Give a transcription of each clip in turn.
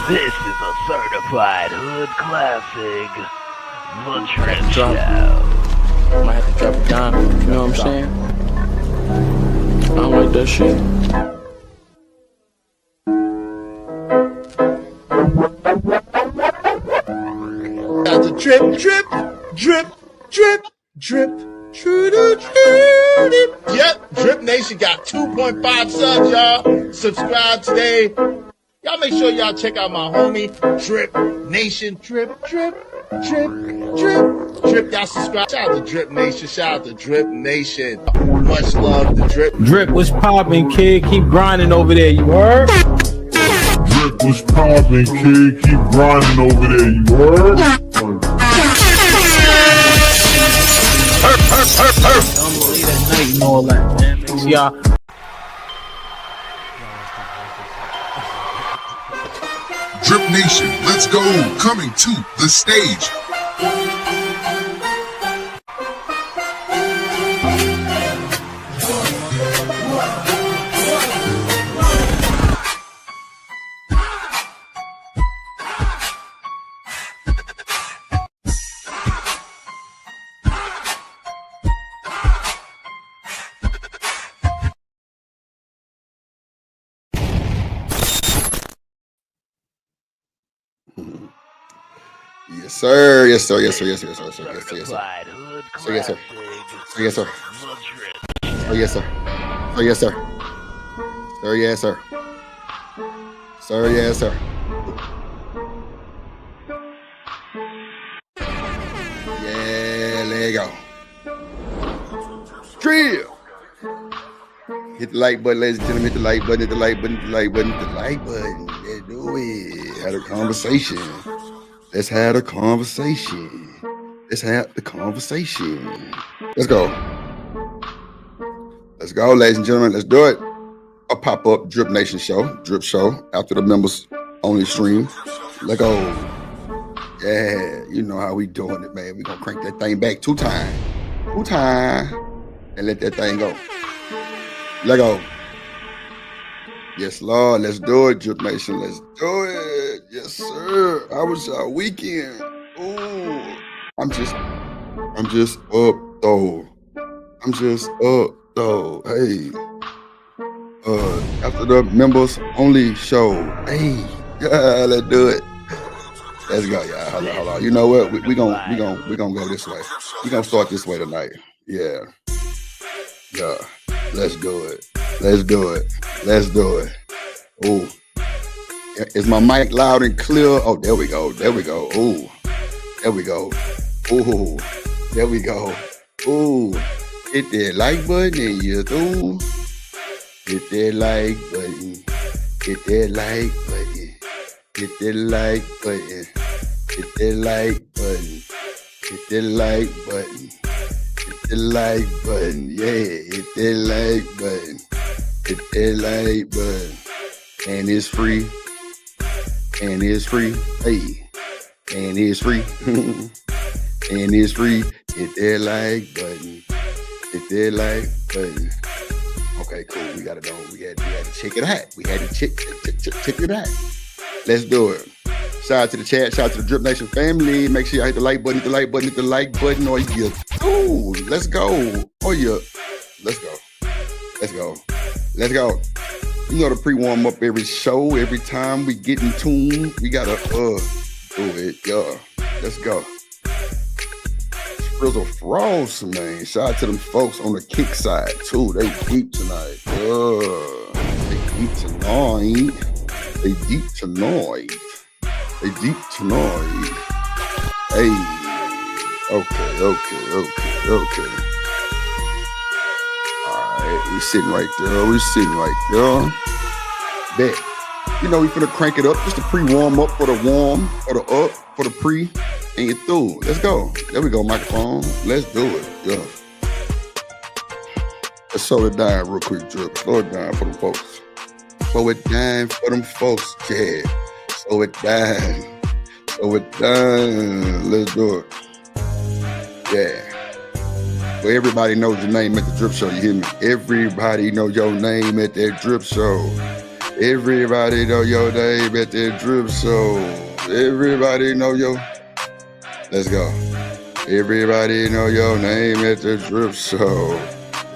This is a certified hood classic. The Drip Show. Might have to drop it down. You know what I'm saying? I don't like that shit. Got the drip, drip, drip, drip, drip. Yep, Drip Nation got 2.5 subs, y'all. Subscribe today. Y'all make sure y'all check out my homie, Drip Nation. Drip, drip, drip, drip, drip. Y'all subscribe. Shout out to Drip Nation. Shout out to Drip Nation. Much love to Drip. Drip, what's poppin', kid? Keep grinding over there, you heard? Drip, what's poppin', kid? Keep grinding over there, you heard? Don't believe that night and all that, man. Make sure y'all. Drip Nation, let's go. Coming to the stage. Yes, sir. Yes, sir. Yes, sir. Yes, sir. Yes, sir. Yes, sir. Yes, sir. Yes, sir. Certified hood So yes, sir. classic. So yes, sir. The Drip. So yes, sir. So yes, sir. Sir, yes, sir. Sir, yes, sir. Yeah, there you go. Drill. Hit the like button, ladies and gentlemen. Hit the like button. Hit the like button. Hit the like button. Hit the like button. Let's do it. Had a conversation. Let's have a conversation. Let's have the conversation. Let's go. Let's go, ladies and gentlemen. Let's do it. A pop-up Drip Nation show, Drip Show, after the members only stream. Let's go. Yeah, you know how we doing it, man. We gonna crank that thing back 2 times. 2 times. And let that thing go. Let go. Yes, Lord. Let's do it, Drip Nation. Let's do it. Yes, sir. How was our weekend? Ooh. I'm just up though. I'm just up though. Hey. After the members only show. Hey. Yeah, let's do it. Let's go, y'all. Hold on. You know what? We gonna go this way. We gonna start this way tonight. Yeah. Yeah. Let's do it. Let's do it. Let's do it. Ooh. Is my mic loud and clear? Oh, there we go. There we go. Ooh. There we go. Ooh. There we go. Ooh. Hit that like button and you through. Hit that like button. Hit that like button. Hit that like button. Hit that like button. Hit that like button. Hit the like button. Yeah. Hit that like button. Hit that like button. And it's free. And it's free. Hey. And it's free. And it's free. Hit that like button. Hit that like button. Okay, cool. We got it on. We had to check it out. We had to check it out. Let's do it. Shout out to the chat. Shout out to the Drip Nation family. Make sure you hit the like button. Hit the like button. Hit the like button. Or you. Ooh, let's go. Or you. Let's go. Let's go. Let's go. You know the pre-warm up every show, every time we get in tune, we gotta do it, yeah. Let's go. Frizzle Frost, man. Shout out to them folks on the kick side too. They deep tonight. They deep tonight. They deep tonight. They deep tonight. Hey. Okay. We sitting right there. Bet. You know, we finna crank it up. Just the pre-warm up for the warm, for the up, for the pre, and you're through. Let's go. There we go, microphone. Let's do it. Yeah. Let's slow it down real quick, Drip. Slow it down for them folks. Slow it down for them folks, yeah. Slow it down. Slow it down. Let's do it. Yeah. Well, everybody knows your name at the Drip Show. You hear me? Everybody know your name at that Drip Show. Everybody know your name at the drip show. Everybody know your. Let's go. Everybody know your name at the drip show.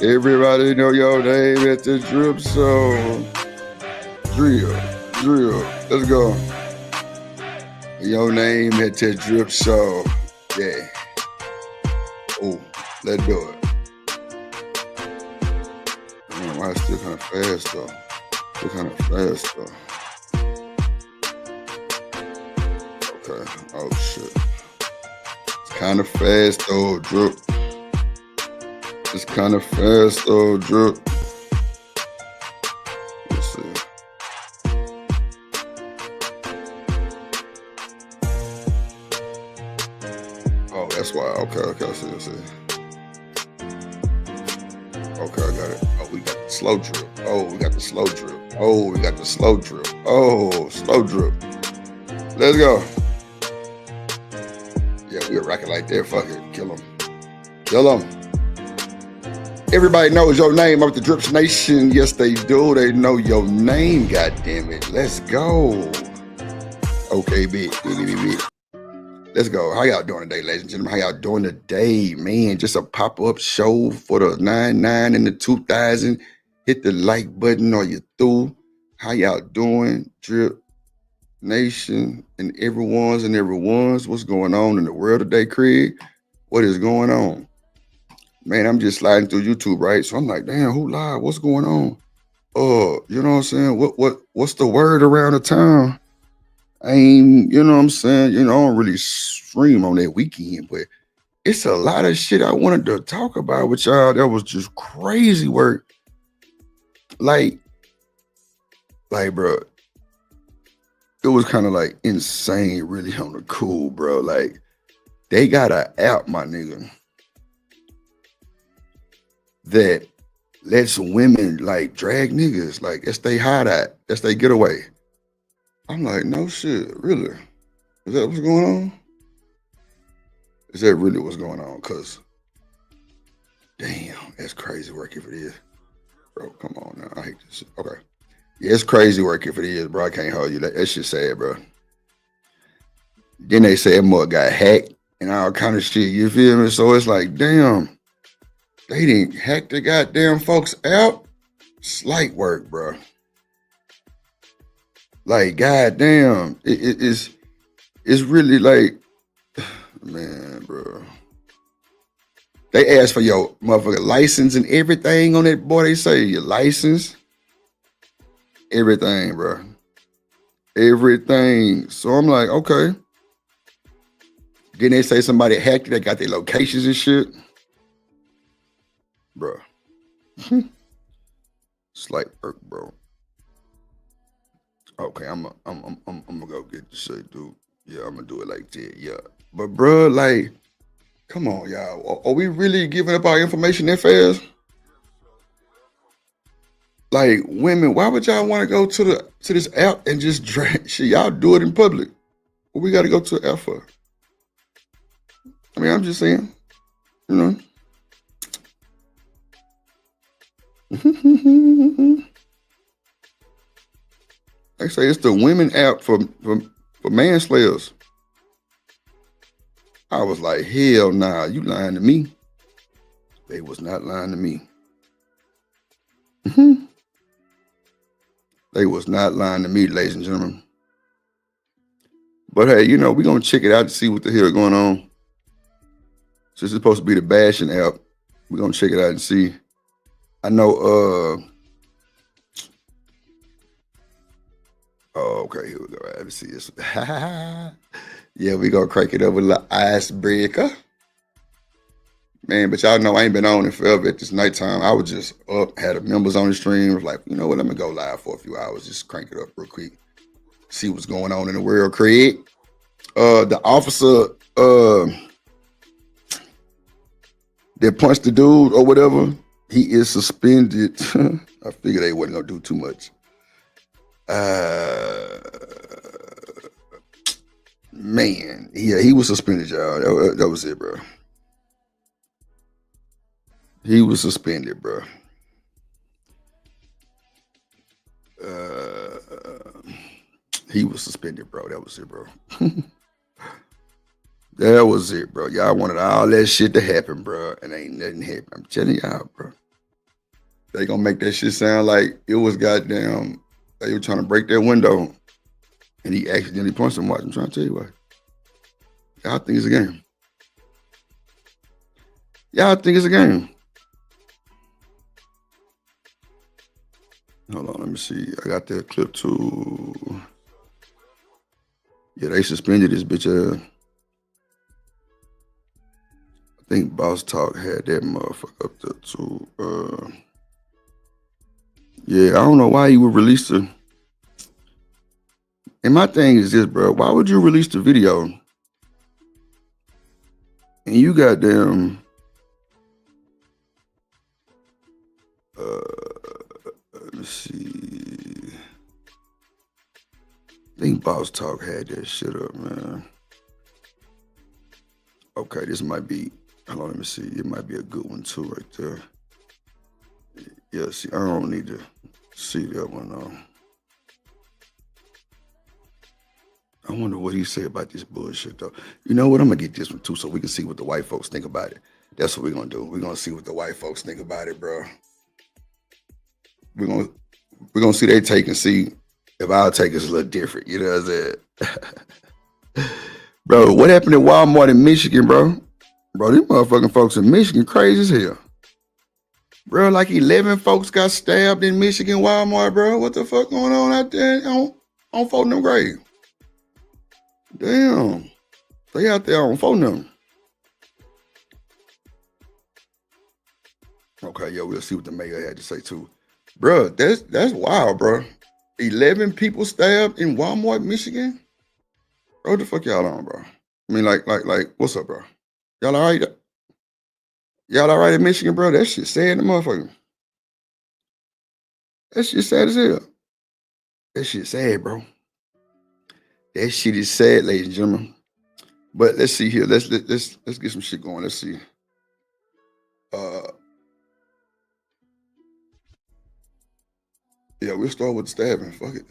Everybody know your name at the drip show. Drill. Let's go. Your name at the drip show. Yeah. Oh, let's do it. Man, why it's still kind of fast though? Okay. Oh shit. It's kind of fast though, drip. It's kind of fast though, drip. Let's see. Oh, that's why. Okay. I see. Okay, I got it. Oh, we got the slow drip. Oh, we got the slow drip. Oh, slow drip. Let's go. Yeah, we'll rock it like that. Fuck it. Kill him. Everybody knows your name up the Drips Nation. Yes, they do. They know your name, goddammit. Let's go. Okay, big. Let's go. How y'all doing today, ladies and gentlemen? How y'all doing today, man? Just a pop-up show for the 99 and the 2000. Hit the like button or you through. How y'all doing, Drip Nation and everyone's? What's going on in the world today, Craig? What is going on? Man, I'm just sliding through YouTube, right? So I'm like, damn, who live? What's going on? You know what I'm saying? What's the word around the town? I ain't, you know what I'm saying? You know, I don't really stream on that weekend, but it's a lot of shit I wanted to talk about with y'all. That was just crazy work. Like, bro, it was kind of like insane, really on the cool, bro. Like, they got an app, my nigga, that lets women like drag niggas. Like, that's they hideout. That's they getaway. I'm like, no shit, really? Is that what's going on? Is that really what's going on? Cause damn, that's crazy work if it is. Bro, come on now. I hate this shit. Okay. Yeah, it's crazy work if it is, bro. I can't hold you. That shit sad, bro. Then they say that mug got hacked and all kind of shit. You feel me? So it's like, damn, they didn't hack the goddamn folks out. Slight work, bro. Like, goddamn, it's really like, man, bro. They ask for your motherfucking license and everything on that, boy. They say your license, everything, bro. Everything. So I'm like, okay. Then they say somebody hacked it. They got their locations and shit, bro. Slight work, bro. Okay, I'm gonna go get the shit, dude. Yeah, I'm gonna do it like that. Yeah, but bro, like, come on, y'all. Are we really giving up our information that fast? Like, women, why would y'all want to go to this app and just drag shit? Y'all do it in public. What we got to go to an app for? I mean, I'm just saying, you know. They say it's the women app for manslayers. I was like, hell nah, you lying to me. They was not lying to me. They was not lying to me, ladies and gentlemen. But hey, you know, we're gonna check it out to see what the hell going on. So this is supposed to be the bashing app. We're gonna check it out and see. I know oh, okay, here we go. Let me see this. Yeah, we gonna crank it up with a little icebreaker. Man, but y'all know I ain't been on it forever at this nighttime. I was just up, had the members on the stream. Was like, you know what, let me go live for a few hours. Just crank it up real quick. See what's going on in the world, Craig. The officer that punched the dude or whatever, he is suspended. I figured they wasn't gonna do too much. Man, yeah, he was suspended, y'all. That was it, bro. He was suspended, bro. He was suspended, bro. That was it, bro. That was it, bro. Y'all wanted all that shit to happen, bro, and ain't nothing happened. I'm telling y'all, bro. They gonna make that shit sound like it was goddamn. They were trying to break that window, and he accidentally punched him. Watch, I'm trying to tell you what. Y'all think it's a game. Y'all think it's a game. Hold on, let me see. I got that clip too. Yeah, they suspended this bitch ass. I think Boss Talk had that motherfucker up there too. Yeah, I don't know why he would release the. And my thing is this, bro. Why would you release the video? And you goddamn. Let me see. I think Boss Talk had that shit up, man. Okay, this might be. Hold on, let me see. It might be a good one too, right there. Yeah, see, I don't need to see that one though. I wonder what he said about this bullshit though. You know what? I'm gonna get this one too, so we can see what the white folks think about it. That's what we're gonna do. We're gonna see what the white folks think about it, bro. We're gonna see their take and see if our take is a little different. You know what I'm saying? Bro, what happened at Walmart in Michigan, bro? Bro, these motherfucking folks in Michigan crazy as hell. Bro, like 11 folks got stabbed in Michigan Walmart, bro. What the fuck going on out there on Fortnum Grave? Damn. They out there on Fortnum. Okay, yo, we'll see what the mayor had to say too. Bro, that's wild, bro. 11 people stabbed in Walmart, Michigan? Bro, what the fuck y'all on, bro? I mean, like, what's up, bro? Y'all all right? Y'all all right in Michigan, bro? That shit sad in the motherfucker. That shit sad as hell. That shit sad, bro. That shit is sad, ladies and gentlemen. But let's see here. Let's get some shit going. Let's see. Yeah, we'll start with the stabbing. Fuck it.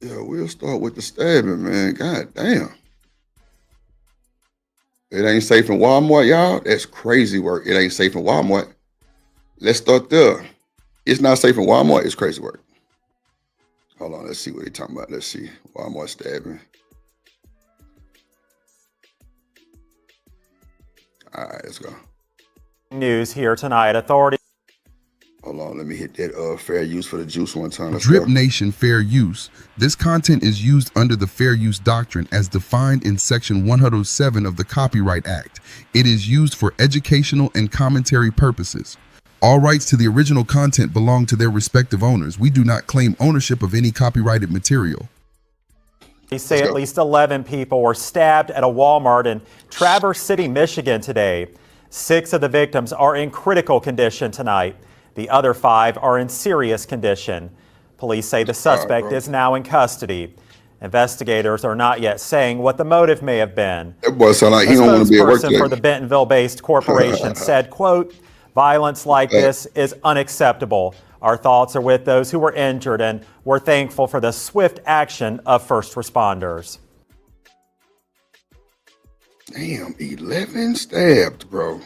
Yeah, we'll start with the stabbing, man. God damn. It ain't safe in Walmart, y'all. That's crazy work. It ain't safe in Walmart. Let's start there. It's not safe in Walmart. It's crazy work. Hold on. Let's see what they're talking about. Let's see. Walmart stabbing. All right, let's go. News here tonight. Authorities. Hold on, let me hit that fair use for the juice one time. Let's Drip go. Nation Fair Use. This content is used under the Fair Use Doctrine as defined in Section 107 of the Copyright Act. It is used for educational and commentary purposes. All rights to the original content belong to their respective owners. We do not claim ownership of any copyrighted material. They say at least 11 people were stabbed at a Walmart in Traverse City, Michigan today. 6 of the victims are in critical condition tonight. The other 5 are in serious condition. Police say the suspect is now in custody. Investigators are not yet saying what the motive may have been. That boy sound like he don't want to be at work spokesperson today. for the Bentonville-based corporation said, quote, "Violence like this is unacceptable. Our thoughts are with those who were injured, and we're thankful for the swift action of first responders." Damn, 11 stabbed, bro.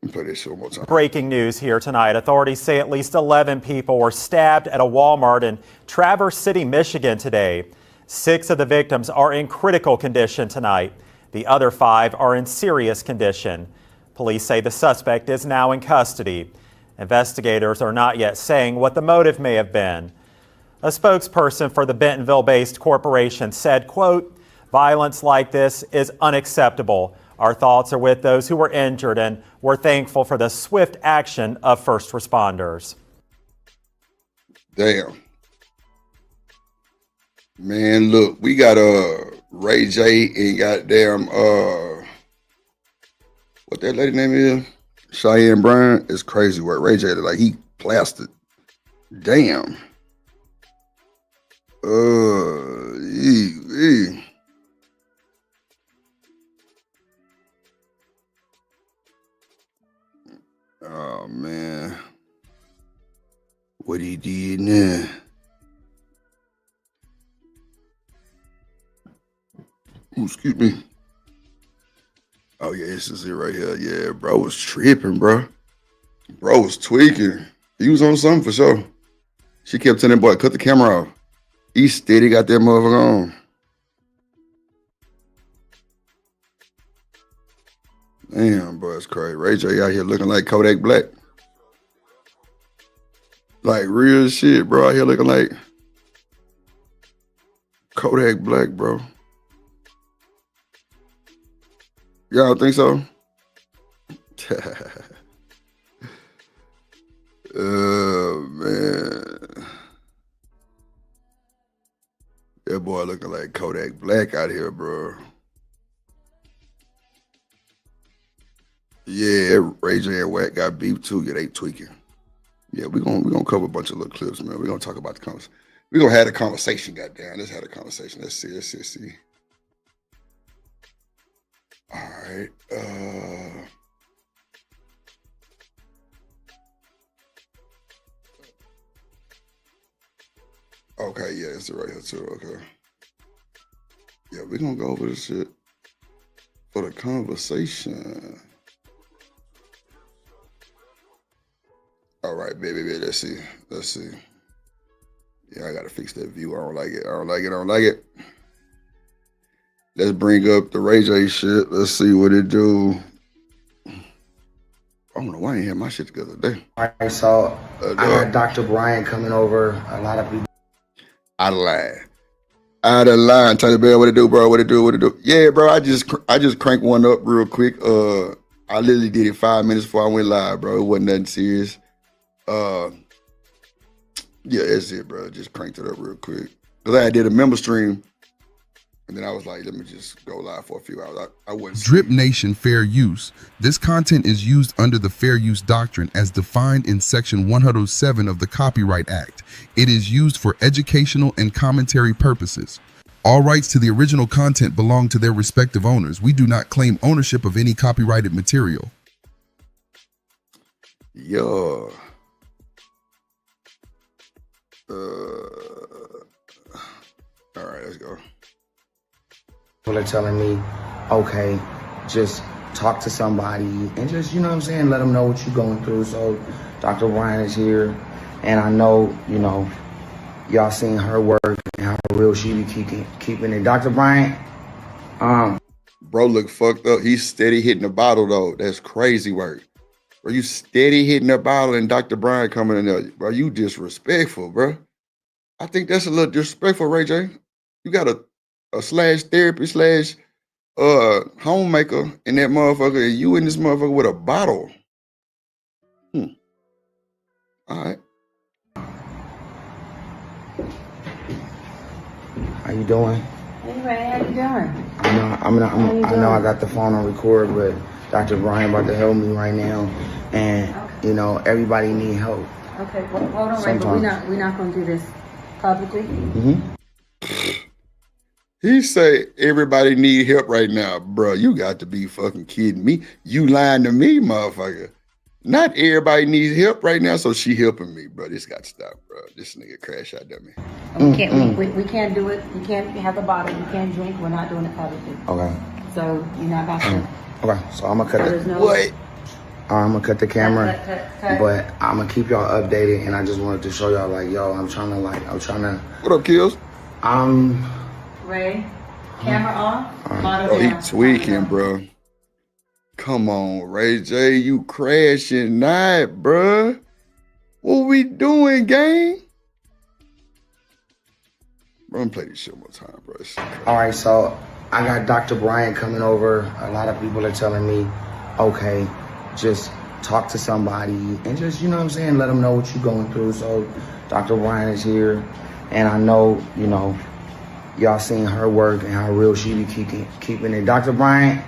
Let me play this shit one more time. Breaking news here tonight. Authorities say at least 11 people were stabbed at a Walmart in Traverse City, Michigan today. 6 of the victims are in critical condition tonight. The other 5 are in serious condition. Police say the suspect is now in custody. Investigators are not yet saying what the motive may have been. A spokesperson for the Bentonville-based corporation said, quote, "Violence like this is unacceptable. Our thoughts are with those who were injured, and we're thankful for the swift action of first responders." Damn. Man, look, we got Ray J and goddamn what that lady name is? Cheyenne Brown. Is crazy work. Ray J like he plastered. Damn. Oh man. did now. Ooh, excuse me. Oh yeah, this is it right here. Yeah, bro was tripping, bro. Bro was tweaking. He was on something for sure. She kept telling that boy, cut the camera off. He steady got that motherfucker on. Damn, bro, it's crazy. Ray J out here looking like Kodak Black. Like real shit, bro. Out here looking like Kodak Black, bro. Y'all think so? Oh, man. That boy looking like Kodak Black out here, bro. Yeah, Ray J and Wack got beef too. Yeah, they tweaking. Yeah, we gonna cover a bunch of little clips, man. We're gonna talk about the conversation. We're gonna have a conversation, goddamn. Let's have a conversation. Let's see. All right. Okay, yeah, it's right here too. Okay. Yeah, we're gonna go over this shit for the conversation. All right, baby. Let's see. Yeah, I gotta fix that view. I don't like it. Let's bring up the Ray J shit. Let's see what it do. I don't know why I ain't had my shit together today. All right, so I got Dr. Bryant coming over. A lot of people. Out of line. Tell the bell what it do, bro. What it do. Yeah, bro. I just cranked one up real quick. I literally did it 5 minutes before I went live, bro. It wasn't nothing serious. Yeah, that's it, bro. Just cranked it up real quick. Cause I did a member stream. And then I was like, let me just go live for a few hours. I wouldn't. Drip Nation Fair Use. This content is used under the Fair Use Doctrine as defined in Section 107 of the Copyright Act. It is used for educational and commentary purposes. All rights to the original content belong to their respective owners. We do not claim ownership of any copyrighted material. Yo. All right, let's go. People are telling me, okay, just talk to somebody and just, you know what I'm saying, let them know what you're going through. So Dr. Bryant is here, and I know, you know, y'all seen her work and how real she be keeping it. Dr. Bryant, bro, look fucked up. He's steady hitting the bottle though. That's crazy work. Bro, you steady hitting the bottle and Dr. Bryant coming in there. Bro, you disrespectful, bro. I think that's a little disrespectful, Ray J. You got a slash therapy slash homemaker in that motherfucker, and you in this motherfucker with a bottle. All right. how you doing? Hey Ray, how you doing? I know I got the phone on record, but Dr. Bryant about to help me right now, and you know everybody need help. Okay, well, hold on, Ray, but we're not gonna do this publicly. He say everybody need help right now, bro. You got to be fucking kidding me. You lying to me, motherfucker. Not everybody needs help right now, so she helping me, bro. This got to stop, bro. This nigga crash out at me. We can't do it. You can't have the bottle. You can't drink. We're not doing it publicly. Okay. So you're not about to. Okay, so I'm gonna cut What? I'm gonna cut the camera, Cut. but I'm gonna keep y'all updated, and I just wanted to show y'all, like, yo, I'm trying to. What up, Kills? Ray, camera off. Bottle Oh, he down. tweaking, bro. Come on, Ray J, you crashing night, bro. What we doing, gang? Bro, I'm play this shit one more time, bro. All right, so I got Dr. Bryant coming over. A lot of people are telling me, okay, just talk to somebody and just, you know what I'm saying, let them know what you're going through. So Dr. Bryant is here, and I know, you know, y'all seen her work and how real she be keeping it. Dr. Bryant,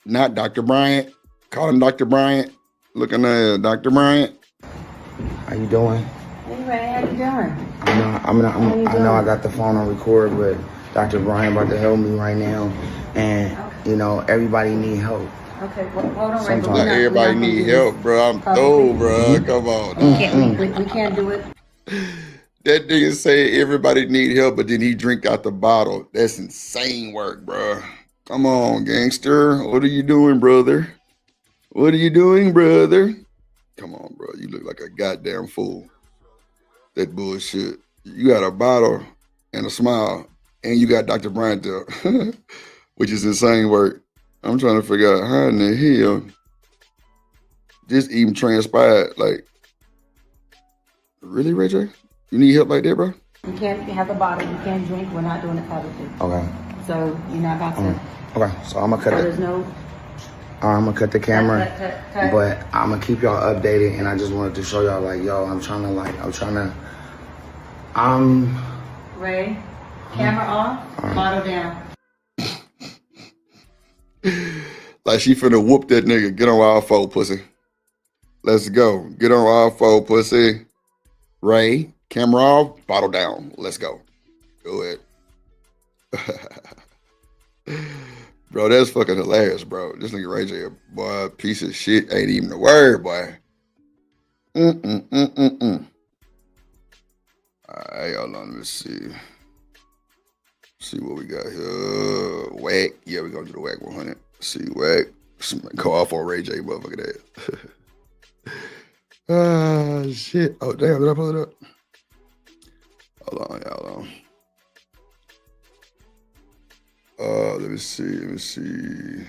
not Dr. Bryant. Call him Dr. Bryant. Looking at Dr. Bryant. how you doing? Hey Ray, how you doing? I know I got the phone on record, but Dr. Bryant about to help me right now, and you know everybody need help. Okay, well, hold on, Ray, but Sometimes. we're Not not everybody gonna need do help, this bro. I'm publicly. through, bro. Come on. We can't do it. That nigga say everybody need help, but then he drink out the bottle. That's insane work, bro. Come on, gangster. What are you doing, brother? What are you doing, brother? Come on, bro. You look like a goddamn fool. That bullshit. You got a bottle and a smile, and you got Dr. Bryant there, which is insane work. I'm trying to figure out how in the hell this even transpired. Like, really, Ray J? You need help like that, bro? You can't have the bottle. You can't drink. We're not doing it publicly. Okay. So you're not about to. Okay. So I'm gonna cut There's no. I'm gonna cut the camera, Cut. but I'm gonna keep y'all updated. And I just wanted to show y'all, like, yo, Ray, camera off, bottle down. Like she finna whoop that nigga. Get on all four, pussy. Let's go. Get on all four, pussy. Ray, camera off, bottle down. Let's go. Go ahead. Bro, that's fucking hilarious, bro. This nigga Ray J, boy, piece of shit. Ain't even a word, boy. All right, hold on, let me see. See what we got here. Whack. Yeah, we're gonna do the whack 100. See, whack. Go off on Ray J, motherfucker that. Shit. Oh, damn, did I pull it up? Hold on, y'all. Hold on. Let me see.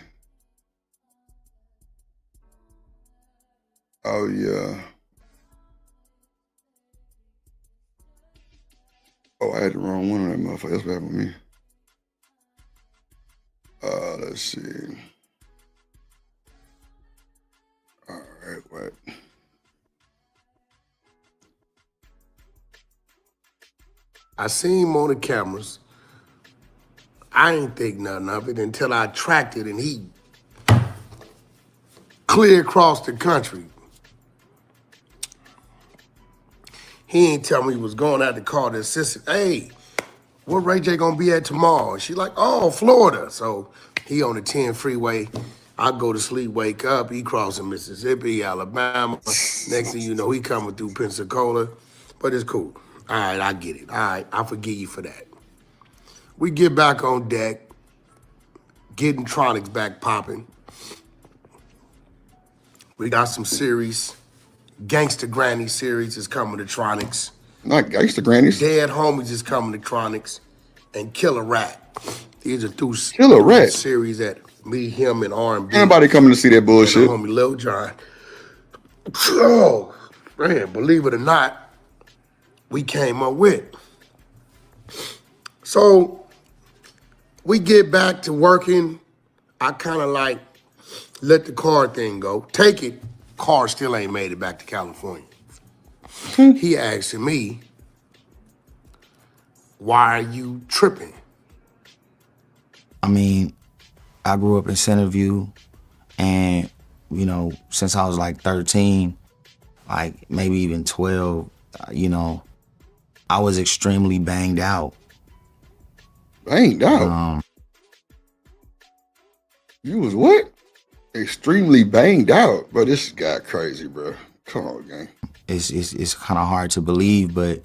Oh, yeah. Oh, I had the wrong one on that motherfucker. That's what happened with me. Let's see. All right, what? I seen him on the cameras. I didn't think nothing of it until I tracked it and he clear across the country. He ain't tell me he was going out to call the assistant. Hey, where Ray J gonna be at tomorrow? And she like, oh, Florida. So he on the 10 freeway. I go to sleep, wake up, he crossing Mississippi, Alabama. Next thing you know, he coming through Pensacola. But it's cool. All right, I get it. All right, I forgive you for that. We get back on deck, getting Tronics back popping. We got some series. Gangsta Granny series is coming to Tronics. Not Gangsta Grannies. Dead Homies is coming to Tronics. And Killer Rat. These are two Killer Rat series that me, him, and R&B. Anybody coming to see that bullshit? Homie Lil Jon. Oh, man, believe it or not, we came up with. So we get back to working. I kind of like let the car thing go. Take it. Car still ain't made it back to California. He asking me, why are you tripping? I mean, I grew up in Centerview, and, you know, since I was like 13, like maybe even 12, you know, I was extremely banged out. Banged out? You was what? Extremely banged out. Bro, this got crazy, bro. Come on, gang. It's kind of hard to believe, but,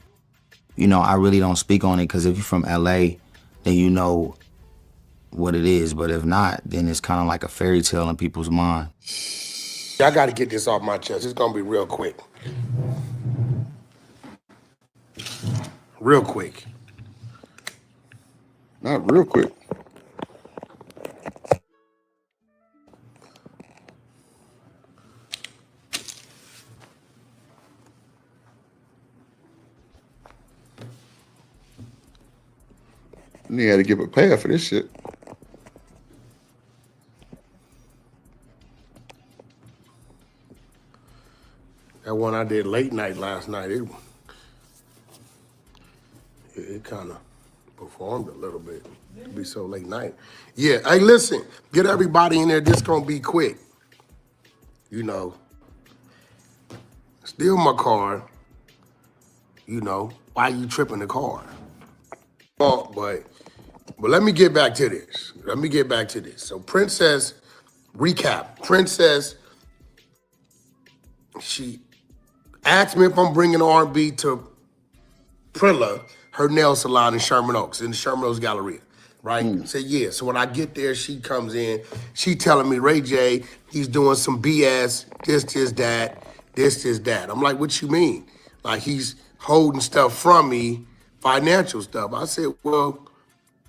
you know, I really don't speak on it because if you're from LA, then you know what it is. But if not, then it's kind of like a fairy tale in people's mind. I got to get this off my chest. It's going to be real quick. Real quick. Not real quick. You had to get prepared for this shit. That one I did late night last night, it kind of performed a little bit. It'd be so late night. Yeah, hey, listen, get everybody in there. This gonna be quick. You know, steal my car. You know, why you tripping the car? Oh, but let me get back to this. So Princess recap. Princess, she asked me if I'm bringing R&B to Prilla, her nail salon in Sherman Oaks, in the Sherman Oaks Galleria, right? I said, yeah. So when I get there, she comes in, she telling me, Ray J, he's doing some BS, this, that. I'm like, what you mean? Like, he's holding stuff from me, financial stuff. I said, well,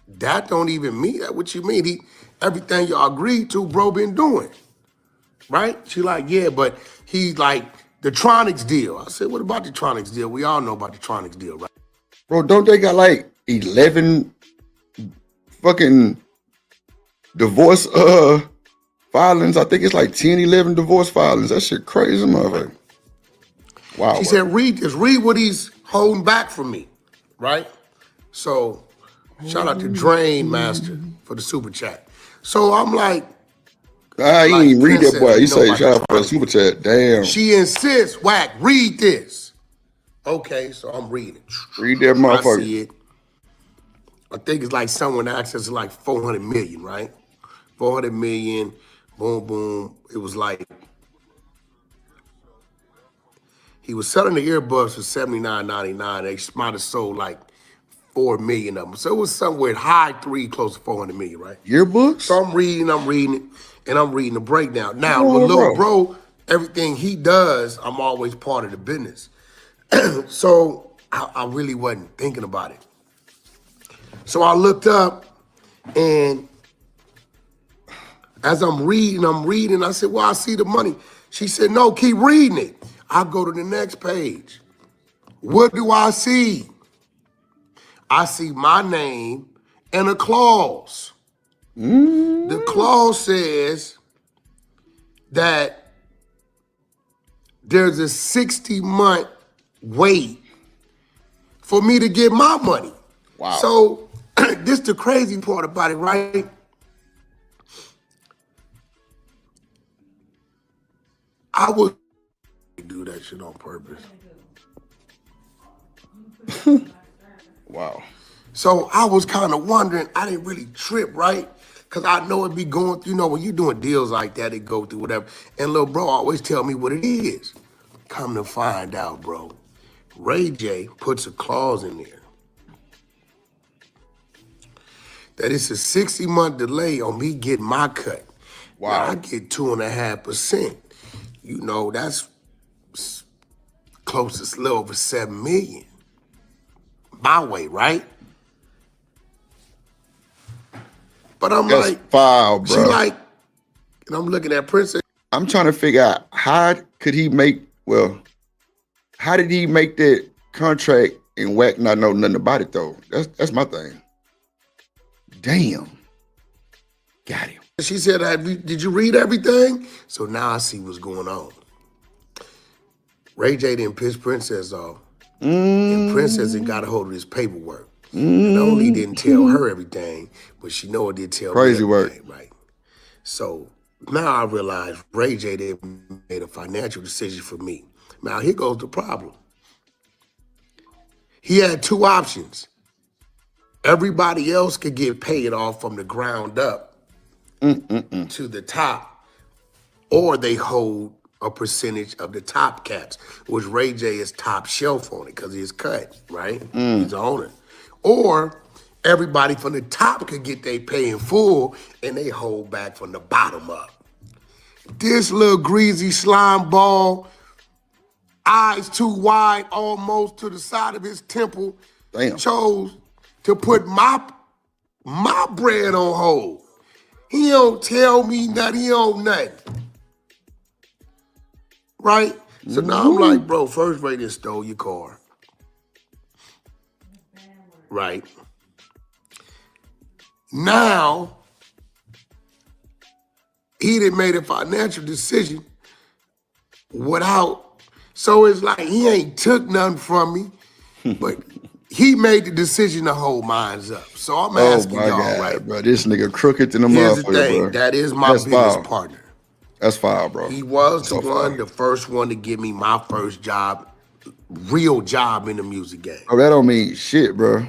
that don't even mean that. What you mean? Everything y'all agreed to, bro, been doing, right? She like, yeah, but he's like, the Tronics deal. I said, what about the Tronics deal? We all know about the Tronics deal, right? Bro, don't they got like 11 fucking divorce filings? I think it's like 10, 11 divorce filings. That shit crazy, motherfucker. Wow. She said, read what he's holding back from me, right? So shout out to Drain Master for the super chat. So I'm like, I ain't even read that, boy. You say shout out for the super chat. Damn. She insists, Wack, read this. Okay, so I'm reading. Read that motherfucker. I see it. I think it's like someone access like 400 million, right? 400 million, boom, boom. It was like, he was selling the earbuds for $79.99. They might have sold like 4 million of them. So it was somewhere high 3, close to 400 million, right? Yearbooks? So I'm reading it, and I'm reading the breakdown. Now, with Lil Bro, everything he does, I'm always part of the business. So I really wasn't thinking about it. So I looked up, and as I'm reading, I said, well, I see the money. She said, no, keep reading it. I go to the next page. What do I see? I see my name and a clause. The clause says that there's a 60-month wait for me to get my money. Wow. So this the crazy part about it, right? I would do that shit on purpose. Wow. So I was kind of wondering, I didn't really trip, right? Because I know it be going through, when you're doing deals like that, it go through whatever. And Lil Bro always tell me what it is. Come to find out, bro, Ray J puts a clause in there that it's a 60-month delay on me getting my cut. Wow. Now, I get 2.5%. That's close to a little over 7 million. My way, right? But I'm That's like, foul, bro. she like, and I'm looking at Princess. I'm trying to figure out how did he make that contract and Wack not know nothing about it though? That's my thing. Damn. Got him. She said, did you read everything? So now I see what's going on. Ray J didn't piss Princess off. And Princess had got a hold of this paperwork. Not only didn't tell her everything, but she know it did tell crazy me everything, work. right? So now I realize Ray J didn't made a financial decision for me. Now here goes the problem. He had 2 options. Everybody else could get paid off from the ground up to the top, or they hold a percentage of the top cats, which Ray J is top shelf on it because he's cut, right? He's the owner. Or everybody from the top could get their pay in full and they hold back from the bottom up. This little greasy slime ball, eyes too wide, almost to the side of his temple, chose to put my bread on hold. He don't tell me nothing, he don't nothing. Right? So now I'm like, bro, first Ray done stole your car. Right? Now, he done made a financial decision without, so it's like he ain't took nothing from me, but he made the decision to hold mines up. So I'm asking y'all, right? Bro, this nigga crooked in the Here's the motherfucker, thing, bro. that is my business partner. That's foul, bro. He was the first one to give me my first job, real job in the music game. Oh, that don't mean shit, bro.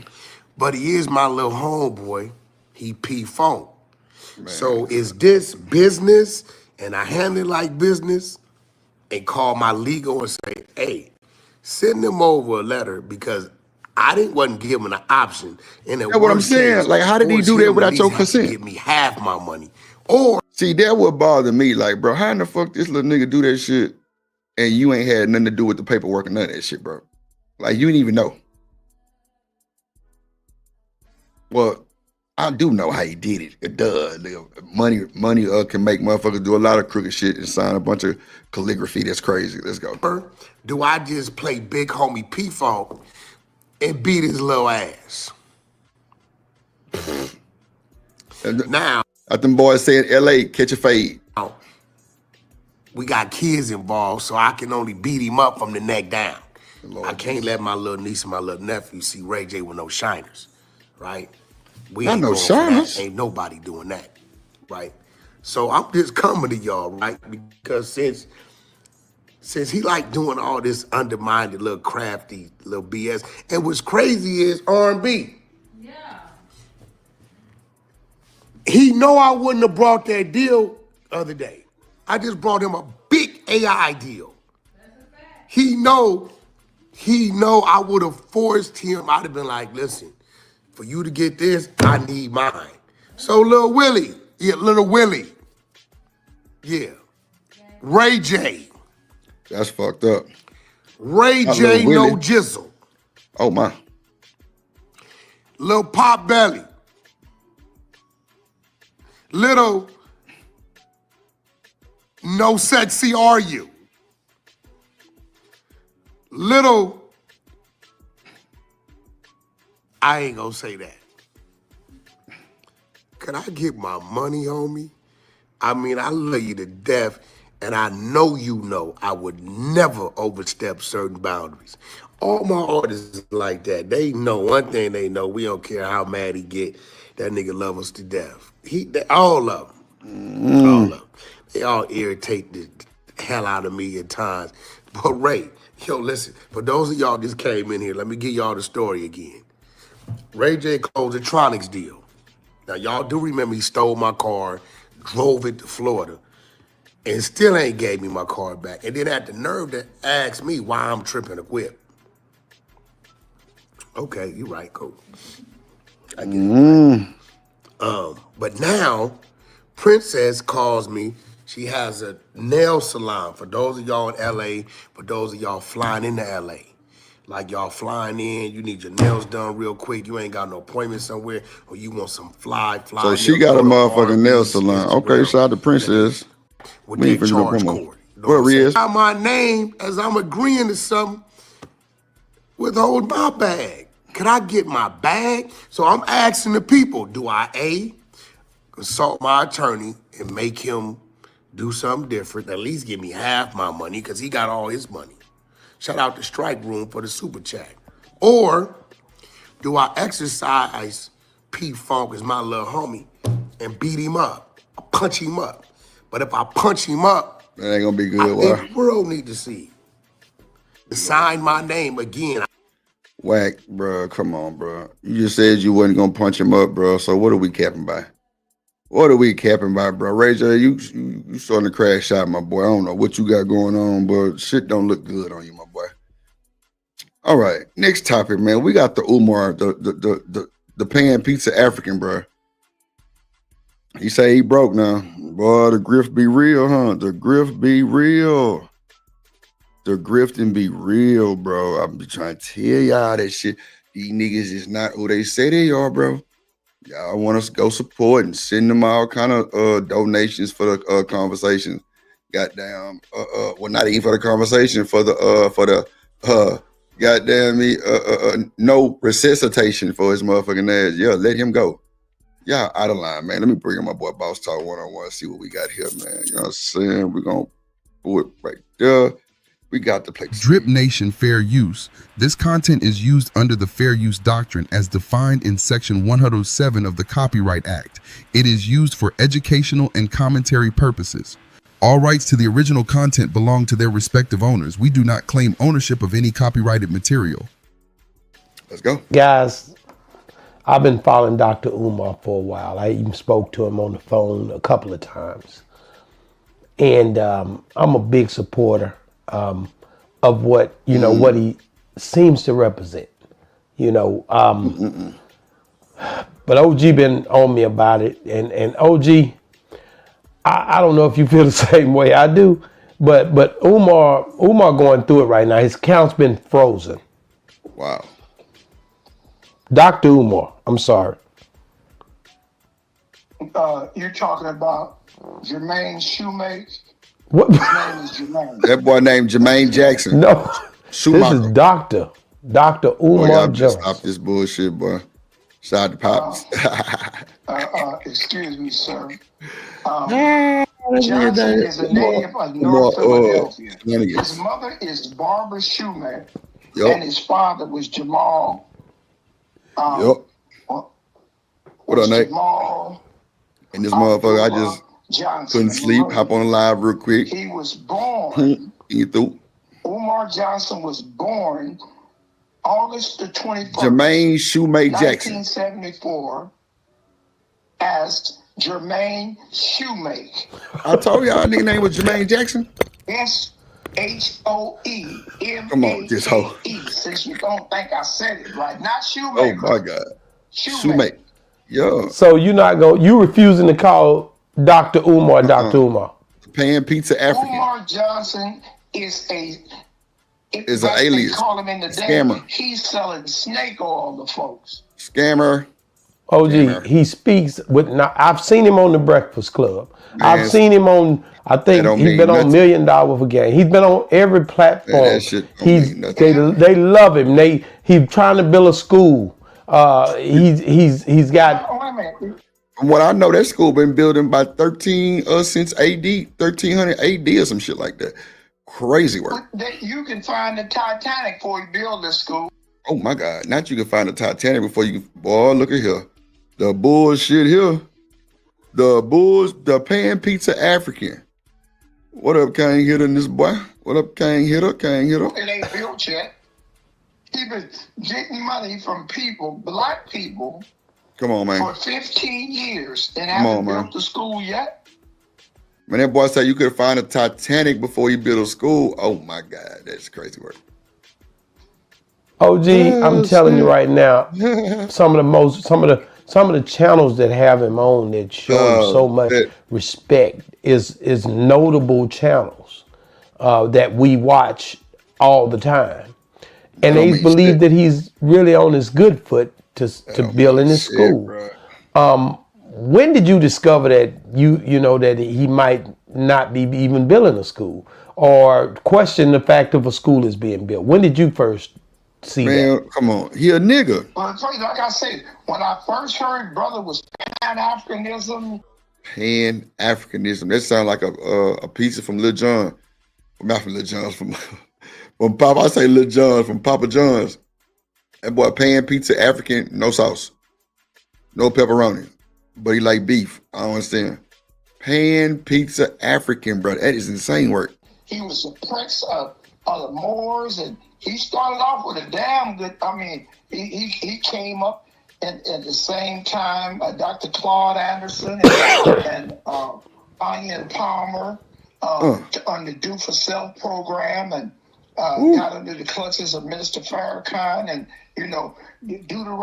But he is my little homeboy. He P-Funk. So is this business, and I handle it like business, and call my legal and say, hey, send them over a letter because I wasn't given an option. And that's what I'm saying. Like, how did he do that without your consent? Give me half my money. Or see, that would bother me. Like, bro, how in the fuck this little nigga do that shit and you ain't had nothing to do with the paperwork and none of that shit, bro? Like, you didn't even know. Well, I do know how he did it. It does. Money can make motherfuckers do a lot of crooked shit and sign a bunch of calligraphy. That's crazy. Let's go. Do I just play big homie P-Funk and beat his little ass? Now, I them boys said L.A. catch a fade. We got kids involved, so I can only beat him up from the neck down. I can't let my little niece and my little nephew see Ray J with no shiners, right? We ain't no going for that. shiners. Ain't nobody doing that, right? So I'm just coming to y'all, right? Because since he like doing all this undermined little crafty little BS, and what's crazy is R&B. Yeah. He know I wouldn't have brought that deal the other day. I just brought him a big AI deal. He know I would have forced him. I'd have been like, listen, for you to get this, I need mine. So little Willie, yeah. Ray J. That's fucked up. Ray J, no jizzle. Oh my. Little Pop Belly. Little No Sexy Are You. Little, I ain't gonna say that. Can I get my money, homie? I mean, I love you to death, and I know you know I would never overstep certain boundaries. All my artists like that. They know one thing they know. We don't care how mad he get. That nigga love us to death. All of them. All of them. They all irritate the hell out of me at times. But Ray, yo, listen, for those of y'all just came in here, let me give y'all the story again. Ray J closed a Tronics deal. Now, y'all do remember he stole my car, drove it to Florida, and still ain't gave me my car back. And then had the nerve to ask me why I'm tripping a whip. Okay, you right, cool. I get it. But now, Princess calls me. She has a nail salon for those of y'all in LA, for those of y'all flying into LA. Like y'all flying in, you need your nails done real quick. You ain't got no appointment somewhere, or you want some fly. So she got a motherfucking nail salon. Okay, shout out to Princess. With their charge cord. Where he is? Got my name as I'm agreeing to something, withhold my bag. Can I get my bag? So I'm asking the people, do I A, consult my attorney and make him do something different, at least give me half my money, because he got all his money. Shout out to Strike Room for the super chat. Or do I exercise P-Funk as my little homie and beat him up, punch him up? But if I punch him up, that ain't gonna be good. I think the world need to see. Sign my name again. Whack, bro. Come on, bro. You just said you wasn't gonna punch him up, bro. So what are we capping by? What are we capping by, bro? Ray J, you starting to crash out, my boy. I don't know what you got going on, but shit don't look good on you, my boy. All right, next topic, man. We got the Umar, the pan pizza African, bro. He say he broke now. Boy, the grift be real, huh? The grift be real. The grifting be real, bro. I'm trying to tell y'all that shit. These niggas is not who they say they are, bro. Y'all want us to go support and send them all kind of donations for the conversation. Goddamn, well, not even for the conversation, for the goddamn me, no resuscitation for his motherfucking ass. Yeah, let him go. Y'all out of line, man. Let me bring in my boy Boss Talk 101, see what we got here, man. You know what I'm saying? We're gonna put it right there. We got the place. Drip Nation Fair Use. This content is used under the Fair Use Doctrine as defined in Section 107 of the Copyright Act. It is used for educational and commentary purposes. All rights to the original content belong to their respective owners. We do not claim ownership of any copyrighted material. Let's go. Guys, I've been following Dr. Umar for a while. I even spoke to him on the phone a couple of times. And I'm a big supporter of what, what he seems to represent, But OG been on me about it. And OG, I don't know if you feel the same way I do, but Umar going through it right now. His account's been frozen. Wow. Dr. Umar, I'm sorry. You're talking about Jermaine Shoemake? What? His name is Jermaine. That boy named Jermaine Jackson. No, Schumacher. this is Dr. Boy, Umar y'all Jones. stop this bullshit, boy. Shout out to Pops. Excuse me, sir. Johnson is a native of North Philadelphia. His mother is Barbara Shoemake, and his father was Jamal. What up, Nate? Jamal. And this motherfucker, I just Johnson. couldn't sleep. Hop on the live real quick. He was born. You through? Umar Johnson was born August the 21st, Jermaine Shoemake Jackson. 1974, as Jermaine Shoemake. I told y'all nigga name was Jermaine Jackson. SHOEMAKE. Come on, this hoe. Since you don't think I said it right, not Oh Shoemaker. my God. Shoemake. Yeah. So you refusing to call Dr. Umar Dr. Umar? Pan Pizza African. Umar Johnson is an alias. They call him in the Scammer. day. He's selling snake oil to folks. Scammer. OG, he speaks with. Now, I've seen him on the Breakfast Club. Man, I've seen him on. I think he's been on $1 Million for Game. He's been on every platform. Man, that shit don't mean nothing. They love him. He's trying to build a school. He's got. Wait a minute. From what I know, that school been building by since AD 1300 AD or some shit like that. Crazy work. You can find the Titanic before you build this school. Oh my God! Not you can find the Titanic before you. Boy, look at here. The bullshit here. The Pan Pizza African. What up, King Hitter, this boy? What up, King Hitter? King Hitter. It ain't built yet. He been getting money from people, black people, Come on, man. for 15 years and Come on, haven't man. built the school yet. Man, that boy said you could find a Titanic before you build a school. Oh my God, that's crazy work. OG, I'm telling you right now, some of the channels that have him on that show him so much respect is notable channels that we watch all the time, and they believe that he's really on his good foot to building his school. When did you discover that that he might not be even building a school, or question the fact of a school is being built? When did you first see that? Come on, he a nigga. Well, like I said, when I first heard brother was Pan-Africanism. Pan-Africanism. That sounds like a pizza from Lil Jon. Not from Lil Jon's, from Papa. I say Lil Jon from Papa John's. That boy Pan Pizza African, no sauce, no pepperoni, but he like beef. I don't understand. Pan Pizza African, bro. That is insane work. He was a prince of the Moors, and he started off with a damn good. I mean, he came up at the same time Dr. Claude Anderson and Onion Palmer on the Do for Self program, and got under the clutches of Minister Farrakhan, and do the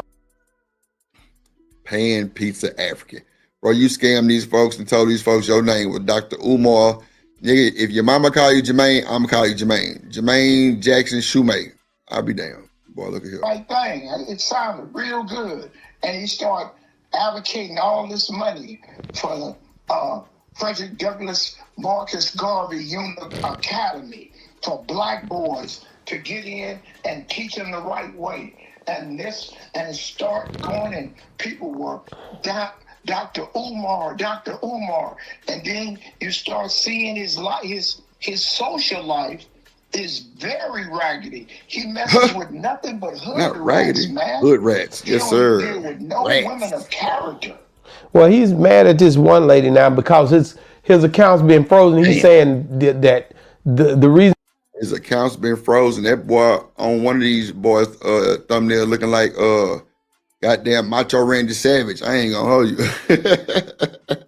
Pan Pizza African. Bro, you scammed these folks and told these folks your name was Dr. Umar. Nigga, if your mama call you Jermaine, I'm gonna call you Jermaine. Jermaine Jackson Shoemake. I'll be damned. Boy, look at here. right thing. It sounded real good. And he started advocating all this money for the Frederick Douglass Marcus Garvey Academy for black boys to get in and teach them the right way. And start going, and people were Dr. Umar, and then you start seeing his social life is very raggedy. He messes with nothing but hood Not rats, raggedy. man. Hood rats. He Yes, don't sir. deal with no Rats. women of character. Well, he's mad at this one lady now because his account's been frozen. He's saying that the reason his account's been frozen. That boy on one of these boys' thumbnail looking like goddamn Macho Randy Savage. I ain't gonna hold you.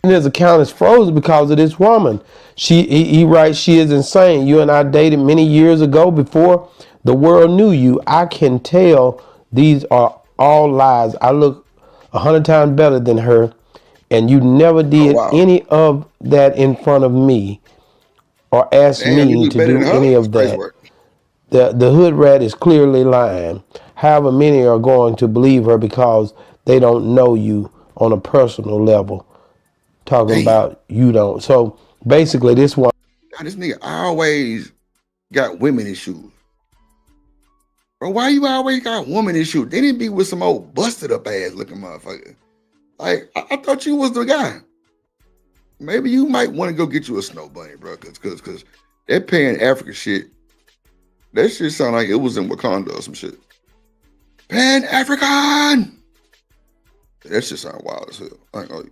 And his account is frozen because of this woman. He writes, she is insane. You and I dated many years ago before the world knew you. I can tell these are all lies. I look 100 times better than her, and you never did any of that in front of me or asked me to do any of that. The hood rat is clearly lying. However, many are going to believe her because they don't know you on a personal level. Talking about you don't. So basically, this one. God, this nigga always got women issues. Bro, why you always got woman issues? They didn't be with some old busted up ass looking motherfucker. Like, I thought you was the guy. Maybe you might want to go get you a snow bunny, bro. Cause that Pan Africa shit, that shit sound like it was in Wakanda or some shit. Pan African. That shit sound wild as hell. I ain't gonna.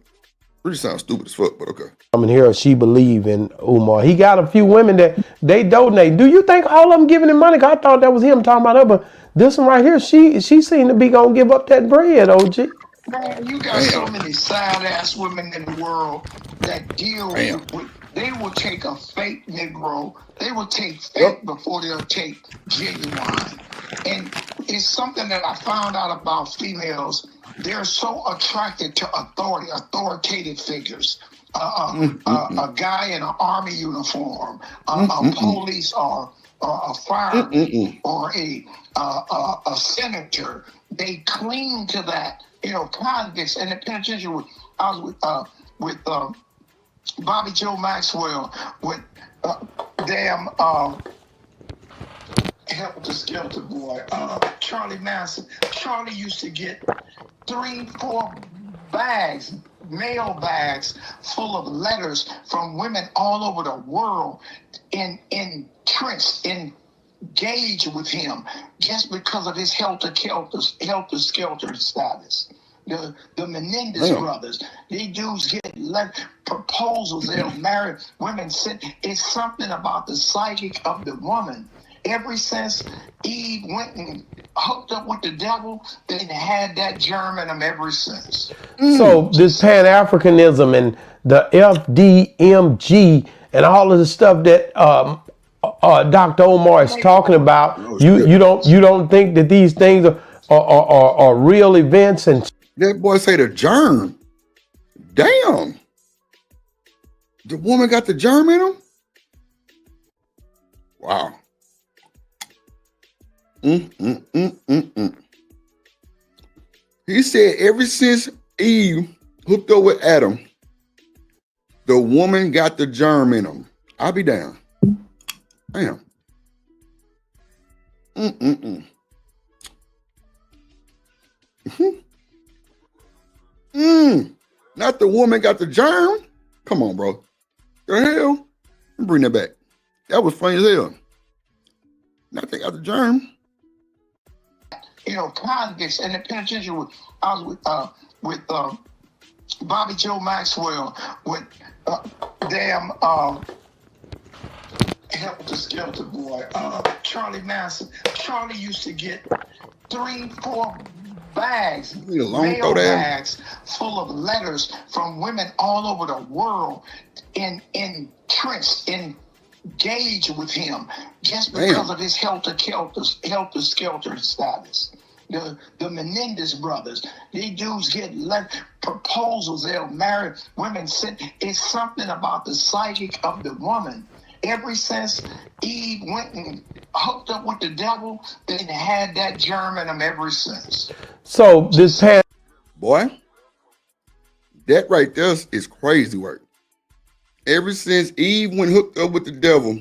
Really sounds stupid as fuck, but okay. I'm in here. She believe in Umar. He got a few women that they donate. Do you think all of them giving him money? I thought that was him talking about her, but this one right here, she seemed to be gonna give up that bread, OG. Man, you got so many side ass women in the world that deal with. They will take a fake Negro. They will take fake before they'll take genuine. And it's something that I found out about females. They're so attracted to authoritative figures. A guy in an army uniform, a police or a fireman or a senator. They cling to that. You know, convicts in the penitentiary. I was with Bobby Joe Maxwell, with Help the Skelter boy, Charlie Manson. Charlie used to get 3-4 bags, mail bags full of letters from women all over the world engaged with him just because of his helter skelter status. The Menendez brothers, these dudes get proposals, they'll marry women. It's something about the psychic of the woman. Ever since Eve went and hooked up with the devil, they had that germ in them ever since. So this Pan-Africanism and the FDMG and all of the stuff that Dr. Omar is talking about, you don't think that these things are real events? And that boy say the germ. Damn. The woman got the germ in him? Wow. He said ever since Eve hooked up with Adam, the woman got the germ in him. I'll be down. Damn. Not the woman got the germ. Come on, bro. The hell? Bring that back. That was funny as hell. Not they got the germ. You know, convicts in the penitentiary. I was with Bobby Joe Maxwell, with Help the Skelter boy, Charlie Manson. Charlie used to get 3-4 bags, mail bags full of letters from women all over the world engaged with him just because of his helter skelter status. The Menendez brothers, these dudes get proposals, they'll marry women. It's something about the psychic of the woman. Ever since Eve went and hooked up with the devil, they had that germ in them ever since. So this boy, that right there is crazy work. Ever since Eve went hooked up with the devil,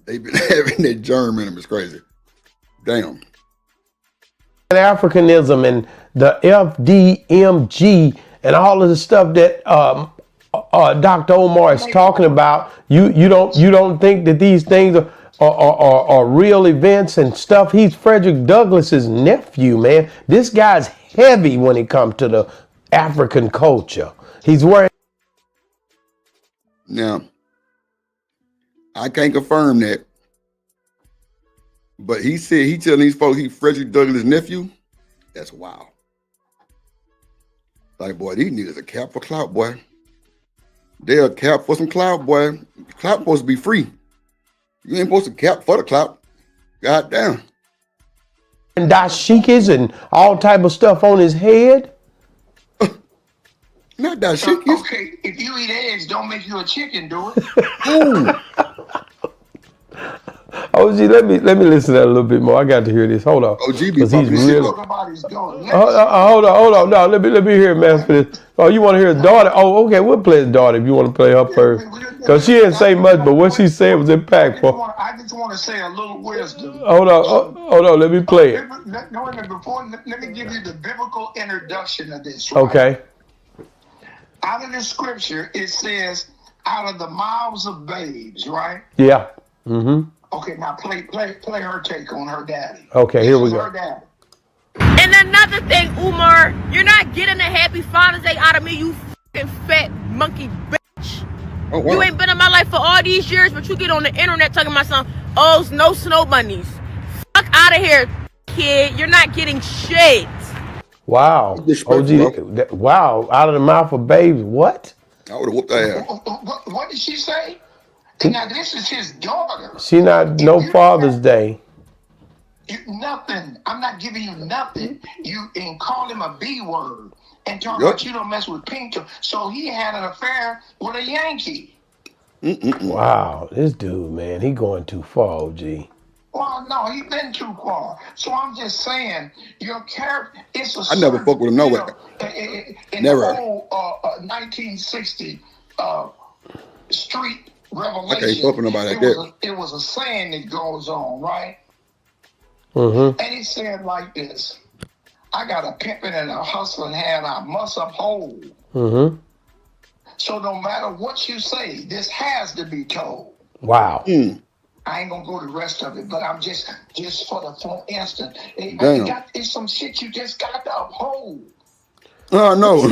they've been having that germ in them. It's crazy. Damn. Africanism and the FDMG and all of the stuff that Dr. Omar is talking about, you don't think that these things are real events and stuff? He's Frederick Douglass's nephew, man. This guy's heavy when it comes to the African culture. He's wearing. Now, I can't confirm that, but he said he telling these folks he Frederick Douglass' nephew. That's wild. Like, boy, these niggas a cap for clout, boy. They're a cap for some clout, boy. Clout supposed to be free. You ain't supposed to cap for the clout. God damn. And dashikis and all type of stuff on his head. Not dashikis. Okay, if you eat eggs, don't make you a chicken, do it. OG, let me listen to that a little bit more. I got to hear this. Hold on. OG be he's really. Hold on. No, let me hear it, man. For this. Oh, you want to hear his daughter? Oh, okay. We'll play his daughter if you want to play her first. Because she didn't say much, but what she said was impactful. I just want to say a little wisdom. Hold on. Let me play it. Let me give you the biblical introduction of this. Right? Okay. Out of the scripture, it says, out of the mouths of babes, right? Yeah. Mm-hmm. Okay, now play her take on her daddy. Okay, here we go. Her daddy. And another thing, Umar, you're not getting a happy Father's Day out of me, you fucking fat monkey bitch. Oh, wow. You ain't been in my life for all these years, but you get on the internet talking about some, oh, no snow bunnies. Fuck out of here, kid. You're not getting shit. Wow. OG, wow. Out of the mouth of babes. What? I would have whooped that ass. What did she say? Now, this is his daughter. She not no Father's Day. Nothing. I'm not giving you nothing. You and call him a B word and talk about you don't mess with Pinto. So he had an affair with a Yankee. Wow, this dude, man, he going too far, OG. Well, no, he been too far. So I'm just saying, your character. It's a. I never fuck with him no way. In Never. the whole 1960 street revelation. I can't fuck with nobody like that. It was a saying that goes on, right? Mm-hmm. And he said like this: I got a pimping and a hustling hand I must uphold. Mm-hmm. So no matter what you say, this has to be told. Wow. I ain't gonna go the rest of it, but I'm just for instance, it's some shit you just got to uphold. Oh no.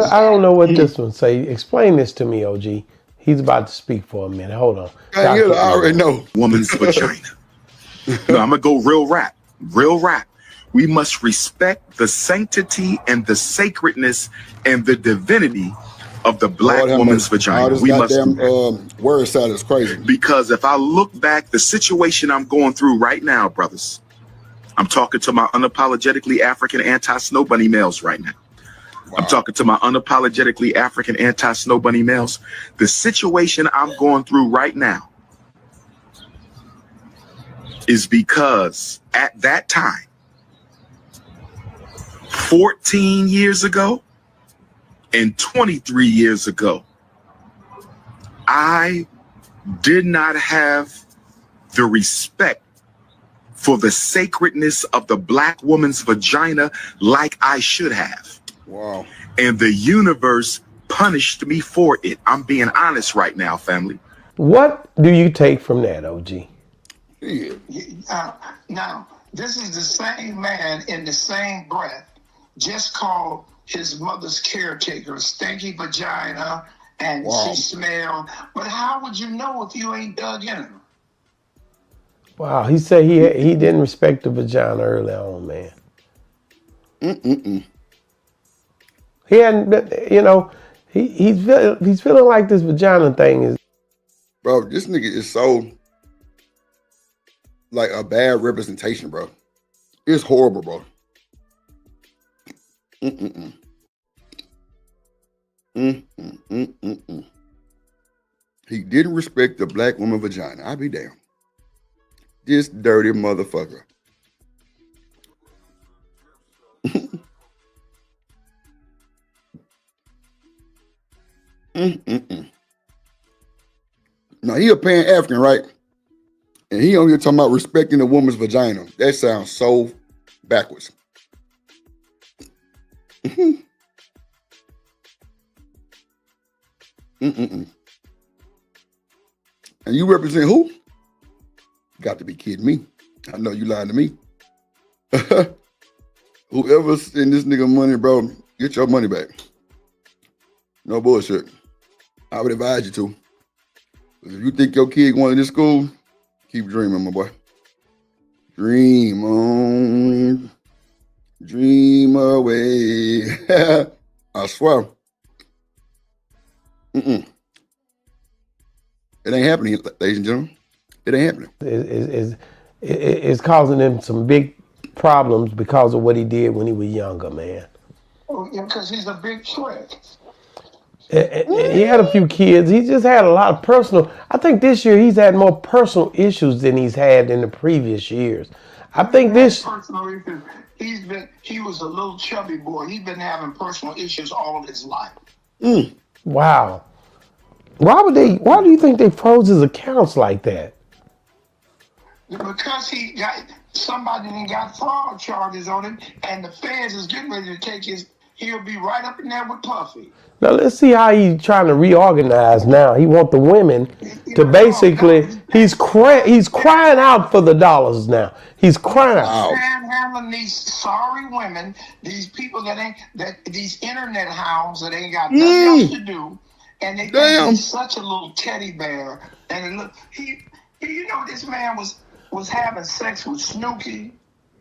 I don't know what this one say. Explain this to me, OG. He's about to speak for a minute. Hold on. I already know. Woman's vagina. No, I'm gonna go real rap. We must respect the sanctity and the sacredness and the divinity of the black woman's vagina. We must word salad is crazy. Because if I look back, the situation I'm going through right now, brothers, I'm talking to my unapologetically African anti-snow bunny males right now. Wow. I'm talking to my unapologetically African anti-snow bunny males. The situation I'm going through right now is because at that time, 14 years ago and 23 years ago, I did not have the respect for the sacredness of the black woman's vagina like I should have. Wow. And the universe punished me for it. I'm being honest right now, family. What do you take from that, OG? Now, this is the same man in the same breath just called his mother's caretaker a stanky vagina and she smelled. But how would you know if you ain't dug in her? Wow, he said he didn't respect the vagina early on, man. He hadn't, you know, he's feeling like this vagina thing is. Bro, this nigga is so like a bad representation, bro. It's horrible, bro. He didn't respect the black woman vagina. I be damned. This dirty motherfucker. Now he a Pan-African, right? And he on here talking about respecting a woman's vagina. That sounds so backwards. And you represent who? Got to be kidding me. I know you lying to me. Whoever send this nigga money, bro, get your money back. No bullshit. I would advise you to. If you think your kid going to this school, keep dreaming, my boy. Dream on. Dream away. I swear. It ain't happening, ladies and gentlemen. It ain't happening. It's causing him some big problems because of what he did when he was younger, man. Oh, yeah, because he's a big trick. He had a few kids. He just had a lot of personal. I think this year he's had more personal issues than he's had in the previous years. I think this. Personal issues. He was a little chubby boy. He's been having personal issues all his life. Wow. Why do you think they froze his accounts like that? Because somebody got fraud charges on him, and the feds is getting ready to take he'll be right up in there with Puffy. Now let's see how he's trying to reorganize now. He want the women to basically, he's crying out for the dollars now. He's crying. Handling these sorry women, these people these internet hounds that ain't got nothing else to do, and they think he's such a little teddy bear. And this man was having sex with Snooki.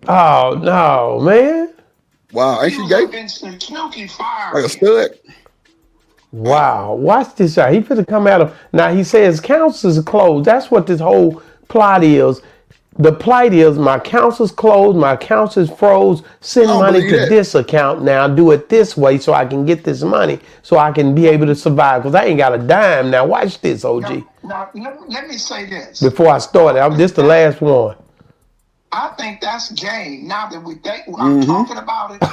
Oh no, man! Wow, ain't she gay? Snooki fired. Like a stud. Wow, watch this out. He finna come at him. Now he says accounts is closed. That's what this whole plot is. The plight is my accounts is closed, my accounts is froze. Send money to this account now. Do it this way so I can get this money so I can be able to survive. Because I ain't got a dime. Now watch this, OG. Now let me say this. Before I start it, this the last one. I think that's game. Now that I'm talking about it,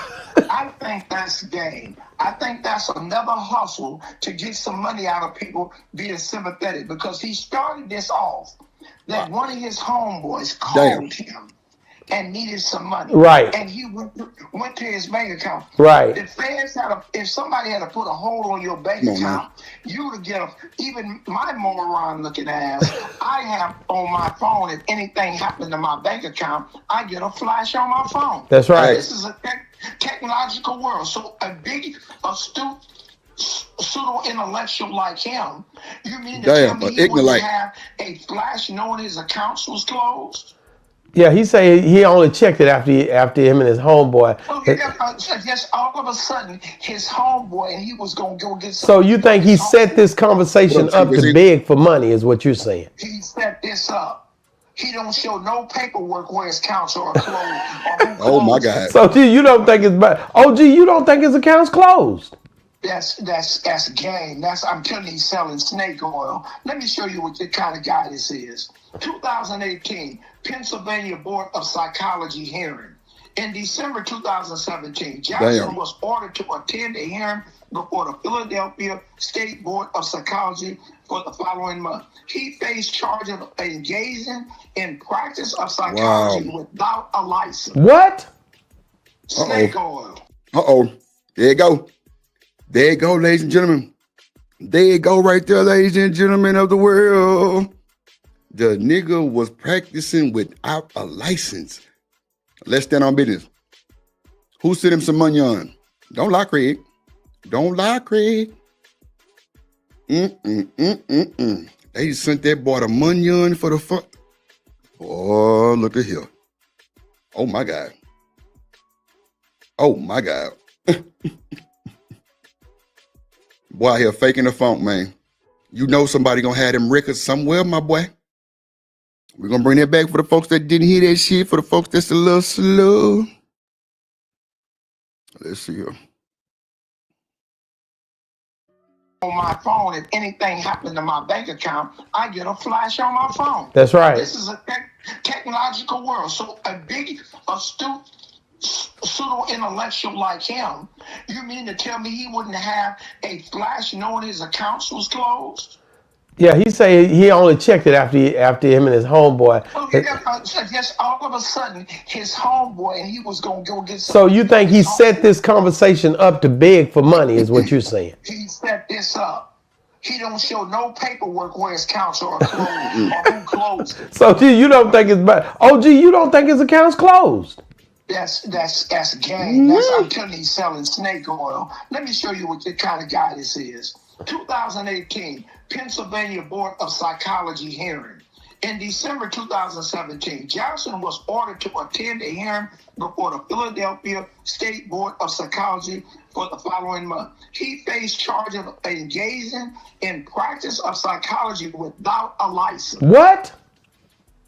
I think that's game. I think that's another hustle to get some money out of people being sympathetic, because he started this off that one of his homeboys called him and needed some money. Right. And he went to his bank account. Right. If somebody had to put a hold on your bank account, you would get even my moron looking ass. I have on my phone, if anything happened to my bank account, I get a flash on my phone. That's right. This is a technological world. So a big, astute, pseudo-intellectual like him, you mean to tell me he wouldn't have a flash knowing his accounts was closed? Yeah, he say he only checked it after him and his homeboy. Just all of a sudden, his homeboy, and he was going to go get some. So you think he set this conversation up to beg for money is what you're saying? He set this up. He don't show no paperwork where his accounts are closed. Oh my God. So you don't think it's bad. OG, you don't think his account's closed? That's game. I'm telling you, he's selling snake oil. Let me show you what the kind of guy this is. 2018, Pennsylvania Board of Psychology hearing. In December 2017, Jackson was ordered to attend a hearing before the Philadelphia State Board of Psychology for the following month. He faced charges of engaging in practice of psychology without a license. What? Snake oil. There you go. There you go, ladies and gentlemen. There you go right there, ladies and gentlemen of the world. The nigga was practicing without a license. Let's stand on business. Who sent him some money on? Don't lie, Craig. Don't lie, Craig. They sent that boy the money on for the fun. Oh, look at here. Oh my God. Oh my God. Boy out here faking the funk, man. You know somebody gonna have them records somewhere, my boy. We're gonna bring that back for the folks that didn't hear that shit, for the folks that's a little slow. Let's see here. On my phone, if anything happened to my bank account, I get a flash on my phone. That's right. This is a technological world. So a big, astute, pseudo-intellectual like him, you mean to tell me he wouldn't have a flash knowing his accounts was closed? Yeah, he say he only checked it after him and his homeboy. Just all of a sudden, his homeboy, and he was going to go get some. So you think he set this conversation up to beg for money is what you're saying? He set this up. He don't show no paperwork where his accounts are closed or who closed it. So you don't think it's bad. OG, you don't think his account's closed? That's game. I'm telling you, he's selling snake oil. Let me show you what the kind of guy this is. 2018, Pennsylvania Board of Psychology hearing. In December 2017, Jackson was ordered to attend a hearing before the Philadelphia State Board of Psychology for the following month. He faced charges of engaging in practice of psychology without a license. What?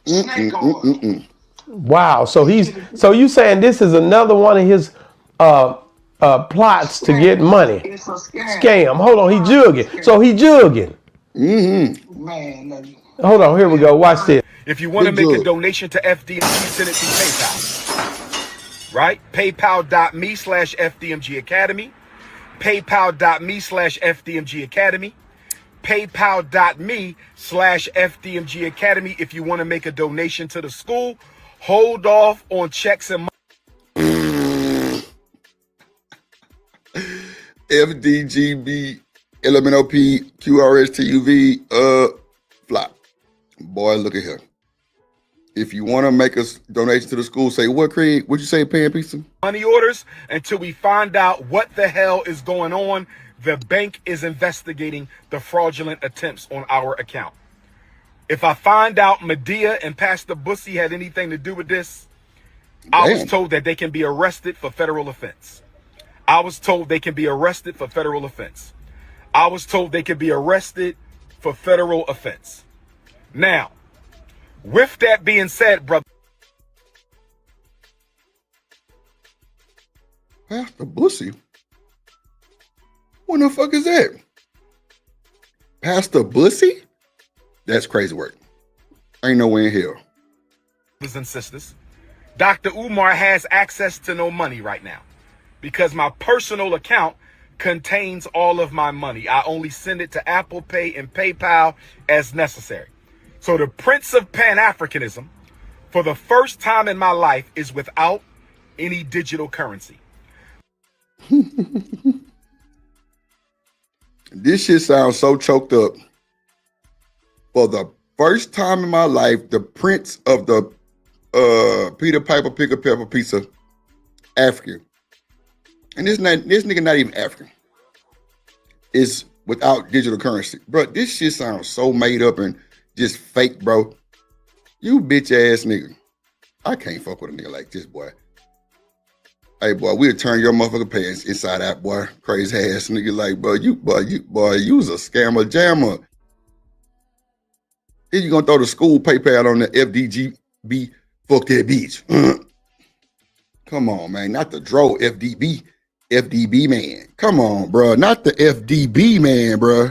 Snake oil. Wow. So you saying this is another one of his plots to get money? It's a scam. Scam. Hold on, he jugging. So he jugging. Man, hold on, here we go. Watch this. If you want to make a donation to FDMG, send it through PayPal. Right? PayPal.me/FDMG Academy. PayPal.me/FDMG Academy. PayPal.me/FDMG Academy. If you want to make a donation to the school, hold off on checks and FDGB, LMNOP, QRSTUV, flop. Boy, look at here. If you want to make a donation to the school, say what, Craig? What'd you say, Pan Pizza? money orders until we find out what the hell is going on. The bank is investigating the fraudulent attempts on our account. If I find out Medea and Pastor Bussy had anything to do with this, I was told that they can be arrested for federal offense. I was told they can be arrested for federal offense. I was told they can be arrested for federal offense. Now, with that being said, brother. Pastor Bussy? What the fuck is that? Pastor Bussy? That's crazy work. Ain't no way in hell. Brothers and sisters, Dr. Umar has access to no money right now because my personal account contains all of my money. I only send it to Apple Pay and PayPal as necessary. So the Prince of Pan-Africanism, for the first time in my life, is without any digital currency. This shit sounds so choked up. For the first time in my life, the Prince of the Peter Piper Pick a Pepper Pizza, African. And this nigga not even African. Is without digital currency. Bro, this shit sounds so made up and just fake, bro. You bitch ass nigga. I can't fuck with a nigga like this, boy. Hey, boy, we'll turn your motherfucking pants inside out, boy. Crazy ass nigga, like, bro, you was a scammer jammer. Then you gonna throw the school PayPal on the FDGB, fuck that bitch. Come on, man, not the Dro FDB man. Come on, bro, not the FDB man, bro.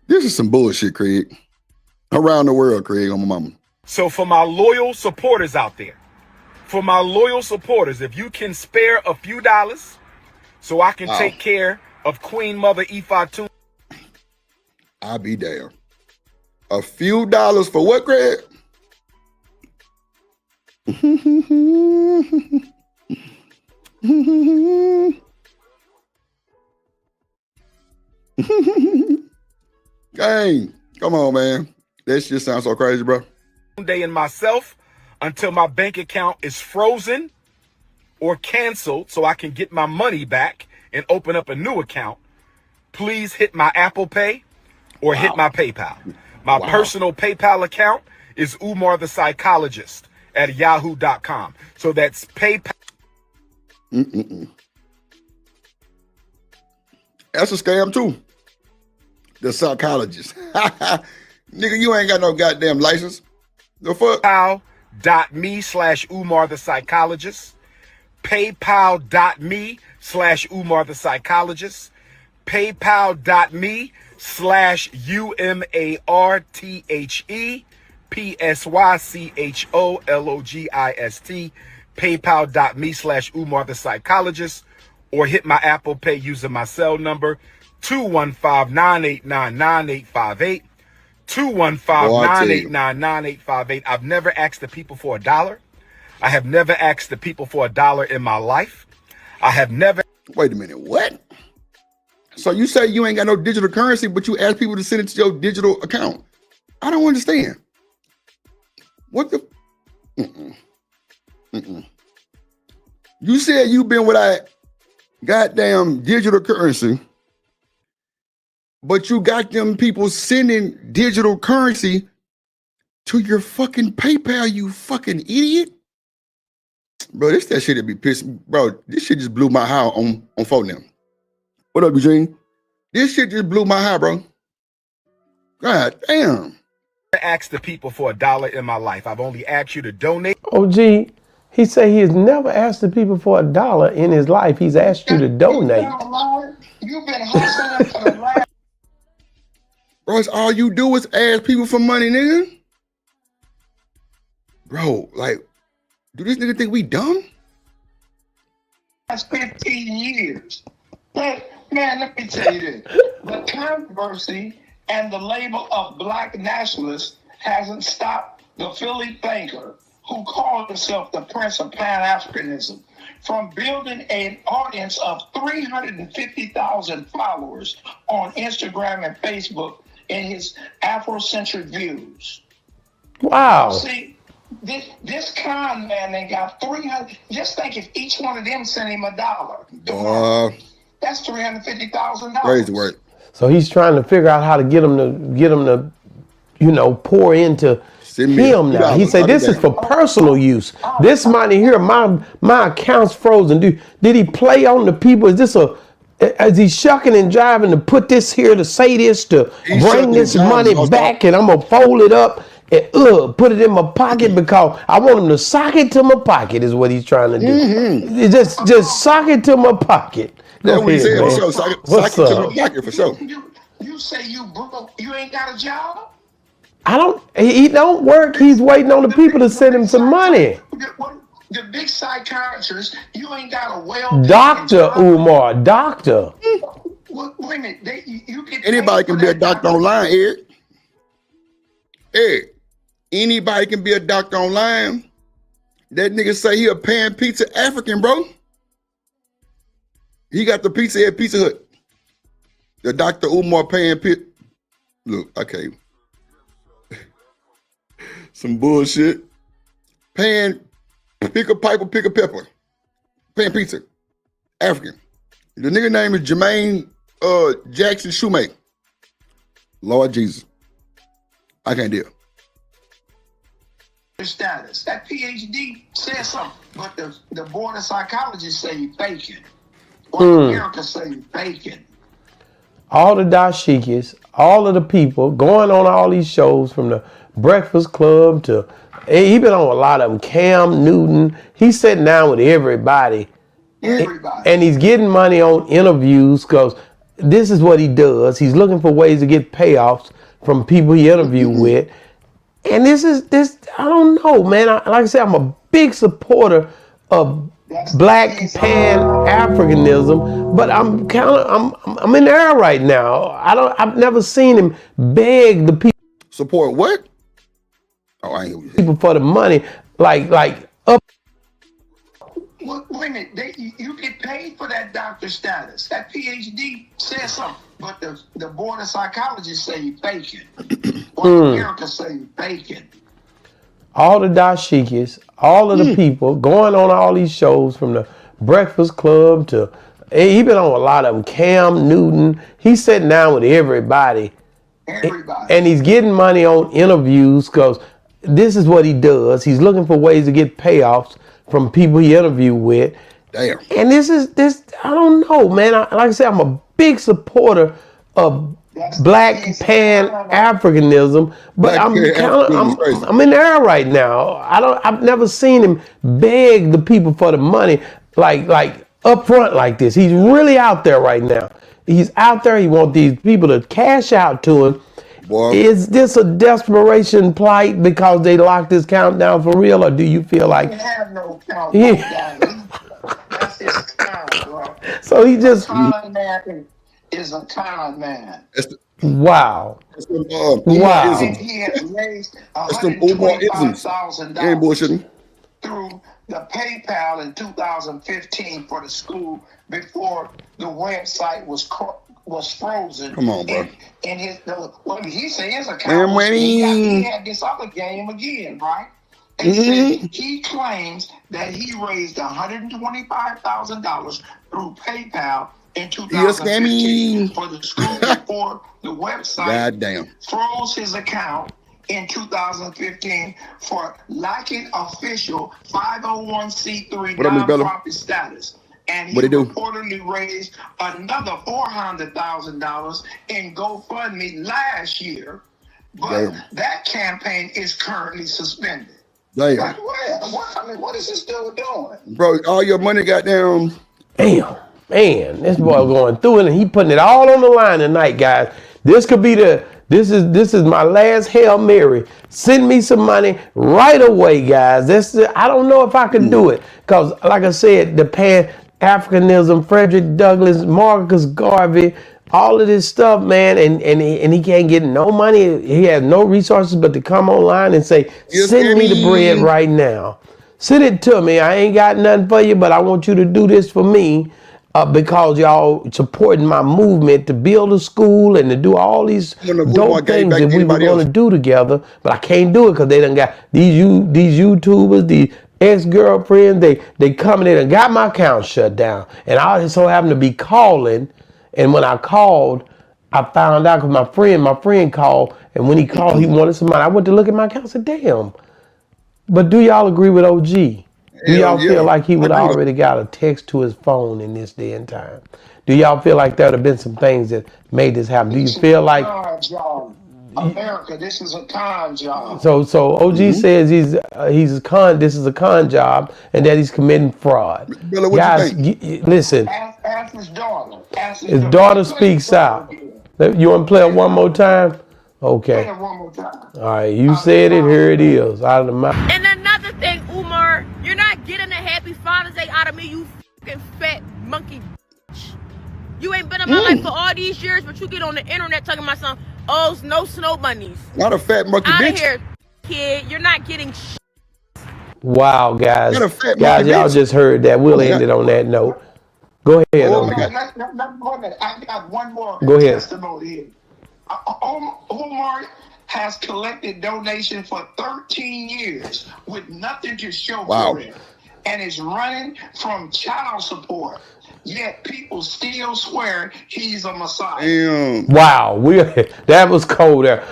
This is some bullshit, Craig. Around the world, Craig, on my mama. So for my loyal supporters out there, if you can spare a few dollars so I can take care of Queen Mother Ifatun. I'll be there. A few dollars for what, Craig? Gang, come on, man. That shit sounds so crazy, bro. Day in myself until my bank account is frozen or canceled so I can get my money back and open up a new account. Please hit my Apple Pay or hit my PayPal. My personal PayPal account is Umar the Psychologist at yahoo.com. So that's PayPal. That's a scam too. The psychologist. Nigga, you ain't got no goddamn license. The fuck? PayPal.me/Umar the Psychologist. PayPal.me/Umar the Psychologist. PayPal.me/UMARTHEPSYCHOLOGIST. PayPal.me/Umar the Psychologist. Or hit my Apple Pay using my cell number 215-989-9858. 215-989-9858. I've never asked the people for $1. I have never asked the people for $1 in my life. I have never. Wait a minute, what? So you say you ain't got no digital currency, but you ask people to send it to your digital account. I don't understand. What the? You said you been without goddamn digital currency, but you got them people sending digital currency to your fucking PayPal, you fucking idiot. Bro, that shit that be pissing. Bro, this shit just blew my high on phone now. What up, Eugene? This shit just blew my high, bro. God damn. I asked the people for $1 in my life. I've only asked you to donate. OG, he said he has never asked the people for $1 in his life. He's asked you to donate. You've been hustling for the last. Bro, it's all you do is ask people for money, nigga. Bro, like, do this nigga think we dumb? That's 15 years. But, man, let me tell you this. The controversy and the label of black nationalist hasn't stopped the Philly thinker who called himself the Prince of Pan-Africanism from building an audience of 350,000 followers on Instagram and Facebook in his Afrocentric views. Wow. See, this con man, they got 300. Just think if each one of them sent him $1. That's $350,000. Crazy work. So he's trying to figure out how to get him to, you know, pour into him now. He said this is for personal use. This money here, my account's frozen. Did he play on the people? Is he shucking and jiving to put this here to say this to bring this money back, and I'm gonna fold it up and put it in my pocket because I want him to sock it to my pocket is what he's trying to do. Just sock it to my pocket. That's what he said for sure. Sock it to my pocket for sure. You say you broke, you ain't got a job? He don't work. He's waiting on the people to send him some money. The big psychiatrist, you ain't got a well. Dr. Umar, doctor. Wait a minute, you get anybody can be a doctor online, Ed. Ed, anybody can be a doctor online. That nigga say he a pan pizza African, bro. He got the pizza at Pizza Hut. The Dr. Umar pan pit. Look, okay. Some bullshit. Pan, pick a pipe or pick a pepper. Pan pizza. African. The nigga name is Jermaine Jackson Shoemaker. Lord Jesus. I can't deal. Status. That PhD says something, but the board of psychologists say you faking. Or America say you faking. All the dashikis, all of the people going on all these shows from the Breakfast Club to, he been on a lot of them, Cam Newton. He's sitting down with everybody. And he's getting money on interviews because this is what he does. He's looking for ways to get payoffs from people he interviewed with. And this, I don't know, man. Like I said, I'm a big supporter of black Pan-Africanism, but I'm in error right now. I've never seen him beg the people. Support what? Oh, I ain't people for the money, like up. Wait a minute, you get paid for that doctor status. That PhD says something, but the board of psychologists say you faking. Or America say you faking. All the dashikis, all of the people going on all these shows from the Breakfast Club to, he been on a lot of them, Cam Newton. He's sitting down with everybody. And he's getting money on interviews because this is what he does. He's looking for ways to get payoffs from people he interviewed with. Damn. And this, I don't know, man. Like I said, I'm a big supporter of black Pan-Africanism, but I'm in error right now. I've never seen him beg the people for the money like up front like this. He's really out there right now. He's out there. He wants these people to cash out to him. Boy. Is this a desperation plight because they locked his countdown for real, or do you feel like? He have no countdown. That's his con, bro. So he just. Con man is a con man. Wow. Wow. He has raised $125,000 through the PayPal in 2015 for the school before the website was frozen. Come on, bro. And he said his account he had this other game again, right? And said he claims that he raised $125,000 through PayPal in 2015 for the school before the website froze his account in 2015 for lacking official 501c3 What up, Miss Bella? nonprofit status. And he What he do? reportedly raised another $400,000 in GoFundMe last year, but Damn. that campaign is currently suspended. Damn. Like, what is this dude doing? Bro, all your money got down. Damn, man, this boy going through it and he putting it all on the line tonight, guys. This could be this is my last Hail Mary. Send me some money right away, guys. I don't know if I can do it. Because like I said, the Pan-Africanism, Frederick Douglass, Marcus Garvey, all of this stuff, man, and he can't get no money. He has no resources but to come online and say, send me the bread right now. Send it to me. I ain't got nothing for you, but I want you to do this for me because y'all supporting my movement to build a school and to do all these dope things that we were going to do together. But I can't do it because they done got these YouTubers, these ex-girlfriends, they coming in and got my account shut down. And I just so happened to be calling. And when I called, I found out because my friend called, and when he called, he wanted some money. I went to look at my account and said, damn. But do y'all agree with OG? Do y'all feel like he would already got a text to his phone in this day and time? Do y'all feel like there would have been some things that made this happen? Do you feel like America, this is a con job. so OG says he's a con, this is a con job, and that he's committing fraud? Bella, what Guys, you think? Ask listen, his daughter. his daughter speaks out. You want to play it one more time? Okay. Play it one more time. All right, you said it, here it is, out of the mouth. And another thing, Umar, you're not getting a happy Father's Day out of me, you fucking fat monkey bitch. You ain't been in my life for all these years, but you get on the internet talking about some, oh, no snow bunnies. Not a fat monkey Out bitch. of here, kid. You're not getting shit. Wow, guys. Not a fat Guys, monkey y'all bitch. just heard that. We'll end it on that note. Go ahead, Oh, OG. my God. I got one more Go ahead. testimony here. Omar has collected donations for 13 years with nothing to show Wow. for it, and is running from child support. Yet people still swear he's a messiah. Damn. Wow, that was cold there.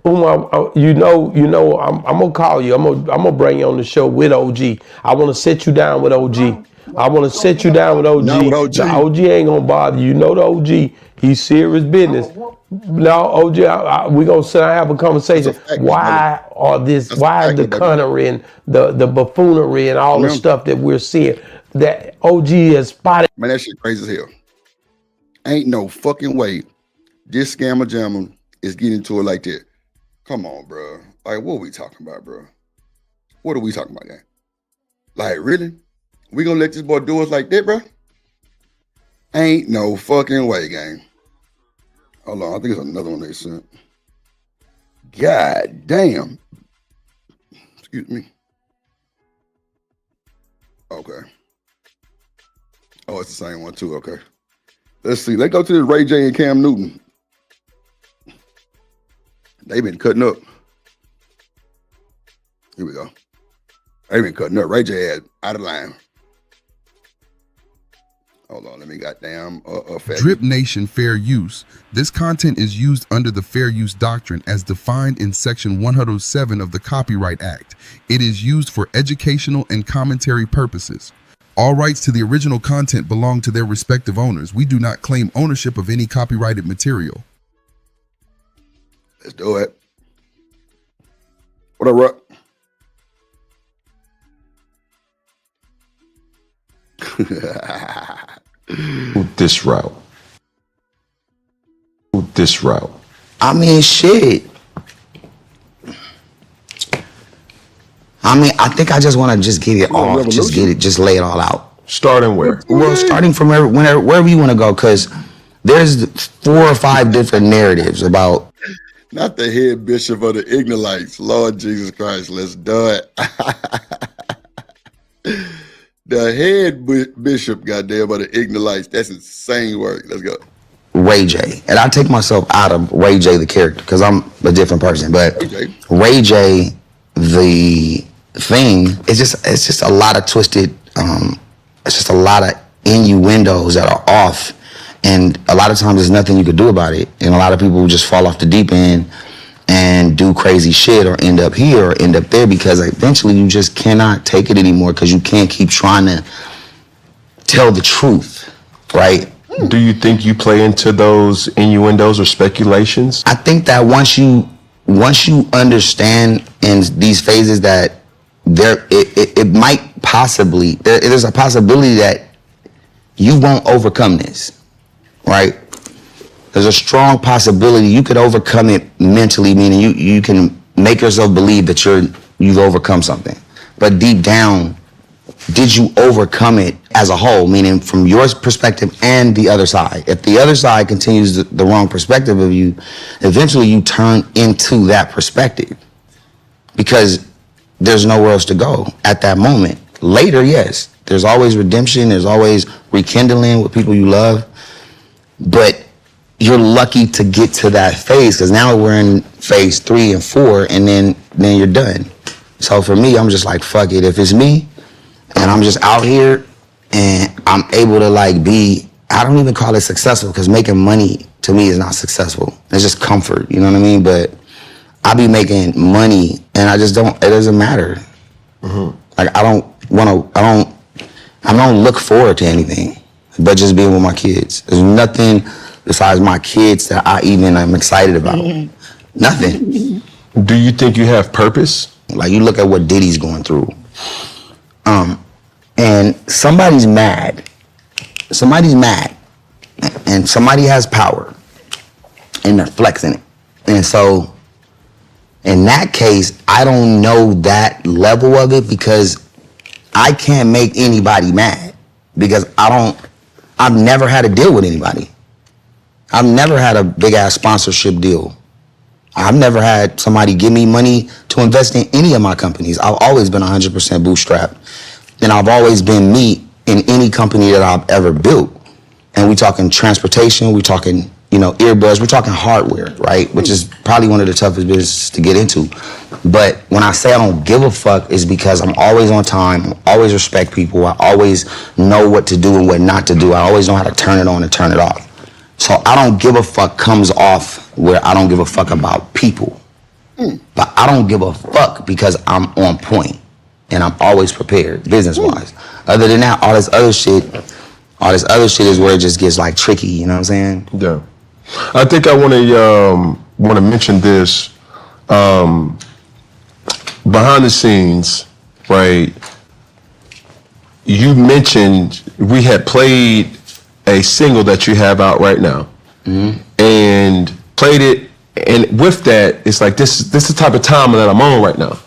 Umar, you know, I'm gonna call you. I'm gonna bring you on the show with OG. I want to sit you down with OG. I want to sit you down with OG. Not with OG. The OG ain't gonna bother you. You know the OG. He's serious business. No, OG, we gonna sit down and have a conversation. Why is the cunnery and the buffoonery and all the stuff that we're seeing that OG has spotted? Man, that shit crazy as hell. Ain't no fucking way this scammer jammer is getting to it like that. Come on, bro. Like, what are we talking about, bro? What are we talking about, gang? Like, really? We gonna let this boy do us like that, bro? Ain't no fucking way, gang. Hold on, I think it's another one they sent. God damn. Excuse me. Okay. Oh, it's the same one too, okay. Let's see. Let's go to this Ray J and Cam Newton. They've been cutting up. Here we go. They've been cutting up. Ray J had out of line. Hold on, let me goddamn Drip Nation Fair Use. This content is used under the Fair Use Doctrine as defined in Section 107 of the Copyright Act. It is used for educational and commentary purposes. All rights to the original content belong to their respective owners. We do not claim ownership of any copyrighted material. Let's do it. What up, Ruck? This route. This route. I mean, shit. I mean, I think I just want to just get it off. Just lay it all out. Starting where? Well, starting from wherever you want to go, because there's 4 or 5 different narratives about. Not the head bishop of the Ignolites. Lord Jesus Christ, let's do it. The head bishop, goddamn, of the Ignolites. That's insane work. Let's go. Ray J. And I take myself out of Ray J, the character, because I'm a different person. But Ray J, the thing, it's just a lot of twisted, it's just a lot of innuendos that are off. And a lot of times there's nothing you could do about it. And a lot of people just fall off the deep end and do crazy shit or end up here or end up there, because eventually you just cannot take it anymore because you can't keep trying to tell the truth, right? Do you think you play into those innuendos or speculations? I think that once you understand in these phases that it might possibly, there's a possibility that you won't overcome this, right? There's a strong possibility you could overcome it mentally, meaning you can make yourself believe that you've overcome something. But deep down, did you overcome it as a whole, meaning from your perspective and the other side? If the other side continues the wrong perspective of you, eventually you turn into that perspective because there's nowhere else to go at that moment. Later, yes, there's always redemption, there's always rekindling with people you love, but you're lucky to get to that phase because now we're in phase 3 and 4 and then you're done. So for me, I'm just like, fuck it. If it's me and I'm just out here and I'm able to like be, I don't even call it successful because making money to me is not successful. It's just comfort, you know what I mean? But I be making money and I just don't, it doesn't matter. Like I don't look forward to anything but just being with my kids. There's nothing besides my kids that I even am excited about. Nothing. Do you think you have purpose? Like you look at what Diddy's going through. And somebody's mad. Somebody's mad. And somebody has power. And they're flexing it. And so in that case, I don't know that level of it because I can't make anybody mad because I've never had a deal with anybody. I've never had a big ass sponsorship deal. I've never had somebody give me money to invest in any of my companies. I've always been 100% bootstrapped. And I've always been me in any company that I've ever built. And we talking transportation, we talking, earbuds, we're talking hardware, right? Which is probably one of the toughest businesses to get into. But when I say I don't give a fuck, it's because I'm always on time, I always respect people, I always know what to do and what not to do. I always know how to turn it on and turn it off. So I don't give a fuck comes off where I don't give a fuck about people. But I don't give a fuck because I'm on point and I'm always prepared business-wise. Other than that, all this other shit is where it just gets like tricky, you know what I'm saying? Yeah. I think I want to mention this behind the scenes, right? You mentioned we had played a single that you have out right now, and played it, and with that, it's like this is the type of time that I'm on right now.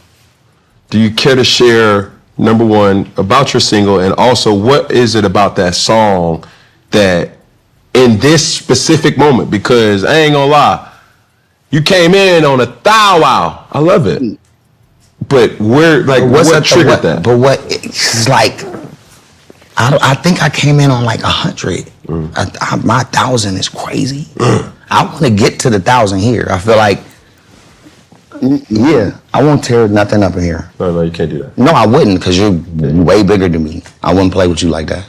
Do you care to share, number one, about your single, and also what is it about that song that in this specific moment, because I ain't gonna lie, you came in on a thou wow. I love it. But what triggered that? But what, it's like, I think I came in on like 100. My 1,000 is crazy. I want to get to the 1,000 here. I feel like, yeah, I won't tear nothing up in here. No, you can't do that. No, I wouldn't, because you're way bigger than me. I wouldn't play with you like that.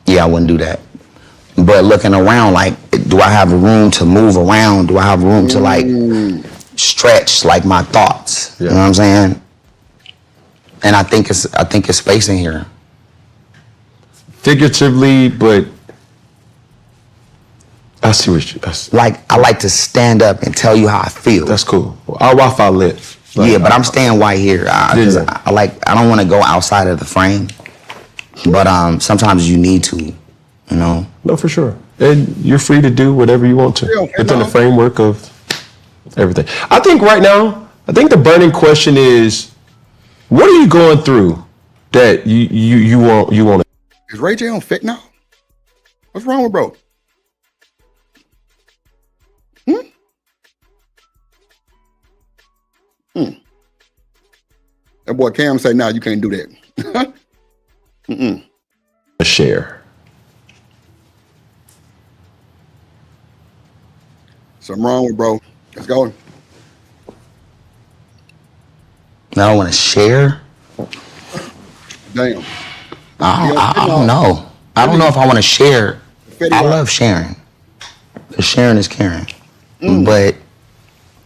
Yeah, I wouldn't do that. But looking around, like, do I have room to move around? Do I have room to like stretch like my thoughts? You know what I'm saying? And I think it's space in here. Figuratively, but I see what you. Like, I like to stand up and tell you how I feel. That's cool. Our Wi-Fi lit. Yeah, but I'm staying right here. I don't want to go outside of the frame. But sometimes you need to, No, for sure. And you're free to do whatever you want to within the framework of everything. I think right now, the burning question is, what are you going through that you want to? Is Ray J on Fit now? What's wrong with bro? That boy Cam say, "Nah, you can't do that." Share. Something wrong with bro. Let's go. I don't want to share. Damn. I don't know. I don't know if I want to share. I love sharing. Because sharing is caring. but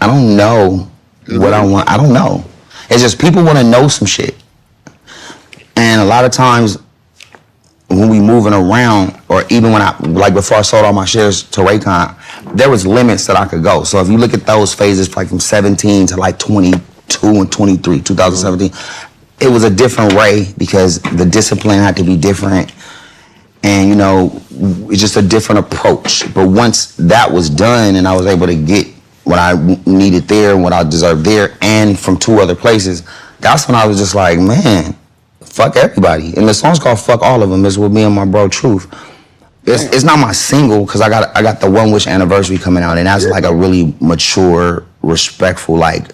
I don't know what I want. I don't know. It's just people want to know some shit. And a lot of times when we moving around, or even when like before I sold all my shares to Raycon, there was limits that I could go. So if you look at those phases, like from 17 to like 22 and 23, 2017, it was a different Ray because the discipline had to be different. And, you know, it's just a different approach. But once that was done and I was able to get what I needed there and what I deserved there and from 2 other places, that's when I was just like, man, fuck everybody. And the song's called Fuck All of Them. It's with me and my bro Truth. It's not my single because I got the One Wish anniversary coming out, and that's like a really mature, respectful, like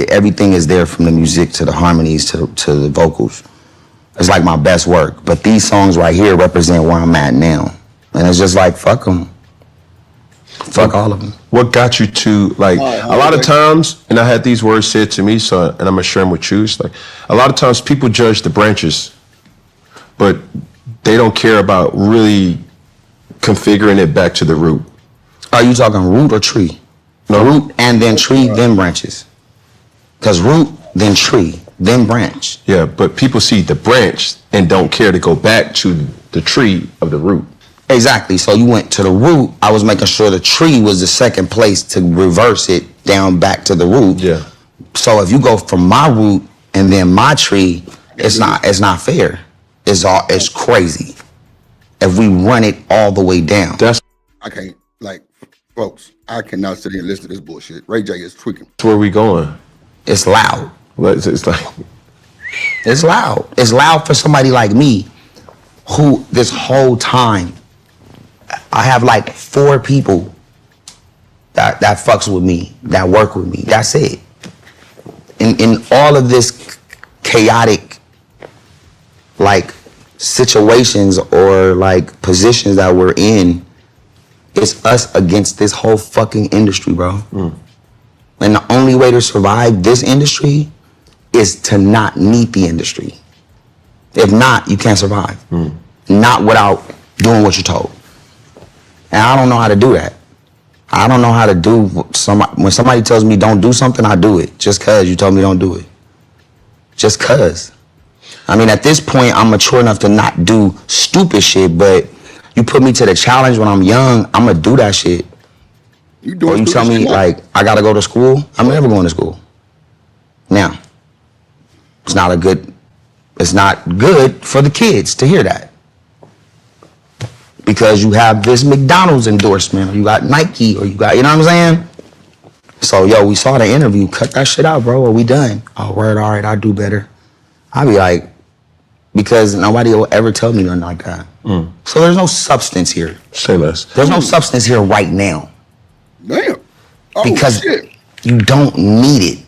everything is there from the music to the harmonies to the vocals. It's like my best work. But these songs right here represent where I'm at now. And it's just like, fuck them. Fuck all of them. What got you to, like, a lot of times, and I had these words said to me, so, and I'm gonna share them with you, it's like, a lot of times people judge the branches, but they don't care about really configuring it back to the root. Are you talking root or tree? No, root and then tree, then branches. Because root, then tree, then branch. Yeah, but people see the branch and don't care to go back to the tree of the root. Exactly. So you went to the root. I was making sure the tree was the second place to reverse it down back to the root. Yeah. So if you go from my root and then my tree, it's not fair. It's crazy. If we run it all the way down. I can't, like, folks, I cannot sit here and listen to this bullshit. Ray J is tweaking. Where are we going? It's loud. It's like, it's loud. It's loud for somebody like me who this whole time I have like 4 people that fucks with me, that work with me. That's it. In all of this chaotic like situations or like positions that we're in, it's us against this whole fucking industry, bro. And the only way to survive this industry is to not need the industry. If not, you can't survive. Not without doing what you're told. And I don't know how to do that. I don't know how to do when somebody tells me don't do something, I do it. Just cause you told me don't do it. Just cause. I mean, at this point, I'm mature enough to not do stupid shit, but you put me to the challenge when I'm young, I'm gonna do that shit. Or you tell me, like, I gotta go to school, I'm never going to school. Now, it's not good for the kids to hear that. Because you have this McDonald's endorsement, or you got Nike, or you got, you know what I'm saying? So, yo, we saw the interview, cut that shit out, bro, are we done? Oh, word, all right, I'll do better. I'll be like, because nobody will ever tell me nothing like that. So there's no substance here. Say less. There's no substance here right now. Damn. Oh, because shit. you don't need it.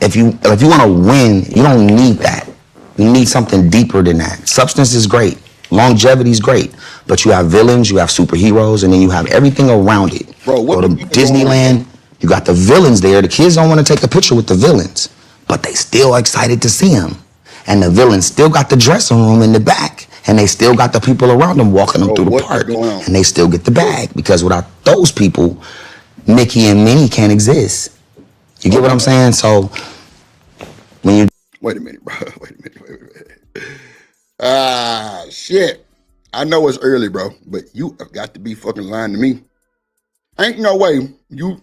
If you want to win, you don't need that. You need something deeper than that. Substance is great. Longevity is great. But you have villains, you have superheroes, and then you have everything around it. Bro, what go to Disneyland, you got the villains there. The kids don't want to take a picture with the villains, but they still excited to see them. And the villains still got the dressing room in the back, and they still got the people around them walking them through the park, and they still get the bag, because without those people, Mickey and Minnie can't exist. You get what I'm saying? So when you Wait a minute, bro. Wait a minute. Ah, shit. I know it's early, bro, but you have got to be fucking lying to me. Ain't no way you.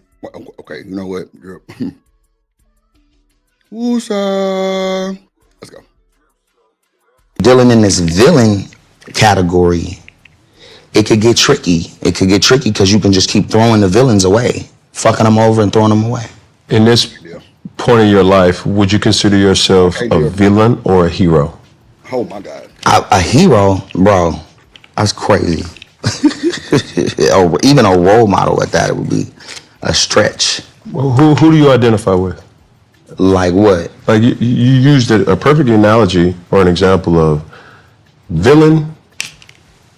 Okay, you know what, girl? Woosah. Let's go. dealing in this villain category, it could get tricky. It could get tricky because you can just keep throwing the villains away, fucking them over and throwing them away. In this point in your life, would you consider yourself a villain or a hero? Oh my God. A hero, bro, that's crazy. Even a role model at that, it would be a stretch. Well, who do you identify with? Like what? Like you used a perfect analogy or an example of villain,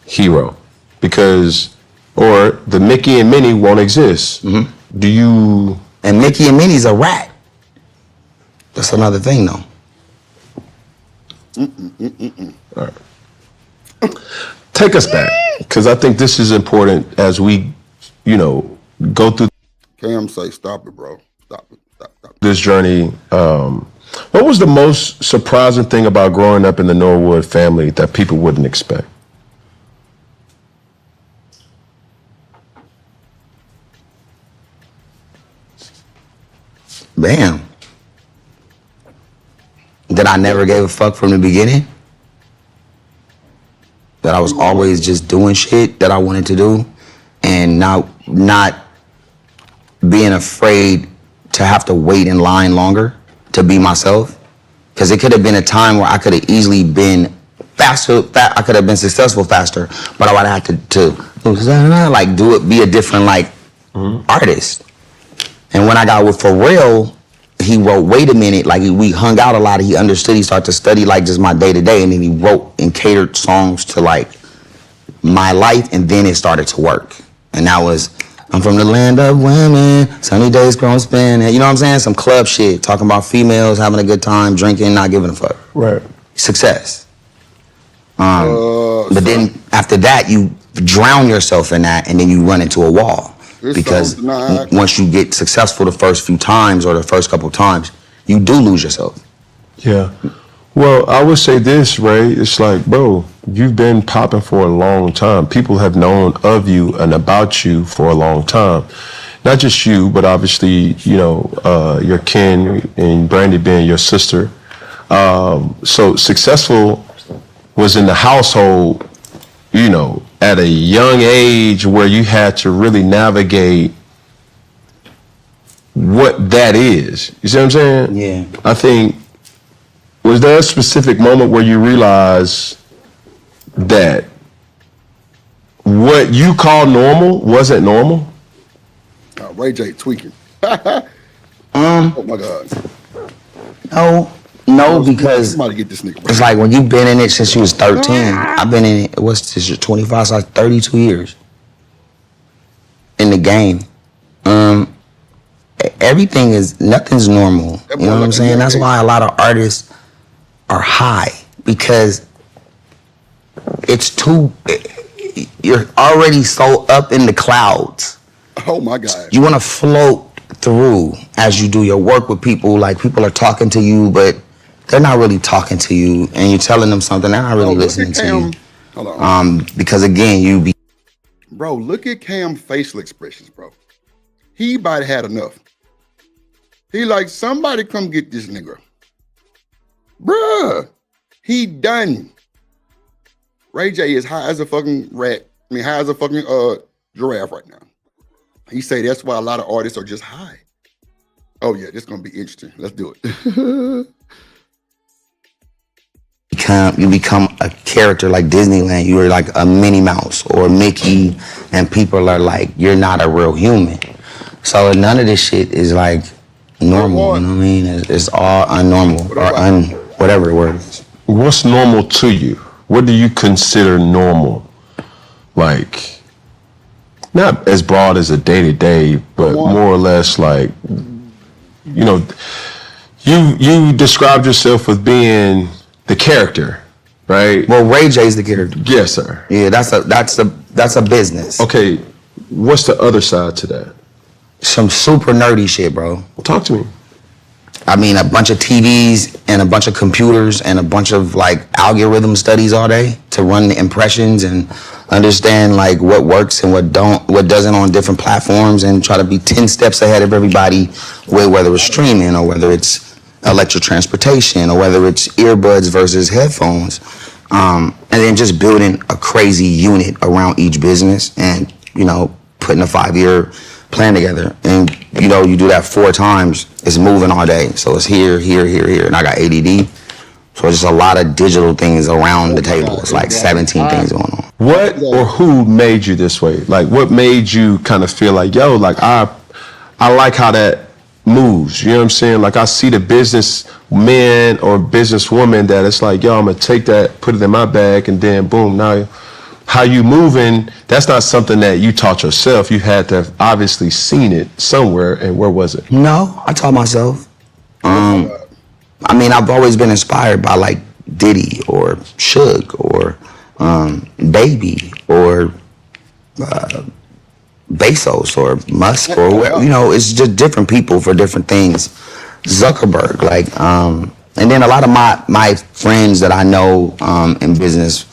hero, because, or the Mickey and Minnie won't exist. Mm-hmm. Do you? And Mickey and Minnie's a rat. That's another thing, though. All right. Take us back, because I think this is important as we, go through Cam say, stop it, bro. Stop it. Stop. this journey. What was the most surprising thing about growing up in the Norwood family that people wouldn't expect? Bam. That I never gave a fuck from the beginning. That I was always just doing shit that I wanted to do and not being afraid to have to wait in line longer to be myself. Because it could have been a time where I could have easily been faster, I could have been successful faster, but I would have had to like do it, be a different like artist. And when I got with Pharrell, he wrote, wait a minute, like we hung out a lot, he understood, he started to study like just my day to day, and then he wrote and catered songs to like my life, and then it started to work. And that was, I'm from the land of women, sunny days grown spin, you know what I'm saying? Some club shit, talking about females, having a good time, drinking, not giving a fuck. Right. Success. But then after that, you drown yourself in that, and then you run into a wall. Because once you get successful the first few times or the first couple times, you do lose yourself. Yeah. Well, I would say this, Ray. It's like, bro, you've been popping for a long time. People have known of you and about you for a long time. Not just you, but obviously, your kin and Brandy being your sister. So successful was in the household, at a young age where you had to really navigate what that is. You see what I'm saying? Yeah. I think, was there a specific moment where you realized that what you call normal wasn't normal? Ray J tweaking. Oh my God. No, because somebody get this nigga. It's like when you've been in it since you was 13. I've been in it, what's this, 25, so 32 years in the game. Nothing's normal. You know what I'm saying? That's why a lot of artists are high, because you're already so up in the clouds. Oh my God. You want to float through as you do your work with people. Like, people are talking to you, but they're not really talking to you, and you're telling them something, they're not really listening to you. Hold on. Because again, Bro, look at Cam's facial expressions, bro. He about had enough. He like, somebody come get this nigga. Bruh, he done. Ray J is high as a fucking rat. High as a fucking giraffe right now. He say that's why a lot of artists are just high. Oh yeah, this is gonna be interesting. Let's do it. you become a character like Disneyland. You're like a Minnie Mouse or Mickey, and people are like, you're not a real human. So none of this shit is like normal. You know what I mean? It's all unnormal or whatever the word is. What's normal to you? What do you consider normal? Like, not as broad as a day-to-day, but more or less like, you described yourself as being the character, right? Well, Ray J's the character. Yes, sir. Yeah, that's a business. Okay, what's the other side to that? Some super nerdy shit, bro. Talk to me. I mean, a bunch of TVs and a bunch of computers and a bunch of like algorithm studies all day to run the impressions and understand like what works and what doesn't on different platforms, and try to be 10 steps ahead of everybody with whether it's streaming or whether it's electric transportation or whether it's earbuds versus headphones. And then just building a crazy unit around each business and, putting a 5-year plan together. And, you do that 4 times, it's moving all day. So it's here, here, here, here. And I got ADD. So it's just a lot of digital things around the table. It's like 17 things going on. What or who made you this way? Like, what made you kind of feel like, yo, like I like how that moves, you know what I'm saying? Like, I see the businessman or businesswoman that it's like, yo, I'm gonna take that, put it in my bag, and then boom, now how you moving, that's not something that you taught yourself. You had to have obviously seen it somewhere, and where was it? No, I taught myself. I've always been inspired by like Diddy or Suge or Baby or Bezos or Musk or whoever, you know, it's just different people for different things. Zuckerberg, like, and then a lot of my friends that I know in business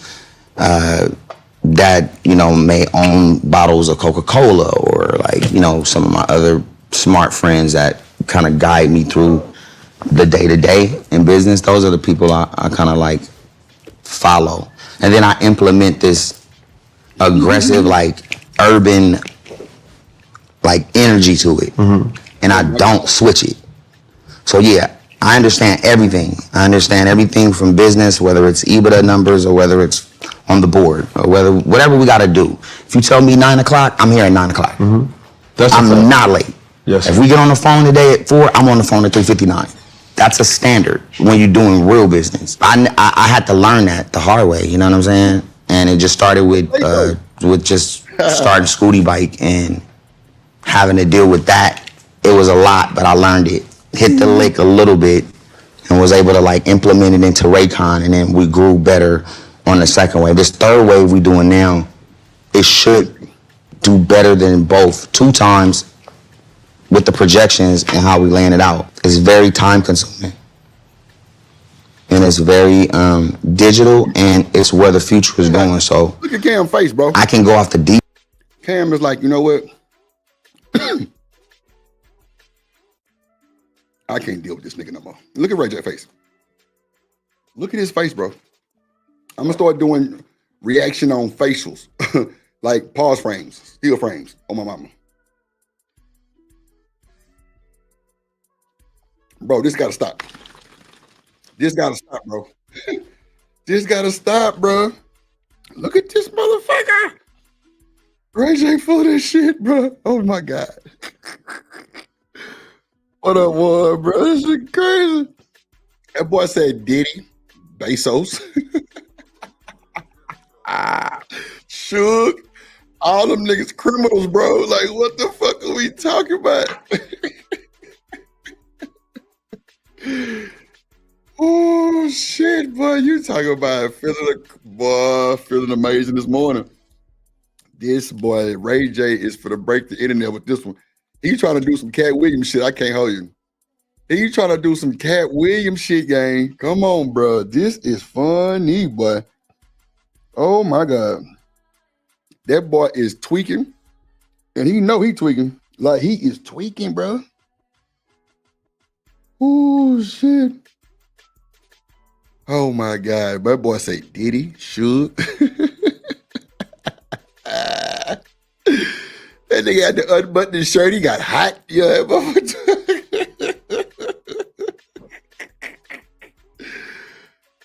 that, you know, may own bottles of Coca-Cola, or like, you know, some of my other smart friends that kind of guide me through the day-to-day in business. Those are the people I kind of like follow. And then I implement this aggressive, like urban, like energy to it. And I don't switch it. So yeah, I understand everything. I understand everything from business, whether it's EBITDA numbers or whether it's on the board or whatever we got to do. If you tell me 9 o'clock, I'm here at 9 o'clock. I'm not late. Yes. If we get on the phone today at 4, I'm on the phone at 3:59. That's a standard when you're doing real business. I had to learn that the hard way, you know what I'm saying? And it just started with just starting Scooty Bike and having to deal with that. It was a lot, but I learned it. Hit the lick a little bit and was able to like implement it into Raycon, and then we grew better on the second wave. This third wave we doing now, it should do better than both 2 times with the projections and how we laying it out. It's very time consuming. And it's very digital, and it's where the future is going. So Look at Cam's face, bro. I can go off the deep. Cam is like, you know what? I can't deal with this nigga no more. Look at Ray J face. Look at his face, bro. I'm gonna start doing reaction on facials, like pause frames, still frames on my mama. Bro, this gotta stop. This gotta stop, bro. This gotta stop, bro. Look at this motherfucker. Ray J full of this shit, bro. Oh my God. What up, boy, bro? This shit crazy. That boy said Diddy, Bezos, Suge, all them niggas criminals, bro. Like, what the fuck are we talking about? Oh shit, boy! You talking about feeling amazing this morning? This boy Ray J is for to break the internet with this one. He trying to do some Cat Williams shit. I can't hold you. He trying to do some Cat Williams shit, gang. Come on, bro. This is funny, boy. Oh my God, that boy is tweaking, and he know he tweaking. Like he is tweaking, bro. Oh shit. Oh my God, my boy say Diddy, Suge. That nigga had to unbutton his shirt. He got hot. Yeah.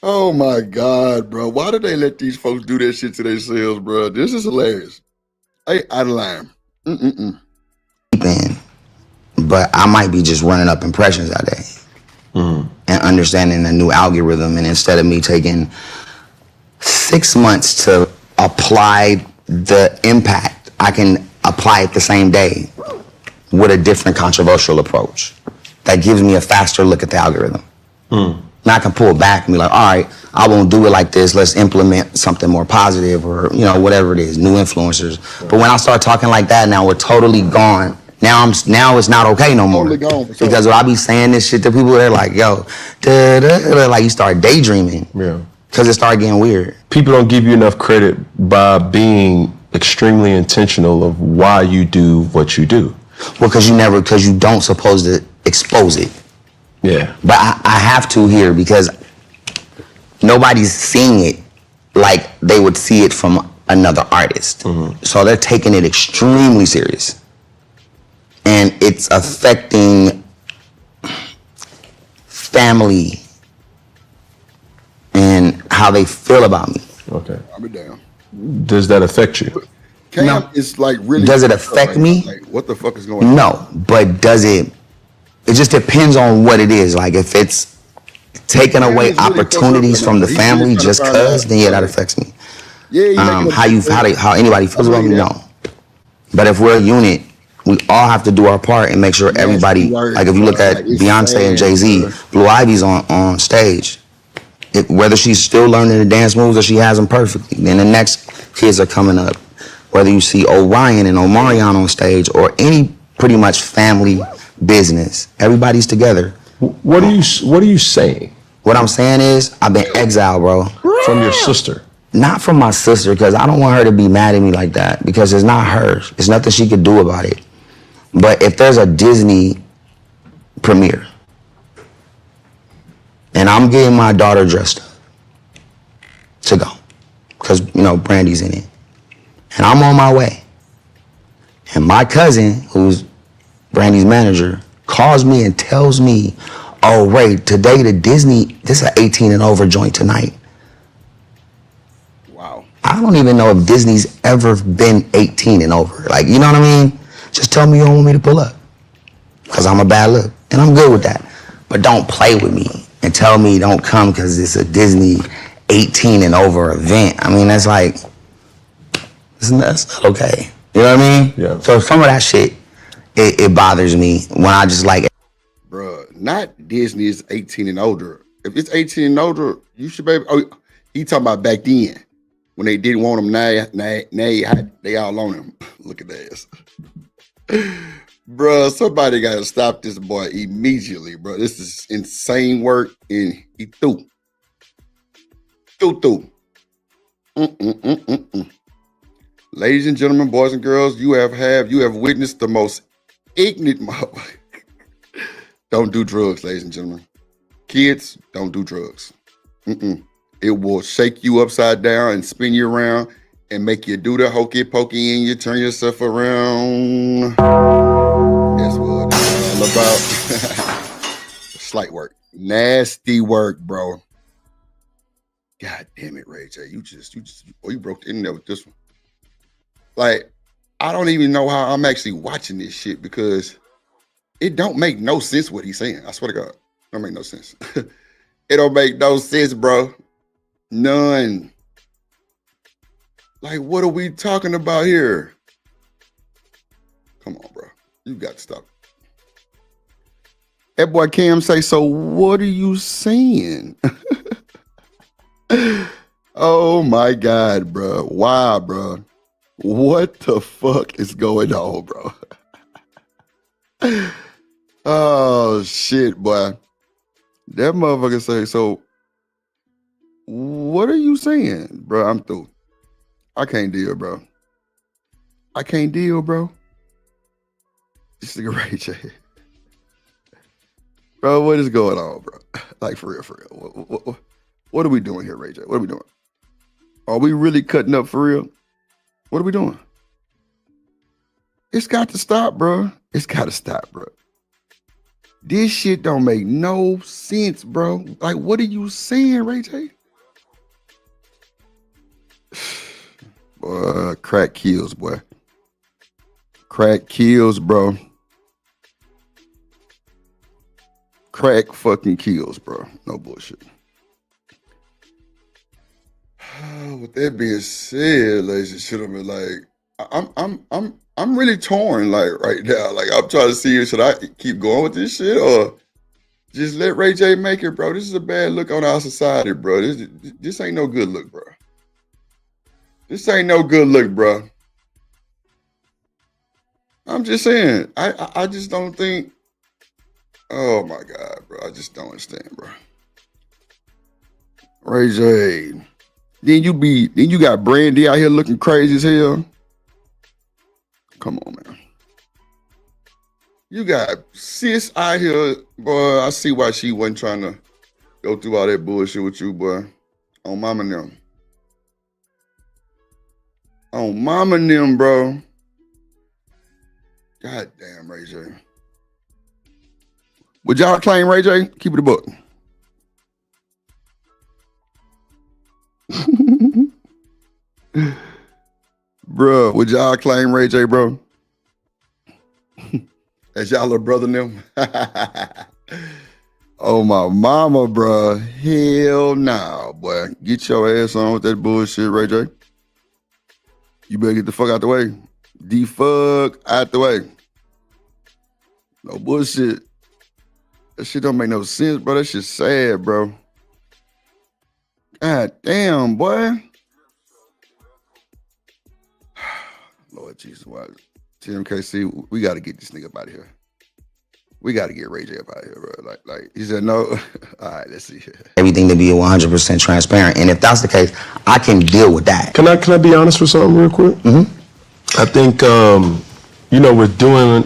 Oh my God, bro. Why do they let these folks do that shit to themselves, bro? This is hilarious. Hey, out of line. But I might be just running up impressions that day. And understanding a new algorithm, and instead of me taking 6 months to apply the impact, I can apply it the same day with a different controversial approach that gives me a faster look at the algorithm. Now I can pull back and be like, all right, I won't do it like this. Let's implement something more positive, or you know, whatever it is, new influencers. But when I start talking like that, now we're totally gone. Now it's not okay no more. Because when I be saying this shit to people, they're like, yo, like you start daydreaming. Yeah. Because it started getting weird. People don't give you enough credit by being extremely intentional of why you do what you do. Well, because you don't supposed to expose it. Yeah. But I have to here because nobody's seeing it like they would see it from another artist. So they're taking it extremely serious. And it's affecting family and how they feel about me. Okay. I'll be down. Does that affect you? Cam is like really. Does it affect me? Like, what the fuck is going on? No, but does it? It just depends on what it is. Like if it's taking away opportunities from the family just cause, then yeah, that affects me. Yeah. How anybody feels about me, no. But if we're a unit, we all have to do our part and make sure everybody, like if you look at Beyonce and Jay-Z, Blue Ivy's on stage. Whether she's still learning the dance moves or she has them perfectly, then the next kids are coming up whether you see Orion and Omarion on stage or any pretty much family business, everybody's together. What are you saying? What I'm saying is I've been exiled, bro. From your sister? Not from my sister, because I don't want her to be mad at me like that, because it's not hers. There's nothing she could do about it. But if there's a Disney premiere and I'm getting my daughter dressed up to go, because, you know, Brandy's in it, and I'm on my way, and my cousin, who's Brandy's manager, calls me and tells me, oh, Ray, today the Disney, this is an 18 and over joint tonight. Wow. I don't even know if Disney's ever been 18 and over. Like, you know what I mean? Just tell me you don't want me to pull up, because I'm a bad look, and I'm good with that. But don't play with me and tell me don't come because it's a Disney 18 and over event. I mean, that's like, that's not okay. You know what I mean? Yeah. So some of that shit, it bothers me when I just like, Bruh, not Disney is 18 and older. If it's 18 and older, you should be. Oh, he talking about back then when they didn't want them. Now they all on him. Look at this, bruh. Somebody got to stop this boy immediately, bro. This is insane work, and he threw. Ladies and gentlemen, boys and girls, you have witnessed the most ignorant motherfucker. Don't do drugs, ladies and gentlemen. Kids, don't do drugs. It will shake you upside down and spin you around and make you do the hokey pokey and you turn yourself around. That's what it's all about. Slight work. Nasty work, bro. God damn it, Ray J. You broke the internet with this one. Like, I don't even know how I'm actually watching this shit because it don't make no sense what he's saying. I swear to God. It don't make no sense. It don't make no sense, bro. None. Like, what are we talking about here? Come on, bro. You got to stop. That boy Cam say, so what are you saying? Oh my God, bro. Why, bro? What the fuck is going on, bro? Oh shit, boy. That motherfucker say, so what are you saying? Bro, I'm through. I can't deal, bro. I can't deal, bro. This nigga Ray J. Bro, what is going on, bro? Like, for real. What are we doing here, Ray J? What are we doing? Are we really cutting up for real? What are we doing? It's got to stop, bro. It's got to stop, bro. This shit don't make no sense, bro. Like, what are you saying, Ray J? Boy, crack kills, boy. Crack kills, bro. Crack fucking kills, bro. No bullshit. With that being said, ladies and gentlemen, like I'm really torn, like right now. Like I'm trying to see, should I keep going with this shit or just let Ray J make it, bro? This is a bad look on our society, bro. This ain't no good look, bro. This ain't no good look, bro. I'm just saying, I just don't think. Oh my God, bro. I just don't understand, bro. Ray J. Then you got Brandy out here looking crazy as hell. Come on, man. You got sis out here, boy. I see why she wasn't trying to go through all that bullshit with you, boy. On mama and them. On mama and them, bro. God damn, Ray J. Would y'all claim Ray J? Keep it a book. Bro, would y'all claim Ray J, bro? As y'all little brother and them? Oh, my mama, bro. Hell nah, boy. Get your ass on with that bullshit, Ray J. You better get the fuck out the way. The fuck out the way. No bullshit. That shit don't make no sense, bro. That shit sad, bro. God damn, boy. Lord Jesus, why? TMKC, we got to get this nigga up out of here. We got to get Ray J up out of here, bro. Like he said, no. All right, let's see. Everything to be 100% transparent, and if that's the case, I can deal with that. Can I be honest with something real quick? I think with doing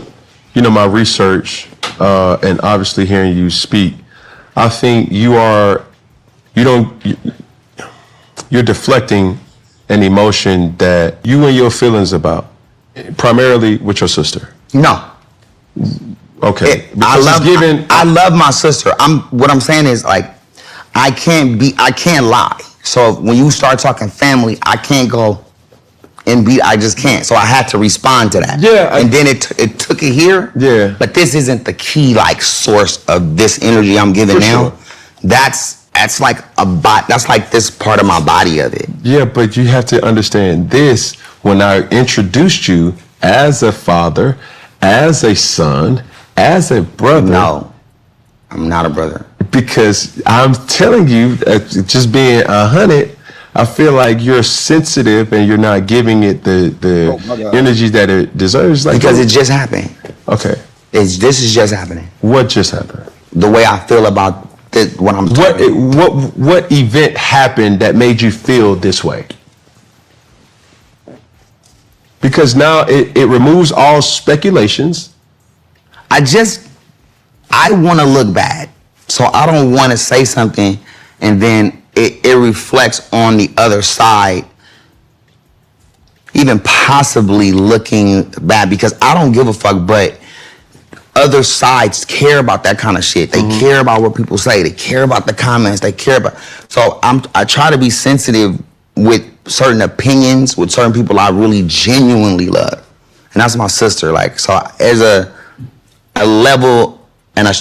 my research and obviously hearing you speak, I think you're deflecting an emotion that you and your feelings about, primarily with your sister. No. Okay. I love my sister. What I'm saying is, like, I can't lie. So when you start talking family, I can't go and I just can't. So I had to respond to that. Yeah. And then it took it here. Yeah. But this isn't the key, like, source of this energy I'm giving now. Sure. That's like that's like this part of my body of it. Yeah, but you have to understand this. When I introduced you as a father, as a son, as a brother. No, I'm not a brother. Because I'm telling you, just being 100, I feel like you're sensitive and you're not giving it the energy that it deserves. Like, because it just happened. Okay. This is just happening. What just happened? The way I feel about what I'm talking. What event happened that made you feel this way? Because now it removes all speculations. I want to look bad. So I don't want to say something and then it reflects on the other side, even possibly looking bad, because I don't give a fuck, but other sides care about that kind of shit. They care about what people say. They care about the comments. They care about. So I try to be sensitive with certain opinions, with certain people I really genuinely love. And that's my sister. Like, so there's a level, and I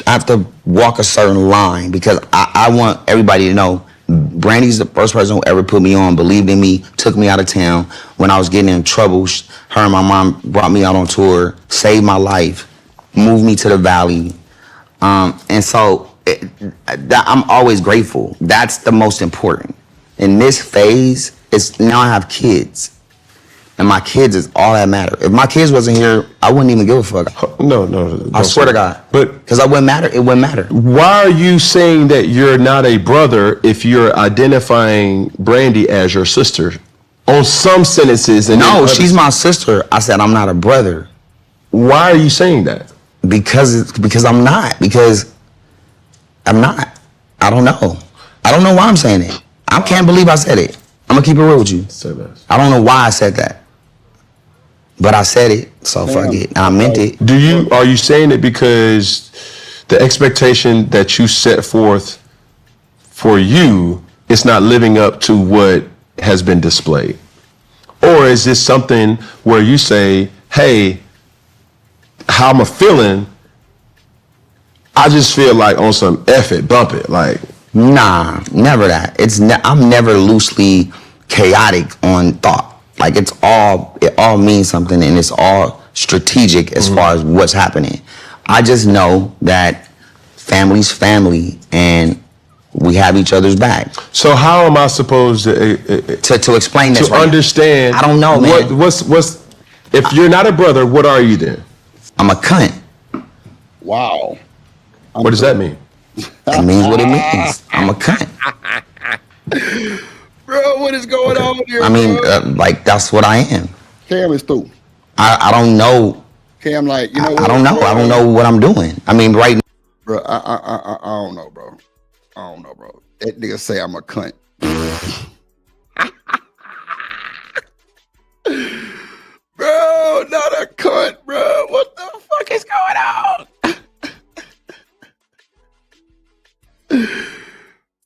have to walk a certain line, because I want everybody to know Brandy's the first person who ever put me on, believed in me, took me out of town when I was getting in trouble. Her and my mom brought me out on tour, saved my life, moved me to the Valley. And so I'm always grateful. That's the most important. In this phase, now I have kids. And my kids is all that matter. If my kids wasn't here, I wouldn't even give a fuck. No. I swear to God. But because it wouldn't matter. Why are you saying that you're not a brother if you're identifying Brandy as your sister on some sentences? And no, she's my sister. I said I'm not a brother. Why are you saying that? Because I'm not. Because I'm not. I don't know. I don't know why I'm saying it. I can't believe I said it. I'm gonna keep it real with you. I don't know why I said that. But I said it, so fuck it. I meant it. Are you saying it because the expectation that you set forth for you is not living up to what has been displayed? Or is this something where you say, hey, how am I feeling? I just feel like on some F it, bump it, like. Nah, never that. I'm never loosely chaotic on thought. Like it all means something, and it's all strategic as far as what's happening. I just know that family's family, and we have each other's back. So how am I supposed to explain this? To understand? I don't know, man. What's if you're not a brother? What are you then? I'm a cunt. Wow. What does that mean? It means what it means. I'm a cunt. Bro, what is going on here? I mean, like, that's what I am. Cam is through. I don't know. Cam, like, you know. I don't know. I don't know what I'm doing. I mean, right now. Bro, I don't know, bro. I don't know, bro. That nigga say I'm a cunt. Bro, not a cunt, bro. What the fuck is going on?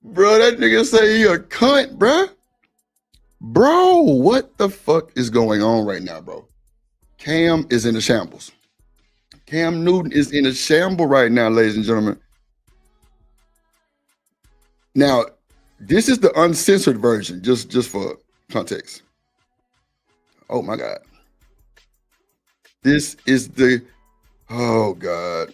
Bro, that nigga say he a cunt, bro. Bro, what the fuck is going on right now, bro? Cam is in a shambles. Cam Newton is in a shamble right now, ladies and gentlemen. Now, this is the uncensored version, just for context. Oh my God. This is oh God.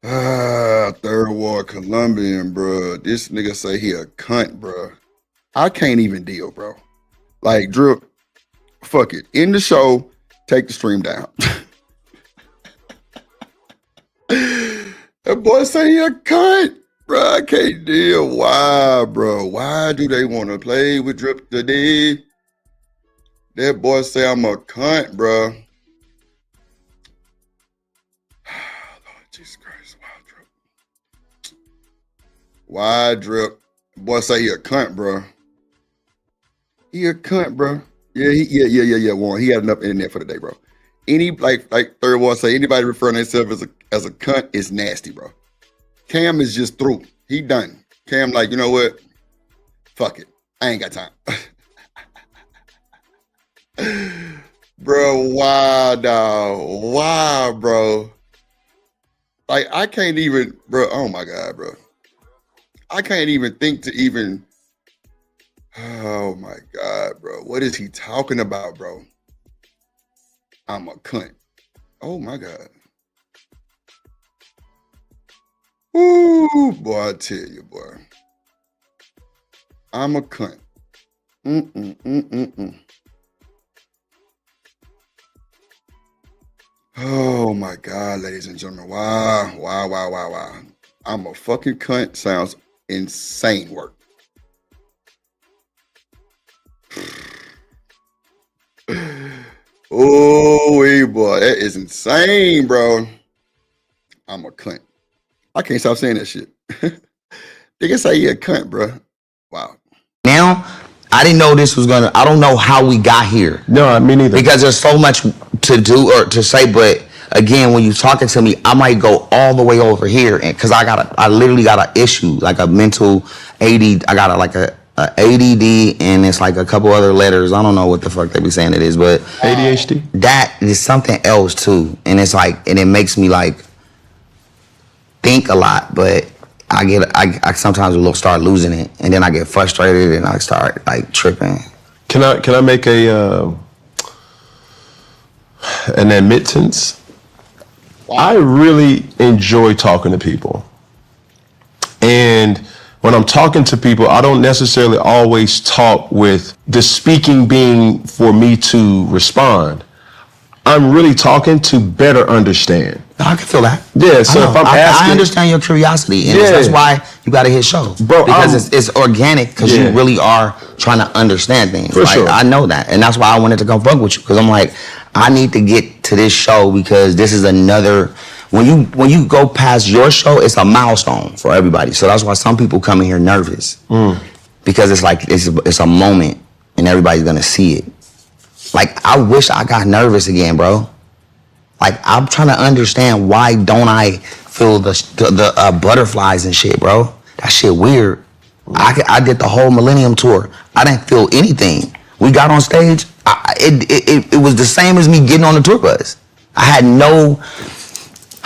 Third Ward Colombian, bro. This nigga say he a cunt, bro. I can't even deal, bro. Like, Drip, fuck it. End the show, take the stream down. That boy say he a cunt. Bro, I can't deal. Why, bro? Why do they want to play with Drip today? That boy say I'm a cunt, bro. Lord Jesus Christ. Why Drip? Boy say he a cunt, bro. He a cunt, bro. Yeah, Warren. He had enough internet for the day, bro. Any like Third Ward say, anybody referring to themselves as a cunt is nasty, bro. Cam is just through. He done. Cam like, you know what? Fuck it. I ain't got time. Bro, why, dog? Why, bro? Like, I can't even, bro. Oh my God, bro. I can't even think to even. Oh my God, bro. What is he talking about, bro? I'm a cunt. Oh my God. Ooh, boy, I tell you, boy. I'm a cunt. Oh my God, ladies and gentlemen. Wow. I'm a fucking cunt sounds insane work. Oh, hey, boy, that is insane, bro. I'm a cunt. I can't stop saying that shit. They can say you're a cunt, bro. Wow. Now, I didn't know this was gonna. I don't know how we got here. No, me neither. Because there's so much to do or to say, but again, when you're talking to me, I might go all the way over here, and because I literally got an issue, like a mental ADD. I got a ADD, and it's like a couple other letters. I don't know what the fuck they be saying it is, but ADHD. That is something else too, and it's like, and it makes me like think a lot, but I sometimes will start losing it, and then I get frustrated and I start like tripping. Can I make an admittance? Wow. I really enjoy talking to people, and when I'm talking to people, I don't necessarily always talk with the speaking being for me to respond. I'm really talking to better understand. I can feel that. Yeah, so if I'm asking, I understand your curiosity, and that's why you got to hit show, bro. Because it's organic, because you really are trying to understand things. For sure. I know that, and that's why I wanted to come fuck with you, because I'm like, I need to get to this show because this is another. When you go past your show, it's a milestone for everybody. So that's why some people come in here nervous, because it's like it's a moment, and everybody's gonna see it. Like, I wish I got nervous again, bro. Like, I'm trying to understand, why don't I feel the butterflies and shit, bro? That shit weird. I did the whole Millennium Tour. I didn't feel anything. We got on stage. It was the same as me getting on the tour bus. I had no,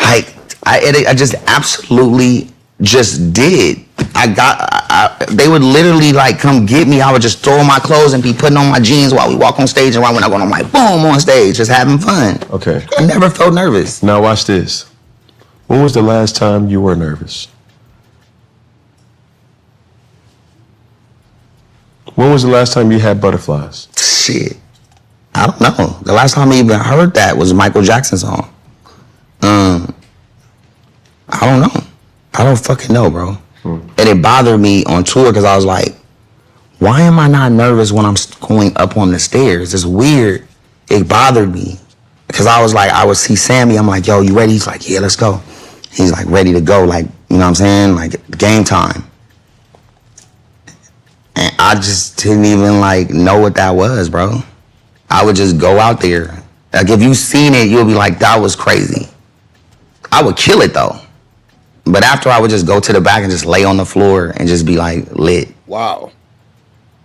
like, I just absolutely just did. They would literally like come get me. I would just throw on my clothes and be putting on my jeans while we walk on stage, and right when I go, I'm like, boom, on stage, just having fun. Okay. I never felt nervous. Now watch this. When was the last time you were nervous? When was the last time you had butterflies? Shit, I don't know. The last time I even heard that was a Michael Jackson song. I don't know. I don't fucking know, bro. And it bothered me on tour because I was like, why am I not nervous when I'm going up on the stairs? It's weird. It bothered me because I was like, I would see Sammy. I'm like, yo, you ready? He's like, yeah, let's go. He's like ready to go. Like, you know what I'm saying? Like, game time. And I just didn't even like know what that was, bro. I would just go out there. Like, if you seen it, you'll be like, that was crazy. I would kill it though. But after, I would just go to the back and just lay on the floor and just be like lit. Wow.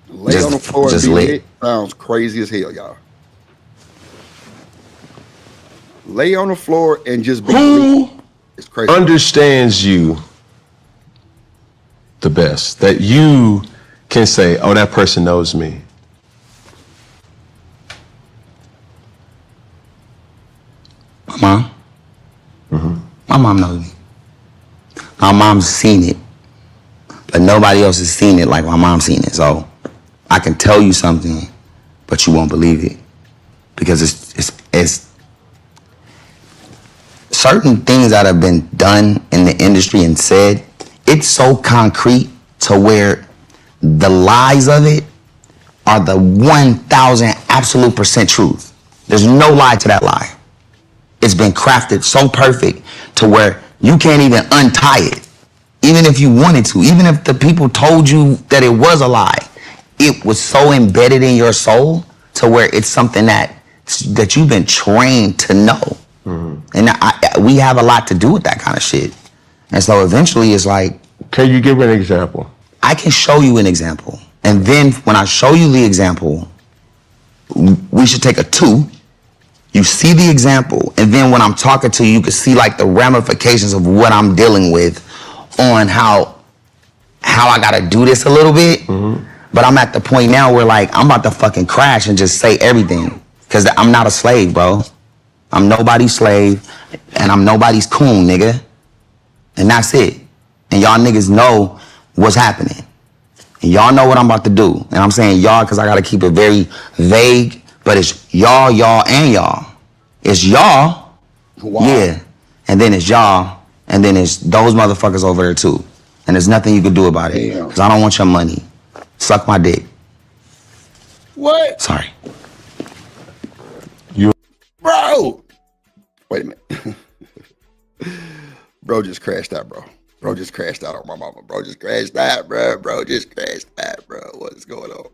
Lay on the floor and be lit sounds crazy as hell, y'all. Lay on the floor and just be lit. It's crazy. Understands you the best, that you can say, oh, that person knows me. My mom. My mom knows me. My mom's seen it, but nobody else has seen it like my mom's seen it. So I can tell you something, but you won't believe it because it's certain things that have been done in the industry and said. It's so concrete to where the lies of it are the 1,000 absolute % truth. There's no lie to that lie. It's been crafted so perfect to where you can't even untie it. Even if you wanted to, even if the people told you that it was a lie, it was so embedded in your soul to where it's something that you've been trained to know. And we have a lot to do with that kind of shit. And so eventually it's like... Can you give an example? I can show you an example. And then when I show you the example, we should take a 2. You see the example, and then when I'm talking to you, you can see like the ramifications of what I'm dealing with on how I gotta do this a little bit. But I'm at the point now where like I'm about to fucking crash and just say everything. Cause I'm not a slave, bro. I'm nobody's slave, and I'm nobody's coon, nigga. And that's it. And y'all niggas know what's happening. And y'all know what I'm about to do. And I'm saying y'all because I gotta keep it very vague, but it's y'all, and y'all. It's y'all, yeah, and then it's y'all, and then it's those motherfuckers over there too. And there's nothing you can do about it. Because I don't want your money. Suck my dick. What? Sorry. Bro! Wait a minute. Bro just crashed out, bro. Bro just crashed out on my mama. Bro just crashed out, bro. Bro just crashed out, bro. What is going on?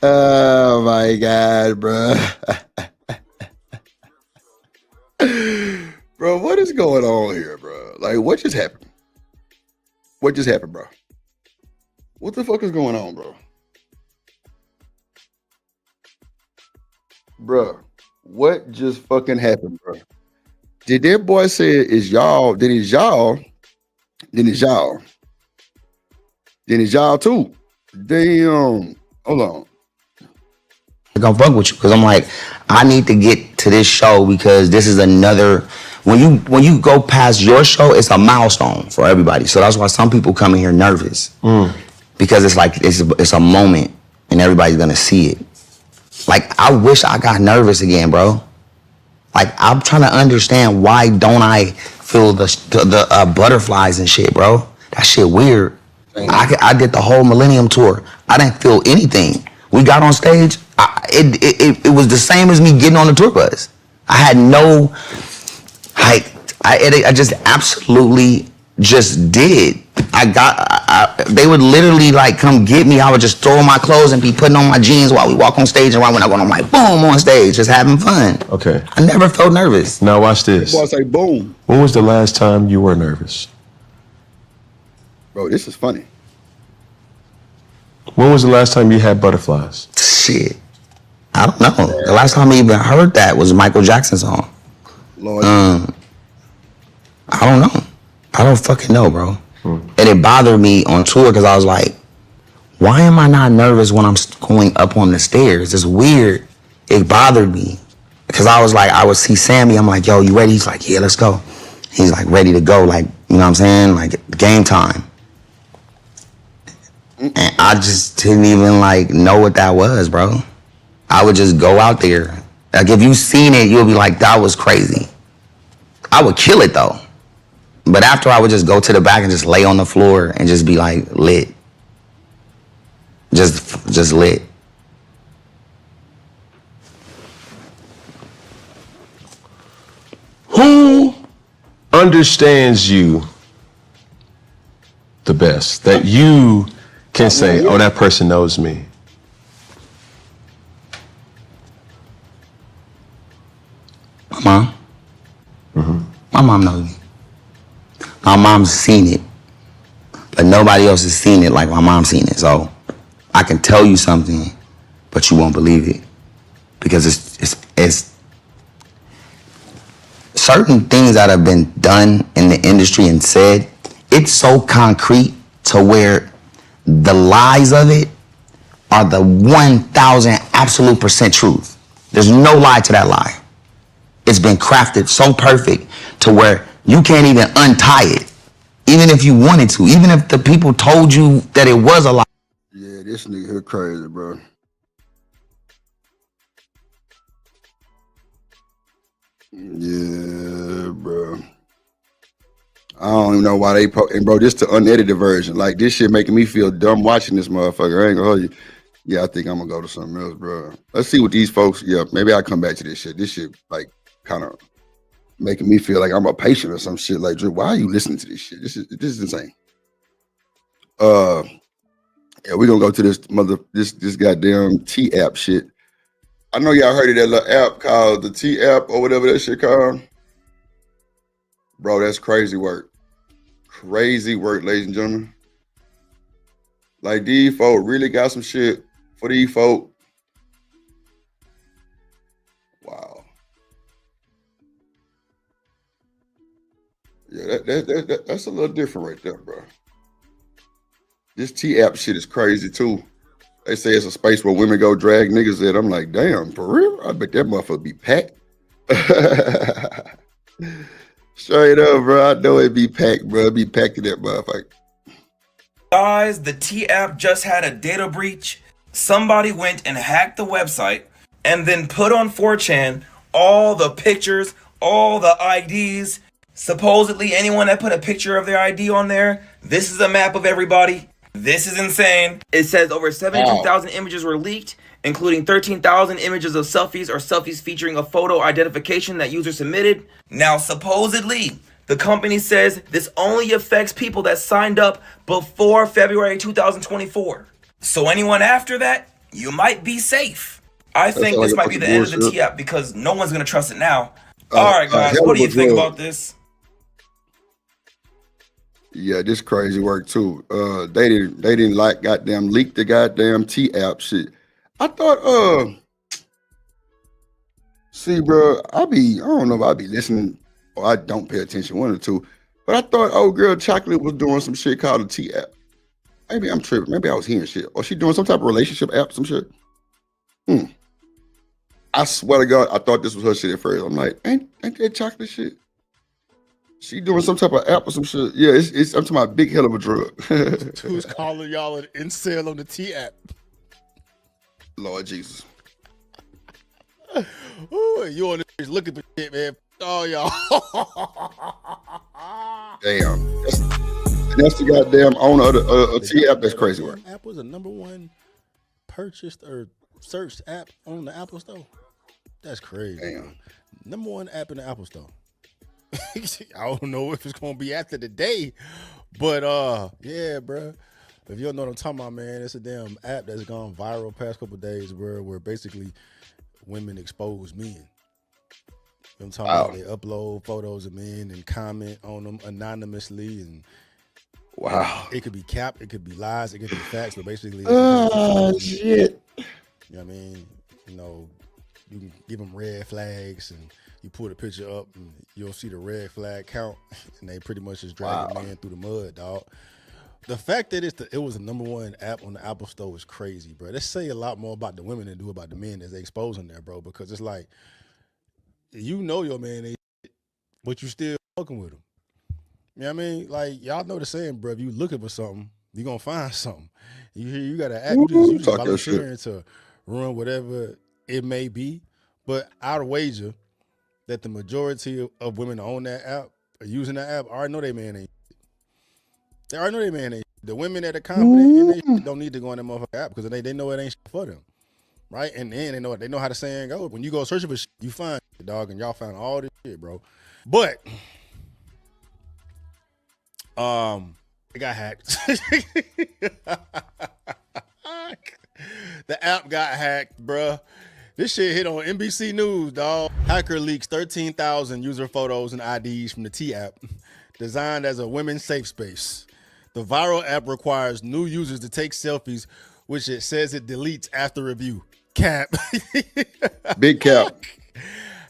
Oh my God, bro. Bro, what is going on here, bro? Like, what just happened? What just happened, bro? What the fuck is going on, bro? Bro, what just fucking happened, bro? Did that boy say it's y'all? Then it's y'all. Then it's y'all. Then it's y'all too. Damn. Hold on. I'm gonna fuck with you because I'm like, I need to get to this show because this is another. When you go past your show, it's a milestone for everybody. So that's why some people come in here nervous because it's like it's a moment and everybody's gonna see it. Like I wish I got nervous again, bro. Like I'm trying to understand why don't I feel the butterflies and shit, bro? That shit weird. I did the whole Millennium Tour. I didn't feel anything. We got on stage. It was the same as me getting on the tour bus. I had no, like, I just absolutely just did. They would literally like come get me. I would just throw on my clothes and be putting on my jeans while we walk on stage. And right when I go, I'm like, boom, on stage, just having fun. Okay. I never felt nervous. Now watch this. Boy, say boom. When was the last time you were nervous? Bro, this is funny. When was the last time you had butterflies? Shit. I don't know. The last time I even heard that was a Michael Jackson song. Lord. I don't know. I don't fucking know, bro. And it bothered me on tour because I was like, why am I not nervous when I'm going up on the stairs? It's weird. It bothered me because I was like, I would see Sammy. I'm like, yo, you ready? He's like, yeah, let's go. He's like ready to go. Like, you know what I'm saying? Like game time. And I just didn't even like know what that was, bro. I would just go out there. Like if you seen it, you'll be like, that was crazy. I would kill it though. But after I would just go to the back and just lay on the floor and just be like lit. Just lit. Who understands you the best? That you can say, oh, that person knows me. My mom. My mom knows me. My mom's seen it, but nobody else has seen it like my mom's seen it. So I can tell you something, but you won't believe it because it's certain things that have been done in the industry and said. It's so concrete to where the lies of it are the 1,000 absolute % truth. There's no lie to that lie. It's been crafted so perfect to where you can't even untie it, even if you wanted to, even if the people told you that it was a lie. Yeah, this nigga here crazy, bro. Yeah, bro. I don't even know why they and bro, this the unedited version. Like this shit making me feel dumb watching this motherfucker. I ain't gonna hold you. Yeah, I think I'm gonna go to something else, bro. Let's see what these folks. Yeah, maybe I'll come back to this shit. This shit like kind of making me feel like I'm a patient or some shit. Like, Drew, why are you listening to this shit? This is insane. Yeah, we're gonna go to this goddamn T app shit. I know y'all heard of that little app called the T app or whatever that shit called. Bro, that's crazy work. Crazy work, ladies and gentlemen. Like these folk really got some shit for these folk. Wow. Yeah, that's a little different right there, bro. This T app shit is crazy too. They say it's a space where women go drag niggas in. I'm like, damn, for real? I bet that motherfucker be packed. Straight up, bro. I know it be packed, bro. It be packed in that motherfucker. Guys, the T app just had a data breach. Somebody went and hacked the website and then put on 4chan all the pictures, all the IDs. Supposedly, anyone that put a picture of their ID on there, this is a map of everybody. This is insane. It says over 72,000 images were leaked, including 13,000 images of selfies or selfies featuring a photo identification that user submitted. Now, supposedly, the company says this only affects people that signed up before February 2024. So anyone after that, you might be safe. I think this might be the end of the T app because no one's going to trust it now. All right, guys, what do you think about this? Yeah, this crazy work too. They didn't like goddamn leak the goddamn T app shit. I thought, see, bro, I don't know if I be listening or I don't pay attention, one or two. But I thought old girl Chocolate was doing some shit called a T app. Maybe I'm tripping. Maybe I was hearing shit. Or she doing some type of relationship app, some shit. I swear to God, I thought this was her shit at first. I'm like, ain't that Chocolate shit? She doing some type of app or some shit. Yeah, I'm talking about big hell of a drug. Who's calling y'all an incel on the T app? Lord Jesus. Ooh, you on this looking for shit, man. Oh, y'all. Damn. That's the goddamn owner of the T app. That's crazy work. App was the #1 purchased or searched app on the Apple Store. That's crazy. Damn. #1 app in the Apple Store. I don't know if it's gonna be after the day, but yeah, bro. If you don't know what I'm talking about, man, it's a damn app that's gone viral past couple of days where basically women expose men. You know what I'm talking about? They upload photos of men and comment on them anonymously, and wow, it could be cap, it could be lies, it could be facts, but basically, shit. You know what I mean? You know, you can give them red flags and you pull the picture up and you'll see the red flag count, and they pretty much just drag the man through the mud, dog. The fact that it was the #1 app on the Apple Store is crazy, bro. They say a lot more about the women than do about the men as they exposing there, bro, because it's like, you know your man ain't shit, but you still fucking with him. You know what I mean? Like, y'all know the saying, bro, if you looking for something, you gonna find something. You got to act, you just volunteering to ruin whatever it may be, but I'd wager that the majority of women on that app are using that app already know they man ain't. They already know they man ain't. The women that are confident in they don't need to go on that motherfucking app because they know it ain't shit for them, right? And then they know how the saying goes. When you go searching for shit, you find shit, dog, and y'all found all this shit, bro. But it got hacked. The app got hacked, bro. This shit hit on NBC News, dog. Hacker leaks 13,000 user photos and IDs from the T app, designed as a women's safe space. The viral app requires new users to take selfies, which it says it deletes after review. Cap. Big cap.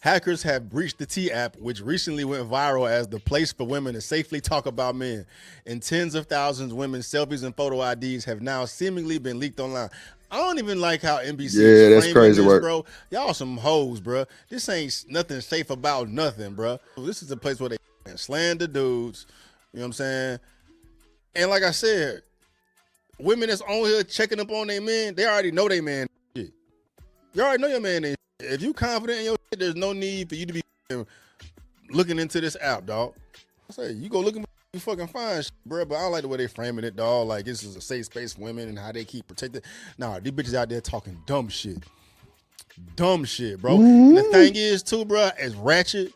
Hackers have breached the T app, which recently went viral as the place for women to safely talk about men. And tens of thousands of women's selfies and photo IDs have now seemingly been leaked online. I don't even like how NBC is that's crazy this, work, bro. Y'all some hoes, bro. This ain't nothing safe about nothing, bro. This is a place where they slander dudes. You know what I'm saying? And like I said, women that's on here checking up on their men, they already know their man shit. You already know your man ain't shit. If you confident in your shit, there's no need for you to be looking into this app, dog. I say, you go looking, you fucking fine, bro. But I don't like the way they framing it, dog. Like this is a safe space for women and how they keep protected. Nah, these bitches out there talking dumb shit. Dumb shit, bro. And the thing is, too, bro, as ratchet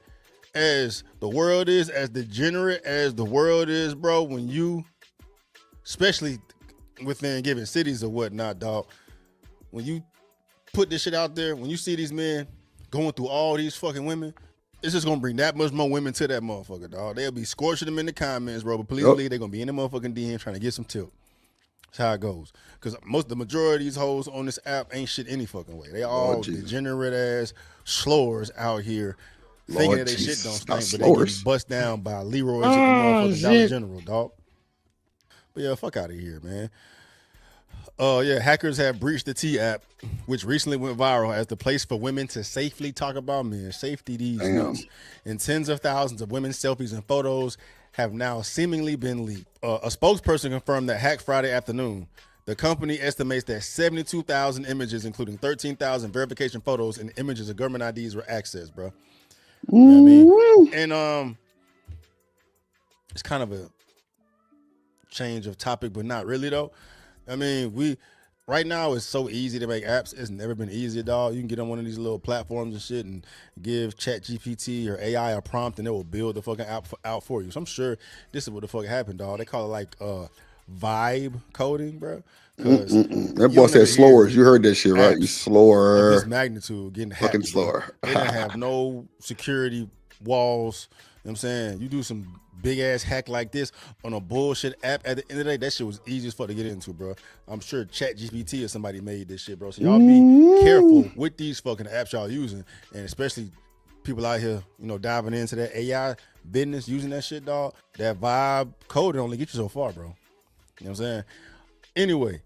as the world is, as degenerate as the world is, bro, when you, especially within given cities or whatnot, dog, when you put this shit out there, when you see these men going through all these fucking women, it's just gonna bring that much more women to that motherfucker, dog. They'll be scorching them in the comments, bro, but please believe they're gonna be in the motherfucking DM trying to get some tilt. That's how it goes. Because the majority of these hoes on this app ain't shit any fucking way. They all degenerate ass slowers out here thinking that they shit don't stink, but they get bust down by Leroy's at the motherfucking Dollar General, dog. But yeah, fuck out of here, man. Yeah, hackers have breached the T app, which recently went viral as the place for women to safely talk about men. Safety these nuts. And tens of thousands of women's selfies and photos have now seemingly been leaked. A spokesperson confirmed that hacked Friday afternoon. The company estimates that 72,000 images, including 13,000 verification photos and images of government IDs were accessed, bro. You know what I mean? And it's kind of a change of topic, but not really though. I mean, right now it's so easy to make apps. It's never been easier, dog. You can get on one of these little platforms and shit and give ChatGPT or AI a prompt and it will build the fucking app out for you. So I'm sure this is what the fuck happened, dog. They call it like vibe coding, bro. That boy said slower. You heard that shit, right? You slower. This magnitude getting hacked. Fucking slower. They didn't have no security walls. You know what I'm saying? You do some big ass hack like this on a bullshit app, at the end of the day, that shit was easy as fuck to get into, bro. I'm sure ChatGPT or somebody made this shit, bro. So y'all be careful with these fucking apps y'all using, and especially people out here, you know, diving into that AI business, using that shit, dog. That vibe code only get you so far, bro. You know what I'm saying? Anyway,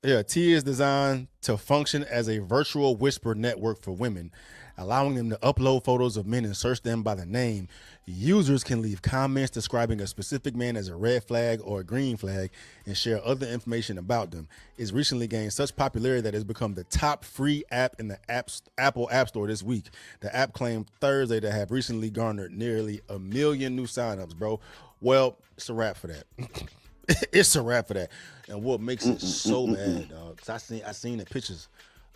yeah, T is designed to function as a virtual whisper network for women, allowing them to upload photos of men and search them by the name. Users can leave comments describing a specific man as a red flag or a green flag and share other information about them. It's recently gained such popularity that it's become the top free app in the Apple App Store this week. The app claimed Thursday to have recently garnered nearly 1 million new signups, bro. Well, it's a wrap for that. It's a wrap for that. And what makes it so bad, dog, because I seen the pictures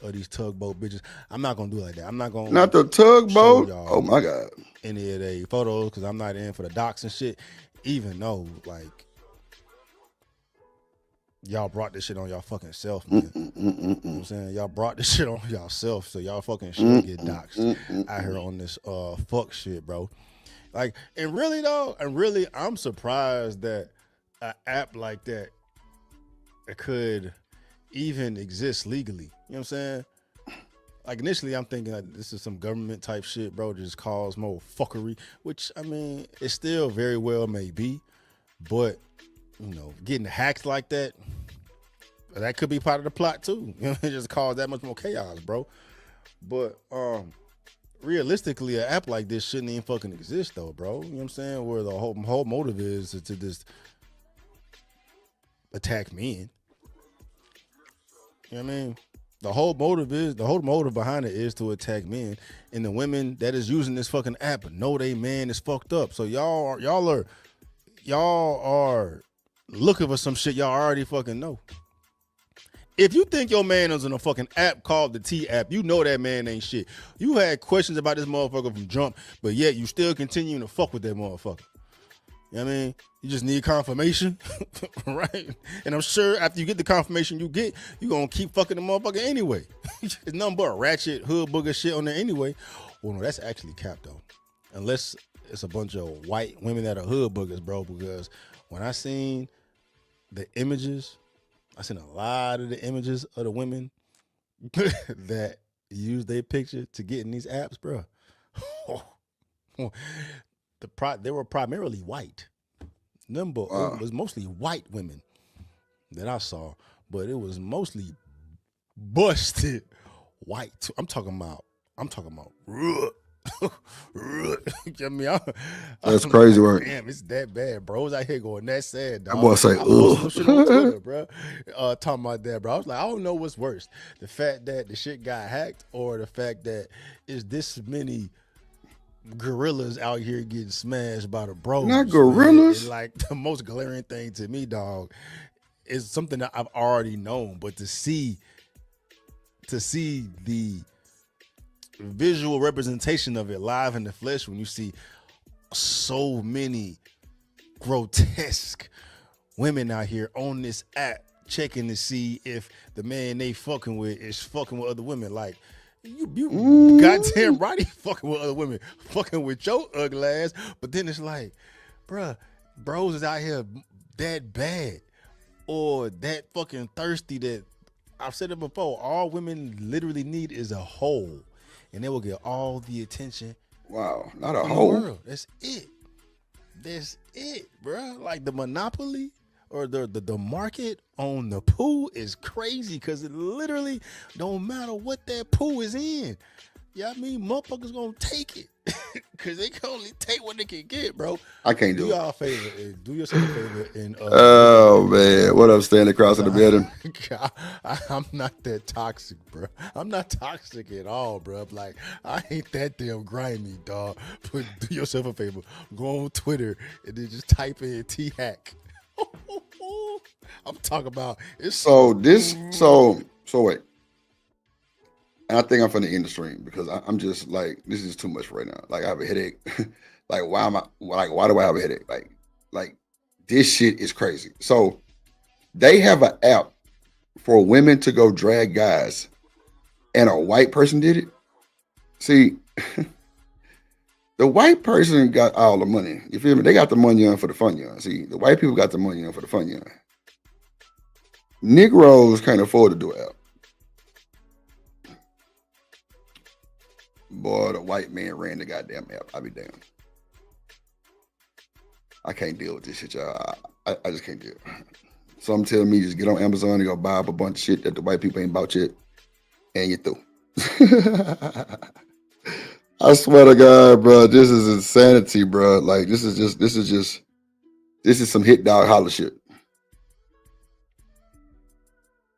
of these tugboat bitches. I'm not gonna do it like that. I'm not gonna the tugboat. Oh my god. Any of the photos, because I'm not in for the docs and shit. Even though, like, y'all brought this shit on y'all fucking self, man. You know what I'm saying? Y'all brought this shit on y'all self, so y'all fucking should get doxxed out here on this fuck shit, bro. Like, and really though, I'm surprised that an app like that could even exist legally. You know what I'm saying? Like, initially I'm thinking like this is some government type shit, bro, to just cause more fuckery, which, I mean, it still very well may be, but, you know, getting hacked like that could be part of the plot too. You know, it just cause that much more chaos, bro. But realistically, an app like this shouldn't even fucking exist though, bro. You know what I'm saying? Where the whole motive is to just attack men. You know what I mean? The whole motive behind it is to attack men, and the women that is using this fucking app know they man is fucked up. So y'all are looking for some shit y'all already fucking know. If you think your man is in a fucking app called the T app, you know that man ain't shit. You had questions about this motherfucker from jump, but yet you still continuing to fuck with that motherfucker. You know what I mean? You just need confirmation, right? And I'm sure after you get the confirmation you get, you gonna keep fucking the motherfucker anyway. It's nothing but ratchet hood booger shit on there anyway. Well, no, that's actually capped though. Unless it's a bunch of white women that are hood boogers, bro, because when I seen the images, I seen a lot of the images of the women that use their picture to get in these apps, bro. They were primarily white. It was mostly white women that I saw, but it was mostly busted white. I'm talking about I mean, That's crazy work. Damn, it's that bad, bro. I was out here going that sad, dog. That boy say, I posted some shit on Twitter, ugh. bro. Talking about that, bro. I was like, I don't know what's worse, the fact that the shit got hacked, or the fact that is this many gorillas out here getting smashed by the bros. Not gorillas. And like the most glaring thing to me, dog, is something that I've already known, but to see the visual representation of it live in the flesh, when you see so many grotesque women out here on this app checking to see if the man they fucking with is fucking with other women. Like, you goddamn right, he fucking with other women, fucking with your ugly ass. But then it's like, bruh, bros is out here that bad or that fucking thirsty that I've said it before. All women literally need is a hole, and they will get all the attention. Wow, not a in the hole. world. That's it. That's it, bro. Like the monopoly or the market on the pool is crazy because it literally don't matter what that pool is in. Yeah, I mean, motherfuckers gonna take it because they can only take what they can get, bro. I can't do it. Y'all a favor. Do yourself a favor and Oh man, what up, standing across in the building? I'm not that toxic, bro. I'm not toxic at all, bro. Like, I ain't that damn grimy, dog. But do yourself a favor. Go on Twitter and then just type in T-Hack. I'm talking about it's So wait. And I think I'm finna end the stream because I'm just like, this is too much right now. Like, I have a headache. Like, why do I have a headache? Like this shit is crazy. So they have an app for women to go drag guys, and a white person did it. See, the white person got all the money. You feel me? They got the money on for the fun young. See, the white people got the money on for the fun young. Negroes can't afford to do it. Boy, the white man ran the goddamn app. I be damned. I can't deal with this shit, y'all. I just can't deal. Some tell me just get on Amazon and go buy up a bunch of shit that the white people ain't bought yet, and you're through. I swear to God, bro, this is insanity, bro. Like, this is some hit dog holler shit.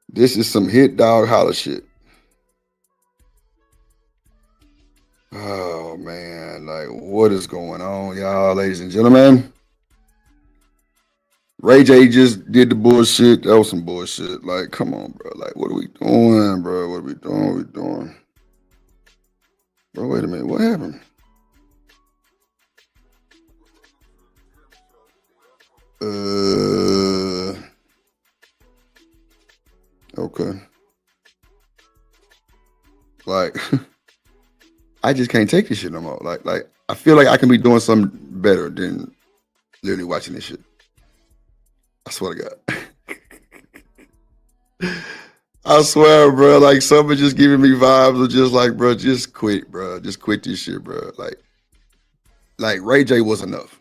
This is some hit dog holler shit. Oh man, like, what is going on, y'all, ladies and gentlemen? Ray J just did the bullshit. That was some bullshit. Like, come on, bro. Like, what are we doing, bro? What are we doing? What are we doing? Bro, wait a minute. What happened? Okay. Like, I just can't take this shit no more. Like, I feel like I can be doing something better than literally watching this shit. I swear to God. I swear, bro. Like, somebody just giving me vibes of just like, bro, just quit, bro. Just quit this shit, bro. Like Ray J was enough.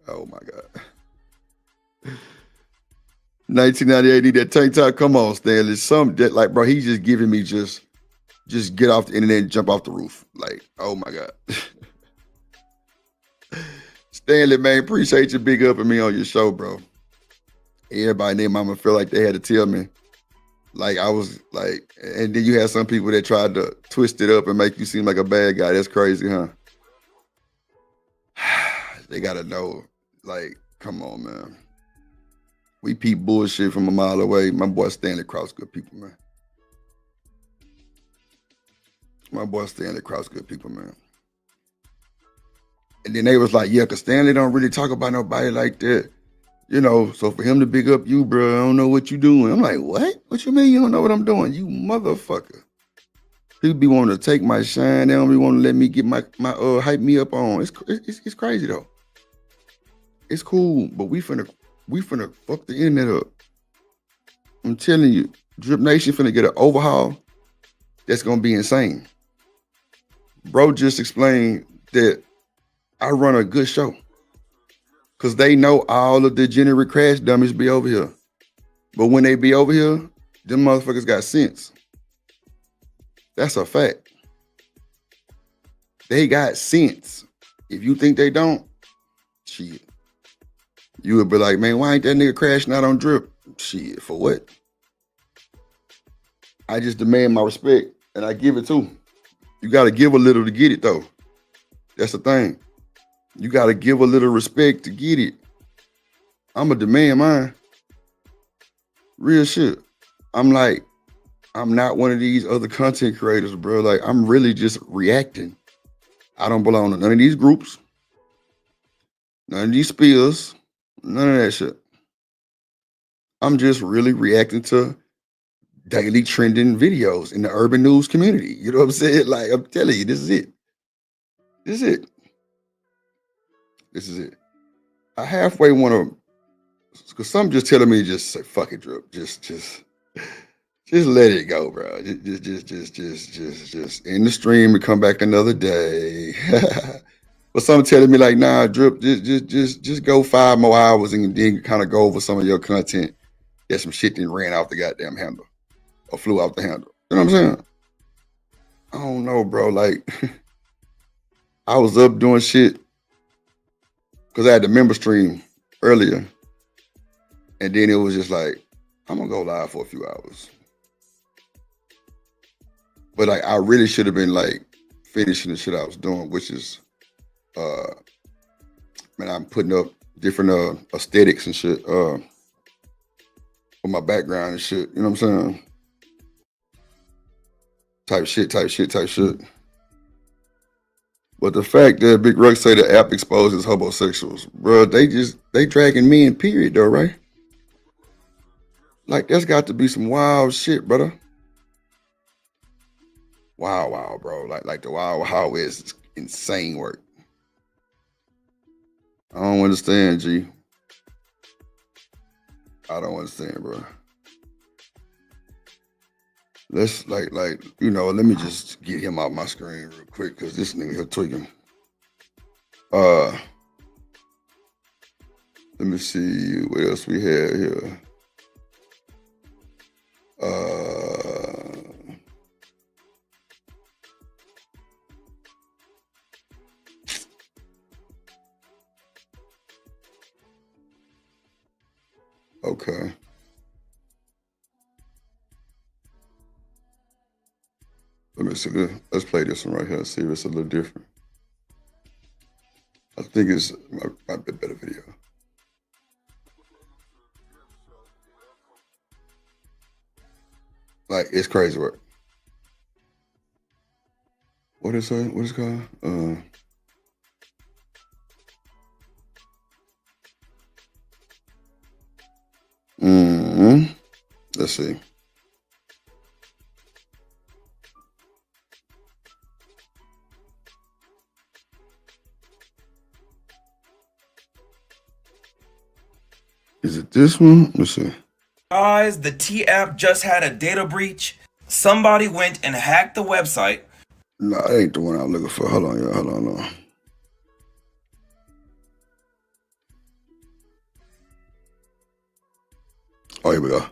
Oh my God. 1998, need that tank top. Come on, Stanley. Some that, like, bro, he's just giving me just get off the internet and jump off the roof. Like, oh my God. Stanley, man, appreciate you big upping me on your show, bro. Everybody and their mama feel like they had to tell me. Like, I was like, and then you had some people that tried to twist it up and make you seem like a bad guy. That's crazy, huh? They gotta know. Like, come on, man. We peep bullshit from a mile away. My boy Stanley Krause, good people, man. My boy Stanley Krause, good people, man. And then they was like, yeah, because Stanley don't really talk about nobody like that. You know, so for him to big up you, bro, I don't know what you doing. I'm like, what? What you mean you don't know what I'm doing? You motherfucker. People be wanting to take my shine. They don't be wanting to let me get my hype me up on. It's crazy though. It's cool, but we finna fuck the internet up. I'm telling you, Drip Nation finna get an overhaul that's gonna be insane. Bro just explained that I run a good show. Cause they know all of the degenerate crash dummies be over here. But when they be over here, them motherfuckers got sense. That's a fact. They got sense. If you think they don't, shit. You would be like, man, why ain't that nigga crashing out on Drip? Shit, for what? I just demand my respect, and I give it too. You got to give a little to get it, though. That's the thing. You got to give a little respect to get it. I'm a demand mine. Real shit. I'm not one of these other content creators, bro. Like, I'm really just reacting. I don't belong to none of these groups, none of these spills, none of that shit. I'm just really reacting to daily trending videos in the urban news community. You know what I'm saying? Like, I'm telling you, this is it. This is it. This is it. I halfway want to, because some just telling me to just say, fuck it, Drip. Just let it go, bro. Just end the stream and come back another day. But some telling me like, nah, Drip, just go 5 more hours and then kind of go over some of your content. Get some shit that ran off the goddamn handle or flew off the handle. You know what I'm saying? I don't know, bro. Like, I was up doing shit because I had the member stream earlier. And then it was just like, I'm going to go live for a few hours. But like, I really should have been like finishing the shit I was doing, which is, man, I'm putting up different aesthetics and shit for my background and shit. You know what I'm saying? Type shit. But the fact that Big Ruck say the app exposes homosexuals, bro, they dragging men, period, though, right? Like, that's got to be some wild shit, brother. Wow, bro. Like the wow is insane work. I don't understand, G. I don't understand, bro. Let's like, you know, let me just get him out my screen real quick because this nigga here tweaking. Let me see what else we have here. Okay. Let me see this. Let's play this one right here and see if it's a little different. I think it's a bit better video. Like, it's crazy work. What is it? What is it called? Let's see. Is it this one? Let's see. Guys, the T-App just had a data breach. Somebody went and hacked the website. No, that ain't the one I'm looking for. Hold on, y'all. Hold on. Oh, here we go.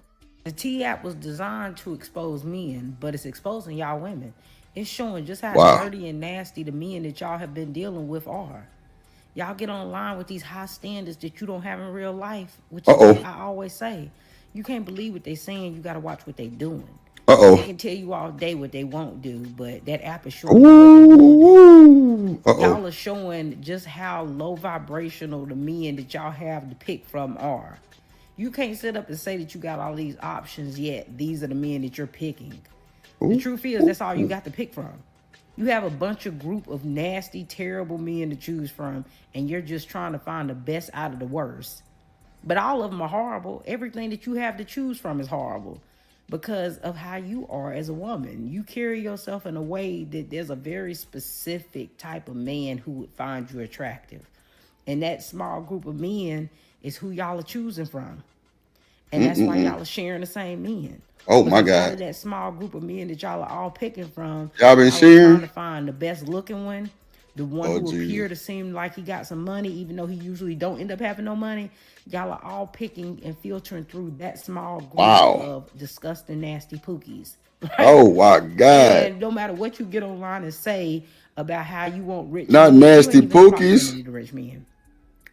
The T-App was designed to expose men, but it's exposing y'all women. It's showing just how dirty and nasty the men that y'all have been dealing with are. Y'all get online with these high standards that you don't have in real life, which is what I always say. You can't believe what they're saying. You got to watch what they're doing. They can tell you all day what they won't do, but that app is showing y'all are showing just how low vibrational the men that y'all have to pick from are. You can't sit up and say that you got all these options yet. These are the men that you're picking. The truth is, that's all you got to pick from. You have a bunch of group of nasty, terrible men to choose from, and you're just trying to find the best out of the worst. But all of them are horrible. Everything that you have to choose from is horrible because of how you are as a woman. You carry yourself in a way that there's a very specific type of man who would find you attractive. And that small group of men is who y'all are choosing from. And that's why y'all are sharing the same men. Oh my God. Out of that small group of men that y'all are all picking from, y'all been sharing? Trying to find the best looking one, the one who appear to seem like he got some money, even though he usually don't end up having no money. Y'all are all picking and filtering through that small group of disgusting, nasty pookies. Oh my God. And no matter what you get online and say about how you want rich Not men, you nasty ain't even in proximity pookies. to rich men.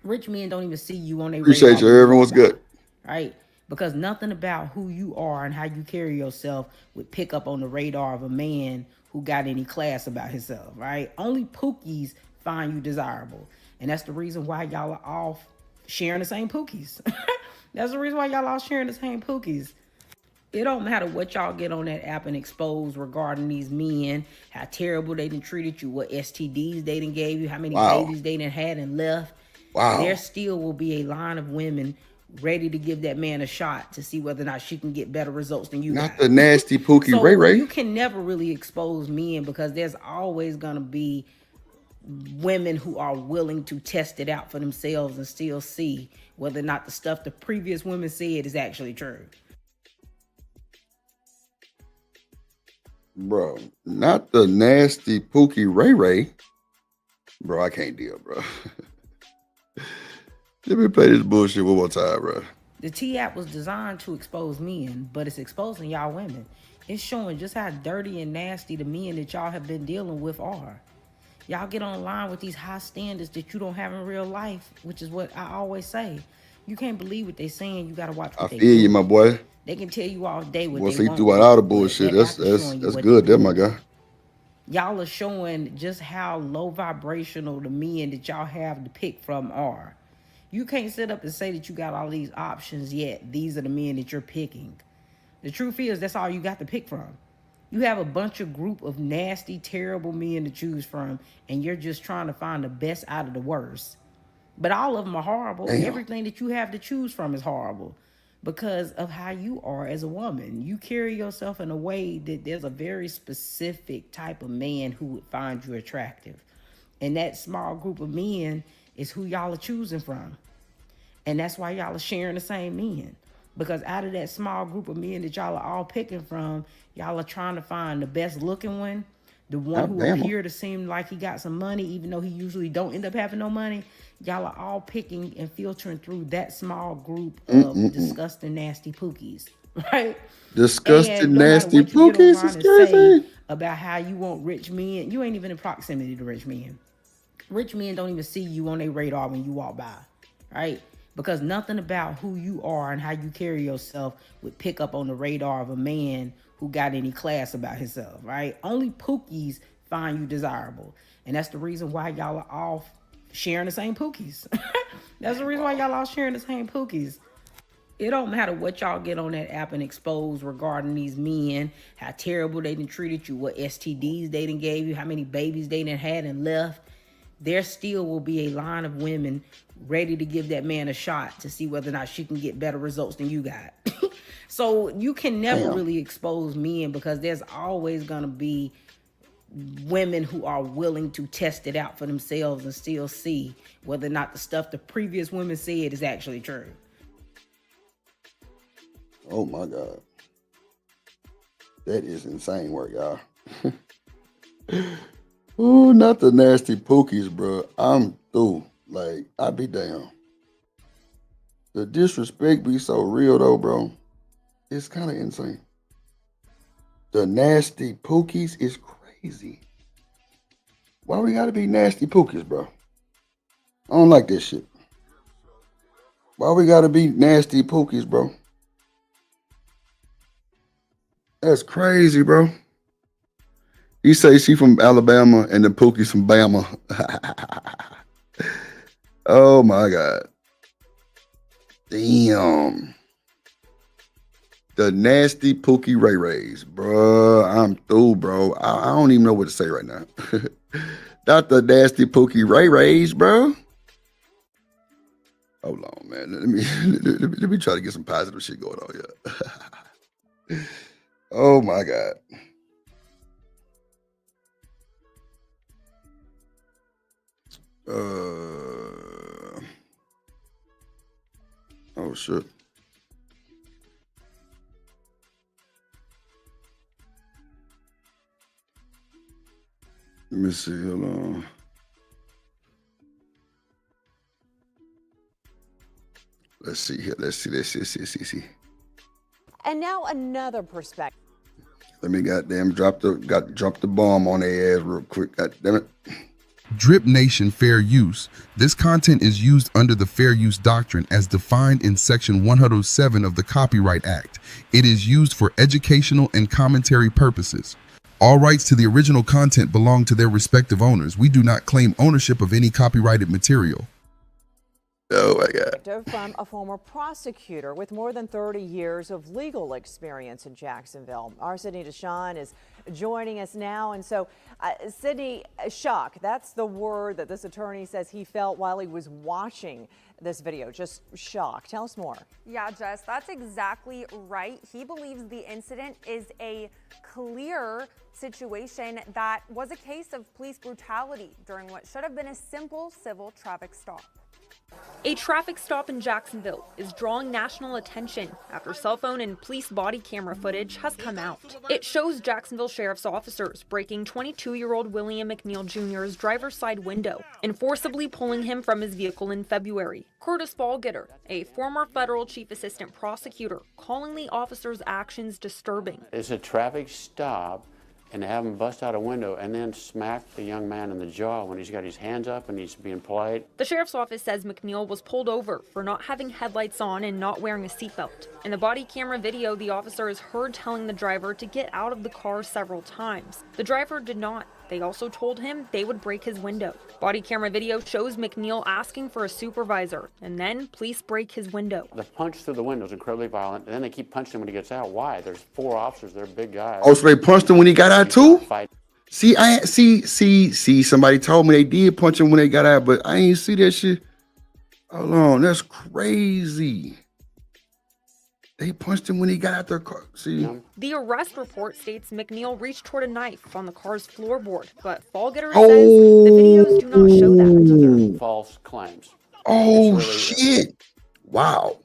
Rich men don't even see you on their Appreciate radar you, when Irvin. walk What's by, good? right? Because nothing about who you are and how you carry yourself would pick up on the radar of a man who got any class about himself, right? Only pookies find you desirable. And that's the reason why y'all are all sharing the same pookies. That's the reason why y'all all sharing the same pookies. It don't matter what y'all get on that app and expose regarding these men, how terrible they done treated you, what STDs they done gave you, how many babies they done had and left. Wow. There still will be a line of women ready to give that man a shot to see whether or not she can get better results than you Not got. the nasty Pookie So Ray Ray. you can never really expose men because there's always gonna be women who are willing to test it out for themselves and still see whether or not the stuff the previous women said is actually true. Bro, not the nasty Pookie Ray Ray. Bro, I can't deal, bro. Let me play this bullshit one more time, bro. The T app was designed to expose men, but it's exposing y'all women. It's showing just how dirty and nasty the men that y'all have been dealing with are. Y'all get online with these high standards that you don't have in real life, which is what I always say. You can't believe what they're saying. You got to watch what I they feel do. you, my boy. They can tell you all day what Once they he want. threw out all the bullshit, that's good, there, my guy. Y'all are showing just how low vibrational the men that y'all have to pick from are. You can't sit up and say that you got all these options yet. These are the men that you're picking. The truth is, that's all you got to pick from. You have a bunch of group of nasty, terrible men to choose from, and you're just trying to find the best out of the worst. But all of them are horrible. Damn. Everything that you have to choose from is horrible because of how you are as a woman. You carry yourself in a way that there's a very specific type of man who would find you attractive. And that small group of men is who y'all are choosing from. And that's why y'all are sharing the same men. Because out of that small group of men that y'all are all picking from, y'all are trying to find the best looking one, the one who appear to seem like he got some money, even though he usually don't end up having no money. Y'all are all picking and filtering through that small group of disgusting, nasty pookies, right? Disgusting, no nasty pookies is crazy. About how you want rich men, you ain't even in proximity to rich men. Rich men don't even see you on their radar when you walk by, right? Because nothing about who you are and how you carry yourself would pick up on the radar of a man who got any class about himself, right? Only pookies find you desirable. And that's the reason why y'all are all sharing the same pookies. That's the reason why y'all all sharing the same pookies. It don't matter what y'all get on that app and expose regarding these men, how terrible they done treated you, what STDs they done gave you, how many babies they done had and left. There still will be a line of women ready to give that man a shot to see whether or not she can get better results than you got. So you can never really expose men because there's always going to be women who are willing to test it out for themselves and still see whether or not the stuff the previous women said is actually true. Oh my God. That is insane work, y'all. Ooh, not the nasty pookies, bro. I'm through. Like, I be damn. The disrespect be so real though, bro. It's kind of insane. The nasty pookies is crazy. Why we gotta be nasty pookies, bro? I don't like this shit. Why we gotta be nasty pookies, bro? That's crazy, bro. You say she from Alabama and the Pookie's from Bama. Oh my God. Damn. The nasty Pookie Ray Rays, bro. I'm through, bro. I don't even know what to say right now. Not the nasty Pookie Ray Rays, bro. Hold on, man. Let me try to get some positive shit going on here. Oh my God. Oh shit. Let me see. Hold on. Let's see here. Let's see. And now another perspective. Let me goddamn drop the bomb on their ass real quick. God damn it. Drip Nation Fair Use. This content is used under the Fair Use Doctrine as defined in Section 107 of the Copyright Act. It is used for educational and commentary purposes. All rights to the original content belong to their respective owners. We do not claim ownership of any copyrighted material. Oh my God. From a former prosecutor with more than 30 years of legal experience in Jacksonville. Our Sydney Deshawn is joining us now. And so, Sydney, shock, that's the word that this attorney says he felt while he was watching this video. Just shock. Tell us more. Yeah, Jess, that's exactly right. He believes the incident is a clear situation that was a case of police brutality during what should have been a simple civil traffic stop. A traffic stop in Jacksonville is drawing national attention after cell phone and police body camera footage has come out. It shows Jacksonville sheriff's officers breaking 22-year-old William McNeil Jr.'s driver's side window and forcibly pulling him from his vehicle in February. Curtis Ballgetter, a former federal chief assistant prosecutor, calling the officers' actions disturbing. It's a traffic stop, and to have him bust out a window and then smack the young man in the jaw when he's got his hands up and he's being polite. The sheriff's office says McNeil was pulled over for not having headlights on and not wearing a seatbelt. In the body camera video, the officer is heard telling the driver to get out of the car several times. The driver did not. They also told him they would break his window. Body camera video shows McNeil asking for a supervisor, and then police break his window. The punch through the window is incredibly violent, and then they keep punching him when he gets out. Why? There's 4 officers, they're big guys. Oh, so they punched him when he got out too? See, somebody told me they did punch him when they got out, but I ain't see that shit. Hold on, that's crazy. They punched him when he got out their car. See? The arrest report states McNeil reached toward a knife on the car's floorboard, but Ballgetter says the videos do not show that. False claims. Oh, really shit. Wow.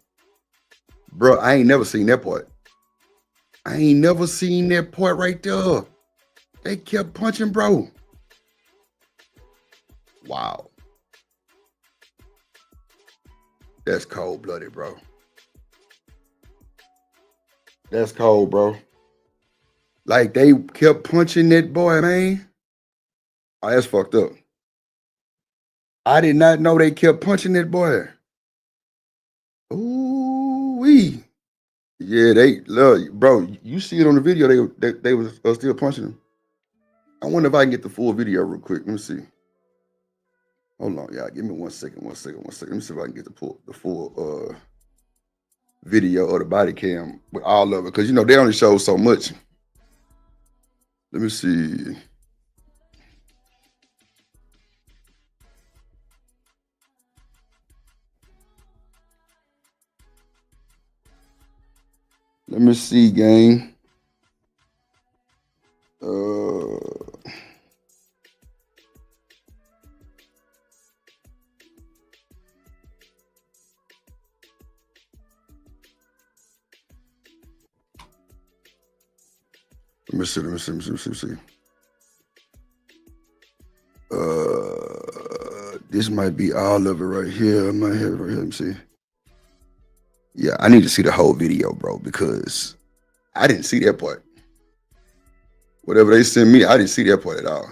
Bro, I ain't never seen that part. I ain't never seen that part right there. They kept punching, bro. Wow. That's cold-blooded, bro. That's cold, bro. Like, they kept punching that boy, man. Oh, that's fucked up. I did not know they kept punching that boy. Ooh-wee. Yeah, they love, bro, you see it on the video, they was still punching him. I wonder if I can get the full video real quick. Let me see. Hold on, y'all. Give me 1 second. Let me see if I can get the full video or the body cam with all of it, because you know they only show so much. Let me see. Let me see, gang. Let me see. This might be all of it right here. I might have it right here. Let me see. Yeah, I need to see the whole video, bro, because I didn't see that part. Whatever they sent me, I didn't see that part at all.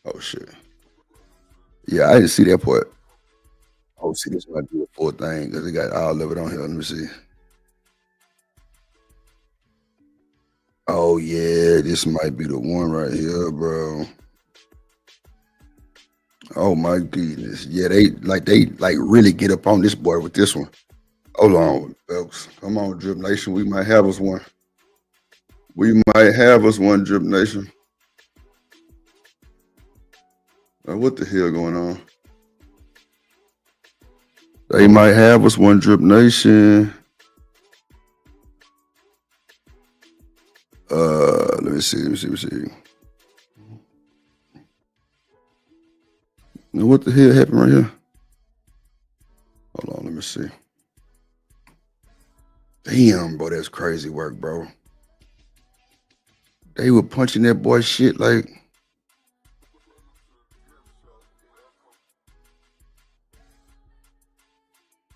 Oh, shit. Yeah, I didn't see that part. Oh, see, this might be the full thing, because they got all of it on here. Let me see. Oh, yeah, this might be the one right here, bro. Oh, my goodness. Yeah, they really get up on this boy with this one. Hold on, folks. Come on, Drip Nation. We might have us one. Drip Nation. What the hell going on? They might have us one, Drip Nation. Let me see. Now, what the hell happened right here? Hold on, let me see. Damn, bro, that's crazy work, bro. They were punching that boy shit like.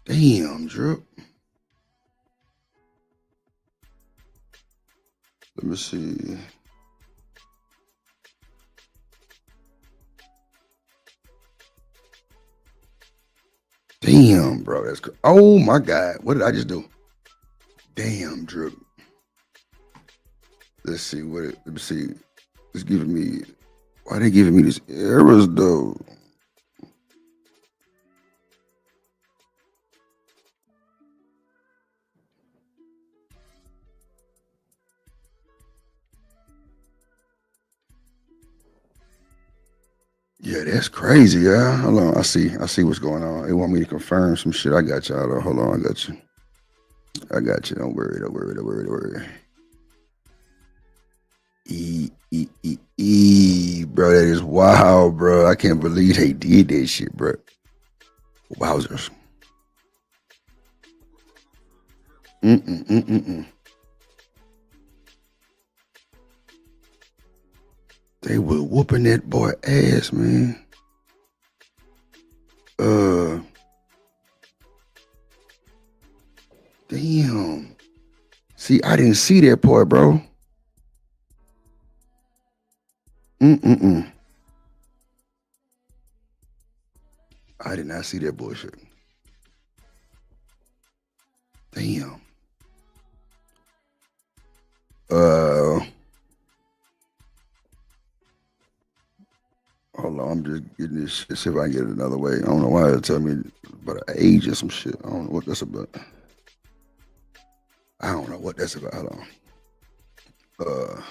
Damn, Drip. me see. Damn, bro, that's good. Oh my God, what did I just do? Damn, Drip. Let's see let me see. It's giving me. Why they giving me these errors though? Yeah, that's crazy, yeah. Hold on, I see what's going on. They want me to confirm some shit. I got y'all though. Hold on, I got you. Don't worry. Bro, that is wild, bro. I can't believe they did that shit, bro. Wowzers. They were whooping that boy ass, man. Damn. See, I didn't see that part, bro. I did not see that bullshit. Damn. Hold on, I'm just getting this shit. See if I can get it another way. I don't know why they're telling me about an age or some shit. I don't know what that's about. Hold on.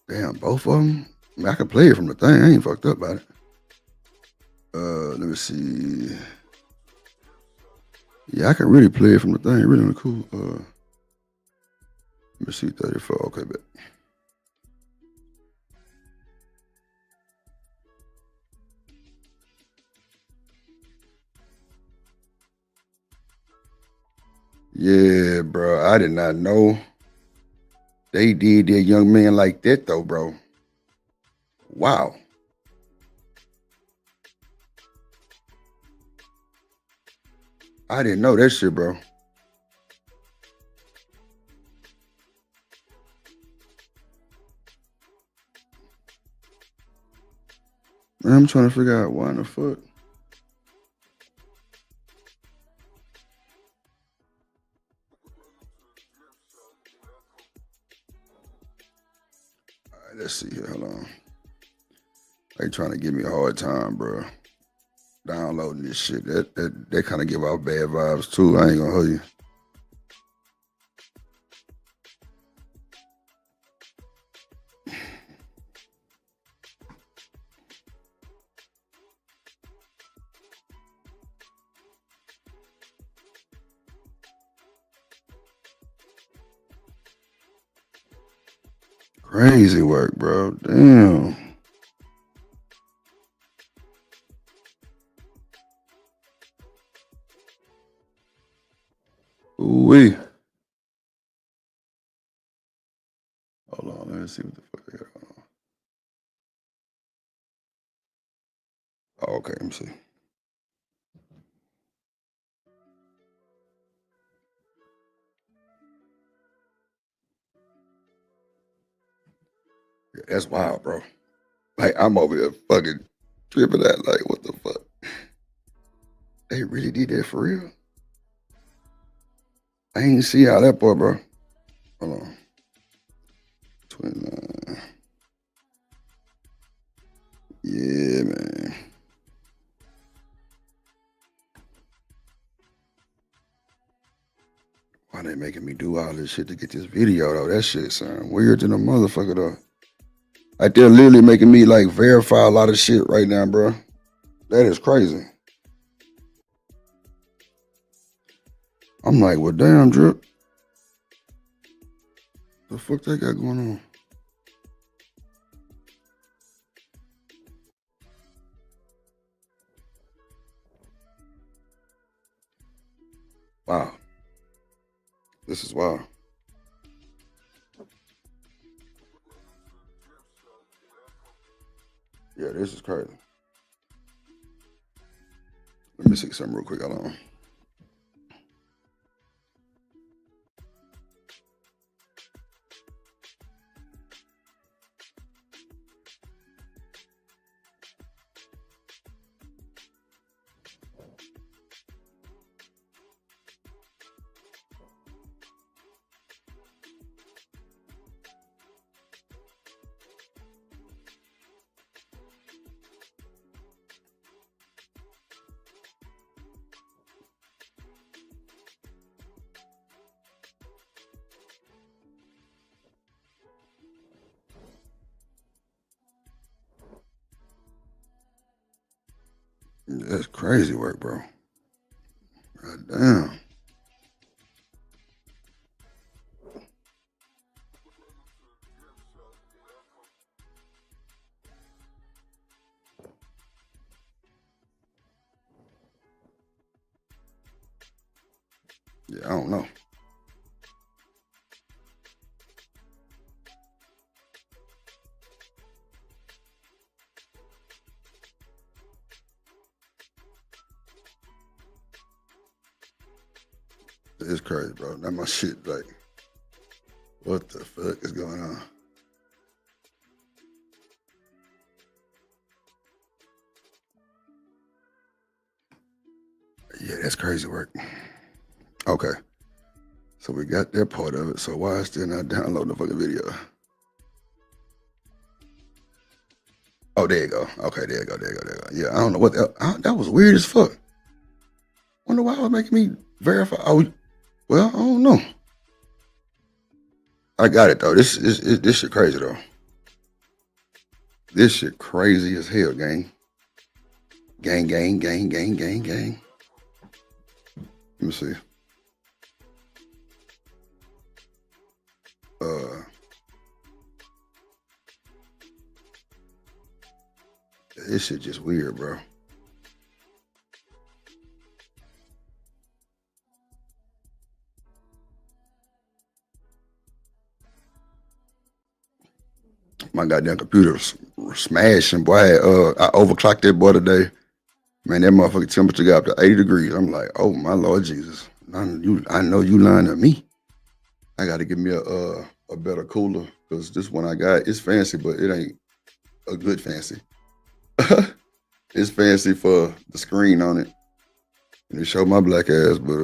Damn, both of them? I mean, I can play it from the thing. I ain't fucked up about it. Let me see. Yeah, I can really play it from the thing. Really cool. Let me see, 34. Okay, bet. Yeah, bro. I did not know they did their young man like that, though, bro. Wow. I didn't know that shit, bro. Man, I'm trying to figure out why in the fuck. Let's see here. Hold on. They trying to give me a hard time, bro. Downloading this shit. That kind of give off bad vibes too. I ain't gonna hold you. Crazy work, bro. Damn. Ooh-wee. Hold on, let me see what the fuck they got going on. Oh, okay, let me see. Yeah, that's wild, bro. Like, I'm over here fucking tripping that. Like, what the fuck? They really did that for real? I ain't see how that part, bro. Hold on. 29. Yeah, man. Why they making me do all this shit to get this video, though? That shit sound weird than a motherfucker, though. Like, they're literally making me, like, verify a lot of shit right now, bro. That is crazy. I'm like, well, damn, Drip. The fuck they got going on? Wow. This is wild. Yeah, this is crazy. Let me see something real quick. Hold on. That's crazy work, bro. God damn. Yeah, I don't know. It's crazy, bro. Now my shit, like, what the fuck is going on? Yeah, that's crazy work. Okay. So we got that part of it. So why is still not downloading the fucking video? Oh, there you go. Okay, there you go. Yeah, I don't know what that was weird as fuck. Wonder why it was making me verify. Oh, well, I don't know. I got it though. This shit crazy though. This shit crazy as hell, gang. Gang. Let me see. This shit just weird, bro. My goddamn computer's smashing, boy. I overclocked that boy today. Man, that motherfucking temperature got up to 80 degrees. I'm like, oh my Lord Jesus. I know you lying to me. I gotta give me a better cooler, because this one I got, it's fancy, but it ain't a good fancy. It's fancy for the screen on it. And it showed my black ass, but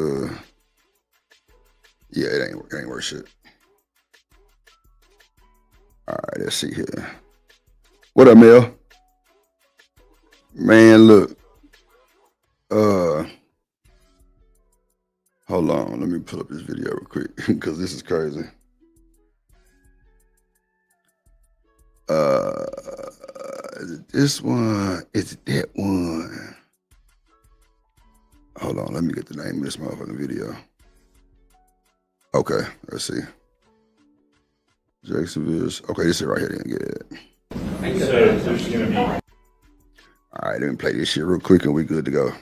yeah, it ain't worth shit. All right, let's see here. What up, Mel? Man, look. Hold on, let me pull up this video real quick because this is crazy. Is it this one? Is it that one? Hold on, let me get the name of this motherfucking video. Okay, let's see. Jacksonville. Okay, this is right here. Then get it. All right, let me play this shit real quick and we good to go.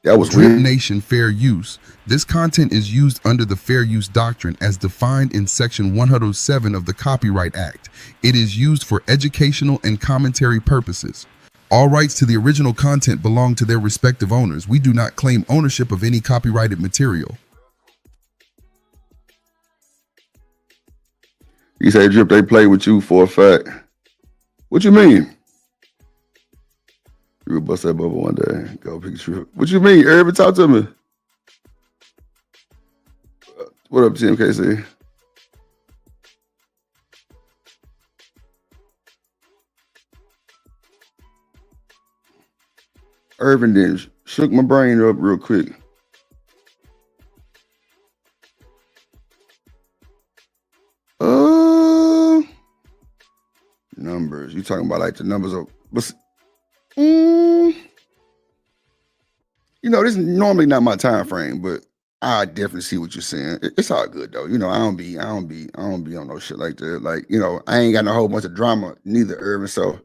That was Drip weird. Nation Fair Use. This content is used under the Fair Use Doctrine as defined in Section 107 of the Copyright Act. It is used for educational and commentary purposes. All rights to the original content belong to their respective owners. We do not claim ownership of any copyrighted material. You say, Drip, they play with you for a fact. What you mean? You will bust that bubble one day. Go pick a trip. What you mean, Irvin? Talk to me. What up, TMKC? Irvin then shook my brain up real quick. Numbers. You talking about like the numbers of you know, this is normally not my time frame, but I definitely see what you're saying. It's all good though. You know, I don't be on no shit like that. Like, you know, I ain't got no whole bunch of drama neither, Irvin. So,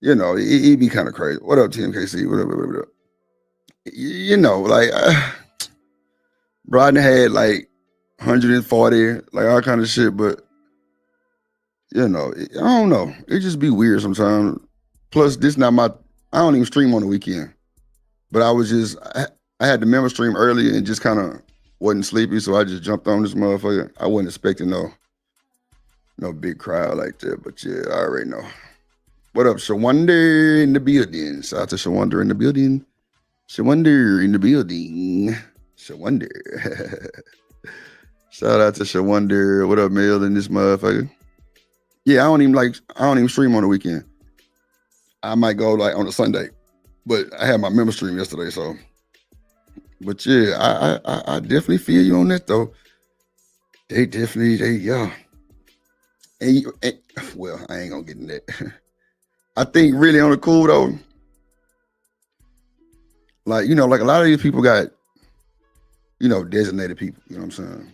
you know, it be kind of crazy. What up, TMKC? What up? You know, like, bro, I had like 140, like all kind of shit, but you know, I don't know. It just be weird sometimes. Plus, this not my, I don't even stream on the weekend. But I was just, I had the member stream early and just kind of wasn't sleepy, so I just jumped on this motherfucker. I wasn't expecting no big crowd like that, but yeah, I already know. What up, Shawanda in the building? Shout out to Shawanda in the building. Shawanda in the building. Shawanda. Shout out to Shawanda. What up, Mel, in this motherfucker? Yeah, I don't even stream on the weekend. I might go like on a Sunday, but I had my member stream yesterday, so. But yeah, I definitely feel you on that though. Yeah. And well, I ain't gonna get in that. I think really on the cool though, like, you know, like a lot of these people got, you know, designated people, you know what I'm saying?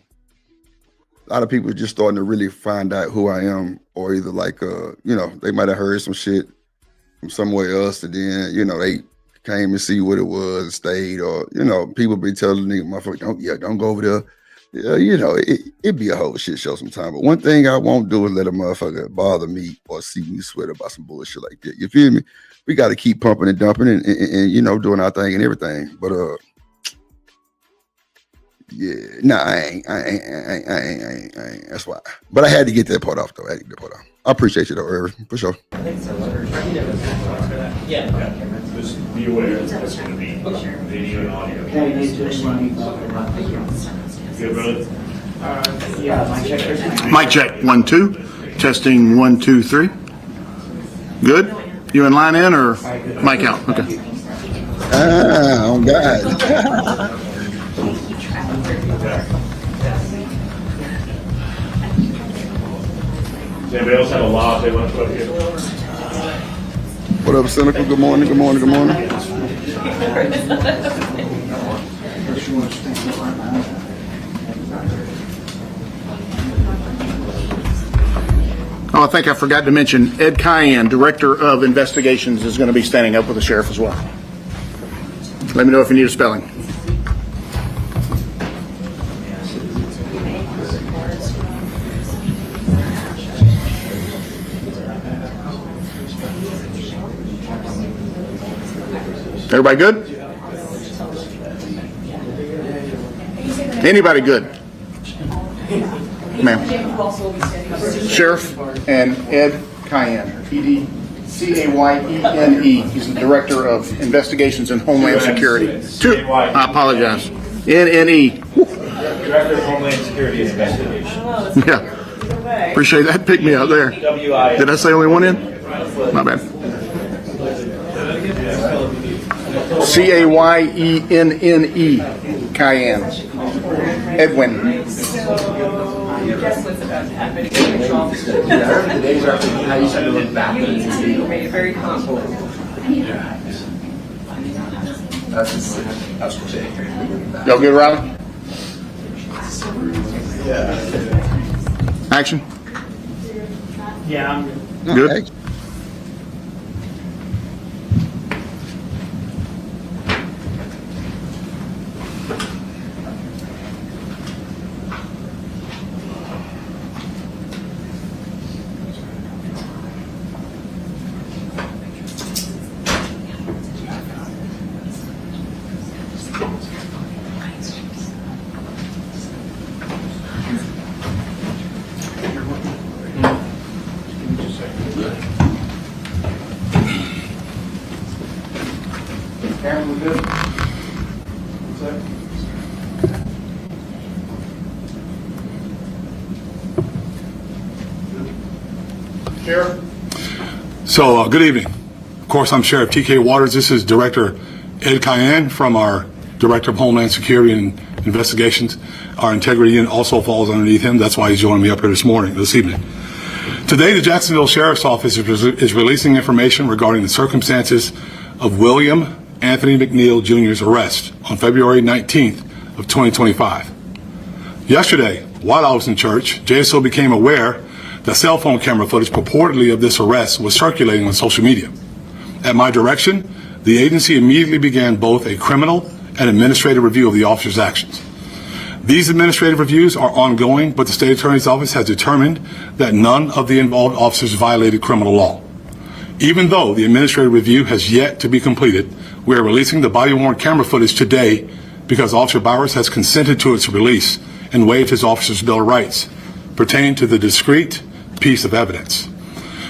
A lot of people are just starting to really find out who I am, or either like, you know, they might have heard some shit from somewhere else, and then, you know, they came and see what it was and stayed, or, you know, people be telling nigga, motherfucker, don't go over there. Yeah, you know, it be a whole shit show sometimes. But one thing I won't do is let a motherfucker bother me or see me sweat about some bullshit like that. You feel me? We got to keep pumping and dumping and you know, doing our thing and everything. But yeah, nah, I ain't. That's why. But I had to get that part off though. I appreciate you though, Irvin, for sure. Yeah. Just be aware it's going to be video and audio. Good, brother? Mic check, 1, 2. Testing 1, 2, 3. Good? You in line in or mic out? Okay. Oh God. Does anybody else have a law they want to put up here? What up, Cynical? Good morning, good morning, good morning. Oh, I think I forgot to mention Ed Cayenne, Director of Investigations, is going to be standing up with the sheriff as well. Let me know if you need a spelling. Everybody good? Anybody good? Ma'am. Sheriff and Ed Cayenne, E-D-C-A-Y-E-N-E. He's the Director of Investigations and Homeland Security. I apologize. N-N-E. Director of Homeland Security and Investigations. Yeah. Appreciate that. Pick me up there. Did I say only one in? My bad. C-A-Y-E-N-N-E. Cayenne. Edwin. Y'all good, Riley? Action? Yeah, I'm good. Good. So, good evening. Of course, I'm Sheriff T.K. Waters. This is Director Ed Cayenne from our Director of Homeland Security and Investigations. Our integrity unit also falls underneath him. That's why he's joining me up here this evening. Today, the Jacksonville Sheriff's Office is releasing information regarding the circumstances of William Anthony McNeil Jr.'s arrest on February 19th of 2025. Yesterday, while I was in church, JSO became aware that cell phone camera footage purportedly of this arrest was circulating on social media. At my direction, the agency immediately began both a criminal and administrative review of the officer's actions. These administrative reviews are ongoing, but the State Attorney's Office has determined that none of the involved officers violated criminal law. Even though the administrative review has yet to be completed, we are releasing the body-worn camera footage today because Officer Bowers has consented to its release and waived his officer's bill of rights pertaining to the discrete piece of evidence.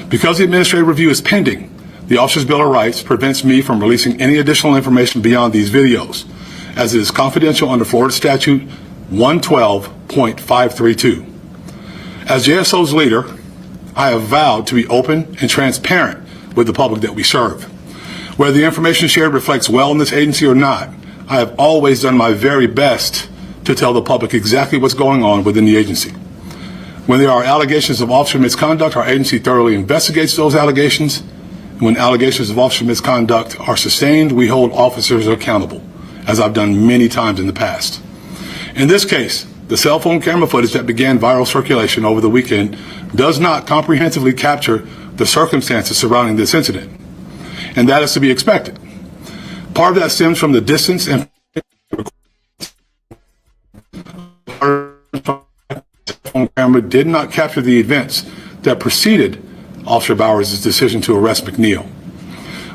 Because the administrative review is pending, the officer's bill of rights prevents me from releasing any additional information beyond these videos, as it is confidential under Florida Statute 112.532. As JSO's leader, I have vowed to be open and transparent with the public that we serve. Whether the information shared reflects well in this agency or not, I have always done my very best to tell the public exactly what's going on within the agency. When there are allegations of officer misconduct, our agency thoroughly investigates those allegations When allegations of officer misconduct are sustained, we hold officers accountable, as I've done many times in the past. In this case, the cell phone camera footage that began viral circulation over the weekend does not comprehensively capture the circumstances surrounding this incident, and that is to be expected. Part of that stems from the distance and phone camera did not capture the events that preceded Officer Bowers' decision to arrest McNeil.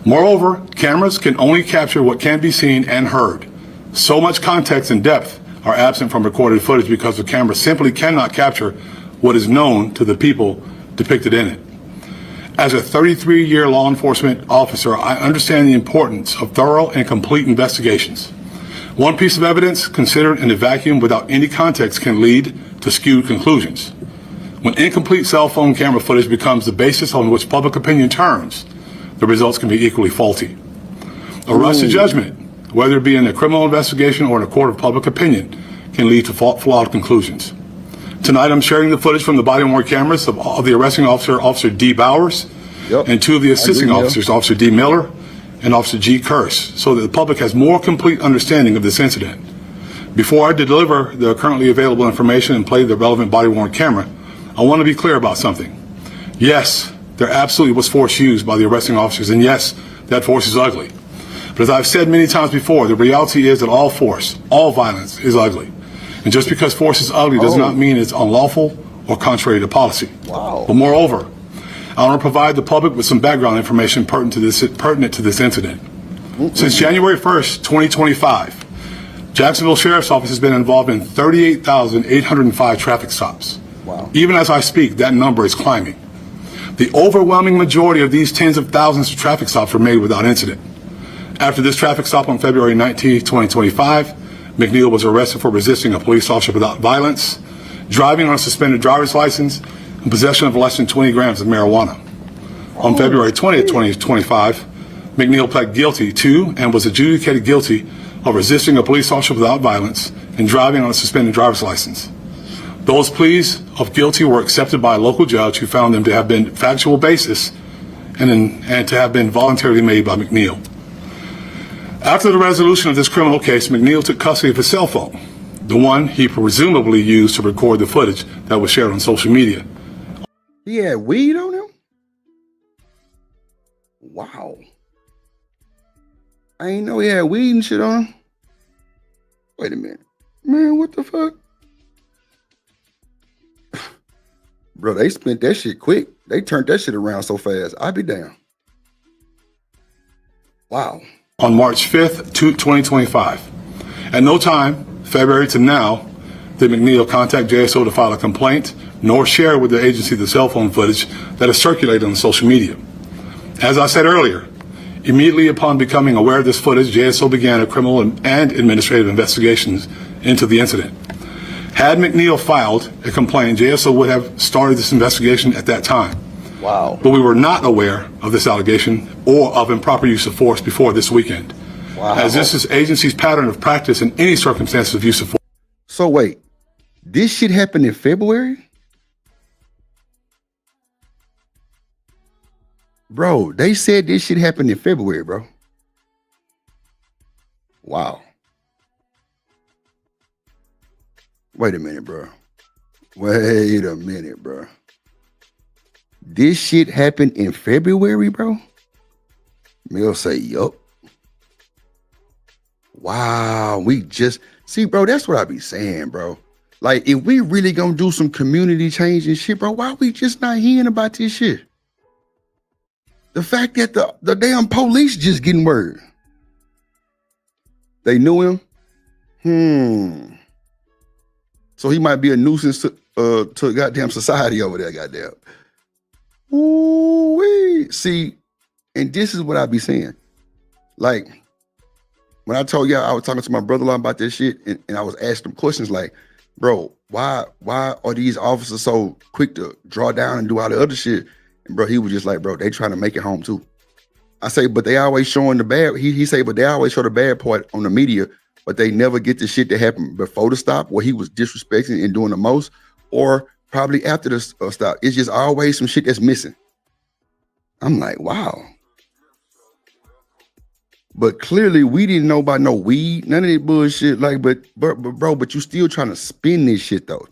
Moreover, cameras can only capture what can be seen and heard. So much context and depth are absent from recorded footage because the camera simply cannot capture what is known to the people depicted in it. As a 33-year law enforcement officer, I understand the importance of thorough and complete investigations. One piece of evidence considered in a vacuum without any context can lead to skewed conclusions. When incomplete cell phone camera footage becomes the basis on which public opinion turns, the results can be equally faulty. A rush to judgment, whether it be in a criminal investigation or in a court of public opinion, can lead to flawed conclusions. Tonight, I'm sharing the footage from the body-worn cameras of the arresting officer, Officer D. Bowers, and two of the assisting officers, Officer D. Miller and Officer G. Curse, so that the public has more complete understanding of this incident. Before I deliver the currently available information and play the relevant body-worn camera, I want to be clear about something. Yes, there absolutely was force used by the arresting officers, and yes, that force is ugly. But as I've said many times before, the reality is that all force, all violence is ugly. And just because force is ugly does not mean it's unlawful or contrary to policy. Wow. But moreover, I want to provide the public with some background information pertinent to this incident. Since January 1st, 2025, Jacksonville Sheriff's Office has been involved in 38,805 traffic stops. Wow. Even as I speak, that number is climbing. The overwhelming majority of these tens of thousands of traffic stops were made without incident. After this traffic stop on February 19, 2025, McNeil was arrested for resisting a police officer without violence, driving on a suspended driver's license, and possession of less than 20 grams of marijuana. On February 20th, 2025, McNeil pled guilty to and was adjudicated guilty of resisting a police officer without violence and driving on a suspended driver's license. Those pleas of guilty were accepted by a local judge who found them to have been factual basis and to have been voluntarily made by McNeil. After the resolution of this criminal case, McNeil took custody of his cell phone, the one he presumably used to record the footage that was shared on social media. He had weed on him? Wow. I ain't know he had weed and shit on him. Wait a minute. Man, what the fuck? Bro, they spent that shit quick. They turned that shit around so fast. I'd be damn. Wow. On March 5th, 2025. At no time, February to now, did McNeil contact JSO to file a complaint, nor share with the agency the cell phone footage that is circulated on social media. As I said earlier, immediately upon becoming aware of this footage, JSO began a criminal and administrative investigations into the incident. Had McNeil filed a complaint, JSO would have started this investigation at that time. Wow. But we were not aware of this allegation or of improper use of force before this weekend. Wow. As this is agency's pattern of practice in any circumstances of use of force. So wait, this shit happened in February? Bro, they said this shit happened in February, bro. Wow. Wait a minute, bro. Wait a minute, bro. This shit happened in February, bro? Mill say, yup. Wow, we just, see, bro, that's what I be saying, bro. Like, if we really gonna do some community change and shit, bro, why we just not hearing about this shit? The fact that the damn police just getting word. They knew him? So he might be a nuisance to goddamn society over there, goddamn. Ooh-wee. See, and this is what I be saying. Like, when I told y'all I was talking to my brother-in-law about this shit, and I was asking him questions like, bro, why are these officers so quick to draw down and do all the other shit? And bro, he was just like, bro, they trying to make it home too. I say, but they always showing the bad. He say, but they always show the bad part on the media, but they never get the shit that happened before the stop, where he was disrespecting and doing the most, or probably after the stop. It's just always some shit that's missing. I'm like, wow. But clearly we didn't know about no weed, none of that bullshit. Like, but you still trying to spin this shit though.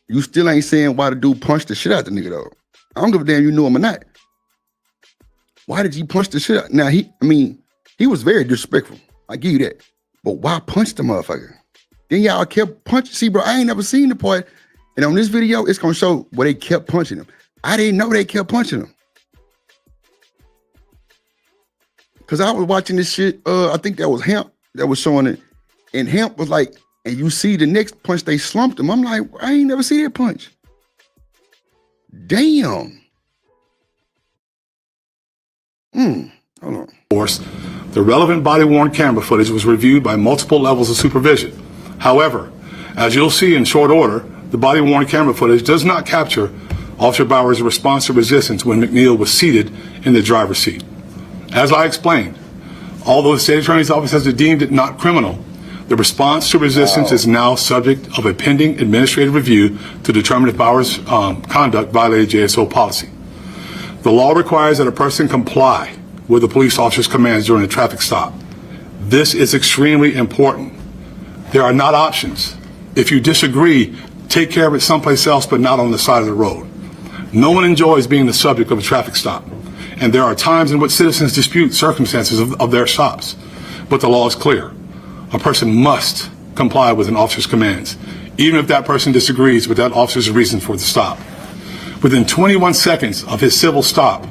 You still ain't saying why the dude punched the shit out the nigga though. I don't give a damn you knew him or not. Why did you punch the shit out? Now he was very disrespectful. I give you that. But why punch the motherfucker? Then y'all kept punching. See, bro, I ain't never seen the part. And on this video, it's gonna show where they kept punching him. I didn't know they kept punching him. Cause I was watching this shit. I think that was Hemp that was showing it. And Hemp was like, and you see the next punch, they slumped him. I'm like, I ain't never see that punch. Damn. Hold on. Of course, the relevant body-worn camera footage was reviewed by multiple levels of supervision. However, as you'll see in short order, the body-worn camera footage does not capture Officer Bowers' response to resistance when McNeil was seated in the driver's seat. As I explained, although the state attorney's office has deemed it not criminal, the response to resistance is now subject of a pending administrative review to determine if Bowers' conduct violated JSO policy. The law requires that a person comply with the police officer's commands during a traffic stop. This is extremely important. There are not options. If you disagree, take care of it someplace else, but not on the side of the road. No one enjoys being the subject of a traffic stop. And there are times in which citizens dispute circumstances of their stops. But the law is clear. A person must comply with an officer's commands, even if that person disagrees with that officer's reason for the stop. Within 21 seconds of his civil stop,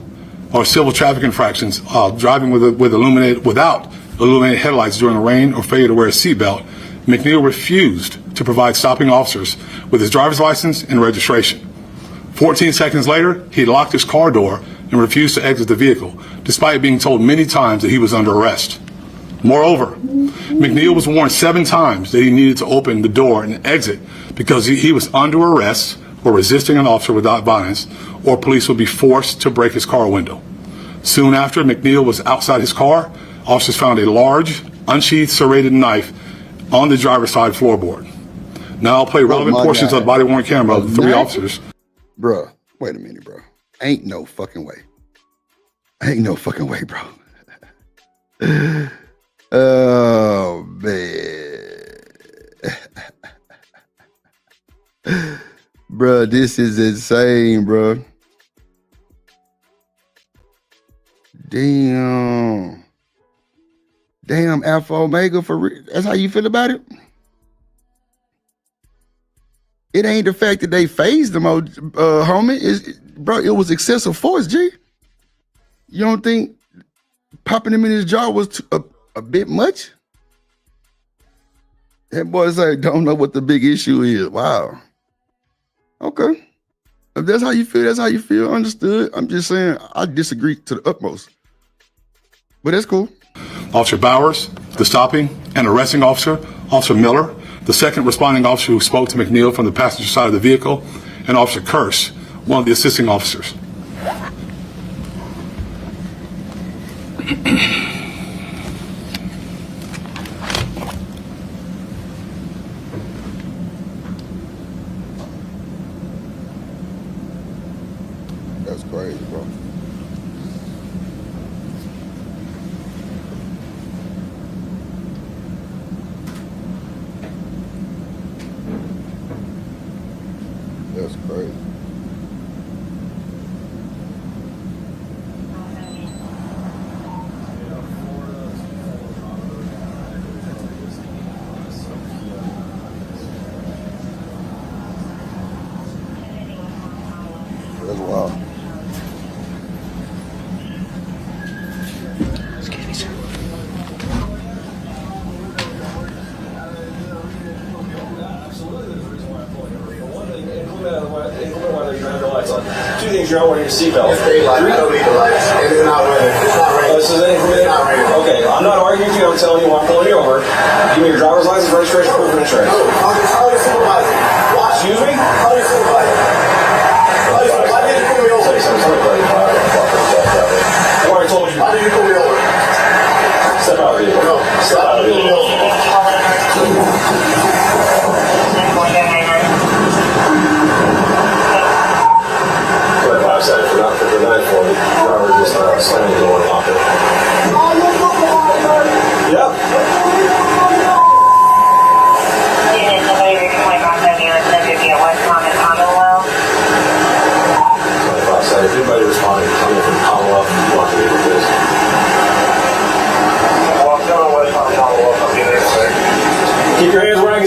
or civil traffic infractions, driving without illuminated headlights during the rain or failure to wear a seatbelt, McNeil refused to provide stopping officers with his driver's license and registration. 14 seconds later, he locked his car door and refused to exit the vehicle, despite being told many times that he was under arrest. Moreover, McNeil was warned 7 times that he needed to open the door and exit because he was under arrest or resisting an officer without violence, or police would be forced to break his car window. Soon after McNeil was outside his car, officers found a large, unsheathed serrated knife on the driver's side floorboard. Now I'll play relevant portions of the body-worn camera of the 3 officers. Bruh, wait a minute, bro. Ain't no fucking way. Ain't no fucking way, bro. Oh, man. Bruh, this is insane, bruh. Damn. Damn, Alpha Omega for real. That's how you feel about it? It ain't the fact that they phased them, homie. Bro, it was excessive force, G. You don't think popping him in his jaw was a bit much? That boy's like, don't know what the big issue is. Wow. Okay. If that's how you feel, that's how you feel. Understood. I'm just saying, I disagree to the utmost. But that's cool. Officer Bowers, the stopping and arresting officer, Officer Miller, the second responding officer who spoke to McNeil from the passenger side of the vehicle, and Officer Kearse, one of the assisting officers. That's crazy, bro. That's crazy. That's wild. Excuse me, sir. Two things, you're not wearing your seatbelt. It's daylight. I don't need the lights. It is not raining. It's not raining. So then, It's not raining. okay, I'm not arguing with you. I'm telling you why I'm pulling you over. Give me your driver's license, registration, proof of insurance. No, how do you supervise it? Excuse me? How do you supervise it? Why did you pull me over? I already told you. Why did you pull me over? Step out of the vehicle. No, Step out of the vehicle. For the 5 seconds, for not for the 940, driver just slammed the door and locked it.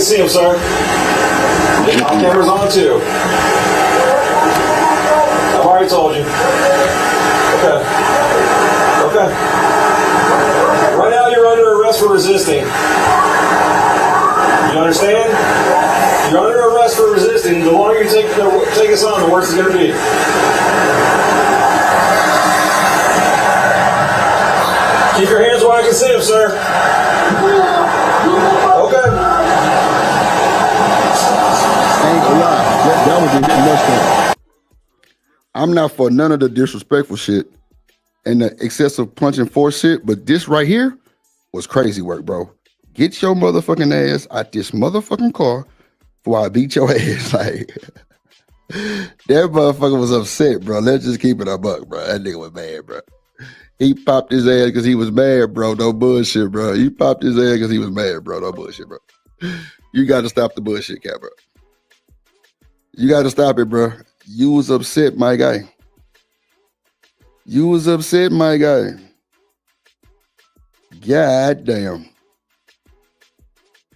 see him, sir. My camera's on too. I've already told you. Okay. Okay. Right now you're under arrest for resisting. You understand? You're under arrest for resisting. The longer you take us on, the worse it's going to be. Keep your hands where I can see them, sir. Okay. I ain't gonna lie. That was a hit much. I'm not for none of the disrespectful shit and the excessive punching force shit, but this right here was crazy work, bro. Get your motherfucking ass out this motherfucking car before I beat your ass. Like, that motherfucker was upset, bro. Let's just keep it a buck, bro. That nigga was mad, bro. He popped his ass because he was mad, bro. No bullshit, bro. He popped his ass because he was mad, bro. No bullshit, bro. You got to stop the bullshit, cat, bro. You got to stop it, bro. You was upset, my guy. You was upset, my guy. God damn.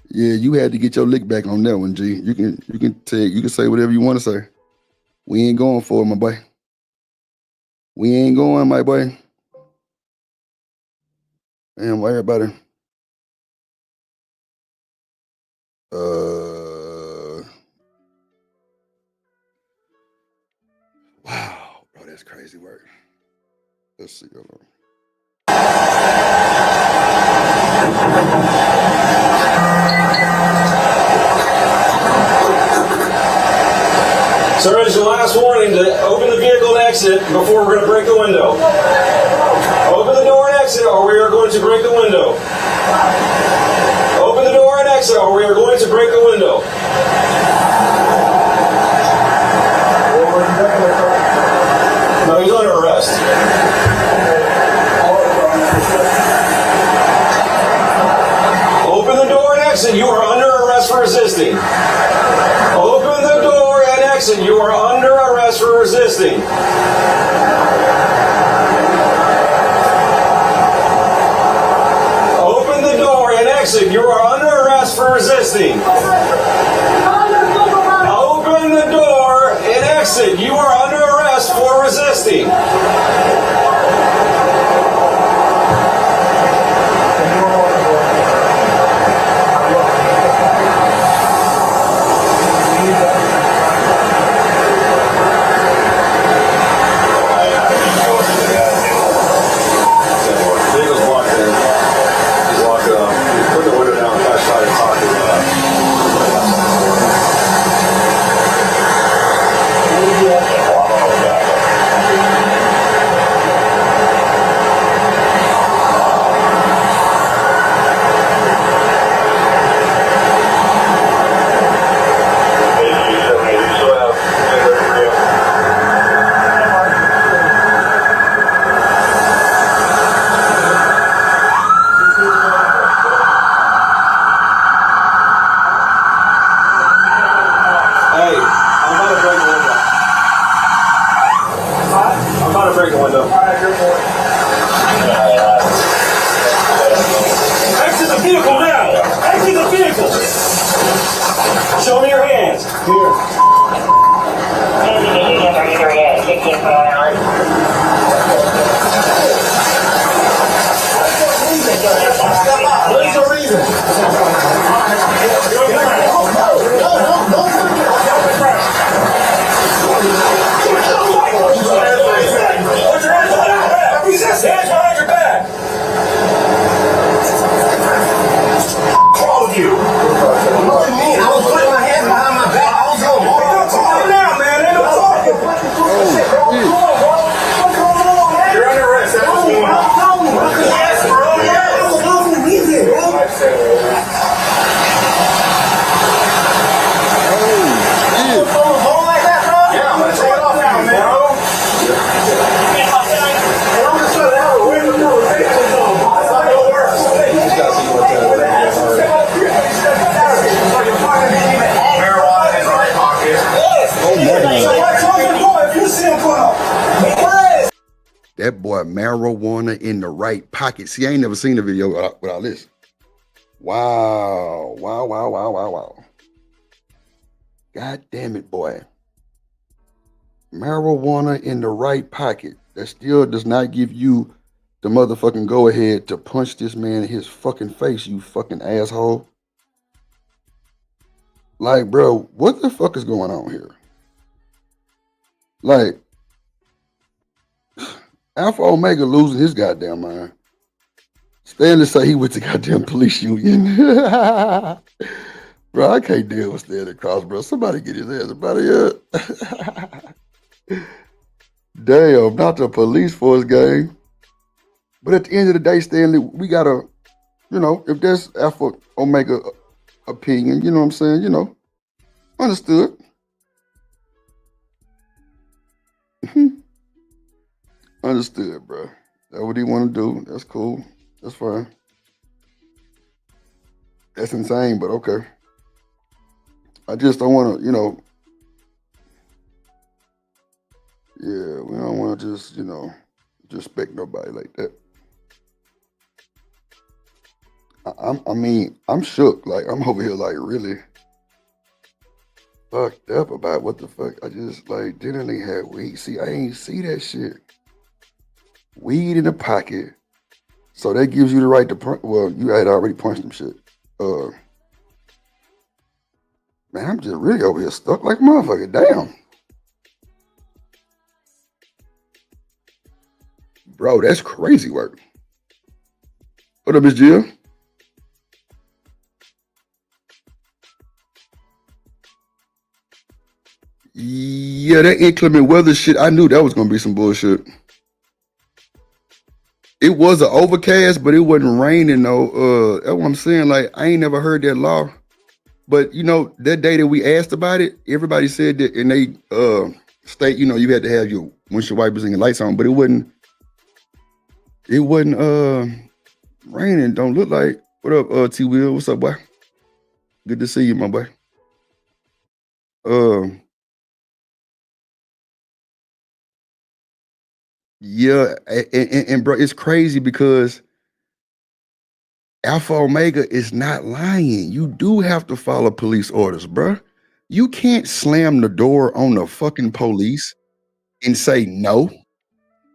Yeah, you had to get your lick back on that one, G. You can say whatever you want to say. We ain't going for it, my boy. We ain't going, my boy. Damn, why everybody? Wow, bro, that's crazy work. Let's see. Hold on. Sir, it's your last warning to open the vehicle and exit before we're going to break the window. Open the door and exit or we are going to break the window. Open the door and exit or we are going to break the window. No, he's under arrest. Open the door and exit. You are under arrest for resisting. Open the door and exit. You are under arrest for resisting. Open the door and exit. You are under arrest for resisting. Open the door and exit. You are under arrest for resisting. Show me your hands. Here. What is the reason? Put your hands behind your back. Hands behind your back. All of you. What do you mean? I was putting my hands behind my back. I was going hard. Calm down, man. Ain't no talking. You're under arrest. That's what's going on. Yes, bro. Yes. Yeah, I'm gonna take it off now, man. That boy marijuana in the right pocket. See, I ain't never seen a video without this. Wow. Wow, wow, wow, wow, wow. God damn it, boy. Marijuana in the right pocket. That still does not give you the motherfucking go ahead to punch this man in his fucking face, you fucking asshole. Like, bro, what the fuck is going on here? Like, Alpha Omega losing his goddamn mind. Stanley say he went to goddamn police union. Bro, I can't deal with Stanley Cross, bro. Somebody get his ass about here. Damn, not the police force gang. But at the end of the day, Stanley, we gotta, you know, if there's Alpha Omega opinion, you know what I'm saying, you know, understood. Understood, bro. That's what he want to do. That's cool. That's fine. That's insane, but okay. I just don't want to, you know. Yeah, we don't want to just, you know, disrespect nobody like that. I mean, I'm shook. Like, I'm over here, like, really fucked up about what the fuck. I just, like, didn't they have weed? See, I ain't see that shit. Weed in the pocket. So that gives you the right to punch. Well, you had already punched them shit. Man, I'm just really over here stuck like a motherfucker. Damn. Bro, that's crazy work. What up, Miss Jill? Yeah, that inclement weather shit, I knew that was going to be some bullshit. It was an overcast, but it wasn't raining, though. That's what I'm saying. Like, I ain't never heard that law. But, you know, that day that we asked about it, everybody said that, and they state, you know, you had to have your windshield wipers and your lights on, but it wasn't raining. Don't look like. What up, T-Will? What's up, boy? Good to see you, my boy. Yeah, and bro, it's crazy because Alpha Omega is not lying. You do have to follow police orders, bro. You can't slam the door on the fucking police and say no.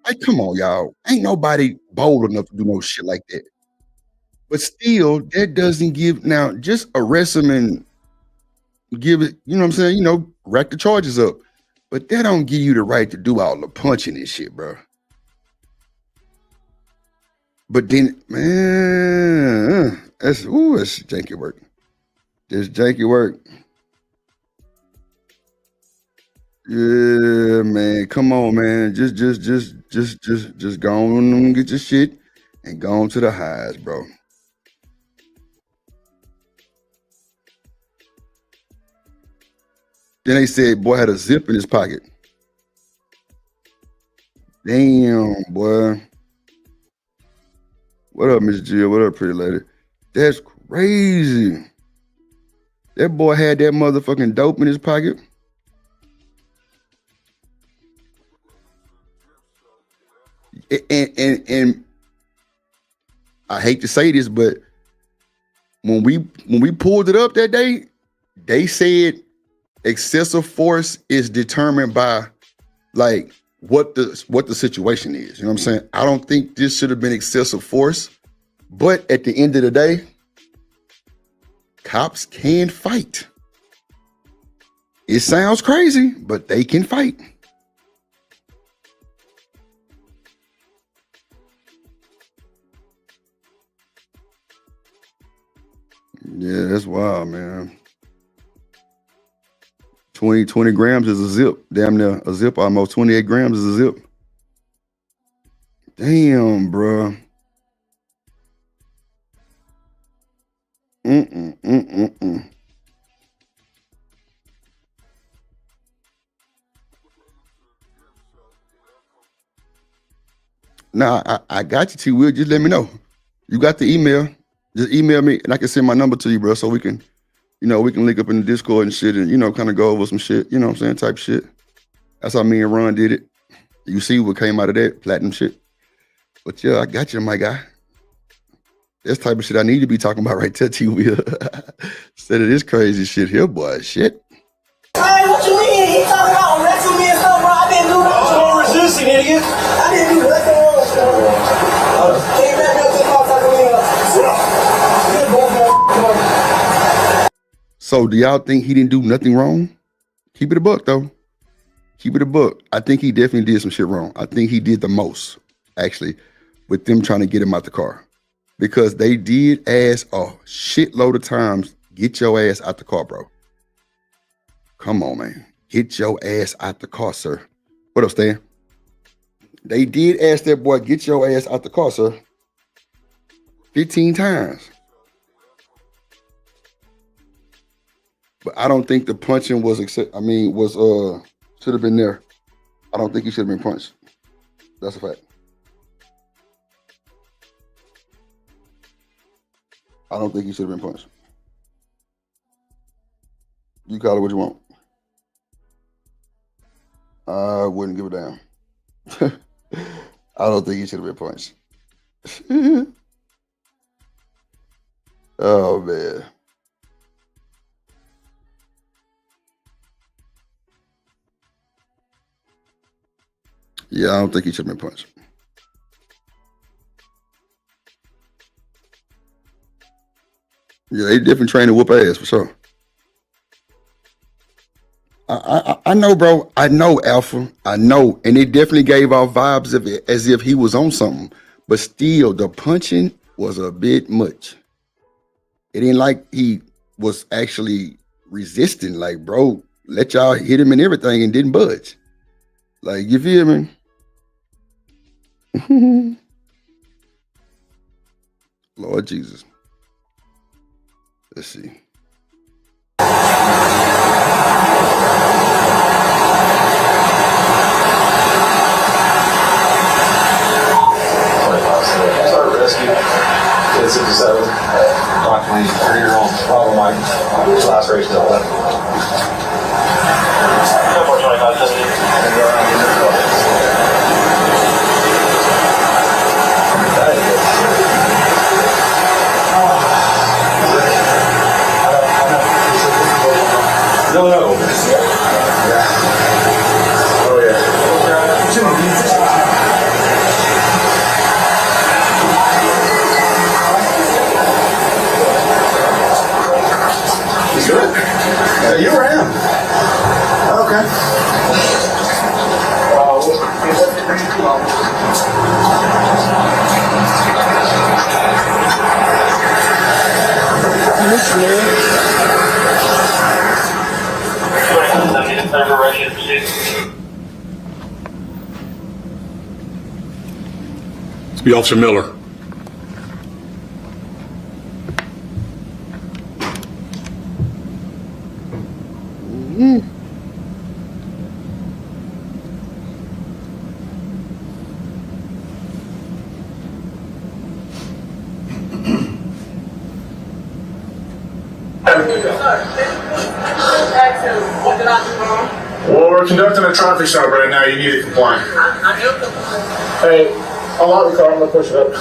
Like, come on, y'all. Ain't nobody bold enough to do no shit like that. But still, that doesn't give, now, just arrest him and give it, you know what I'm saying? You know, rack the charges up. But that don't give you the right to do all the punching and shit, bro. But then, man, that's janky work. That's janky work. Yeah, man. Come on, man. Just go on and get your shit and go on to the highs, bro. Then they said, boy had a zip in his pocket. Damn, boy. What up, Miss Jill? What up, pretty lady? That's crazy. That boy had that motherfucking dope in his pocket. And I hate to say this, but when we pulled it up that day, they said excessive force is determined by like what the situation is. You know what I'm saying? I don't think this should have been excessive force, but at the end of the day, cops can fight. It sounds crazy, but they can fight. Yeah, that's wild, man. 20 grams is a zip. Damn near a zip, almost 28 grams is a zip. Damn, bro. Nah, I got you, T-Will. Just let me know. You got the email. Just email me and I can send my number to you, bro, so we can, you know, we can link up in the Discord and shit and, you know, kind of go over some shit, you know what I'm saying, type shit. That's how me and Ron did it. You see what came out of that, platinum shit. But yeah, I got you, my guy. That's the type of shit I need to be talking about right there, T-Will. Instead of this crazy shit here, boy. Shit. Hey, what you mean? He talking about arresting me and stuff, bro. I didn't do nothing. Don't resist, nigga. I didn't do nothing wrong. Take back up to the car, So do y'all think he didn't do nothing wrong? Keep it a buck, though. Keep it a buck. I think he definitely did some shit wrong. I think he did the most, actually, with them trying to get him out the car. Because they did ask a shitload of times, get your ass out the car, bro. Come on, man. Get your ass out the car, sir. What up, Stan? They did ask that boy, get your ass out the car, sir. 15 times. But I don't think the punching was, should have been there. I don't think he should have been punched. That's a fact. I don't think he should have been punched. You call it what you want. I wouldn't give a damn. I don't think he should have been punched. Oh, man. Yeah, I don't think he should have been punched. Yeah, they definitely trained to whoop ass for sure. I know, bro. I know, Alpha. I know. And it definitely gave off vibes of it as if he was on something. But still, the punching was a bit much. It ain't like he was actually resisting. Like, bro, let y'all hit him and everything and didn't budge. Like, you feel me? Lord Jesus. Let's see. Start rescue. Kid 67. Approximately 3-year-old problem like laceration of the No. Oh, yeah. He's good? Yeah, you were him. Okay. It's be Officer Miller. Well, we're conducting a traffic stop right now. You need to comply. Hey, I'll lock the car. I'm going to push it up.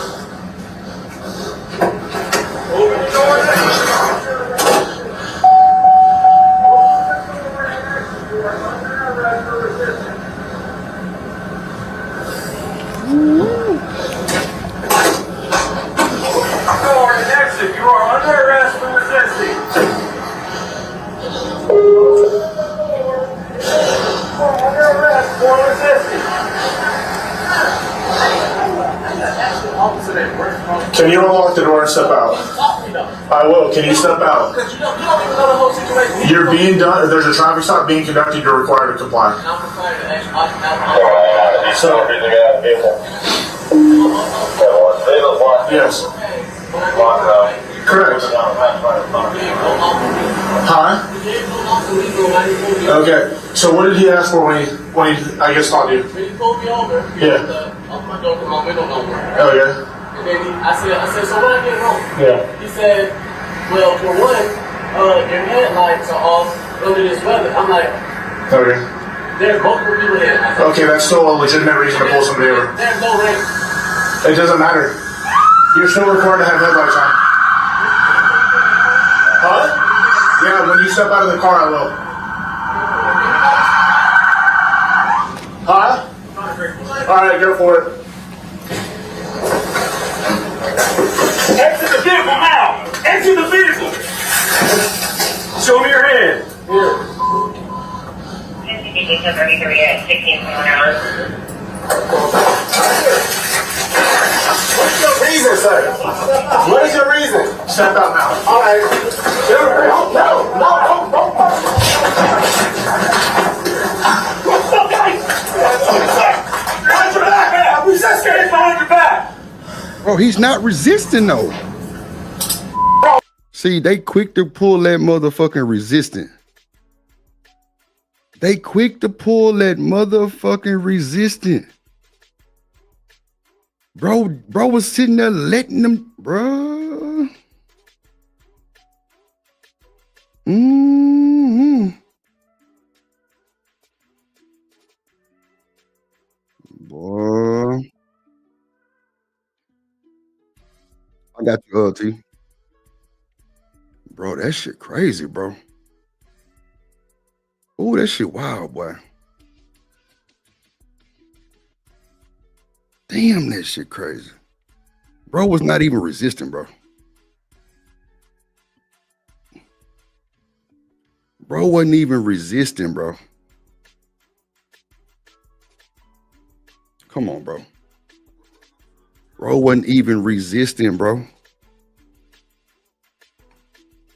You are under arrest for resisting. Under arrest for resisting. Can you unlock the door and step out? I will. Can you step out? You're being done. There's a traffic stop being conducted. You're required to comply. So, yes. Correct. Huh? Okay. So what did he ask for when he I guess, stopped you? He pulled me over. Yeah. Opened my door, put my window number. Oh, yeah? And then I said, so what I get wrong? Yeah. He said, well, for one, your headlights are off under this weather. I'm like, Okay. there's multiple people here. Okay, that's still a legitimate reason to pull somebody over. There's no reason. It doesn't matter. You're still required to have headlights on. Huh? Yeah, when you step out of the car, I will. Huh? Alright, go for it. Exit the vehicle now! Exit the vehicle! Show me your hand. Here. 33 at 16 per hour. What's your reason, sir? What is your reason? Step out now. All right. Bro, he's not resisting though. See, they quick to pull that motherfucking resistant. They quick to pull that motherfucking resistant. Bro was sitting there letting them, bro. Boy. I got you, T. Bro, that shit crazy, bro. Oh, that shit wild, boy. Damn, that shit crazy. Bro was not even resisting, bro. Bro wasn't even resisting, bro. Come on, bro. Bro wasn't even resisting, bro.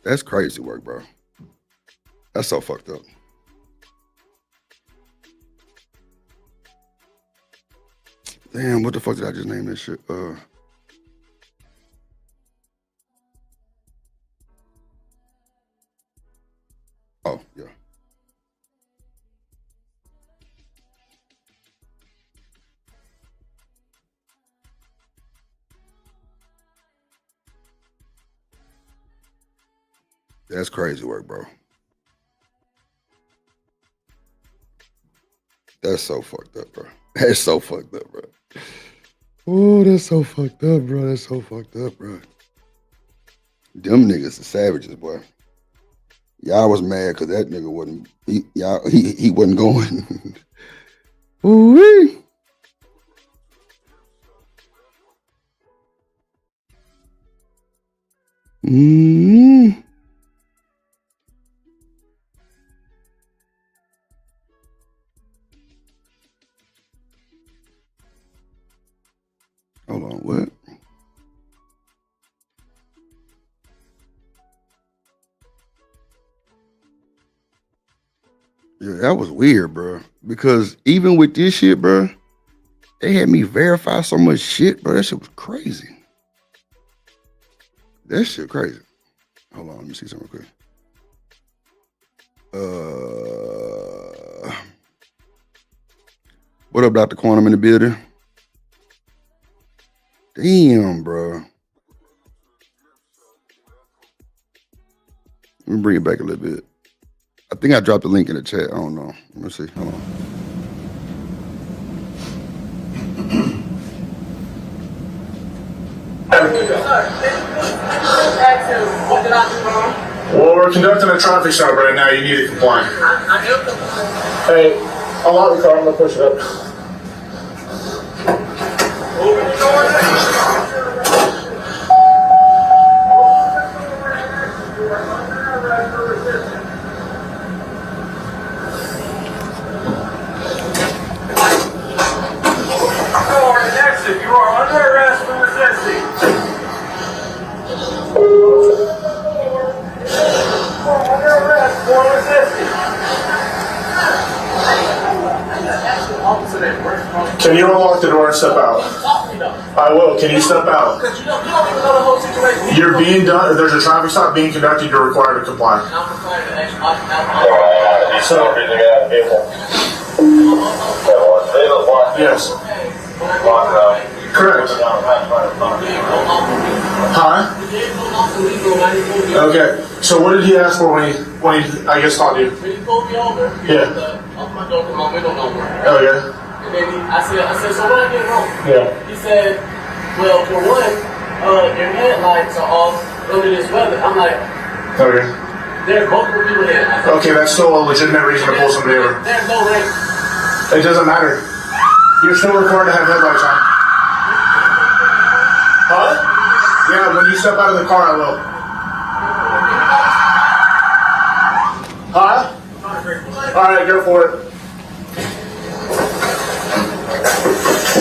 That's crazy work, bro. That's so fucked up. Damn, what the fuck did I just name this shit? Oh, yeah. That's crazy work, bro. That's so fucked up, bro. That's so fucked up, bro. Oh, that's so fucked up, bro. That's so fucked up, bro. Them niggas are savages, boy. Y'all was mad because that nigga wasn't, he wasn't going. Ooh-wee. Hold on, what? Yeah, that was weird, bro. Because even with this shit, bro, they had me verify so much shit, bro. That shit was crazy. That shit crazy. Hold on, let me see something real quick. What up, Dr. Quantum in the building? Damn, bro. Let me bring it back a little bit. I think I dropped the link in the chat. I don't know. Let me see. Hold on. Well, we're conducting a traffic stop right now. You need to comply. Hey, unlock the car. I'm gonna push it up. You are under arrest for resisting. Under arrest for resisting. Can you unlock the door and step out? I will. Can you step out? You're being done. There's a traffic stop being conducted. You're required to comply. So, yes. Correct. Huh? Okay. So what did he ask for when he I guess stopped you? He pulled me over. Yeah. Off my door, my window number. Oh yeah. And then I said, so what I did wrong? Yeah. He said, well, for one, Your headlights are off under this weather. I'm like, Okay. there's multiple people here. I said, Okay, that's still a legitimate reason to pull somebody over. there's no way. It doesn't matter. You're still required to have headlights on. Huh? Yeah, when you step out of the car, I will. Huh? Alright, go for it.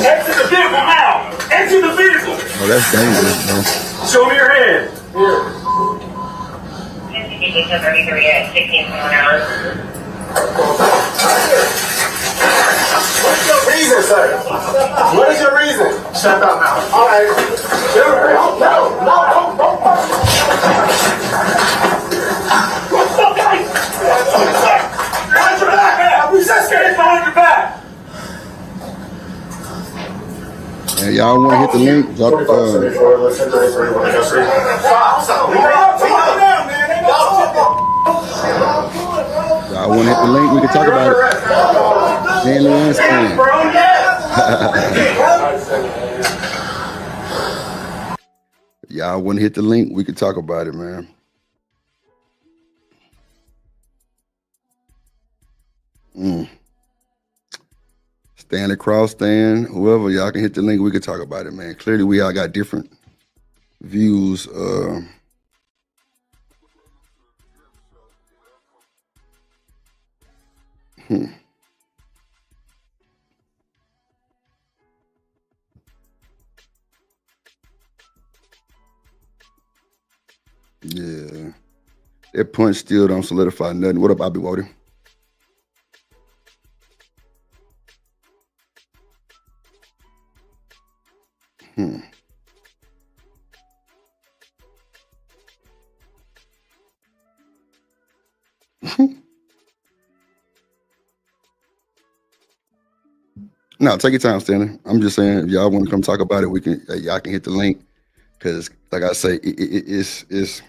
Exit the vehicle now! Exit the vehicle! Oh, that's dangerous, bro. Show me your hand. Indication 33 at 16 per hour. What's your reason, sir? What is your reason? Step out now. All right. No. Behind your back! We said stand behind your back! And y'all want to hit the link? Drop 4574, listen 33, one custody. y'all want to hit the link? We can talk about it. Stanley and Stan. Y'all want to hit the link? We can talk about it, man. Stanley Cross, Stan, whoever, y'all can hit the link. We can talk about it, man. Clearly, we all got different views. Yeah. That punch still don't solidify nothing. What up, Bobby Woden? No, take your time, Stanley. I'm just saying, if y'all want to come talk about it, we can. Y'all can hit the link, because, like I say, it's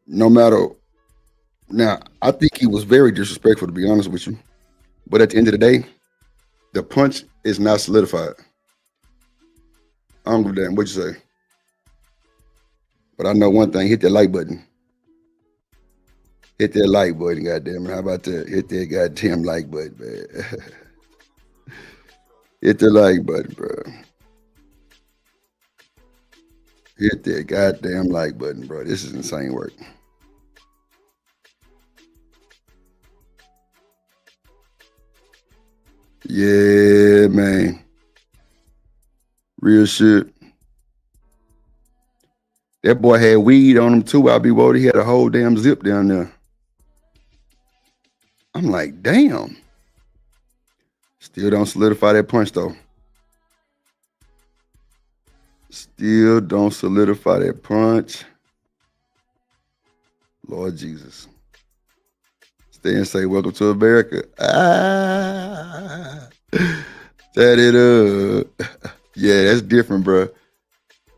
no matter. Now, I think he was very disrespectful, to be honest with you. But at the end of the day, the punch is not solidified. I don't give a damn what you say. But I know one thing: hit that like button. Hit that like button, goddamn it. How about that? Hit that goddamn like button, man. Hit the like button, bro. Hit that goddamn like button, bro. This is insane work. Yeah, man. Real shit. That boy had weed on him too. I'll be worried. He had a whole damn zip down there. I'm like, damn. Still don't solidify that punch, though. Still don't solidify that punch. Lord Jesus. Stay and say, welcome to America. Ah. Set it up. Yeah, that's different, bro.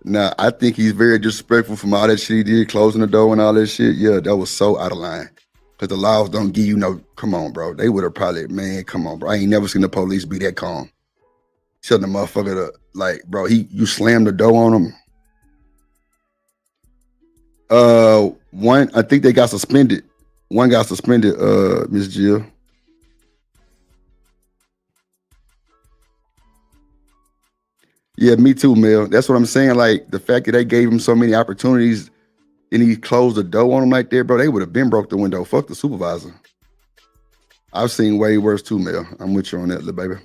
Now, I think he's very disrespectful from all that shit he did, closing the door and all that shit. Yeah, that was so out of line. Because the laws don't give you no, come on, bro. They would have probably, man, come on, bro. I ain't never seen the police be that calm. Shut the motherfucker up. Like, bro, you slammed the door on him. One, I think they got suspended. One got suspended, Miss Jill. Yeah, me too, Mel. That's what I'm saying. Like, the fact that they gave him so many opportunities and he closed the door on him like that, bro, they would have been broke the window. Fuck the supervisor. I've seen way worse too, Mel. I'm with you on that, little baby.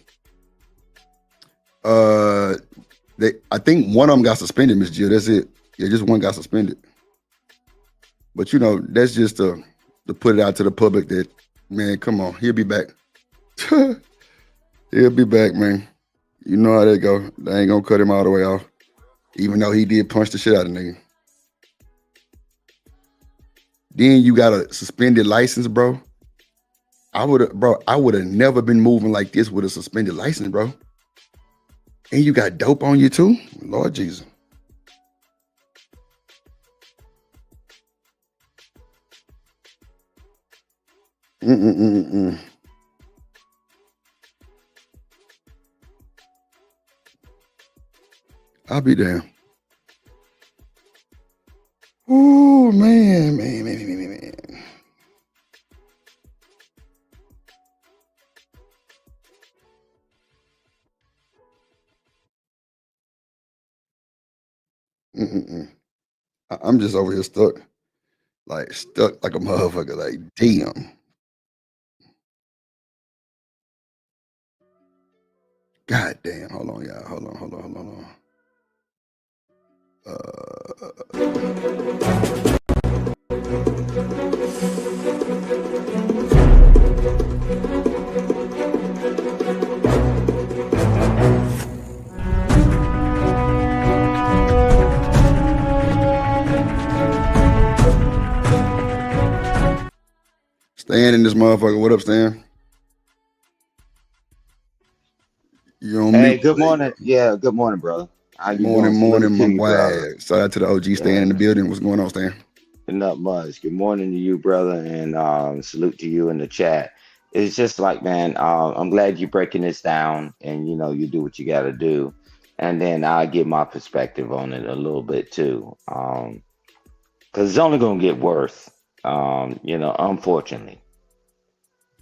I think one of them got suspended, Miss Jill. That's it. Yeah, just one got suspended. But you know, that's just to put it out to the public that, man, come on, he'll be back. He'll be back, man. You know how they go. They ain't gonna cut him all the way off. Even though he did punch the shit out of nigga. Then you got a suspended license, bro. I would have never been moving like this with a suspended license, bro. And you got dope on you too? Lord Jesus. I'll be damned. Ooh, man. I'm just over here stuck like a motherfucker. Like, damn. God damn. Hold on, y'all. Hold on. Stan in this motherfucker. What up, Stan? You on Hey, mute? good morning. Yeah, good morning, brother. How you doing? Morning, Salute to my you, boy. brother. Shout out to the OG Stan in the building. What's going on, Stan? Not much. Good morning to you, brother, and salute to you in the chat. It's just like, man, I'm glad you're breaking this down, and you know you do what you got to do, and then I'll give my perspective on it a little bit too, because it's only gonna get worse. Unfortunately,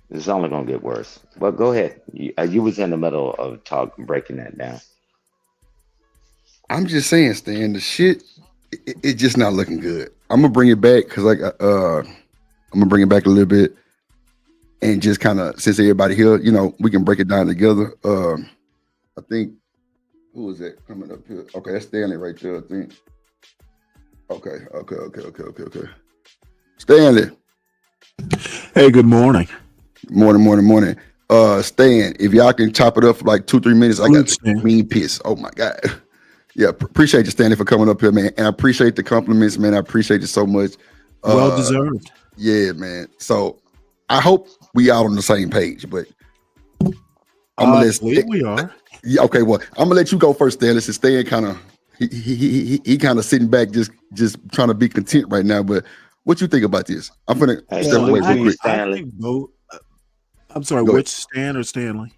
it's only gonna get worse. But go ahead. You was in the middle of talking, breaking that down. I'm just saying, Stan, the shit, it's just not looking good. I'm gonna bring it back because I'm gonna bring it back a little bit and just kind of, since everybody here, we can break it down together. I think, who is that coming up here? Okay, that's Stanley right there, I think. Okay. Stanley. Hey, good morning. Morning. Stan, if y'all can chop it up for like 2-3 minutes, I got the mean piss. Oh my God. Yeah, appreciate you, Stanley, for coming up here, man. And I appreciate the compliments, man. I appreciate you so much. Well deserved. Yeah, man. So I hope we out on the same page, but I'm gonna we are. Yeah, okay, well, I'm gonna let you go first, Stanley. Since Stan kind of he kind of sitting back, just trying to be content right now. But what you think about this? I'm gonna step away real quick. I think both. I'm sorry, Go which Stan or Stanley?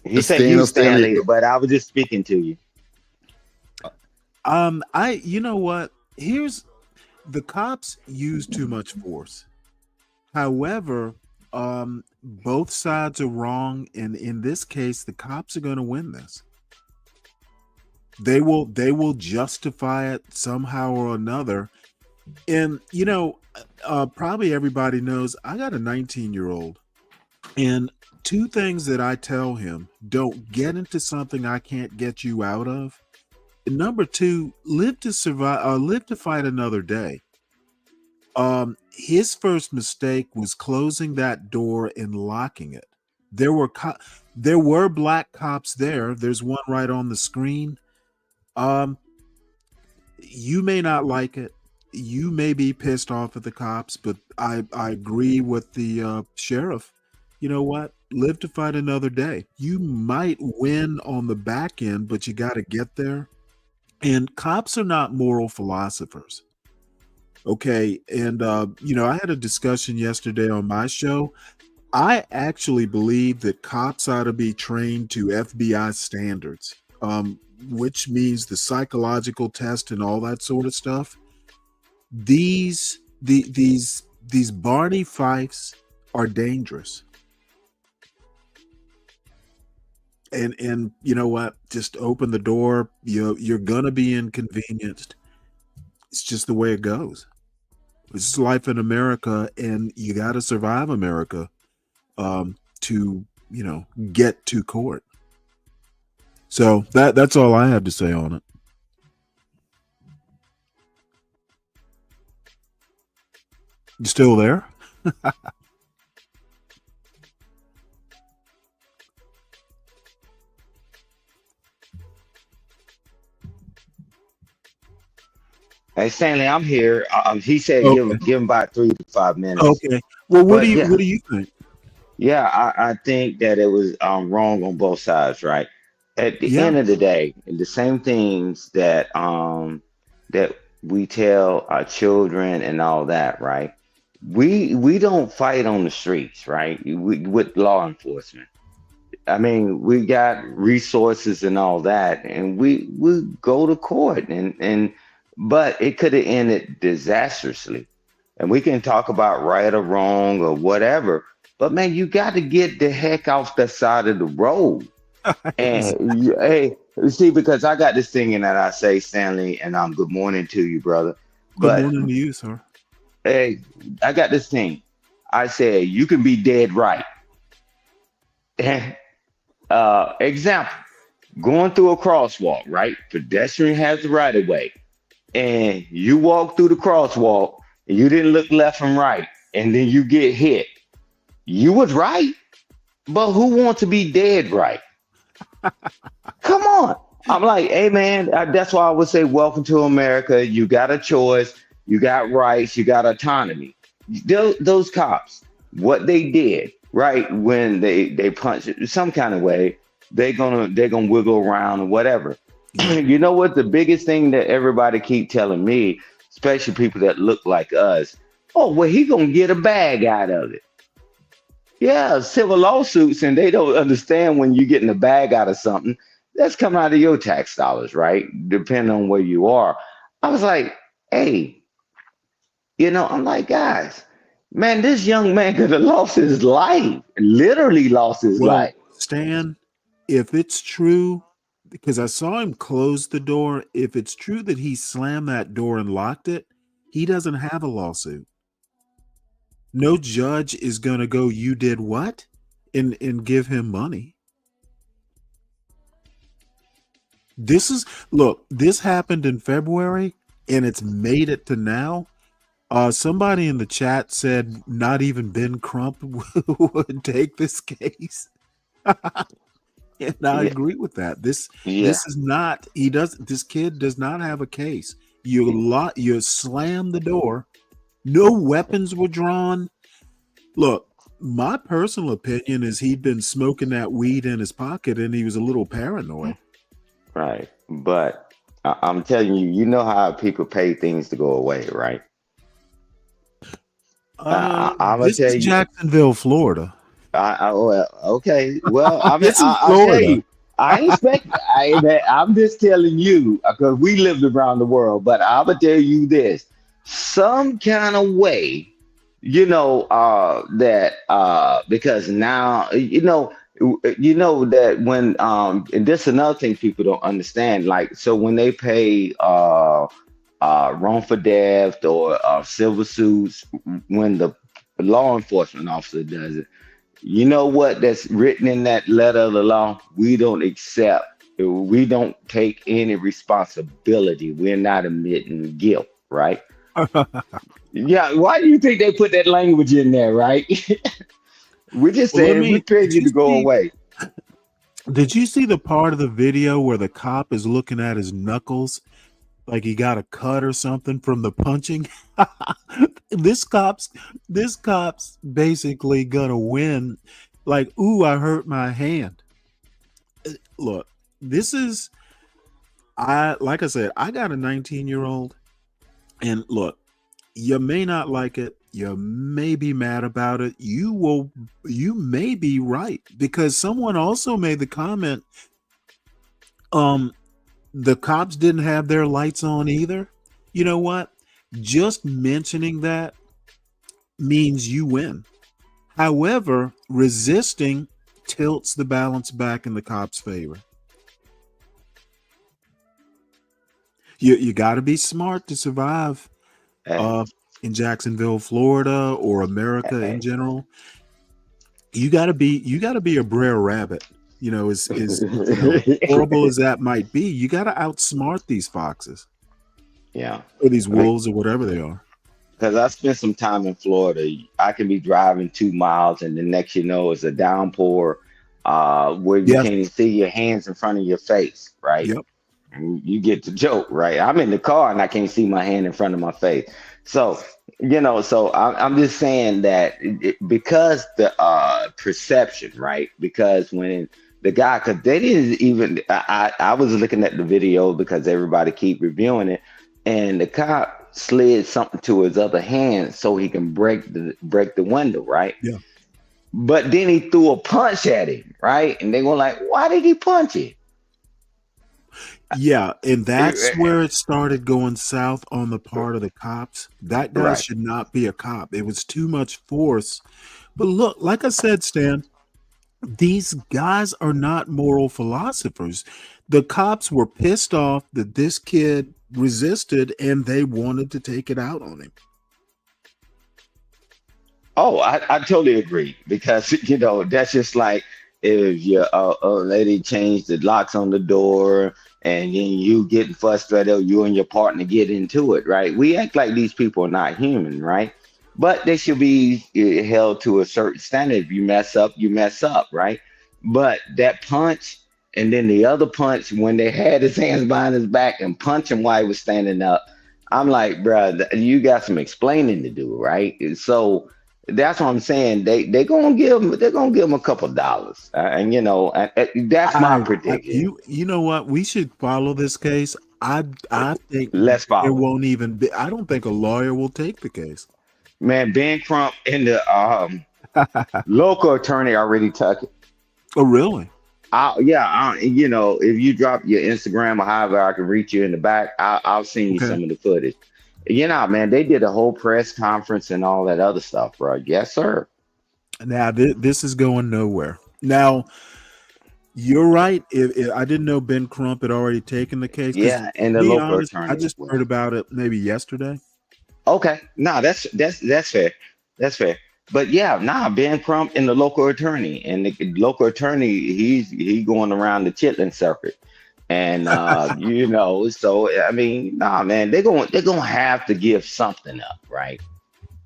He said you, Stanley, but I was just speaking to you. You know what? Here's the cops use too much force. However, both sides are wrong, and in this case, the cops are going to win this. They will justify it somehow or another. And probably everybody knows I got a 19-year-old, and two things that I tell him: don't get into something I can't get you out of. And number two, live to survive, live to fight another day. His first mistake was closing that door and locking it. There were black cops there. There's one right on the screen. You may not like it. You may be pissed off at the cops, but I agree with the sheriff. You know what? Live to fight another day. You might win on the back end, but you got to get there. And cops are not moral philosophers. Okay. And, I had a discussion yesterday on my show. I actually believe that cops ought to be trained to FBI standards, which means the psychological test and all that sort of stuff. These Barney Fifes are dangerous. And you know what? Just open the door. You're gonna be inconvenienced. It's just the way it goes. This is life in America, and you got to survive America to get to court. So that's all I have to say on it. You still there? Hey, Stanley, I'm here. He said Okay. give him about 3 to 5 minutes. Okay. Well, what But do you think? Yeah, I think that it was wrong on both sides, right? At the end of the day, the same things that that we tell our children and all that, right? We don't fight on the streets, right? With law enforcement. I mean, we got resources and all that, and we go to court and but it could have ended disastrously. And we can talk about right or wrong or whatever, but man, you got to get the heck off the side of the road. And hey, see, because I got this thing in that I say, Stanley, and good morning to you, brother. Good morning to you, sir. Hey, I got this thing. I say you can be dead right. Example, going through a crosswalk, right? Pedestrian has the right of way, and you walk through the crosswalk and you didn't look left and right, and then you get hit. You was right, but who wants to be dead right? Come on. I'm like, hey man, that's why I would say welcome to America. You got a choice, you got rights, you got autonomy. Those cops, what they did, right, when they punched some kind of way, they're gonna wiggle around or whatever. You know what? The biggest thing that everybody keep telling me, especially people that look like us, oh well, he gonna get a bag out of it. Yeah, civil lawsuits, and they don't understand when you're getting a bag out of something, that's coming out of your tax dollars, right? Depending on where you are. I was like, hey, I'm like, guys, man, this young man could have lost his life, literally lost his life. Stan, if it's true, because I saw him close the door, if it's true that he slammed that door and locked it, he doesn't have a lawsuit. No judge is going to go, you did what? And give him money. This happened in February and it's made it to now. Somebody in the chat said not even Ben Crump would take this case. And I agree with that. This is not, this kid does not have a case. You slam the door. No weapons were drawn. Look, my personal opinion is he'd been smoking that weed in his pocket and he was a little paranoid. Right. But I'm telling you, you know how people pay things to go away, right? This is Jacksonville, Florida. Okay. Well, I mean, This is I'll Florida. tell you, I'm just telling you because we lived around the world, but I'm gonna tell you this: some kind of way, because now that when and this is another thing people don't understand. Like, so when they pay wrongful death or civil suits, when the law enforcement officer does it, you know what that's written in that letter of the law? We don't take any responsibility. We're not admitting guilt, right? Yeah, why do you think they put that language in there, right? We're just saying we paid you to go away. Did you see the part of the video where the cop is looking at his knuckles like he got a cut or something from the punching? This cop's basically gonna win. Like, ooh, I hurt my hand. Look, like I said, I got a 19-year-old, and look, you may not like it. You may be mad about it. You may be right, because someone also made the comment, the cops didn't have their lights on either. You know what? Just mentioning that means you win. However, resisting tilts the balance back in the cops' favor. You got to be smart to survive in Jacksonville, Florida, or America in general. You got to be a Brer Rabbit. As horrible as that might be, you got to outsmart these foxes. Yeah. Or these wolves or whatever they are. Because I spent some time in Florida. I can be driving 2 miles and the next it's a downpour where you can't even see your hands in front of your face, right? Yep. And you get the joke, right? I'm in the car and I can't see my hand in front of my face. So, I'm just saying that because the perception, right? Because when the guy, because they didn't even, I was looking at the video because everybody keep reviewing it, and the cop slid something to his other hand so he can break the window, right? Yeah. But then he threw a punch at him, right? And they were like, why did he punch it? Yeah, and that's where it started going south on the part of the cops. That guy Right. should not be a cop. It was too much force. But look, like I said, Stan, these guys are not moral philosophers. The cops were pissed off that this kid resisted and they wanted to take it out on him. Oh, I totally agree because that's just like if your a lady changed the locks on the door and then you getting frustrated, you and your partner get into it, right? We act like these people are not human, right? But they should be held to a certain standard. If you mess up, right? But that punch and then the other punch when they had his hands behind his back and punch him while he was standing up, I'm like, bro, you got some explaining to do, right? So that's what I'm saying. They're gonna give him a couple dollars, and that's my prediction. You know what? We should follow this case. I think Let's follow. there won't even be. I don't think a lawyer will take the case. Man, Ben Crump and the local attorney already took it. Oh, really? If you drop your Instagram or however I can reach you in the back, I'll send you some of the footage. Man, they did a whole press conference and all that other stuff, bro. Yes, sir. Now this is going nowhere. Now, you're right. If I didn't know Ben Crump had already taken the case. Yeah, and the to be local honest, attorney I just as well. heard about it maybe yesterday. Okay, no, that's fair. That's fair. But Ben Crump and the local attorney, and the local attorney, he going around the chitlin circuit, and so I mean, man, they're gonna have to give something up, right?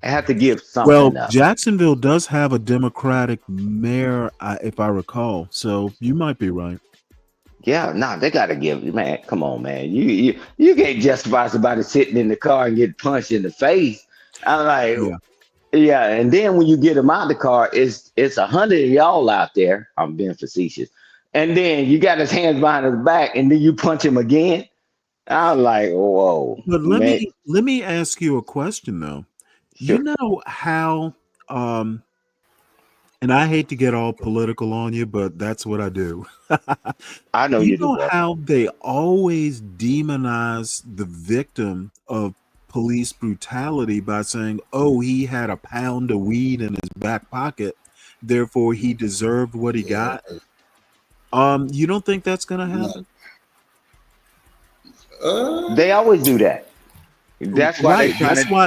They have to give something up. Jacksonville does have a Democratic mayor, if I recall. So you might be right. Yeah, they gotta give you, man. Come on, man. You can't justify somebody sitting in the car and get punched in the face. I'm like, yeah, and then when you get him out the car, it's 100 of y'all out there. I'm being facetious. And then you got his hands behind his back, and then you punch him again. I'm like, whoa. But let me ask you a question though. Sure. You know how and I hate to get all political on you, but that's what I do. I know you do. know how they always demonize the victim of police brutality by saying, "Oh, he had a pound of weed in his back pocket, therefore he deserved what he got." You don't think that's gonna happen? They always do that. That's why That's why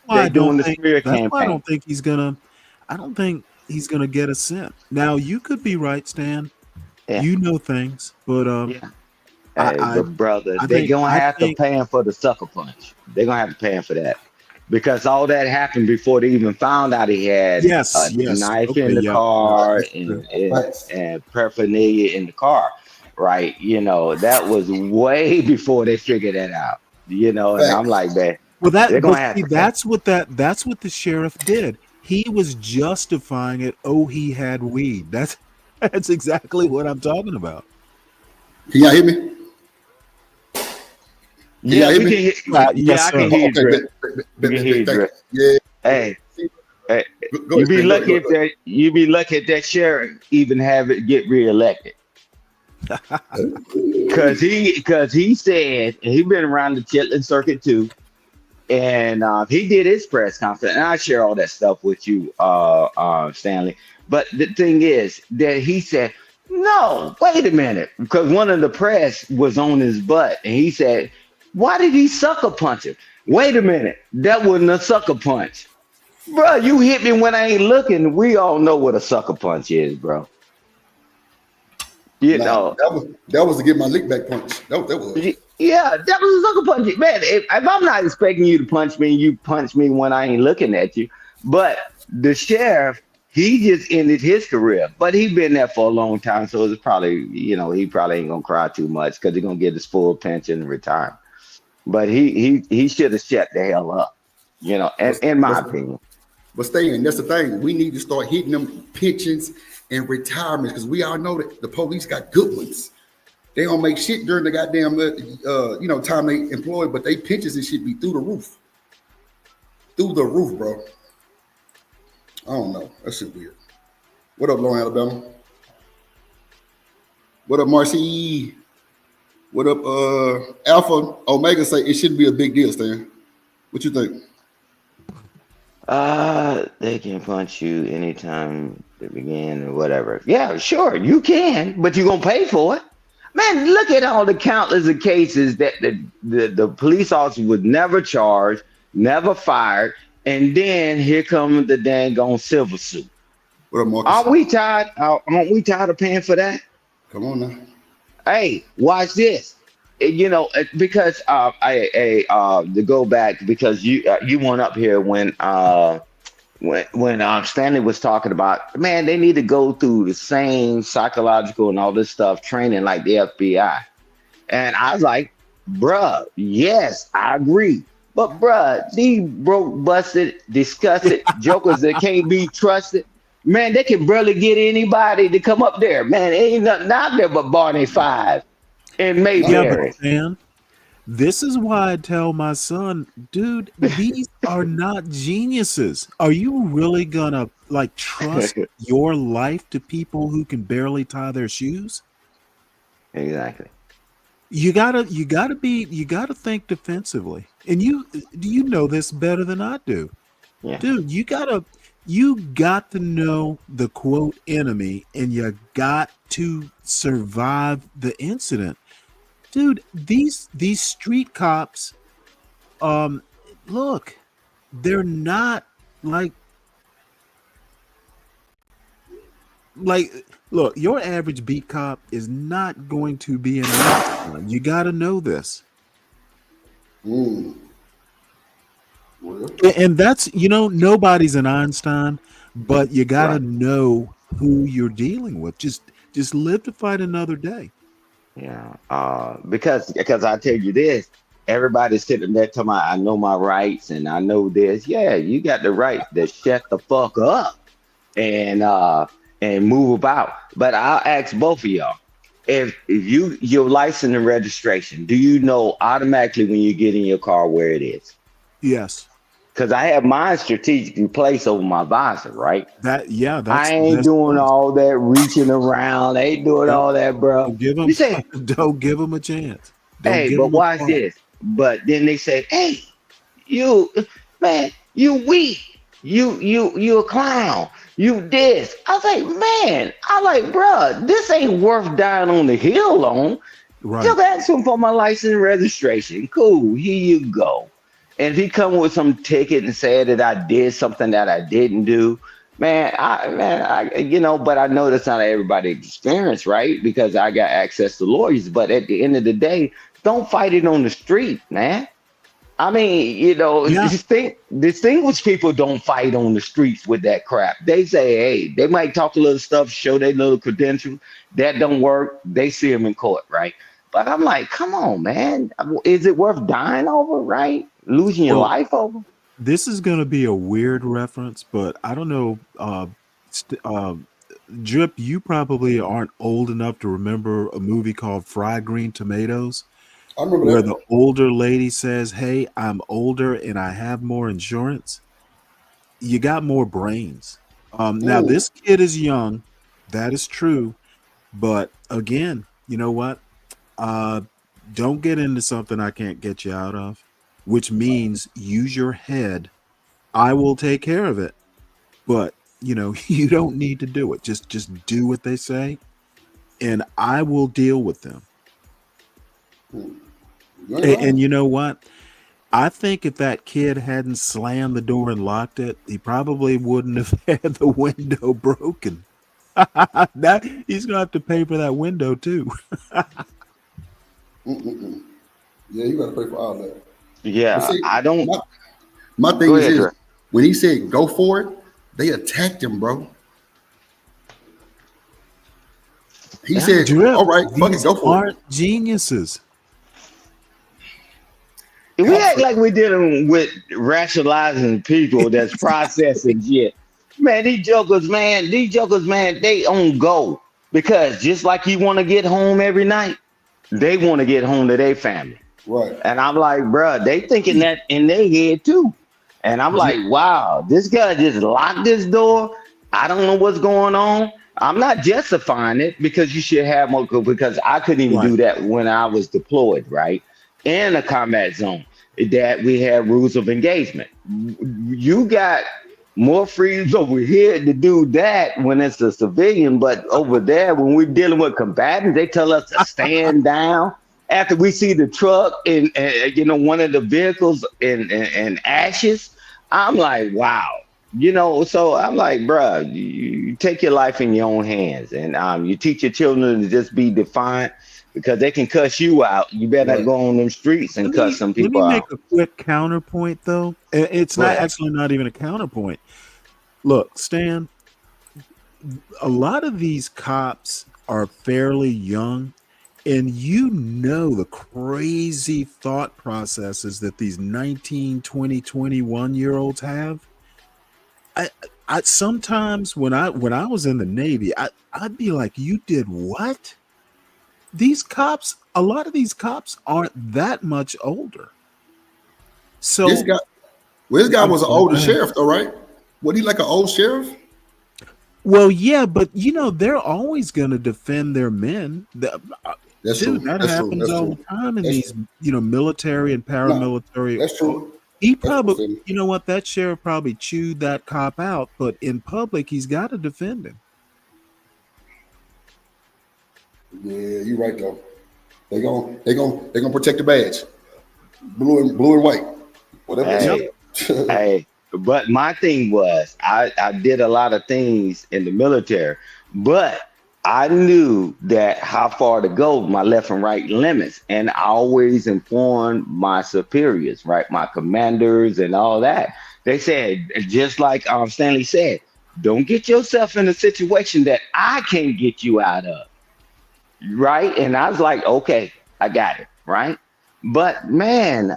I doing don't the think. smear That's why I campaign. don't think he's gonna. I don't think he's gonna get a cent. Now you could be right, Stan. Yeah. You know things, but But brother, they're gonna have to pay him for the sucker punch. They're gonna have to pay him for that. Because all that happened before they even found out he had a knife in the car and paraphernalia in the car, right? That was way before they figured that out. And I'm like, man, Well, they're gonna have to pay. that's what the sheriff did. He was justifying it. Oh, he had weed. That's exactly what I'm talking about. Can y'all hear me? Yeah, hear we me? can hear, Yes, I can sir. hear you, Okay, Drip. We can hear you, thank Drip. you. Yeah. Hey, Go you be ahead, lucky go if that you be lucky if that sheriff even have it get reelected. Cause he said, and he been around the Chitlin circuit too, and he did his press conference, and I share all that stuff with you, Stanley. But the thing is that he said, no, wait a minute, because one of the press was on his butt, and he said, why did he sucker punch him? Wait a minute, that wasn't a sucker punch. Bro, you hit me when I ain't looking. We all know what a sucker punch is, bro. That was to get my lick back punch. That was. Yeah, that was a sucker punch. Man, if I'm not expecting you to punch me, you punch me when I ain't looking at you. But the sheriff, he just ended his career. But he been there for a long time, so it's probably, he probably ain't gonna cry too much because he's gonna get his full pension and retire. But he should have shut the hell up, in my opinion. But Stan, that's the thing. We need to start hitting them pensions and retirements because we all know that the police got good ones. They don't make shit during the goddamn time they employ, but they pensions and shit be through the roof. Through the roof, bro. I don't know. That shit weird. What up, Long Alabama? What up, Marcy? What up, Alpha Omega say it shouldn't be a big deal, Stan. What you think? They can punch you anytime they begin or whatever. Yeah, sure, you can, but you're gonna pay for it. Man, look at all the countless of cases that the police officer was never charged, never fired, and then here comes the dang on civil suit. What up, Marcus? Aren't we tired? Aren't we tired of paying for that? Come on now. Hey, watch this. You know, because to go back, because you weren't up here when Stanley was talking about, man, they need to go through the same psychological and all this stuff training like the FBI. And I was like, bruh, yes, I agree. But bruh, these broke, busted, disgusted jokers that can't be trusted, man, they can barely get anybody to come up there. Man, ain't nothing out there but Barney Five and Mayberry. Yeah, man, this is why I tell my son, dude, these are not geniuses. Are you really gonna like trust your life to people who can barely tie their shoes? Exactly. You gotta think defensively. And you know this better than I do. Yeah. Dude, you got to know the quote enemy, and you got to survive the incident. Dude, these street cops, look, they're not like look, your average beat cop is not going to be an Einstein. You got to know this. Well, And that's, nobody's an Einstein, but you got to know who you're dealing with. Just live to fight another day. Yeah, because I tell you this, everybody's sitting there talking about, I know my rights and I know this. Yeah, you got the right to shut the fuck up and move about. But I'll ask both of y'all, if your license and registration, do you know automatically when you get in your car where it is? Yes. Because I have mine strategically placed over my visor, right? I ain't doing all that reaching around. I ain't doing all that, bro. Don't give them a chance. But watch this. But then they say, hey, you weak. You a clown. You this. I was like, bro, this ain't worth dying on the hill on. Right. Just ask him for my license and registration. Cool, here you go. And if he come with some ticket and say that I did something that I didn't do, but I know that's not everybody's experience, right? Because I got access to lawyers. But at the end of the day, don't fight it on the street, man. I mean, distinguished people don't fight on the streets with that crap. They say, hey, they might talk a little stuff, show their little credentials. That don't work. They see them in court, right? But I'm like, come on, man. Is it worth dying over, right? Losing your life over? This is going to be a weird reference, but I don't know. Drip, you probably aren't old enough to remember a movie called Fried Green Tomatoes. I remember where that. the older lady says, hey, I'm older and I have more insurance. You got more brains. Now, this kid is young. That is true. But again, you know what? Don't get into something I can't get you out of, which means use your head. I will take care of it. But, you don't need to do it. Just do what they say, and I will deal with them. And you know what? I think if that kid hadn't slammed the door and locked it, he probably wouldn't have had the window broken. He's going to have to pay for that window too. Yeah, you got to pay for all that. Yeah, See, I don't. My thing Go is, ahead, this, Dre. when he said go for it, they attacked him, bro. He said, Drip, all right, fuck it, go for it. Aren't geniuses. We act like we're dealing with rationalizing people that's processing shit. Man, these jokers, man, they on go. Because just like you want to get home every night, they want to get home to their family. Right. And I'm like, bro, they thinking that in their head too. And I'm like, wow, this guy just locked this door. I don't know what's going on. I'm not justifying it because you should have more, because I couldn't even do that when I was deployed, right? In a combat zone, that we had rules of engagement. You got more freedoms over here to do that when it's a civilian, but over there, when we're dealing with combatants, they tell us to stand down. After we see the truck and one of the vehicles in ashes, I'm like, wow. So I'm like, bruh, you take your life in your own hands, and you teach your children to just be defiant, because they can cuss you out. You better not go on them streets and cuss some people out. Let me make a quick counterpoint, though. It's not even a counterpoint. Look, Stan, a lot of these cops are fairly young, and the crazy thought processes that these 19, 20, 21-year-olds have. I sometimes when I was in the Navy, I'd be like, you did what? These cops, a lot of these cops aren't that much older. So this guy was an older sheriff, though, right? Was he like an old sheriff? Well, yeah, but they're always going to defend their men. That's Dude, true. that That's happens true. all the time in these, military and paramilitary. That's true. He probably, you know what, that sheriff probably chewed that cop out, but in public, he's got to defend him. Yeah, you're right though. They gonna protect the badge, blue and white, whatever. Hey, but my thing was, I did a lot of things in the military, but I knew that how far to go, my left and right limits, and I always informed my superiors, right, my commanders and all that. They said, just like Stanley said, don't get yourself in a situation that I can't get you out of. Right. And I was like, okay, I got it. Right. But man,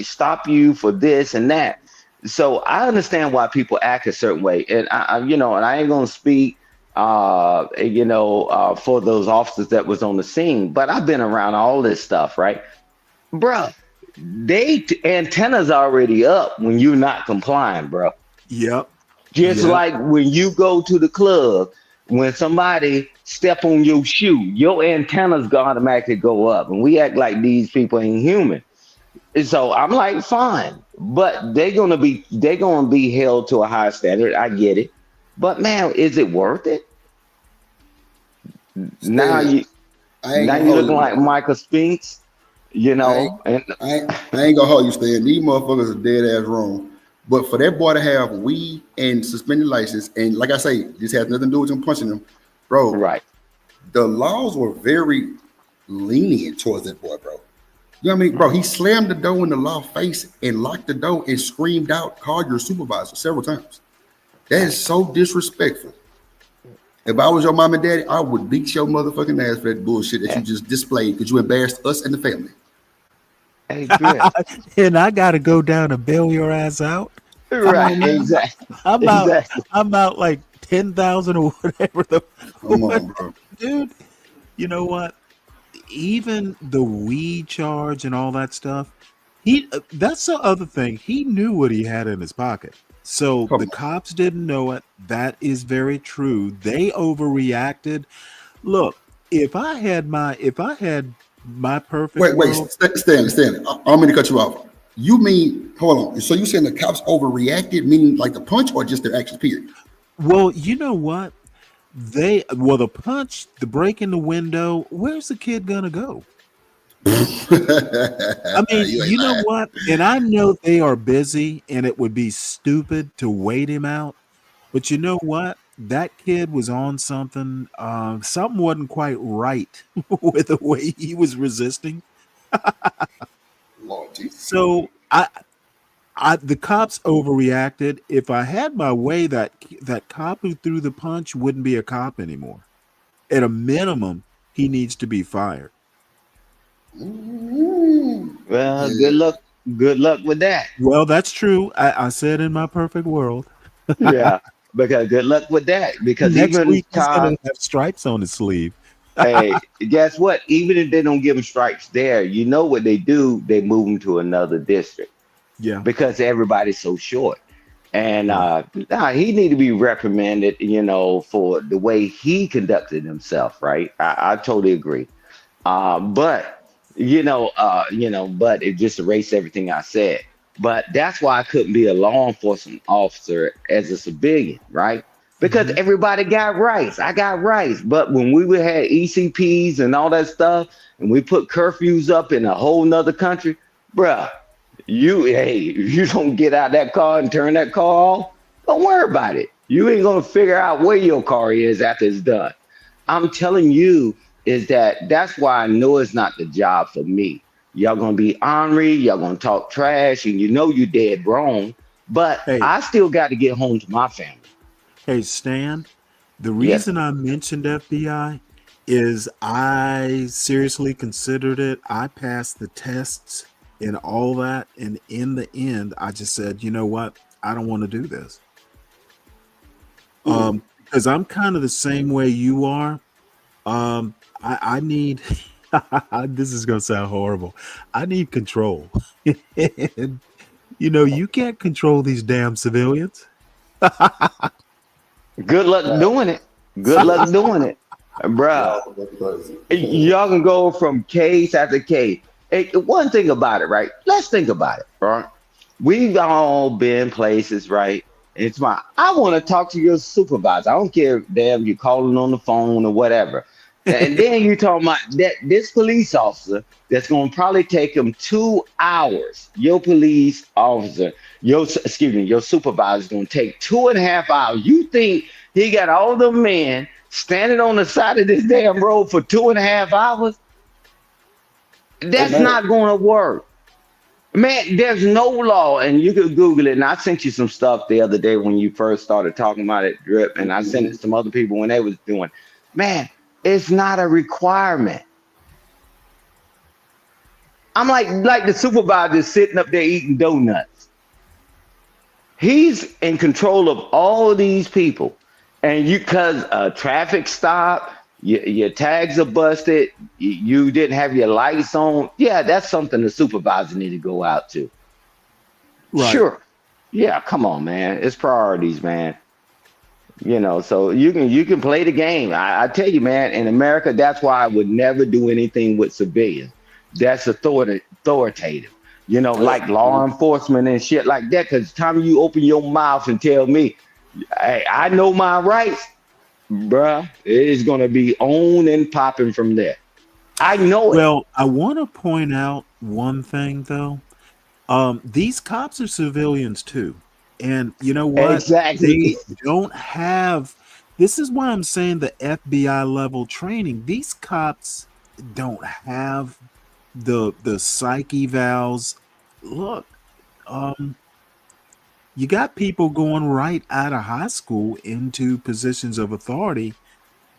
stop you for this and that. So I understand why people act a certain way. And I ain't going to speak, for those officers that was on the scene, but I've been around all this stuff. Right. Bruh, antennas already up when you're not complying, bro. Yep. Just like when you go to the club, when somebody step on your shoe, your antennas automatically go up, and we act like these people ain't human. And so I'm like, fine, but they're gonna be held to a high standard. I get it, but man, is it worth it? Now you looking like Michael Spinks, and I ain't gonna hold you, Stan. These motherfuckers are dead ass wrong. But for that boy to have weed and suspended license, and like I say, this has nothing to do with him punching him, bro. Right. The laws were very lenient towards that boy, bro. You know what I mean, bro? He slammed the door in the law face and locked the door and screamed out, "Call your supervisor," several times. That is so disrespectful. If I was your mom and daddy, I would beat your motherfucking ass for that bullshit that you just displayed because you embarrassed us and the family. Hey, and I got to go down and bail your ass out. Right, exactly. I'm out like 10,000 or whatever. Come on, bro. Dude, you know what? Even the weed charge and all that stuff, that's the other thing. He knew what he had in his pocket. So the cops didn't know it. That is very true. They overreacted. Look, if I had my perfect world, Stanley, I don't mean to cut you off. You mean, hold on. So you saying the cops overreacted, meaning like the punch, or just their actions, period? Well, you know what? The punch, the break in the window, where's the kid gonna go? I mean, you know what? And I know they are busy and it would be stupid to wait him out. But you know what? That kid was on something. Something wasn't quite right with the way he was resisting. So the cops overreacted. If I had my way, that cop who threw the punch wouldn't be a cop anymore. At a minimum, he needs to be fired. Well, good luck with that. Well, that's true. I said in my perfect world. Yeah, because good luck with that. Because next even week he's gonna have stripes on his sleeve. Hey, guess what? Even if they don't give him stripes there, you know what they do? They move him to another district. Yeah. Because everybody's so short. And nah, he need to be reprimanded, for the way he conducted himself, right? I totally agree. But but it just erased everything I said. But that's why I couldn't be a law enforcement officer as a civilian, right? Because everybody got rights. I got rights. But when we had ECPs and all that stuff, and we put curfews up in a whole nother country, bruh, you don't get out that car and turn that car off, don't worry about it. You ain't gonna figure out where your car is after it's done. I'm telling you, is that's why I know it's not the job for me. Y'all gonna be ornery, y'all gonna talk trash, and you dead wrong. But I still got to get home to my family. Hey, Stan, the reason I mentioned FBI is I seriously considered it. I passed the tests and all that. And in the end, I just said, you know what? I don't want to do this. Because I'm kind of the same way you are. I need, this is going to sound horrible. I need control. And, you can't control these damn civilians. Good luck doing it. Good luck doing it, bro. Y'all can go from case after case. Hey, one thing about it, right? Let's think about it, right? We've all been places, right? I want to talk to your supervisor. I don't care, damn, you calling on the phone or whatever. And then you talking about this police officer that's going to probably take him 2 hours. Your police officer, your supervisor is going to take 2.5 hours. You think he got all the men standing on the side of this damn road for 2.5 hours? That's not going to work. Man, there's no law, and you can Google it. And I sent you some stuff the other day when you first started talking about it, Drip, and I sent it to some other people when they was doing. Man, it's not a requirement. I'm like the supervisor sitting up there eating donuts. He's in control of all of these people. And because a traffic stop, your tags are busted, you didn't have your lights on. Yeah, that's something the supervisor need to go out to. Right. Sure. Yeah, come on, man. It's priorities, man. So you can play the game. I tell you, man, in America, that's why I would never do anything with civilians. That's authoritative. Like law enforcement and shit like that. Because the time you open your mouth and tell me, hey, I know my rights, bruh, it is going to be on and popping from there. I know it. Well, I want to point out one thing, though. These cops are civilians, too. And you know what? Exactly. They don't have, this is why I'm saying the FBI level training. These cops don't have the psych evals. Look, you got people going right out of high school into positions of authority.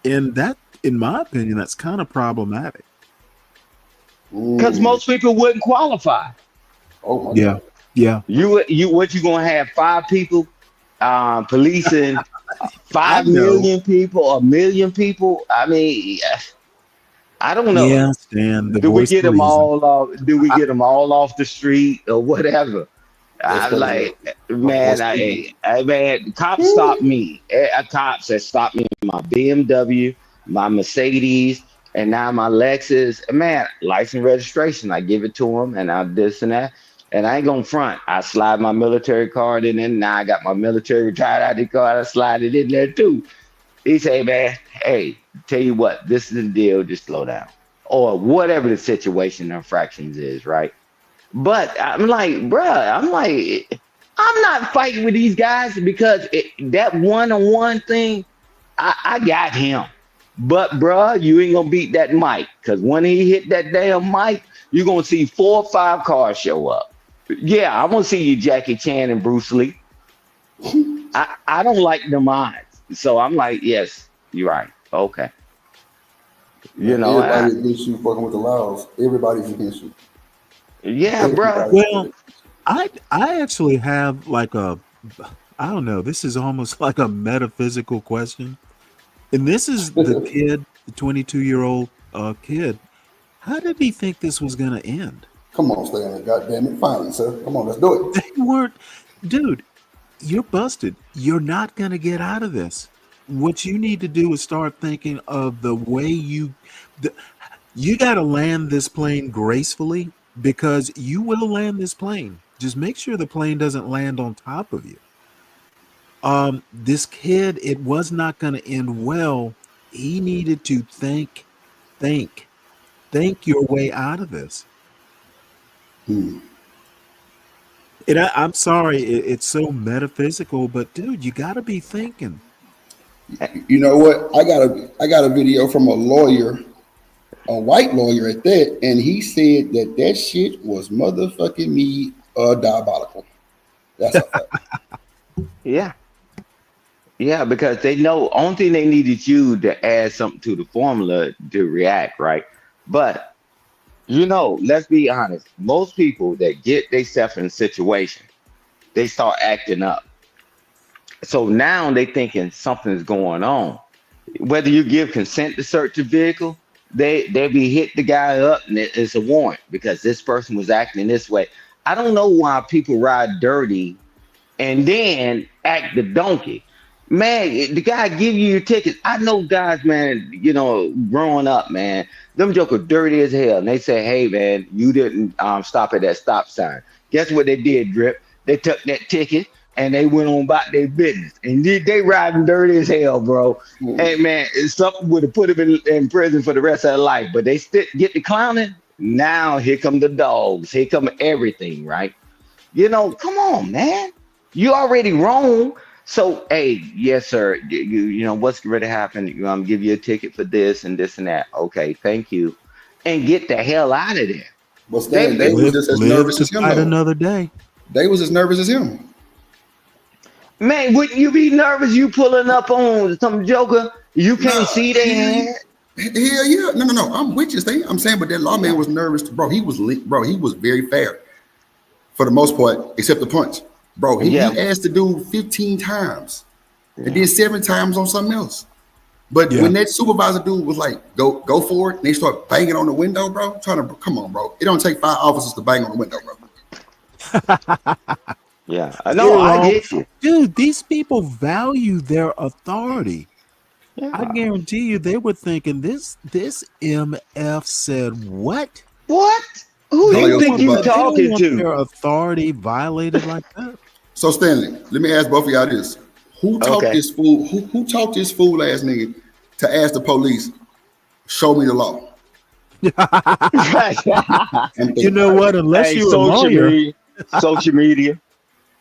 And that, in my opinion, that's kind of problematic. Because most people wouldn't qualify. Oh my God. Yeah. You gonna have 5 people policing 5 million people, 1 million people? I mean, I don't know. Yeah, Stan. Do we get them all off? Do we get them all off the street or whatever? I'm like, man, man, cops stopped me. Cops have stopped me in my BMW, my Mercedes, and now my Lexus. Man, license registration. I give it to them, and I this and that. And I ain't gonna front. I slide my military card in there. Now I got my military retired ID card. I slide it in there too. He say, man, hey, tell you what, this is the deal. Just slow down, or whatever the situation infractions is, right? But I'm like, bruh, I'm not fighting with these guys because that one-on-one thing, I got him. But bruh, you ain't gonna beat that Mike, because when he hit that damn Mike, you're gonna see 4 or 5 cars show up. Yeah, I want to see you, Jackie Chan and Bruce Lee. I don't like them odds. So I'm like, yes, you're right. Okay. Everybody against you fucking with the laws. Everybody's against you. Yeah, bro. Well, I actually have like I don't know, this is almost like a metaphysical question. And this is the kid, the 22-year-old kid. How did he think this was going to end? Come on, Stan. God damn it. Finally, sir. Come on, let's do it. They weren't, dude. you're busted. You're not going to get out of this. What you need to do is start thinking of the way you got to land this plane gracefully, because you will land this plane. Just make sure the plane doesn't land on top of you. This kid, it was not going to end well. He needed to think your way out of this. And I'm sorry, it's so metaphysical, but dude, you got to be thinking. You know what? I got a video from a lawyer, a white lawyer at that, and he said that shit was motherfucking me diabolical. That's a fact. Yeah. Yeah, because they know only thing they needed you to add something to the formula to react, right? But let's be honest. Most people that get themselves in a situation, they start acting up. So now they thinking something's going on. Whether you give consent to search the vehicle, they be hit the guy up and it's a warrant because this person was acting this way. I don't know why people ride dirty and then act the donkey. Man, the guy give you your tickets. I know guys, man, growing up, man, them jokers dirty as hell. And they say, hey, man, you didn't stop at that stop sign. Guess what they did, Drip? They took that ticket and they went on about their business. And they riding dirty as hell, bro. Hey, man, something would have put them in prison for the rest of their life. But they get the clowning. Now here come the dogs. Here come everything, right? Come on, man. You already wrong. So, hey, yes, sir. You what's going to happen? Give you a ticket for this and this and that. Okay, thank you, and get the hell out of there. But Stan, they was just as nervous as him. Another day. They was as nervous as him. Man, wouldn't you be nervous? You pulling up on some joker? You can't see their hand. Hell yeah, no. I'm with you, Stan. I'm saying, but that lawman was nervous, bro. He was very fair for the most part, except the punch. Bro, he asked the dude 15 times and then 7 times on something else. But when that supervisor dude was like, go for it, and they start banging on the window, bro, come on, bro. It don't take 5 officers to bang on the window, bro. Yeah, I know. I get you. Dude, these people value their authority. Yeah. I guarantee you they were thinking this MF said what? What? Who do you think you talking to? Their authority violated like that. So Stanley, let me ask both of y'all this: Who talked this fool? Who talked this fool ass nigga to ask the police, "Show me the law"? You know what? Unless you're a lawyer, social media.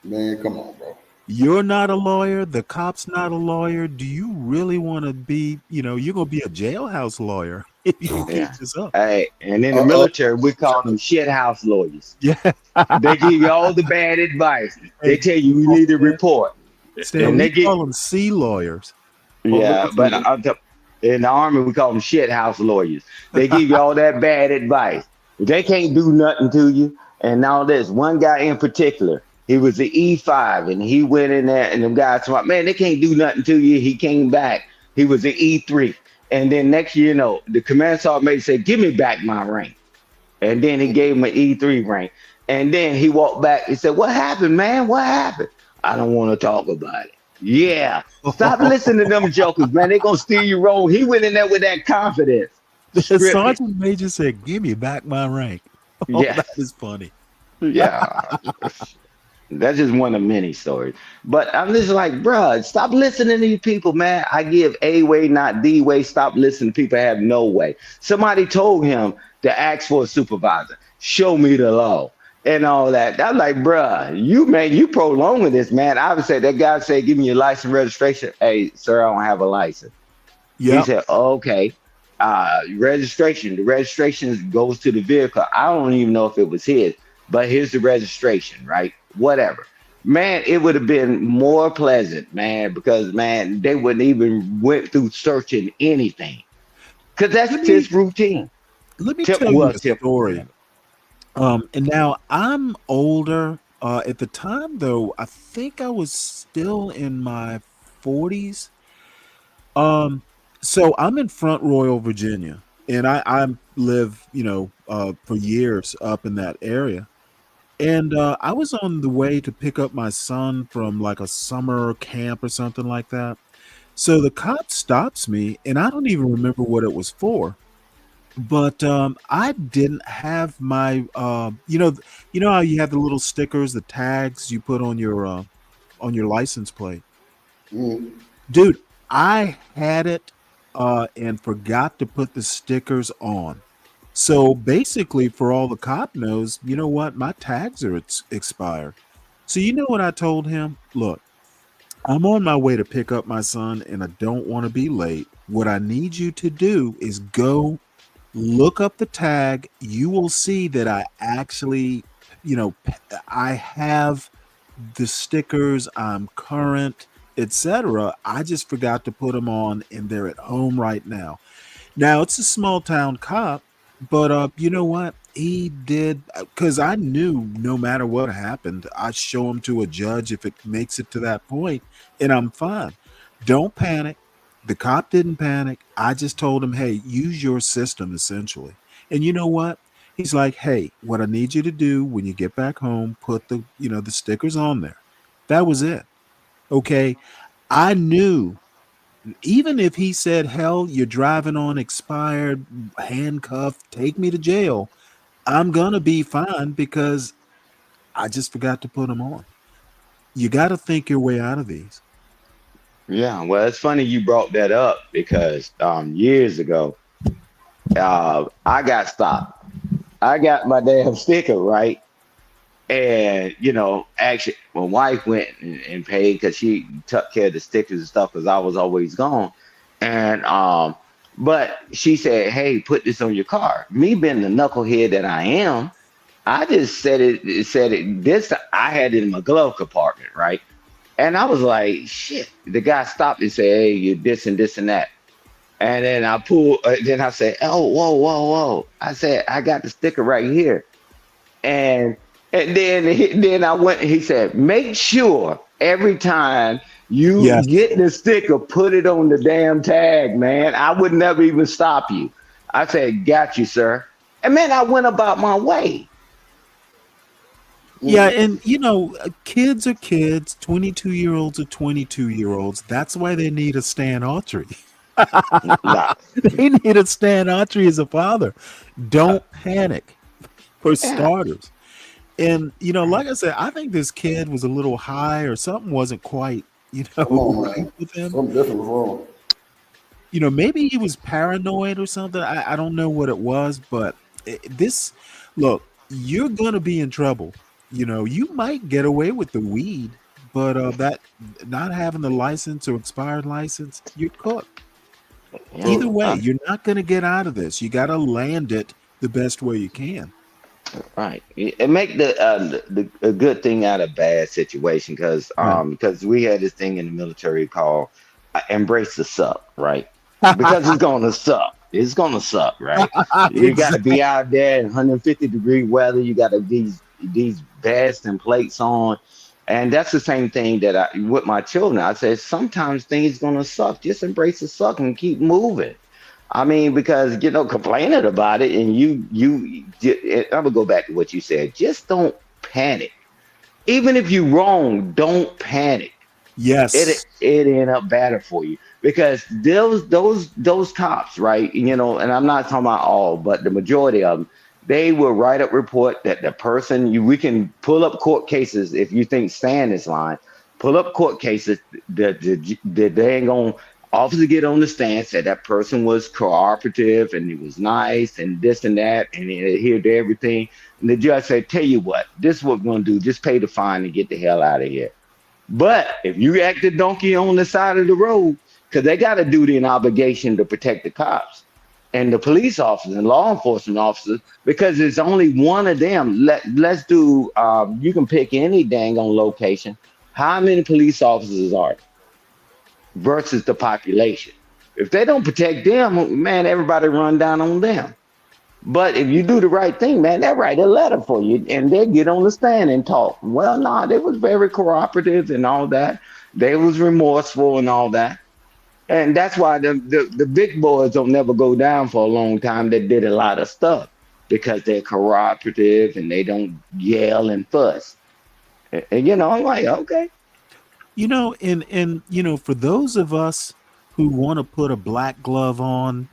Man, come on, bro. You're not a lawyer. The cop's not a lawyer. Do you really want to be? You're gonna be a jailhouse lawyer if you keep this up. Hey, and in the military, we call them shit house lawyers. Yeah, they give you all the bad advice. They tell you need to report. And they call them C lawyers. Yeah, but in the Army, we call them shit house lawyers. They give you all that bad advice. They can't do nothing to you. And now there's one guy in particular. He was the E5, and he went in there, and them guys told me, man, they can't do nothing to you. He came back. He was the E3. And then next year, the command sergeant say, give me back my rank. And then he gave him an E3 rank. And then he walked back. He said, what happened, man? What happened? I don't want to talk about it. Yeah. Stop listening to them jokers, man. They're going to steal your role. He went in there with that confidence. The sergeant major said, give me back my rank. Oh, yeah. That is funny. Yeah. That's just one of many stories. But I'm just like, bruh, stop listening to these people, man. I give A way, not D way. Stop listening to people have no way. Somebody told him to ask for a supervisor. Show me the law and all that. I'm like, bruh, you prolonging this, man. I would say that guy said, give me your license registration. Hey, sir, I don't have a license. Yep. He said, okay. Registration. The registration goes to the vehicle. I don't even know if it was his, but here's the registration, right? Whatever, man, it would have been more pleasant, man, because man, they wouldn't even went through searching anything, because that's his routine. Let me tell you a story. And now I'm older. At the time, though, I think I was still in my 40s. So I'm in Front Royal, Virginia, and I live, for years up in that area. And I was on the way to pick up my son from like a summer camp or something like that. So the cop stops me, and I don't even remember what it was for. But I didn't have my, you know how you have the little stickers, the tags you put on your license plate. Dude, I had it and forgot to put the stickers on. So basically, for all the cop knows, you know what? My tags are expired. So you know what I told him? Look, I'm on my way to pick up my son and I don't want to be late. What I need you to do is go look up the tag. You will see that I actually, I have the stickers, I'm current, etc. I just forgot to put them on and they're at home right now. Now it's a small town cop, but you know what? He did because I knew no matter what happened, I'd show him to a judge if it makes it to that point, and I'm fine. Don't panic. The cop didn't panic. I just told him, hey, use your system essentially. And you know what? He's like, hey, what I need you to do when you get back home, put the stickers on there. That was it. Okay. I knew even if he said, hell, you're driving on expired, handcuffed, take me to jail, I'm going to be fine because I just forgot to put them on. You got to think your way out of these. Yeah, well, it's funny you brought that up because years ago, I got stopped. I got my damn sticker, right? And, actually, my wife went and paid because she took care of the stickers and stuff because I was always gone. And, but she said, hey, put this on your car. Me being the knucklehead that I am, I just said it, I had it in my glove compartment, right? And I was like, shit. The guy stopped and said, hey, you're this and this and that. And then then I said, oh, whoa. I said, I got the sticker right here. And then I went and he said, make sure every time you get the sticker, put it on the damn tag, man. I would never even stop you. I said, got you, sir. And man, I went about my way. Yeah, and kids are kids, 22-year-olds are 22-year-olds. That's why they need a Stan Autry. They need a Stan Autry as a father. Don't panic, for starters. And like I said, I think this kid was a little high or something wasn't quite, Come on, man. with him. Something different was wrong. Maybe he was paranoid or something. I don't know what it was, but look, you're gonna be in trouble. You might get away with the weed, but that not having the license or expired license, you're cooked. Either way, you're not gonna get out of this. You got to land it the best way you can. Right. And make the a good thing out of bad situation because we had this thing in the military called embrace the suck, right? Because it's gonna suck. It's gonna suck, right? You gotta be out there in 150-degree weather, you got these vests and plates on. And that's the same thing that with my children. I said sometimes things gonna suck. Just embrace the suck and keep moving. I mean, because complaining about it, and I'm gonna go back to what you said. Just don't panic. Even if you're wrong, don't panic. Yes, it end up better for you because those cops, right? And I'm not talking about all, but the majority of them, they will write up report that the person. We can pull up court cases if you think Stan is lying. Pull up court cases that they ain't gonna. Officer get on the stand, said that person was cooperative and he was nice and this and that and he adhered to everything. And the judge said, tell you what, this is what we're going to do. Just pay the fine and get the hell out of here. But if you act a donkey on the side of the road, because they got a duty and obligation to protect the cops and the police officers and law enforcement officers, because there's only one of them. Let's do, you can pick any dang on location. How many police officers are there? Versus the population. If they don't protect them, man, everybody run down on them. But if you do the right thing, man, they write a letter for you and they get on the stand and talk. Well, no, they was very cooperative and all that. They was remorseful and all that. And that's why the big boys don't never go down for a long time that did a lot of stuff. because they're cooperative and they don't yell and fuss. And I'm like, okay. And for those of us who want to put a black glove on,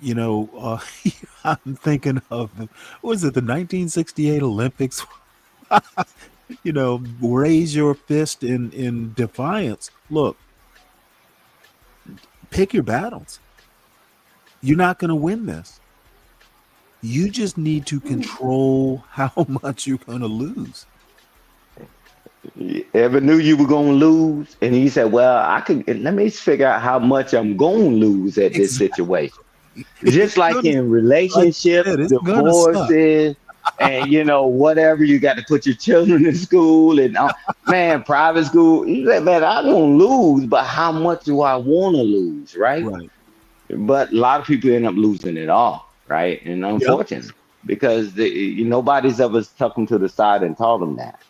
I'm thinking of the 1968 Olympics? Raise your fist in defiance. Look, pick your battles. You're not going to win this. You just need to control how much you're going to lose. You ever knew you were going to lose? And he said, well, let me figure out how much I'm going to lose at this situation. Just like in relationships, divorces, and whatever, you got to put your children in school and private school. You say, man, I'm going to lose, but how much do I want to lose, right? But a lot of people end up losing it all, right? And unfortunately, because nobody's ever stuck them to the side and taught them that.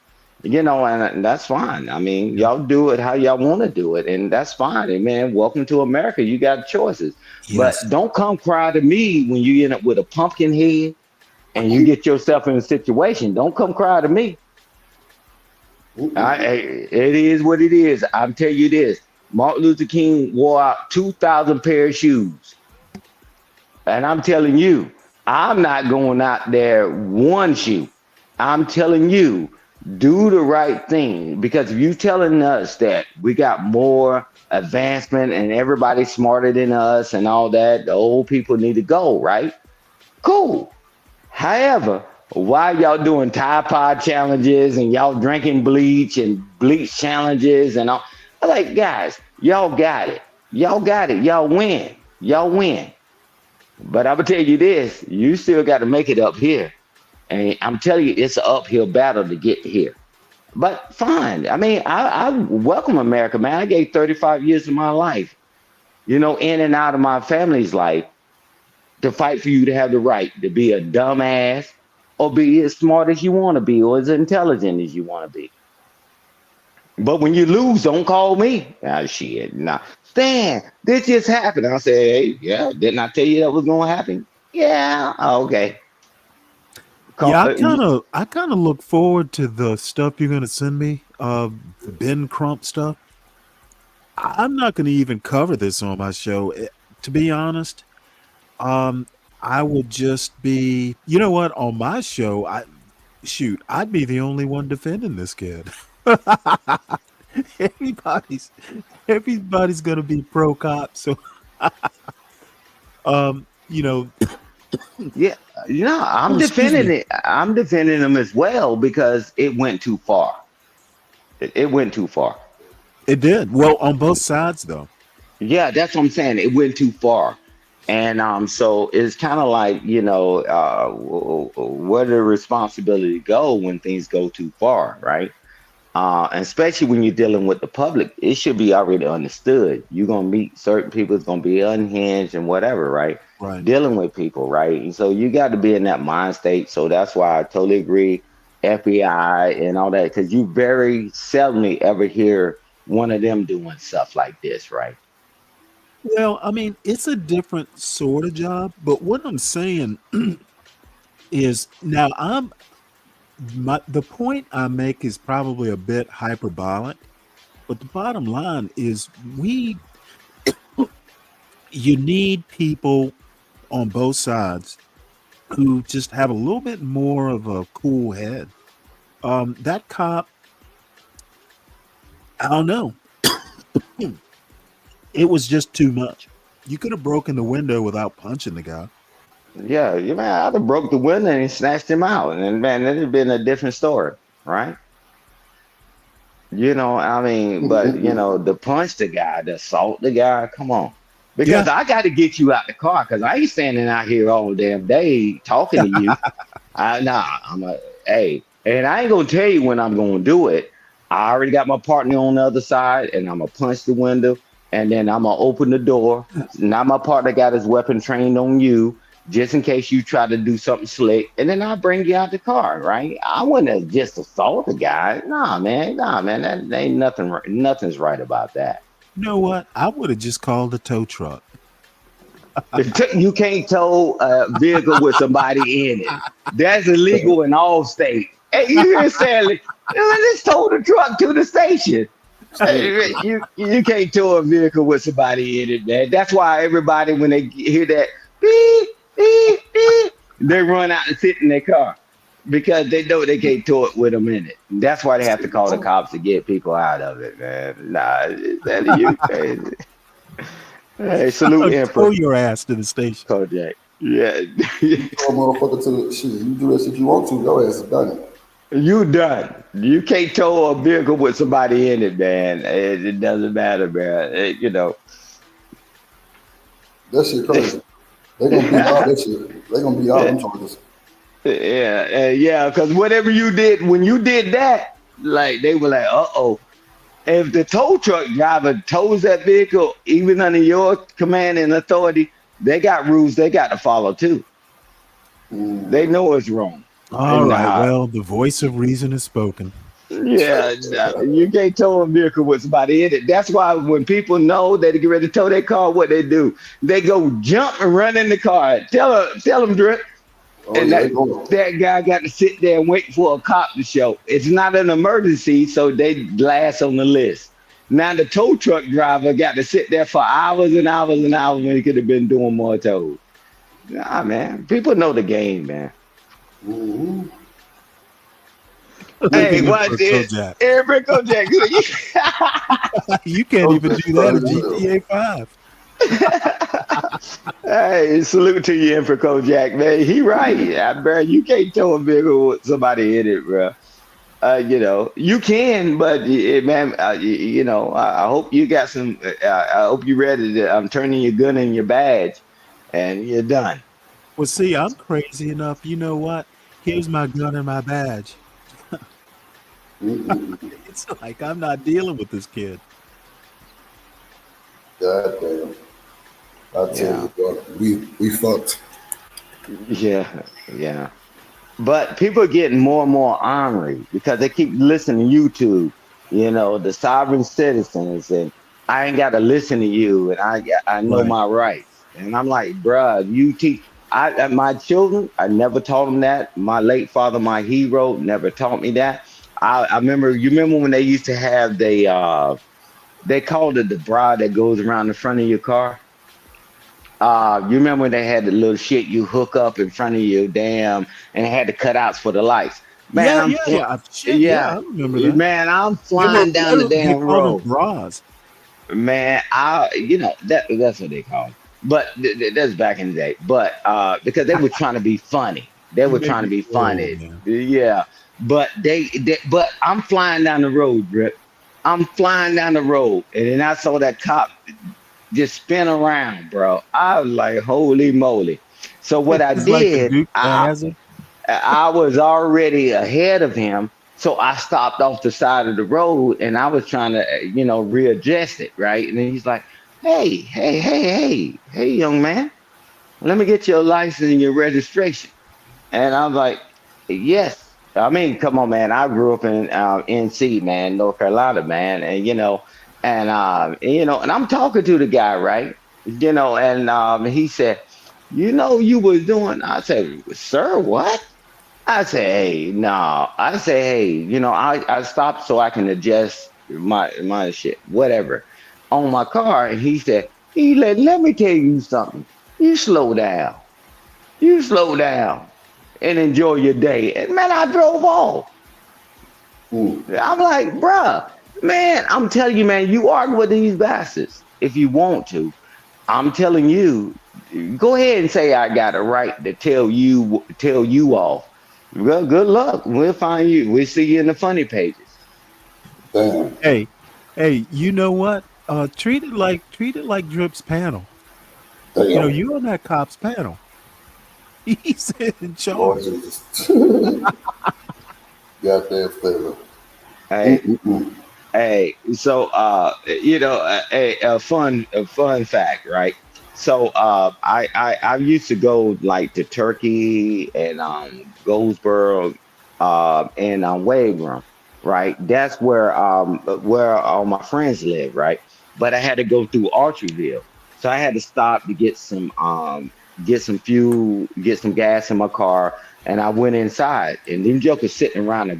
And that's fine. I mean, y'all do it how y'all want to do it, and that's fine. And man, welcome to America. You got choices. But don't come cry to me when you end up with a pumpkin head and you get yourself in a situation. Don't come cry to me. It is what it is. I'm telling you this. Martin Luther King wore out 2,000 pair of shoes. And I'm telling you, I'm not going out there one shoe. I'm telling you, do the right thing, because if you telling us that we got more advancement and everybody's smarter than us and all that, the old people need to go, right? Cool. However, why y'all doing Tide Pod challenges and y'all drinking bleach and bleach challenges and all? I'm like, guys, y'all got it. Y'all got it. Y'all win. Y'all win. But I'm gonna tell you this, you still got to make it up here. And I'm telling you, it's an uphill battle to get here. But fine. I mean, I welcome America, man. I gave 35 years of my life, in and out of my family's life, to fight for you to have the right to be a dumbass or be as smart as you want to be or as intelligent as you want to be. But when you lose, don't call me. Shit. Nah. Stan, this just happened. I say, hey, yeah, didn't I tell you that was going to happen? Yeah. Okay. I kind of look forward to the stuff you're gonna send me, Ben Crump stuff. I'm not gonna even cover this on my show, to be honest. I would just be, on my show, I'd be the only one defending this kid. Everybody's gonna be pro cop, so Yeah, I'm defending it. I'm defending them as well because it went too far. It went too far. It did. Well, on both sides, though. Yeah, that's what I'm saying. It went too far. And so it's kind of like, where the responsibility go when things go too far, right? And especially when you're dealing with the public, it should be already understood. You're going to meet certain people, it's going to be unhinged and whatever, right? Dealing with people, right? And so you got to be in that mind state. So that's why I totally agree, FBI and all that, because you very seldomly ever hear one of them doing stuff like this, right? Well, I mean, it's a different sort of job, but what I'm saying is now the point I make is probably a bit hyperbolic, but the bottom line is you need people on both sides who just have a little bit more of a cool head. That cop, I don't know. It was just too much. You could have broken the window without punching the guy. Yeah, man, I'd have broke the window and snatched him out, and man, it'd have been a different story, right? But to punch the guy, to assault the guy, come on. Because I got to get you out the car, because I ain't standing out here all damn day talking to you. And I ain't gonna tell you when I'm gonna do it. I already got my partner on the other side, and I'm gonna punch the window, and then I'm gonna open the door. Now my partner got his weapon trained on you, just in case you try to do something slick, and then I'll bring you out the car, right? I wouldn't have just assault the guy. Nah, man, that ain't nothing's right about that. You know what? I would have just called a tow truck. You can't tow a vehicle with somebody in it. That's illegal in all states. Hey, you hear Sally? Let's tow the truck to the station. You can't tow a vehicle with somebody in it, man. That's why everybody, when they hear that beep, beep, beep, they run out and sit in their car because they know they can't tow it with them in it. That's why they have to call the cops to get people out of it, man. Nah, that you crazy. Hey, salute Emperor. Throw your ass to the station. Kojak. Yeah. Motherfucker, to the shit. You do that shit you want to, your ass is done. You done. You can't tow a vehicle with somebody in it, man. It doesn't matter, man. You know. That shit crazy. They gonna beat all that shit. They gonna beat all them charges. Yeah, because whatever you did, when you did that, like they were like, uh-oh. If the tow truck driver tows that vehicle, even under your command and authority, they got rules they got to follow too. They know it's wrong. All right. Well, the voice of reason is spoken. Yeah, you can't tow a vehicle with somebody in it. That's why when people know that they get ready to tow their car, what they do, they go jump and run in the car. Tell them, Drip. And that guy got to sit there and wait for a cop to show. It's not an emergency, so they last on the list. Now the tow truck driver got to sit there for hours and hours and hours when he could have been doing more tows. Nah, man. People know the game, man. Mm-hmm. Hey, watch this. Emperor Kojak. You can't even do that in GTA 5. Hey, salute to you, Emperor Kojak, man. He right, bro. You can't tow a vehicle with somebody in it, bro. You know, you can, but man, you know, I hope you got some. I hope you ready to. I'm turning your gun in your badge, and you're done. Well, see, I'm crazy enough. You know what? Here's my gun and my badge. It's like I'm not dealing with this kid. God damn. I tell you, bro, we fucked. Yeah. But people are getting more and more ornery because they keep listening to YouTube, you know, the sovereign citizens, and I ain't got to listen to you, and I know my rights. And I'm like, bruh, you teach. My children, I never taught them that. My late father, my hero, never taught me that. I remember, you remember when they used to have they called it the bra that goes around the front of your car? You remember when they had the little shit you hook up in front of your and it had the cutouts for the lights? Man, I remember that. Man, I'm flying down the damn road. Bras. Man, that's what they call it. But that's back in the day. But because they were trying to be funny. They were trying to be funny. Yeah. But but I'm flying down the road, Drip. I'm flying down the road, and then I saw that cop just spin around, bro. I was like, holy moly. So what I did, I was already ahead of him. So I stopped off the side of the road and I was trying to, readjust it, right? And then he's like, hey, young man, let me get your license and your registration. And I'm like, yes. I mean, come on, man. I grew up in NC, man, North Carolina, man. And, and I'm talking to the guy, right? And he said, you was doing, I said, sir, what? I said, hey, no. I said, hey, I stopped so I can adjust my shit, whatever, on my car. And he said, let me tell you something. You slow down. And enjoy your day. And man, I drove off. I'm like, bruh, man, I'm telling you, man, you argue with these bastards if you want to. I'm telling you, go ahead and say I got a right to tell you off. Well, good luck. We'll find you. We'll see you in the funny pages. Damn. Hey, you know what? Treat it like Drip's panel. Damn. You on that cop's panel. He's in charge. Goddamn flavor. Hey, so a fun fact, right? So I used to go like to Turkey and Goldsboro and Wagram, right? That's where all my friends live, right? But I had to go through Archerville. So I had to stop to get some fuel, get some gas in my car, and I went inside. And them jokers sitting around the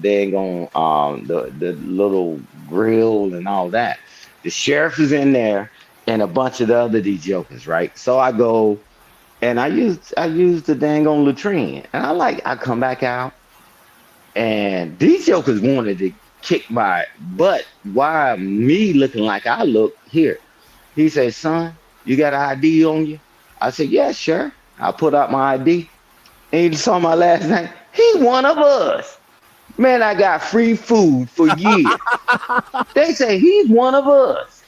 dang on the little grill and all that. The sheriff is in there and a bunch of the other these jokers, right? So I go and I used the dang on latrine, and I come back out, and these jokers wanted to kick my butt. Why me looking like I look here? He said, "Son, you got an ID on you?" I said, "Yeah, sure." I put out my ID, and he saw my last name. He one of us. Man, I got free food for years. They say he's one of us.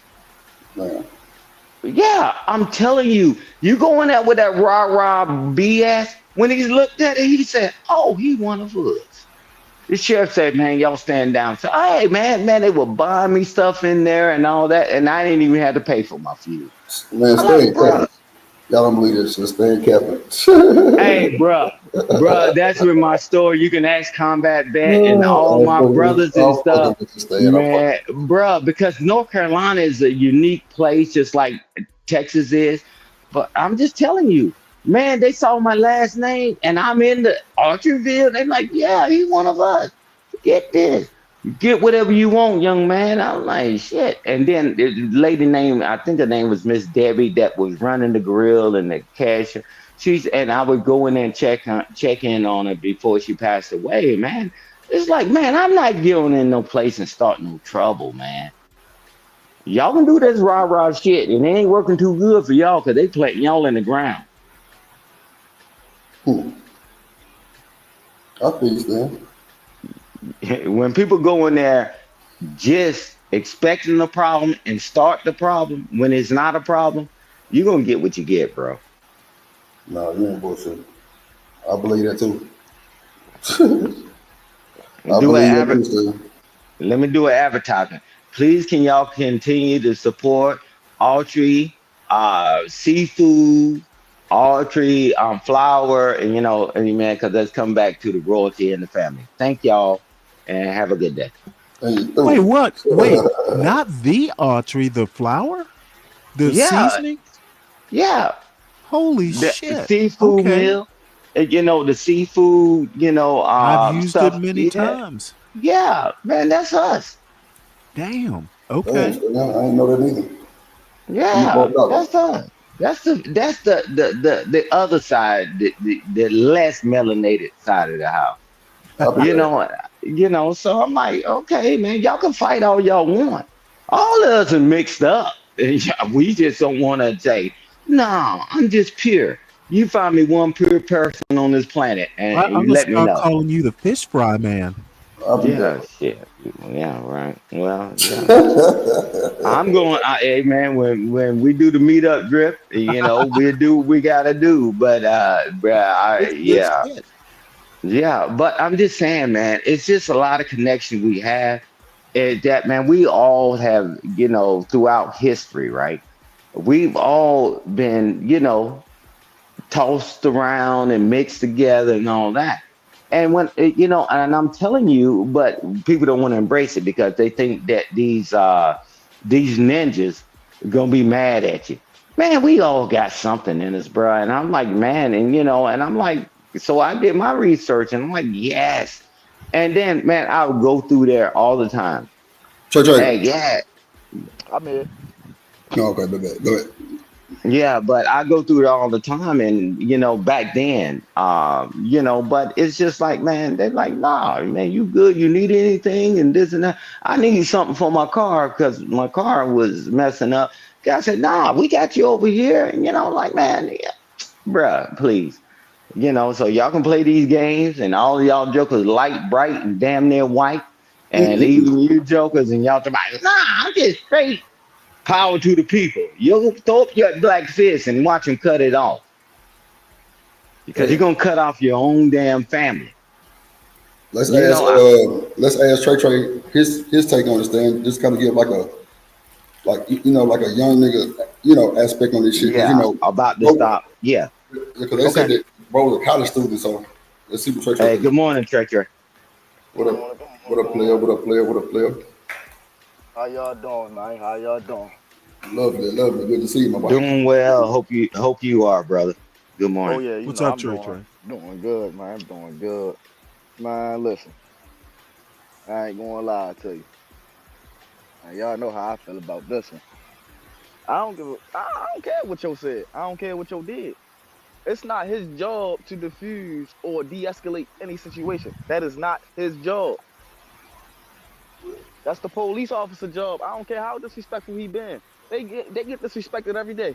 Yeah, I'm telling you, you go in there with that rah-rah BS. When he looked at it, he said, "Oh, he one of us." The sheriff said, "Man, y'all stand down." So, hey, man, they were buying me stuff in there and all that, and I didn't even have to pay for my fuel. Man, stay in Captain. Y'all don't believe this shit. Stay in Captain. Hey, bro, that's with my story. You can ask Combat Vet and all my brothers and stuff. Man, bro, because North Carolina is a unique place, just like Texas is. But I'm just telling you, man, they saw my last name and I'm in the Archerville. They're like, "Yeah, he's one of us. Get this. Get whatever you want, young man." I'm like, shit. And then the lady name, I think her name was Miss Debbie, that was running the grill and the cashier. And I would go in there and check in on her before she passed away, man. It's like, man, I'm not going in no place and starting no trouble, man. Y'all can do this rah-rah shit, and it ain't working too good for y'all because they planting y'all in the ground. I think, man. When people go in there just expecting a problem and start the problem when it's not a problem, you're going to get what you get, bro. No, you ain't bullshit. I believe that too. Let me do an advertisement. Please, can y'all continue to support Autry, seafood, Autry, flour, and man, because that's come back to the royalty and the family. Thank y'all, and have a good day. Wait, what? Wait, not the Autry, the flour? The seasoning? Yeah. Holy The shit. seafood Okay. meal. The seafood, I've used stuff. it many times. Yeah, man, that's us. Damn. Okay. I didn't know that either. Yeah, that's us. That's the other side, the less melanated side of the house. So I'm like, okay, man, y'all can fight all y'all want. All of us are mixed up. We just don't want to say, "No, I'm just pure." You find me one pure person on this planet, and I'm you gonna let me start know. calling you the fish fry man. Yeah, shit. Yeah, right. Well, yeah. I'm going. Hey, man, when we do the meetup drip, we do what we gotta do. But yeah. But I'm just saying, man, it's just a lot of connection we have. That, man, we all have, throughout history, right? We've all been, tossed around and mixed together and all that. And when and I'm telling you, but people don't want to embrace it because they think that these ninjas are gonna be mad at you. Man, we all got something in us, bro. And I'm like, man, and I'm like, so I did my research, and I'm like, yes. And then, man, I would go through there all the time. Hey, yeah. I'm in. No, okay, go ahead. Yeah, but I go through it all the time, and back then, but it's just like, man, they're like, "Nah, man, you good? You need anything?" And this and that. I need something for my car because my car was messing up. Guy said, "Nah, we got you over here." And like, man, yeah, bruh, please, so y'all can play these games, and all of y'all jokers light, bright, and damn near white, and even you jokers and y'all talking about, "Nah, I'm just straight." Power to the people. You throw up your black fist and watch them cut it off. Because you're gonna cut off your own damn family. Let's ask Trey his take on this thing. Just kind of give like a young nigga aspect on this shit. Yeah, about to stop. Yeah. Because they said that bro was a college student, so let's see what Trey. Hey, good morning, Trey. What up, player? What up, player? How y'all doing, man? How y'all doing? Lovely. Good to see you, my boy. Doing well. Hope you are, brother. Good morning. Oh yeah, What's up, Trey? Doing good, man. I'm doing good. Man, listen, I ain't gonna lie to you. Man, y'all know how I feel about this one. I don't care what Joe said. I don't care what Joe did. It's not his job to diffuse or de-escalate any situation. That is not his job. That's the police officer job. I don't care how disrespectful he been. They get disrespected every day.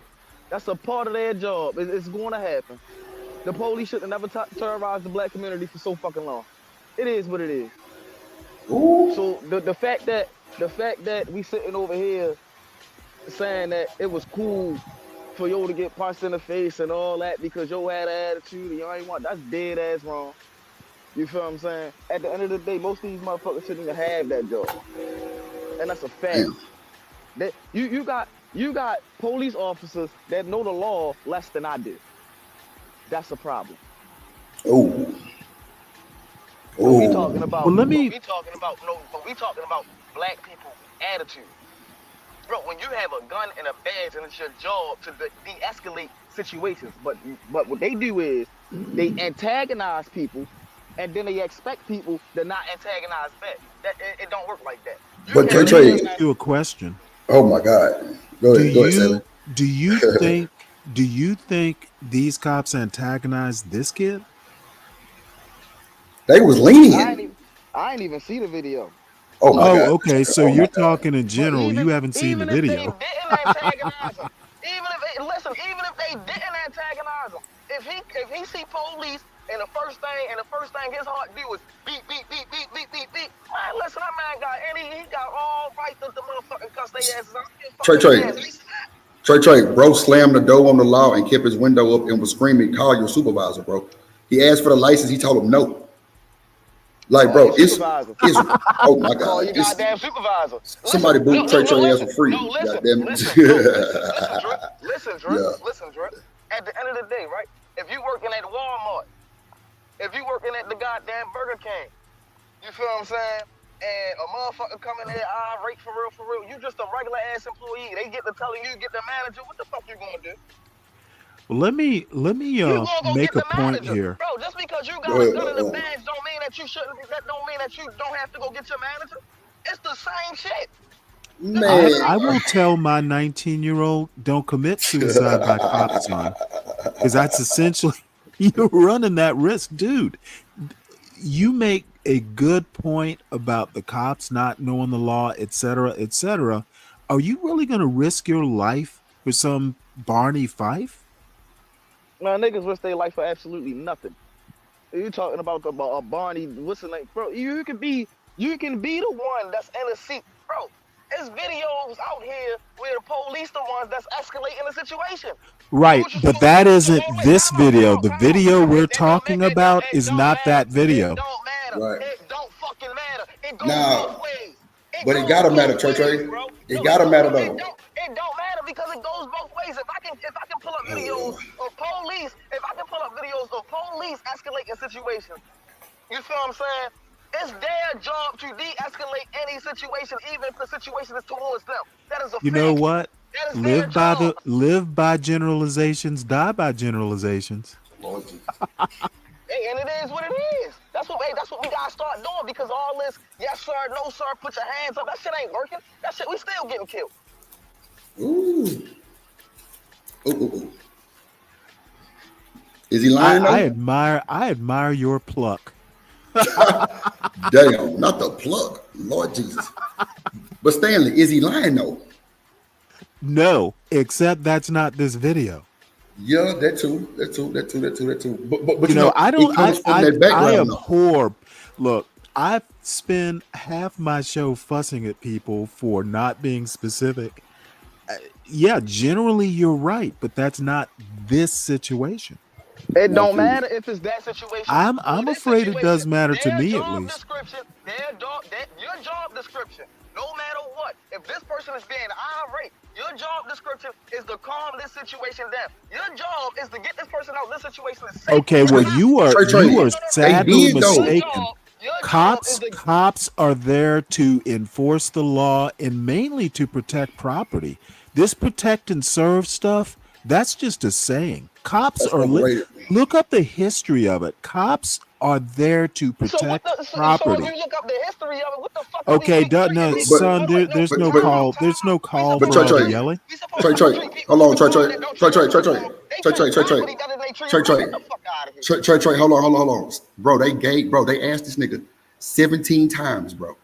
That's a part of their job. It's going to happen. The police should have never terrorized the black community for so fucking long. It is what it is. Ooh. So the fact that we sitting over here saying that it was cool for yo to get punched in the face and all that because yo had an attitude and y'all ain't want, that's dead ass wrong. You feel what I'm saying? At the end of the day, most of these motherfuckers shouldn't even have that job. And that's a fact. That you got police officers that know the law less than I do. That's a problem. Oh. But we talking about Well, let me- but we talking about black people attitude. Bro, when you have a gun and a badge and it's your job to de-escalate situations, but what they do is they antagonize people and then they expect people to not antagonize back. That it don't work like that. But Trey, Let me ask you a question. oh my God. Go ahead, Sally. Do you think these cops antagonized this kid? They was lenient. I ain't even see the video. Oh my God. Okay. So Oh my you're God. talking in general. You haven't seen the Even if they video. didn't antagonize him, even if they didn't antagonize him, if he see police and the first thing his heart do is beat. Man, listen, that man he got all right to the motherfucking cuss they asses out. Trey, bro slammed the door on the law and kept his window up and was screaming, "Call your supervisor, bro." He asked for the license. He told him no. Like, bro, it's oh my Call God. your goddamn supervisor. Somebody boot Trey ass for free. Goddamn it. Listen, Drew. At the end of the day, right? If you working at Walmart, if you working at the goddamn Burger King, you feel what I'm saying? And a motherfucker come in here, irate for real. You just a regular ass employee. They get to telling you, get the manager. What the fuck you gonna do? Well, let me You gonna go make get a the point manager. here. Bro, just because you got a gun in the badge don't mean that you shouldn't. That don't mean that you don't have to go get your manager. It's the same shit. I will tell my 19-year-old, don't commit suicide by cop, son, because that's essentially you're running that risk, dude. You make a good point about the cops not knowing the law, et cetera, et cetera. Are you really going to risk your life for some Barney Fife? Man, niggas risk their life for absolutely nothing. You talking about the Barney? What's the name, bro? You can be the one that's in a seat, bro. There's videos out here where the police the ones that's escalating the situation. Right, but that isn't this video. The video we're talking about is not that video. Right. It don't fucking matter. It goes Nah, both ways. but it gotta matter, Trey. It gotta matter though. It don't matter because it goes both ways. If I can pull up videos of police, escalating situations, you feel what I'm saying? It's their job to de-escalate any situation, even if the situation is towards them. That is a You know what? Live by generalizations, die by generalizations. Hey, and it is what it is. That's what we gotta start doing because all this, yes sir, no sir, put your hands up. That shit ain't working. That shit, we still getting killed. Ooh. Ooh. Is he lying? I admire your pluck. Damn, not the plug, Lord Jesus. But Stanley, is he lying though? No, except that's not this video. Yeah, that too. But you know, I I abhor. Look, I spend half my show fussing at people for not being specific. Yeah, generally you're right, but that's not this situation. It don't matter if it's that situation. I'm afraid it does matter to me at least. Your job description, no matter what, if this person is being irate, your job description is to calm this situation down. Your job is to get this person out of this situation. Okay, well you are sadly mistaken. Cops are there to enforce the law and mainly to protect property. This protect and serve stuff, that's just a saying. Cops That's are overrated. look up the history of it. Cops are there to protect property. So if you look up the history of it, what the fuck? Okay, no, son, there's no call. There's no call for all the yelling. Trey, hold on, Trey, hold on. Bro, they asked this nigga 17 times, bro,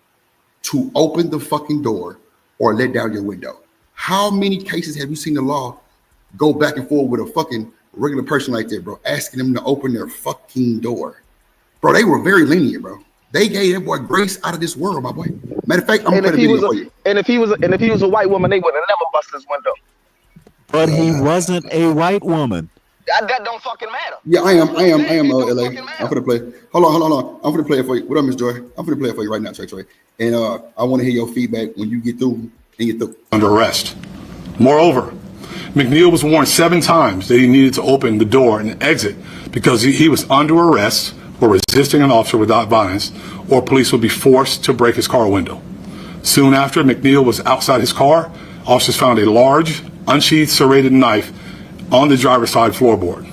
to open the fucking door or let down your window. How many cases have you seen the law go back and forth with a fucking regular person like that, bro, asking them to open their fucking door? Bro, they were very lenient, bro. They gave that boy grace out of this world, my boy. Matter of fact, I'm gonna play the video for you. And if he was a white woman, they would have never busted his window. But he wasn't a white woman. That don't fucking matter. Yeah, I am LA. I'm gonna play. Hold on. I'm gonna play it for you. What up, Miss Joy? I'm gonna play it for you right now, Trey. And I want to hear your feedback when you get through and you're through. Under arrest. Moreover, McNeil was warned 7 times that he needed to open the door and exit because he was under arrest for resisting an officer without violence, or police would be forced to break his car window. Soon after McNeil was outside his car, officers found a large, unsheathed serrated knife on the driver's side floorboard.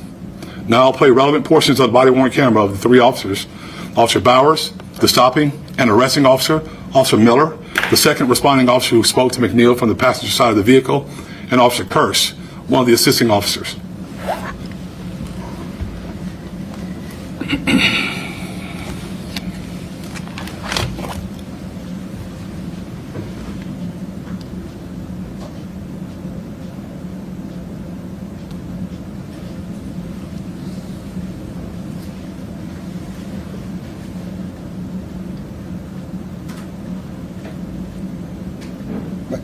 Now I'll play relevant portions of the body-worn camera of the 3 officers: Officer Bowers, the stopping and arresting officer, Officer Miller, the second responding officer who spoke to McNeil from the passenger side of the vehicle, and Officer Kirsch, one of the assisting officers.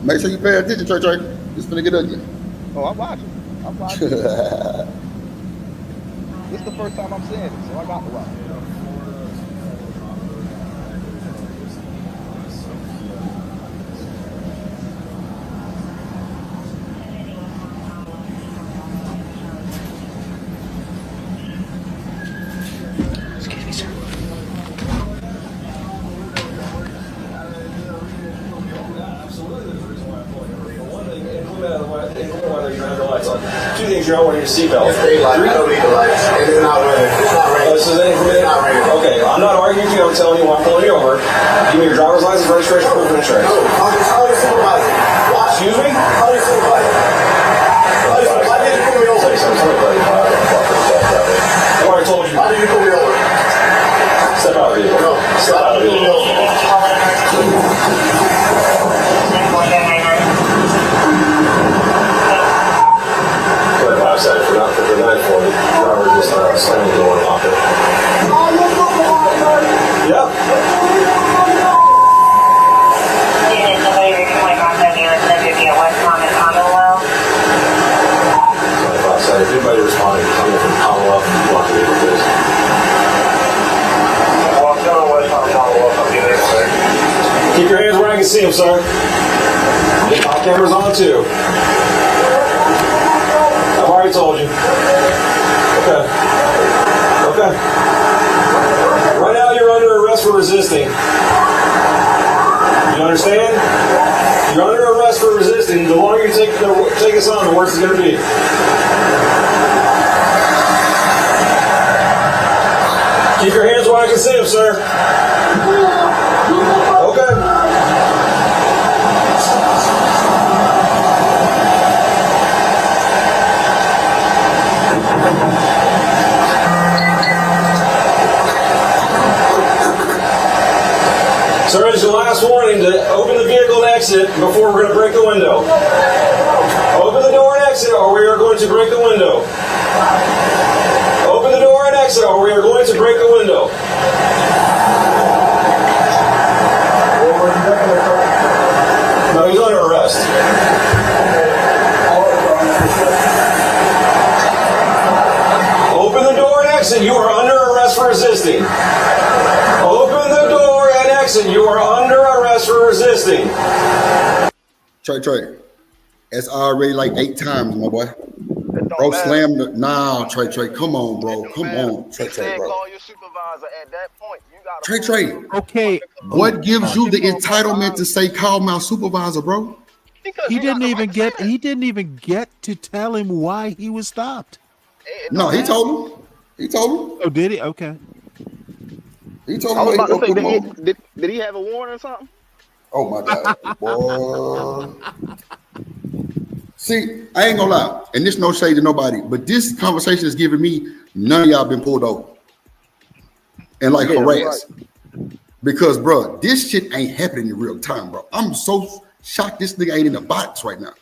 Make sure you pay attention, Trey. It's gonna get ugly. Oh, I'm watching. This is the first time I'm seeing it, so I got to watch. Excuse me, sir. Two things, you don't want your seatbelt. It's daylight. I don't need the lights. It is not raining. It's not raining. This is it's not raining. Okay, I'm not arguing with you. I'm telling you why I'm pulling you over. Give me your driver's license, registration, proof of insurance. No, how you supervising? Excuse me? How you supervising? Why did you pull me over? I already told you. Why did you pull me over? Step out of the vehicle. No, Step out of the vehicle. If you're not for the night for it, driver just slam the door and lock it. Yep. If anybody responding, coming from Commonwealth, lock the vehicle, please. Keep your hands where I can see them, sir. My camera's on too. I've already told you. Okay. Right now you're under arrest for resisting. You understand? You're under arrest for resisting. The longer you take us on, the worse it's going to be. Keep your hands where I can see them, sir. Okay. Sir, it's your last warning to open the vehicle and exit before we're going to break the window. Open the door and exit or we are going to break the window. Open the door and exit or we are going to break the window. No, he's under arrest. Open the door and exit. You are under arrest for resisting. Open the door and exit. You are under arrest for resisting. Trey. That's already like 8 times, my boy. Bro, slam the. Nah, Trey. Come on, bro. Come on, Trey, bro. Call your supervisor at that point. You got Trey. Okay. What gives you the entitlement to say call my supervisor, bro? He didn't even get. He didn't even get to tell him why he was stopped. No, he told him. He told him. Oh, did he? Okay. He told him. I was about to say, what did he have a warrant or something? Oh my God, boy. See, I ain't gonna lie, and this no shade to nobody, but this conversation is giving me none of y'all been pulled over and like harassed. Right. Because, bro, this shit ain't happening in real time, bro. I'm so shocked this nigga ain't in the box right now.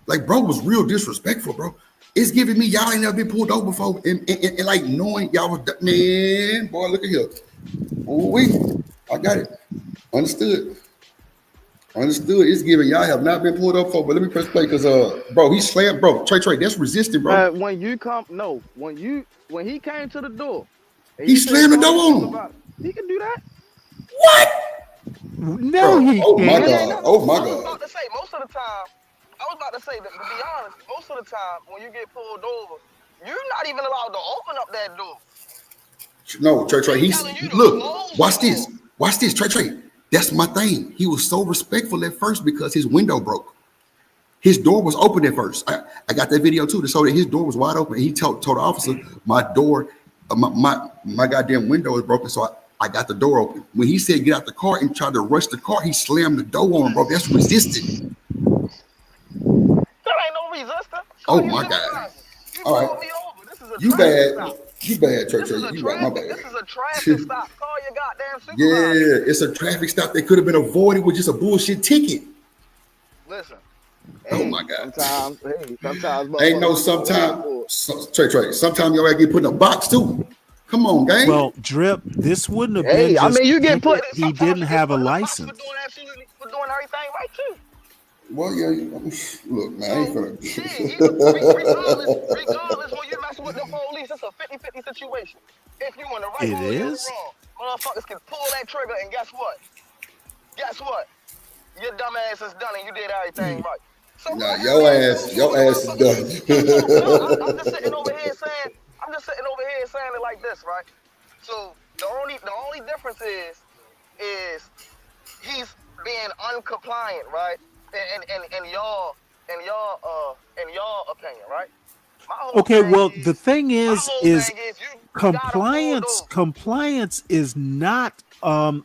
Like, bro was real disrespectful, bro. It's giving me y'all ain't never been pulled over before, and like knowing y'all was man, boy, look at here. Ooh, I got it. Understood. It's giving y'all have not been pulled up for, but let me press play because bro, he slammed, bro. Trey, that's resisting, bro. When he came to the door, he slammed the door on him. He can do that. What? No, bro, he oh can't. my God. Oh my God. I was about to say most of the time. I was about to say that, to be honest, most of the time when you get pulled over, you're not even allowed to open up that door. No, Trey, he's look. Watch this, Trey. That's my thing. He was so respectful at first because his window broke. His door was open at first. I got that video too to show that his door was wide open. He told the officer, my door, my goddamn window is broken, so I got the door open. When he said get out the car and tried to rush the car, he slammed the door on him, bro. That's resisting. There ain't no resisting. Oh my God. All right. You bad. You bad, Trey. You right, my bad. This is a traffic stop. Call your goddamn supervisor. Yeah, it's a traffic stop that could have been avoided with just a bullshit ticket. Listen. Oh my God. Sometimes. Ain't no sometimes. Trey. Sometimes your ass get put in a box too. Come on, gang. Well, Drip, this wouldn't have been. I mean, you get put. He didn't have a license. For doing everything right too. Well, yeah, look, man, I ain't finna. Regardless, when you're messing with the police, it's a 50-50 situation. If you in the right or you're wrong, motherfuckers can pull that trigger, and guess what? Your dumb ass is done, and you did everything right. So nah, your ass is done. I'm just sitting over here saying it like this, right? So the only difference is he's being uncompliant, right? In y'all opinion, right? Okay, well, the thing is compliance is not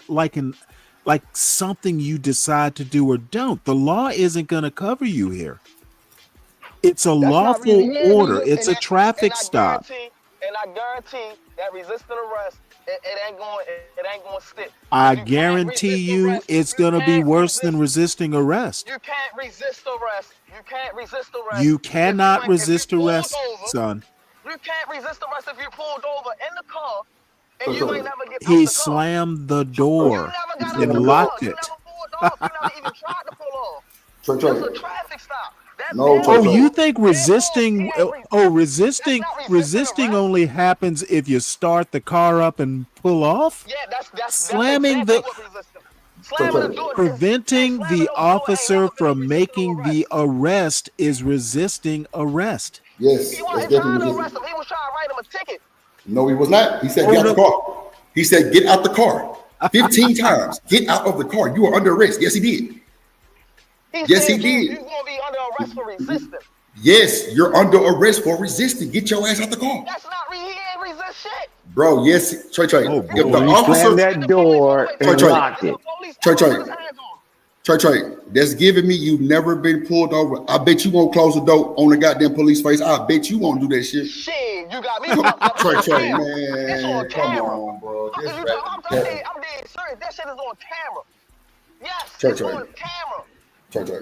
like something you decide to do or don't. The law isn't going to cover you here. It's a lawful order. It's a traffic stop. And I guarantee that resisting arrest, it ain't going to stick. I guarantee you it's going to be worse than resisting arrest. You can't resist arrest. You cannot resist arrest, son. You can't resist arrest if you're pulled over in the car and you ain't never get He slammed the door and locked it. You never even tried to pull off. Trey. It's a traffic stop. No, oh, you think resisting only happens if you start the car up and pull off? Yeah, that's slamming the preventing the officer from making the arrest is resisting arrest. Yes, he wasn't trying to arrest him. He was trying to write him a ticket. No, he was not. He said, get out the car. He said, get out the car. 15 times. Get out of the car. You are under arrest. Yes, he did. Yes, he did. You're going to be under arrest for resisting. Yes, you're under arrest for resisting. Get your ass out the car. That's not he ain't resist shit. Bro, yes, Trey. Oh, if the officer slammed that door and locked it. Trey, that's giving me you've never been pulled over. I bet you won't close the door on the goddamn police face. I bet you won't do that shit. Shit, you got me. Trey, man, come on, bro. I'm dead serious. That shit is on camera. Yes, it's on camera. Trey.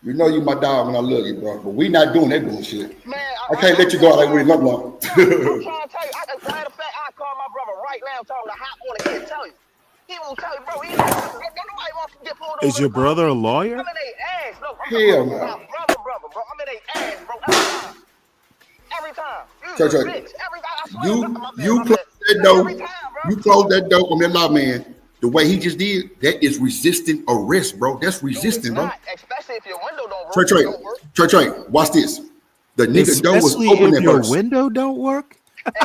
You know you my dog when I love you, bro. But we not doing that bullshit. Man, I can't let you go out like with a lump lump. I'm trying to tell you. Matter of fact, I call my brother right now, tell him to hop on and tell you. He won't tell you, bro. Nobody wants to get pulled over. Is your brother a lawyer? I'm in their ass. No, hell no. My brother, bro. I'm in their ass, bro. Every time. You close that door. You close that door on that law man. The way he just did, that is resisting arrest, bro. That's resisting, bro. Especially if your window don't work. Trey, watch this. The nigga door was open at first. Your window don't work?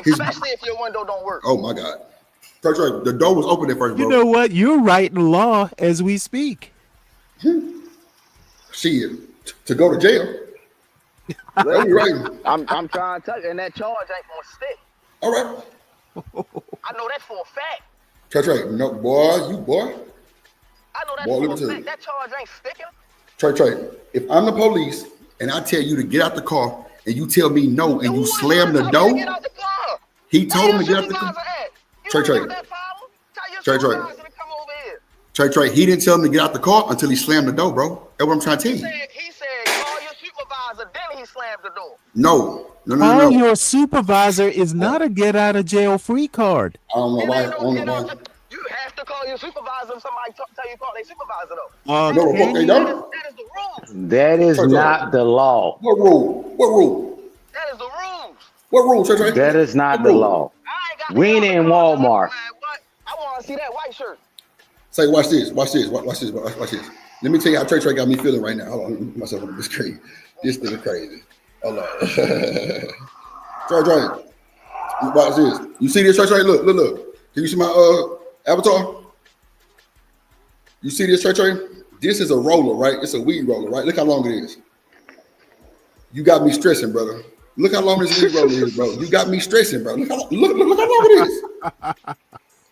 Especially if your window don't work. Oh my God. Trey, the door was open at first, bro. You know what? You're writing law as we speak. Shit, to go to jail. That'd be right. I'm trying to tell you, and that charge ain't gonna stick. All right. I know that for a fact. Trey, no, boy, you boy. I know that Boy, let me for tell a you. fact. That charge ain't sticking. Trey, if I'm the police and I tell you to get out the car and you tell me no and you slam the door, he told him to get out the car. Trey, he didn't tell him to get out the car until he slammed the door, bro. That's what I'm trying to tell you. He said, call your supervisor, then he slammed the door. No. Call your supervisor is not a get out of jail free card. I don't know why. You have to call your supervisor if somebody tell you call their supervisor though. No, they don't. That is the rules. That is not the law. What rule? That is the rules. What rule, Trey? That is not the law. We ain't in Walmart. I want to see that white shirt. Say, watch this. Watch this. Let me tell you how Trey got me feeling right now. Hold on, myself on this screen. This thing is crazy. Hold on. Trey. Watch this. You see this, Trey? Look. Can you see my avatar? You see this, Trey? This is a roller, right? It's a weed roller, right? Look how long it is. You got me stressing, brother. Look how long this weed roller is, bro. You got me stressing, bro. Look how long it is.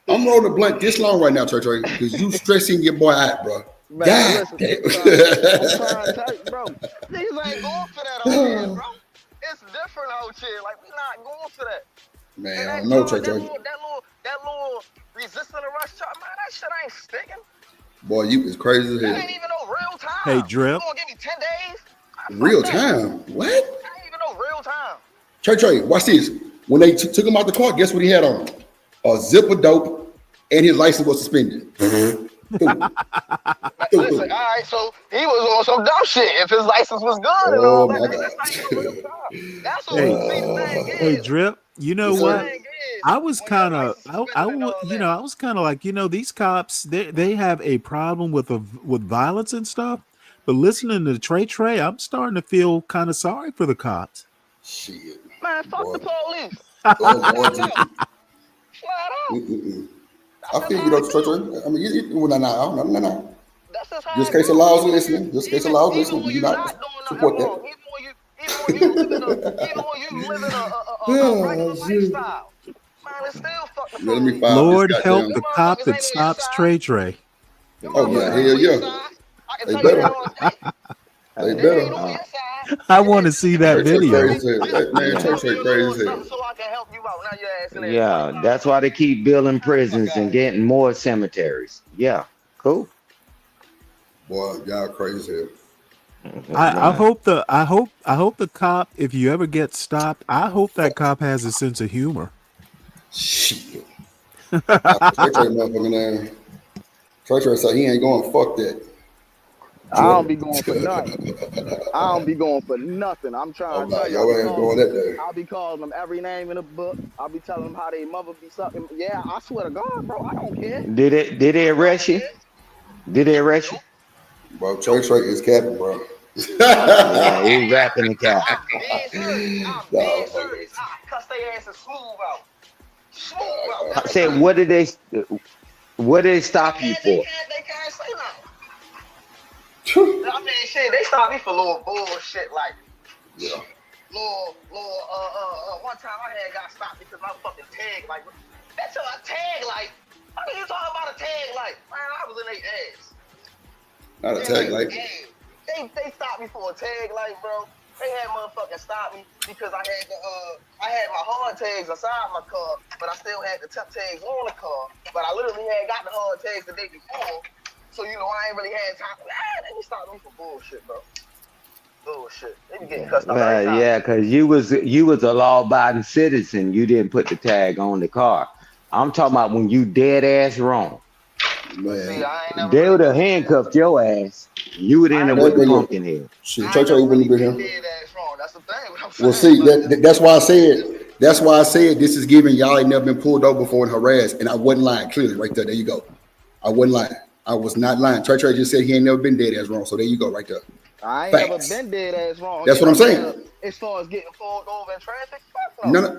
I'm rolling a blunt this long right now, Trey, because you stressing your boy out, bro. Man, God listen, damn. I'm trying to tell you, bro. Niggas ain't going for that over here, bro. It's different out here. Like, we not going for that. Man, I don't know, Trey. That little resisting arrest charge, man, that shit ain't sticking. Boy, you is crazy as That hell. ain't even no real time. Hey, Drip. You gonna give me 10 days? Real time? What? That ain't even no real time. Trey, watch this. When they took him out the car, guess what he had on? A zip of dope, and his license was suspended. Listen, all right, so he was on some dumb shit. If his license was good and all that, that's what we see the thing is. Hey, Drip, you know what? I was kind of, I was was kind of like, these cops, they have a problem with violence and stuff. But listening to Trey, I'm starting to feel kind of sorry for the cops. Shit. Man, fuck the police. I feel you though, Trey. I mean, no. Just case allows listening. You not support that. Even when you live in a regular lifestyle, man, it's still fuck the Let me police. find Lord this help goddamn- the cop that stops Trey. Oh yeah, hell yeah. They better. They better. I want to see that Trey video. crazy as hell. Man, Trey crazy as hell. So I can help you out. Now you're asking that. Yeah, that's why they keep building prisons and getting more cemeteries. Yeah, cool. Boy, y'all crazy as hell. I hope the cop, if you ever get stopped, I hope that cop has a sense of humor. Shit. Trey motherfucking ass. Trey said he ain't going. Fuck that. I don't be going for nothing. I'm trying to tell you. Y'all ain't going that day. I'll be calling them every name in the book. I'll be telling them how they mother be sucking. Yeah, I swear to God, bro, I don't care. Did they arrest you? Did they arrest you? Bro, Trey is capping, bro. Yeah, he's rapping the cap. I'm dead serious. I cuss their asses smooth out. I said, what did they stop you for? They can't say nothing. I mean, shit, they stopped me for little bullshit like, one time I had got stopped because my fucking tag, like, that's a tag, like, what are you talking about a tag, like, man, I was in their ass. Not a tag light. They stopped me for a tag, like, bro. They had motherfucking stopped me because I had my hard tags inside my car, but I still had the temp tags on the car. But I literally had got the hard tags the day before, so I ain't really had time. They stopped me for bullshit, bro. Bullshit. They be getting cussed out every time. Yeah, because you was a law-abiding citizen. You didn't put the tag on the car. I'm talking about when you dead ass wrong. Man. They would have handcuffed your ass. You would end up with the pumpkin head. Shit, Trey wouldn't be here. That's the thing. Well, see, that's why I said. That's why I said this is giving y'all ain't never been pulled over before and harassed, and I wasn't lying. Clearly, right there. There you go. I wasn't lying. I was not lying. Trey just said he ain't never been dead ass wrong. So there you go, right there. I ain't Facts. never been dead ass wrong. That's what I'm saying. As far as getting pulled over in traffic, fuck No.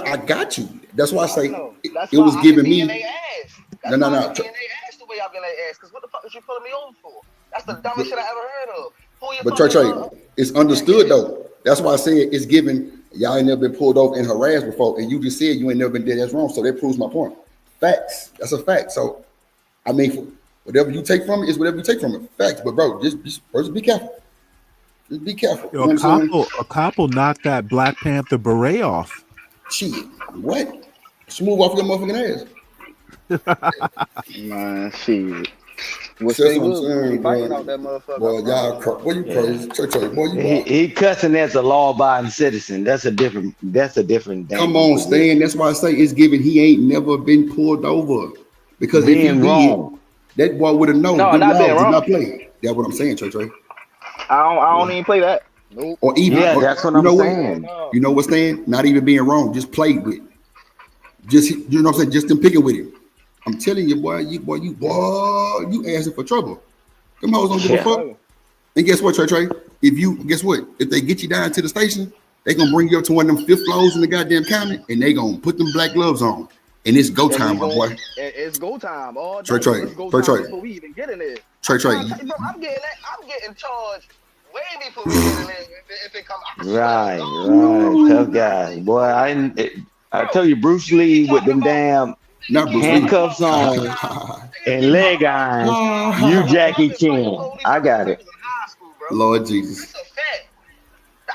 I got you. That's why I say it That's was why I giving can be me. in their ass. No. I can be in their ass the way y'all getting their ass. Cause what the fuck is you pulling me over for? That's the dumbest shit I ever heard of. But Trey, it's understood though. That's why I said it's given. Y'all ain't never been pulled over and harassed before, and you just said you ain't never been dead. That's wrong. So that proves my point. Facts. That's a fact. So, I mean, whatever you take from it is whatever you take from it. Facts. But bro, just be careful. Just be careful. Yo, a couple knocked that Black Panther beret off. Shit. What? Smooth off your motherfucking ass. Man, shit. What's they what I'm will, saying, fighting boy. out that motherfucker. Boy, y'all, boy, you crazy. Trey, boy, you wild. He cussing as a law-abiding citizen. That's a different. Come on, Stan. That's why I say it's given. He ain't never been pulled over because if he wrong, that boy would have known. No, not being wrong. Not play. That's what I'm saying, Trey. I don't even play that. Nope. Or even, that's what you I'm know saying. What? You know what, Stan? Not even being wrong. Just played with. Just you know what I'm saying. Just them picking with him. I'm telling you, boy, you asking for trouble. Them hoes don't give a fuck. And guess what, Trey? If they get you down to the station, they gonna bring you up to one of them 5th floors in the goddamn county, and they gonna put them black gloves on, and it's go time, my boy. It's go time. All day. Trey. Before we even get in there. Trey. I'm getting charged way before we get in there. If it comes, right, tough guy, boy. I tell you, Bruce Lee with them damn handcuffs on and leg irons. You Jackie Chan. I got it. Lord Jesus.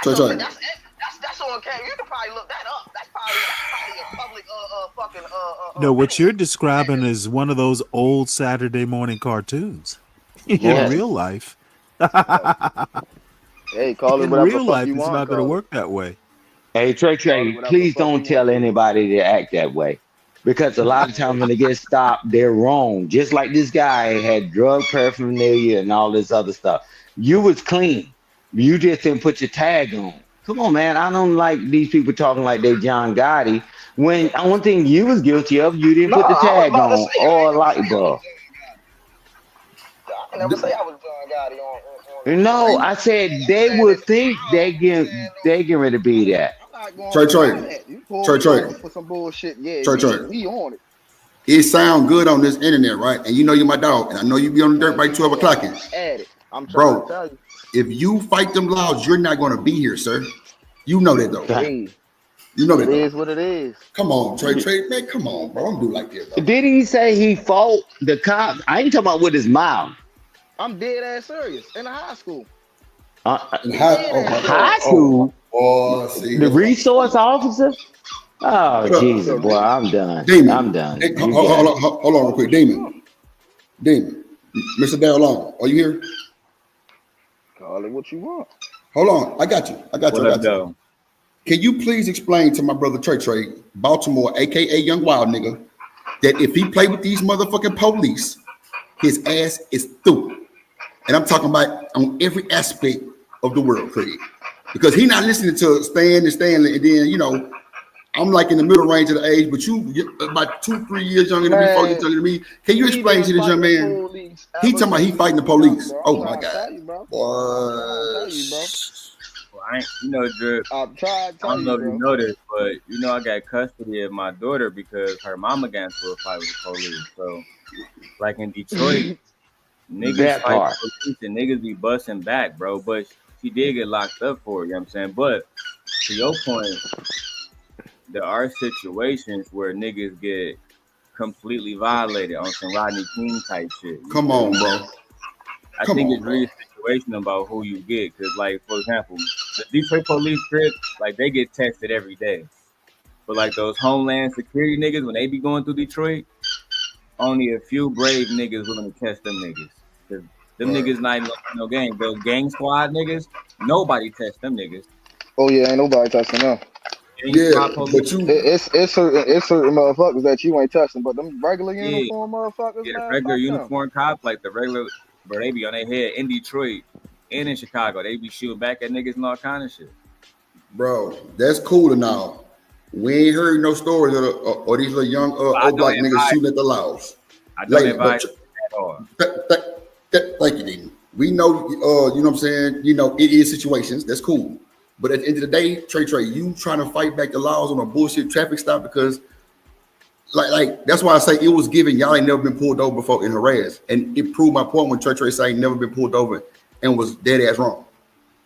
Trey. That's on camera. You can probably look that up. That's probably a public fucking No, what you're describing is one of those old Saturday morning cartoons. In real life. Hey, call it in whatever real life, you it's want, not going to work that way. Hey, Trey, please don't tell anybody to act that way. Because a lot of times when they get stopped, they're wrong. Just like this guy had drug paraphernalia and all this other stuff. You was clean. You just didn't put your tag on. Come on, man. I don't like these people talking like they John Gotti. When one thing you was guilty of, you didn't put the tag on or a light bulb. I never say I was John Gotti on. No, I said they would think they get ready to be that. Trey. For some bullshit. Yeah, Trey. We on it. It sound good on this internet, right? And you know you're my dog, and I know you be on the dirt by 12 o'clock. I'm trying to tell you. If you fight them laws, you're not going to be here, sir. You know that, though. Hey, you know that. It is what it is. Come on, Trey, man. Come on, bro. Don't do like this, bro. Did he say he fought the cops? I ain't talking about with his mouth. I'm dead ass serious. In high school. In high school? See, the resource officer? Oh, Jesus, boy. I'm done. Demon. I'm done. Hey, hold on real quick. Demon. Mr. Dale Long, are you here? Call it what you want. Hold on. I got you. Can you please explain to my brother Trey, Baltimore, aka Young Wild nigga, that if he play with these motherfucking police, his ass is through. And I'm talking about on every aspect of the world, Craig. Because he not listening to Stan and Stanley, and then, you know, I'm like in the middle range of the age, but you about 2-3 years younger than me, 4 years younger than me. Can you explain to this young man? He talking about he fighting the police. Oh my God. Well, you know, Drip, I don't know if you know this, but you know I got custody of my daughter because her mama got into a fight with the police. So, like in Detroit, niggas fight the police and niggas be busting back, bro. But she did get locked up for it, you know what I'm saying? But to your point, there are situations where niggas get completely violated on some Rodney King type shit. Come on, bro. I think it's really situation about who you get, because like, for example, the Detroit police trips, like they get tested every day, but like those Homeland Security niggas, when they be going through Detroit, only a few brave niggas willing to test them niggas, because them niggas not even no game. Those gang squad niggas, nobody test them niggas. Oh yeah, ain't nobody touching them. Yeah, but it's certain motherfuckers that you ain't touching, but them regular uniform motherfuckers, the regular uniform cops, like the regular, bro, they be on their head in Detroit and in Chicago. They be shooting back at niggas and all kind of shit. Bro, that's cool and all. We ain't heard no stories of these little young old black niggas shooting at the laws. I don't advise at all. Thank you, Dean. We know, you know what I'm saying? You know, it is situations. That's cool. But at the end of the day, Trey, you trying to fight back the laws on a bullshit traffic stop because Like that's why I say it was given. Y'all ain't never been pulled over before and harassed, and it proved my point when Trey say I ain't never been pulled over and was dead ass wrong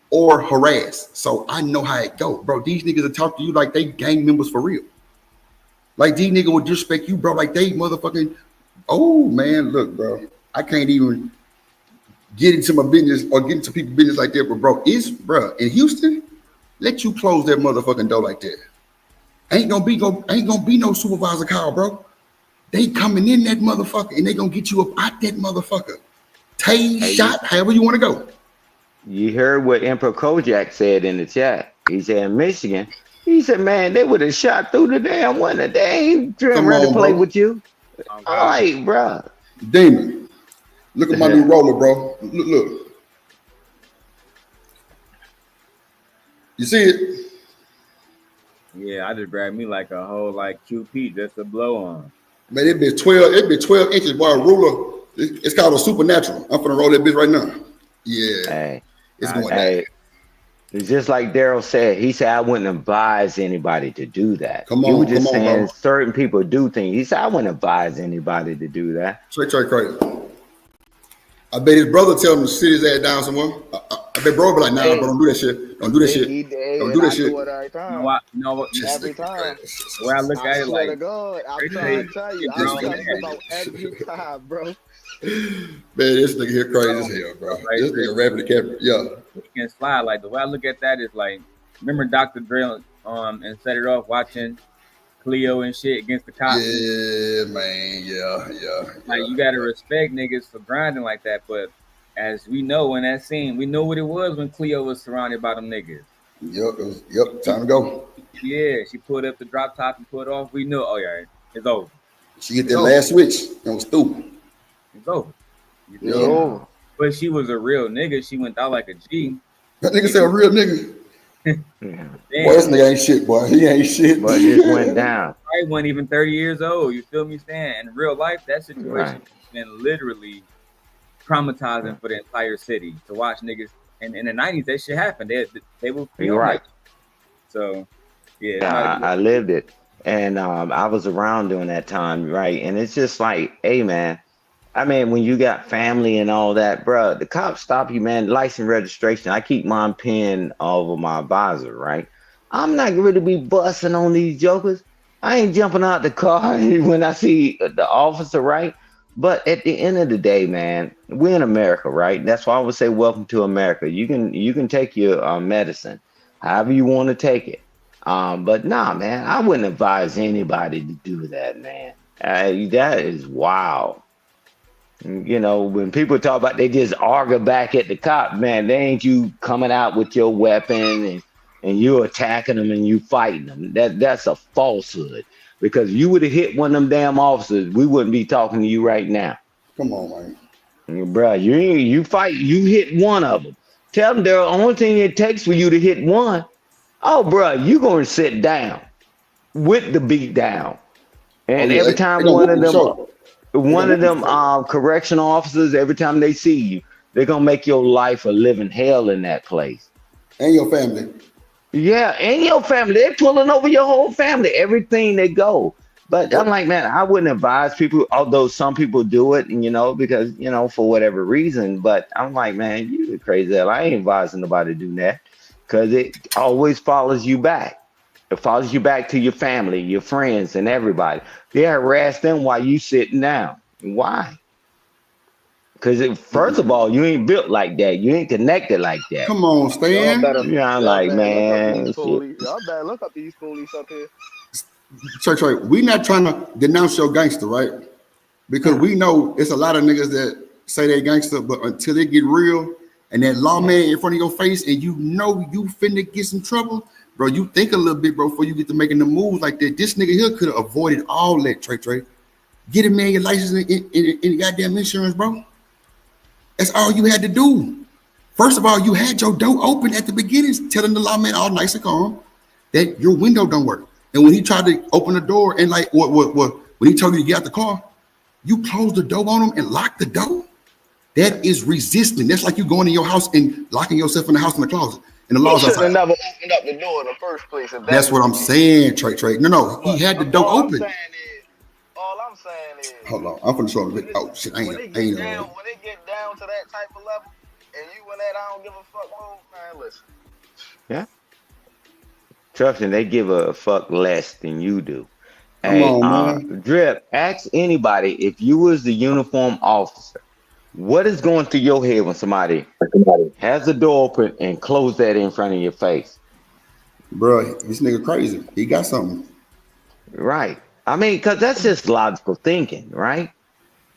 or harassed. So I know how it go, bro. These niggas will talk to you like they gang members for real. Like these niggas would disrespect you, bro. Like they motherfucking. Oh man, look, bro. I can't even get into my business or get into people's business like that, but bro, in Houston, let you close that motherfucking door like that. Ain't gonna be no supervisor call, bro. They coming in that motherfucker and they gonna get you up out that motherfucker. Tase, shot, however you want to go. You heard what Emperor Kojak said in the chat. He said in Michigan, he said, man, they would have shot through the damn window. They ain't trying to play with you. All right, bro. Demon, look at my new roller, bro. Look. You see it? Yeah, I just grabbed me like a whole QP just to blow on. Man, it be 12 inches, boy. A ruler. It's called a supernatural. I'm gonna roll that bitch right now. Yeah. Hey, it's going down. It's just like Daryl said. He said I wouldn't advise anybody to do that. Come on, you were just saying bro. certain people do things. He said I wouldn't advise anybody to do that. Trey crazy. I bet his brother tell him to sit his ass down somewhere. I bet bro be like, nah, bro, don't do that shit. Don't do that shit. Don't do that shit. Every time. Where I look at it like, God, I'm trying to tell you, I'm telling you about every time, bro. Man, this nigga here crazy as hell, bro. This nigga rapping the camera. Yeah. You can slide. Like the way I look at that is like, remember Dr. Dre and set it off watching Cleo and shit against the cops. Yeah, man. Yeah. Like you gotta respect niggas for grinding like that. But as we know in that scene, we know what it was when Cleo was surrounded by them niggas. Yep. Time to go. Yeah, she pulled up the drop top and put off. We knew, oh yeah, it's over. She hit that last switch and was stupid. It's over. Yeah. But she was a real nigga. She went out like a G. That nigga said a real nigga. Boy, this nigga ain't shit, boy. He ain't shit. But it just went down. I wasn't even 30 years old. You feel me? Saying in real life, that situation has been literally traumatizing for the entire city to watch niggas. And in the 90s, that shit happened. They were right. So yeah, I lived it, and I was around during that time, right? And it's just like, hey, man. I mean, when you got family and all that, bro, the cops stop you, man. License registration. I keep mine pinned over my visor, right? I'm not going to be busting on these jokers. I ain't jumping out the car when I see the officer, right? But at the end of the day, man, we're in America, right? That's why I would say, welcome to America. You can take your medicine, however you want to take it. But nah, man, I wouldn't advise anybody to do that, man. That is wild. You know, when people talk about they just argue back at the cop, man, they ain't you coming out with your weapon and you attacking them and you fighting them. That's a falsehood. Because if you would have hit one of them damn officers, we wouldn't be talking to you right now. Come on, man. Bro, you fight, you hit one of them. Tell them the only thing it takes for you to hit one. Oh, bro, you going to sit down with the beat down. And every time one of them correctional officers, every time they see you, they're gonna make your life a living hell in that place. And your family. Yeah, and your family. They're pulling over your whole family, everything they go. But I'm like, man, I wouldn't advise people, although some people do it, and because, for whatever reason. But I'm like, man, you're crazy. I ain't advising nobody to do that because it always follows you back. It follows you back to your family, your friends, and everybody. They harass them while you sitting down. Why? Because first of all, you ain't built like that. You ain't connected like that. Come on, Stan. I'm like, man. Y'all better look up these police up here. Church, right? We not trying to denounce your gangster, right? Because we know it's a lot of niggas that say they gangster, but until they get real and that lawman in front of your face and you know you finna get some trouble, bro, you think a little bit, bro, before you get to making the moves like that. This nigga here could have avoided all that, Trey. Get a man your license and goddamn insurance, bro. That's all you had to do. First of all, you had your door open at the beginning, telling the lawman all nice and calm that your window don't work. And when he tried to open the door and like when he told you to get out the car, you closed the door on him and locked the door. That is resisting. That's like you going in your house and locking yourself in the house in the closet. And the laws outside. Never opened up the door in the first place. That's what I'm saying, Trey. No, he had the door open. saying is, Hold on, I'm finna show them. Oh shit, I ain't. when it get down to that type of level, and you in that I don't give a fuck mode, man, listen. Yeah. Trust me, they give a fuck less than you do. Come on, man. Drip, ask anybody if you was the uniform officer, what is going through your head when somebody has the door open and close that in front of your face? Bro, this nigga crazy. He got something. Right. I mean, because that's just logical thinking, right?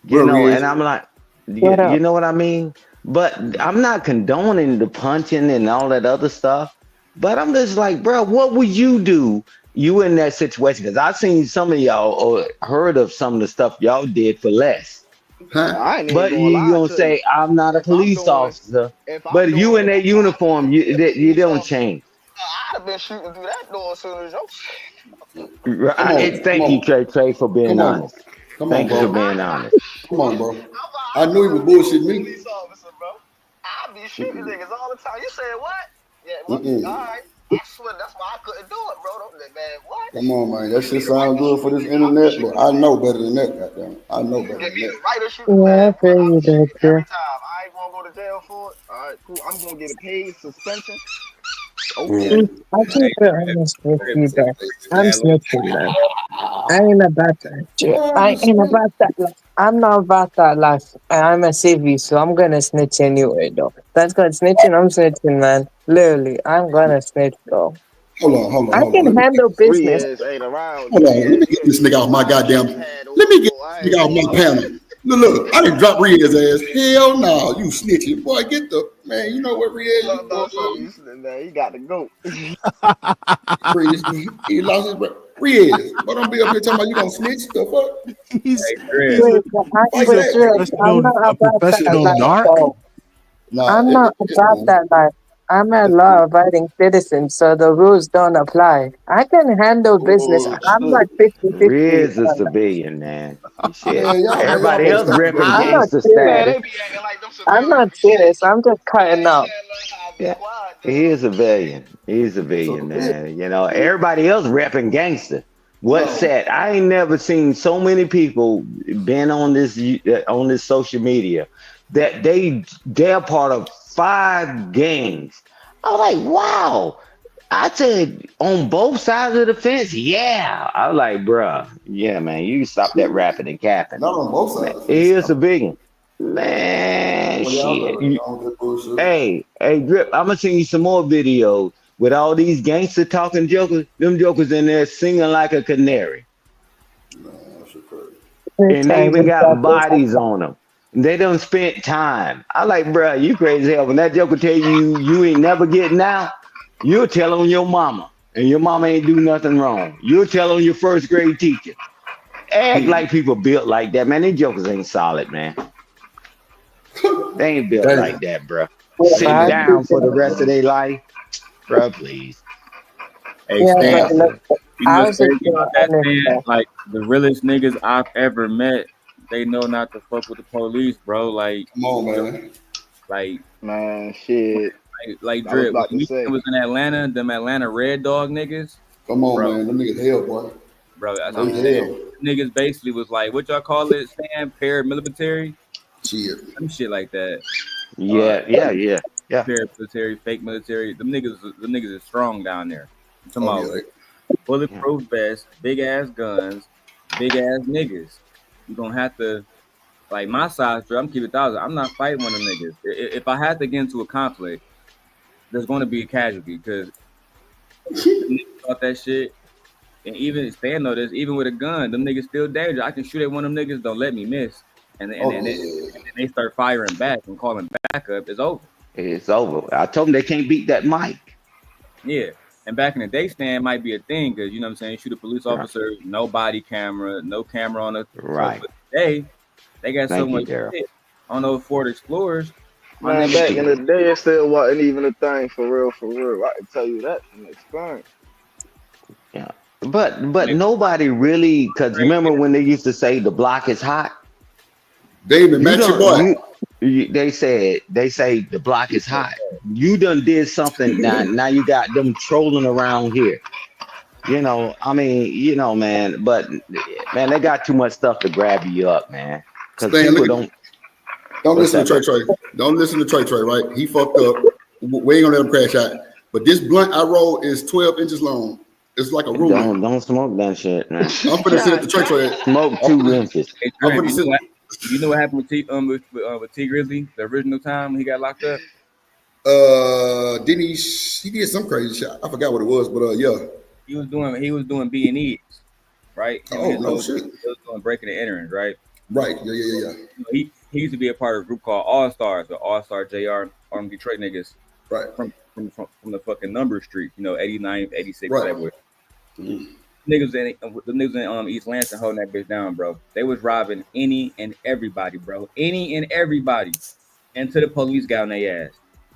You Bro, know, Riz. and I'm like, you know what I mean? But I'm not condoning the punching and all that other stuff. But I'm just like, bro, what would you do? You in that situation? Because I've seen some of y'all or heard of some of the stuff y'all did for less. I ain't even But gonna you lie gonna to say you. I'm not a police officer. But you in that uniform, you don't change. I'd have been shooting through that door as soon as your Thank you, Trey, for being Come on. honest. Come Thank on, you bro. for being honest. Come on, bro. I knew he was bullshitting me. police officer, bro. I be shooting niggas all the time. You said what? Yeah, well, all right. I swear that's why I couldn't do it, bro. Don't let man, what? Come on, man. That shit sound good for this internet, but I know better than that, goddamn. I know better than that. Writer shoot, Yeah, I feel you there, every too. time. I ain't gonna go to jail for it. All right, cool. I'm gonna get a paid suspension. I'll keep it honest with you, though. I'm snitching, man. I ain't about that shit. I ain't about that life. I'm not about that life. I'm a civvy, so I'm gonna snitch anyway, though. That's good. Snitching, I'm snitching, man. Literally, I'm gonna snitch, though. Hold on. I can handle business. Ain't around. Hold on. Let me get this nigga off my goddamn. Let me get this nigga off my panel. Look, I didn't drop Riaz ass. Hell no, you snitching. Boy, get the man. You know what Riaz is? Man, he got to go. He lost his breath. Riaz, but don't be up here talking about you gonna snitch the fuck. He's I'm not about professional that narc. life, though. I'm not about that life. I'm a law-abiding citizen, so the rules don't apply. I can handle business. I'm like 50-50. Riz is a civilian, man. Shit. y'all Everybody else ripping I'm not gangster serious. status. I'm not serious. I'm just cutting up. Yeah, he is a civilian. He's a civilian, man. You know, everybody else repping gangster. What's that? I ain't never seen so many people been on this social media that they're part of 5 gangs. I was like, wow. I said on both sides of the fence, yeah. I was like, bruh, yeah, man, you stop that rapping and capping. Not on both sides. He is a big man. Shit. Hey, Drip, I'm gonna send you some more videos with all these gangster talking jokers. Them jokers in there singing like a canary. And they even got bodies on them. They done spent time. I like, bruh, you crazy hell. When that joker tell you ain't never getting out, you'll tell on your mama. And your mama ain't do nothing wrong. You'll tell on your first grade teacher. Act like people built like that, man. These jokers ain't solid, man. They ain't built like that, bruh. Sit down for the rest of their life. Bruh, please. Hey, Stan, you know what's crazy about that, Stan? Like, the realest niggas I've ever met, they know not to fuck with the police, bro. Like, come on, man. Like, man, shit. Like Drip, when we was in Atlanta, them Atlanta Red Dog niggas. Come on, man. Them niggas hell, boy. Bro, that's what I'm saying. Niggas basically was like, what y'all call it, Stan? Paramilitary? Some shit like that. Yeah. Paramilitary, fake military. Them niggas is strong down there. I'm talking about like bulletproof vests, big ass guns, big ass niggas. You gonna have to, like my size, I'm keeping 1,000. I'm not fighting one of them niggas. If I had to get into a conflict, there's going to be a casualty because niggas thought that shit. And even Stan know this, even with a gun, them niggas still dangerous. I can shoot at one of them niggas, don't let me miss. And then they start firing back and calling backup. It's over. It's over. I told them they can't beat that mic. Yeah. And back in the day, Stan might be a thing because, you know what I'm saying, you shoot a police officer, no body camera, no camera on the right. So today, they got so much shit on those Ford Explorers. Man, back in the day, it still wasn't even a thing for real. I can tell you that from experience. Yeah. But nobody really, because remember when they used to say the block is hot? David, match your boy. They say the block is hot. You done did something now you got them trolling around here. You know, I mean, you know, man, but man, they got too much stuff to grab you up, man. Because Stan, people look at- don't. Don't What's listen to that, Trey Trey. Don't listen to Trey Trey, right? He fucked up. We ain't gonna let him crash out. But this blunt I roll is 12 inches long. It's like a ruler. Don't smoke that shit, man. I'm finna send it to Trey Trey. Smoke 2 inches. Hey, I'm Trent, finna send you know what happened with T Grizzly, the original time when he got locked up? Didn't he did some crazy shit. I forgot what it was, but yeah. He was doing B&Es, right? Him and his Oh old- shit. He was doing breaking and entering, right? Right. Yeah. You know, he used to be a part of a group called All Stars, the All Star JR Arm Detroit niggas. Right. From the fucking number street, you know, 89, 86, Right. whatever. Niggas in East Lansing holding that bitch down, bro. They was robbing any and everybody, bro. Any and everybody. Until the police got on their ass.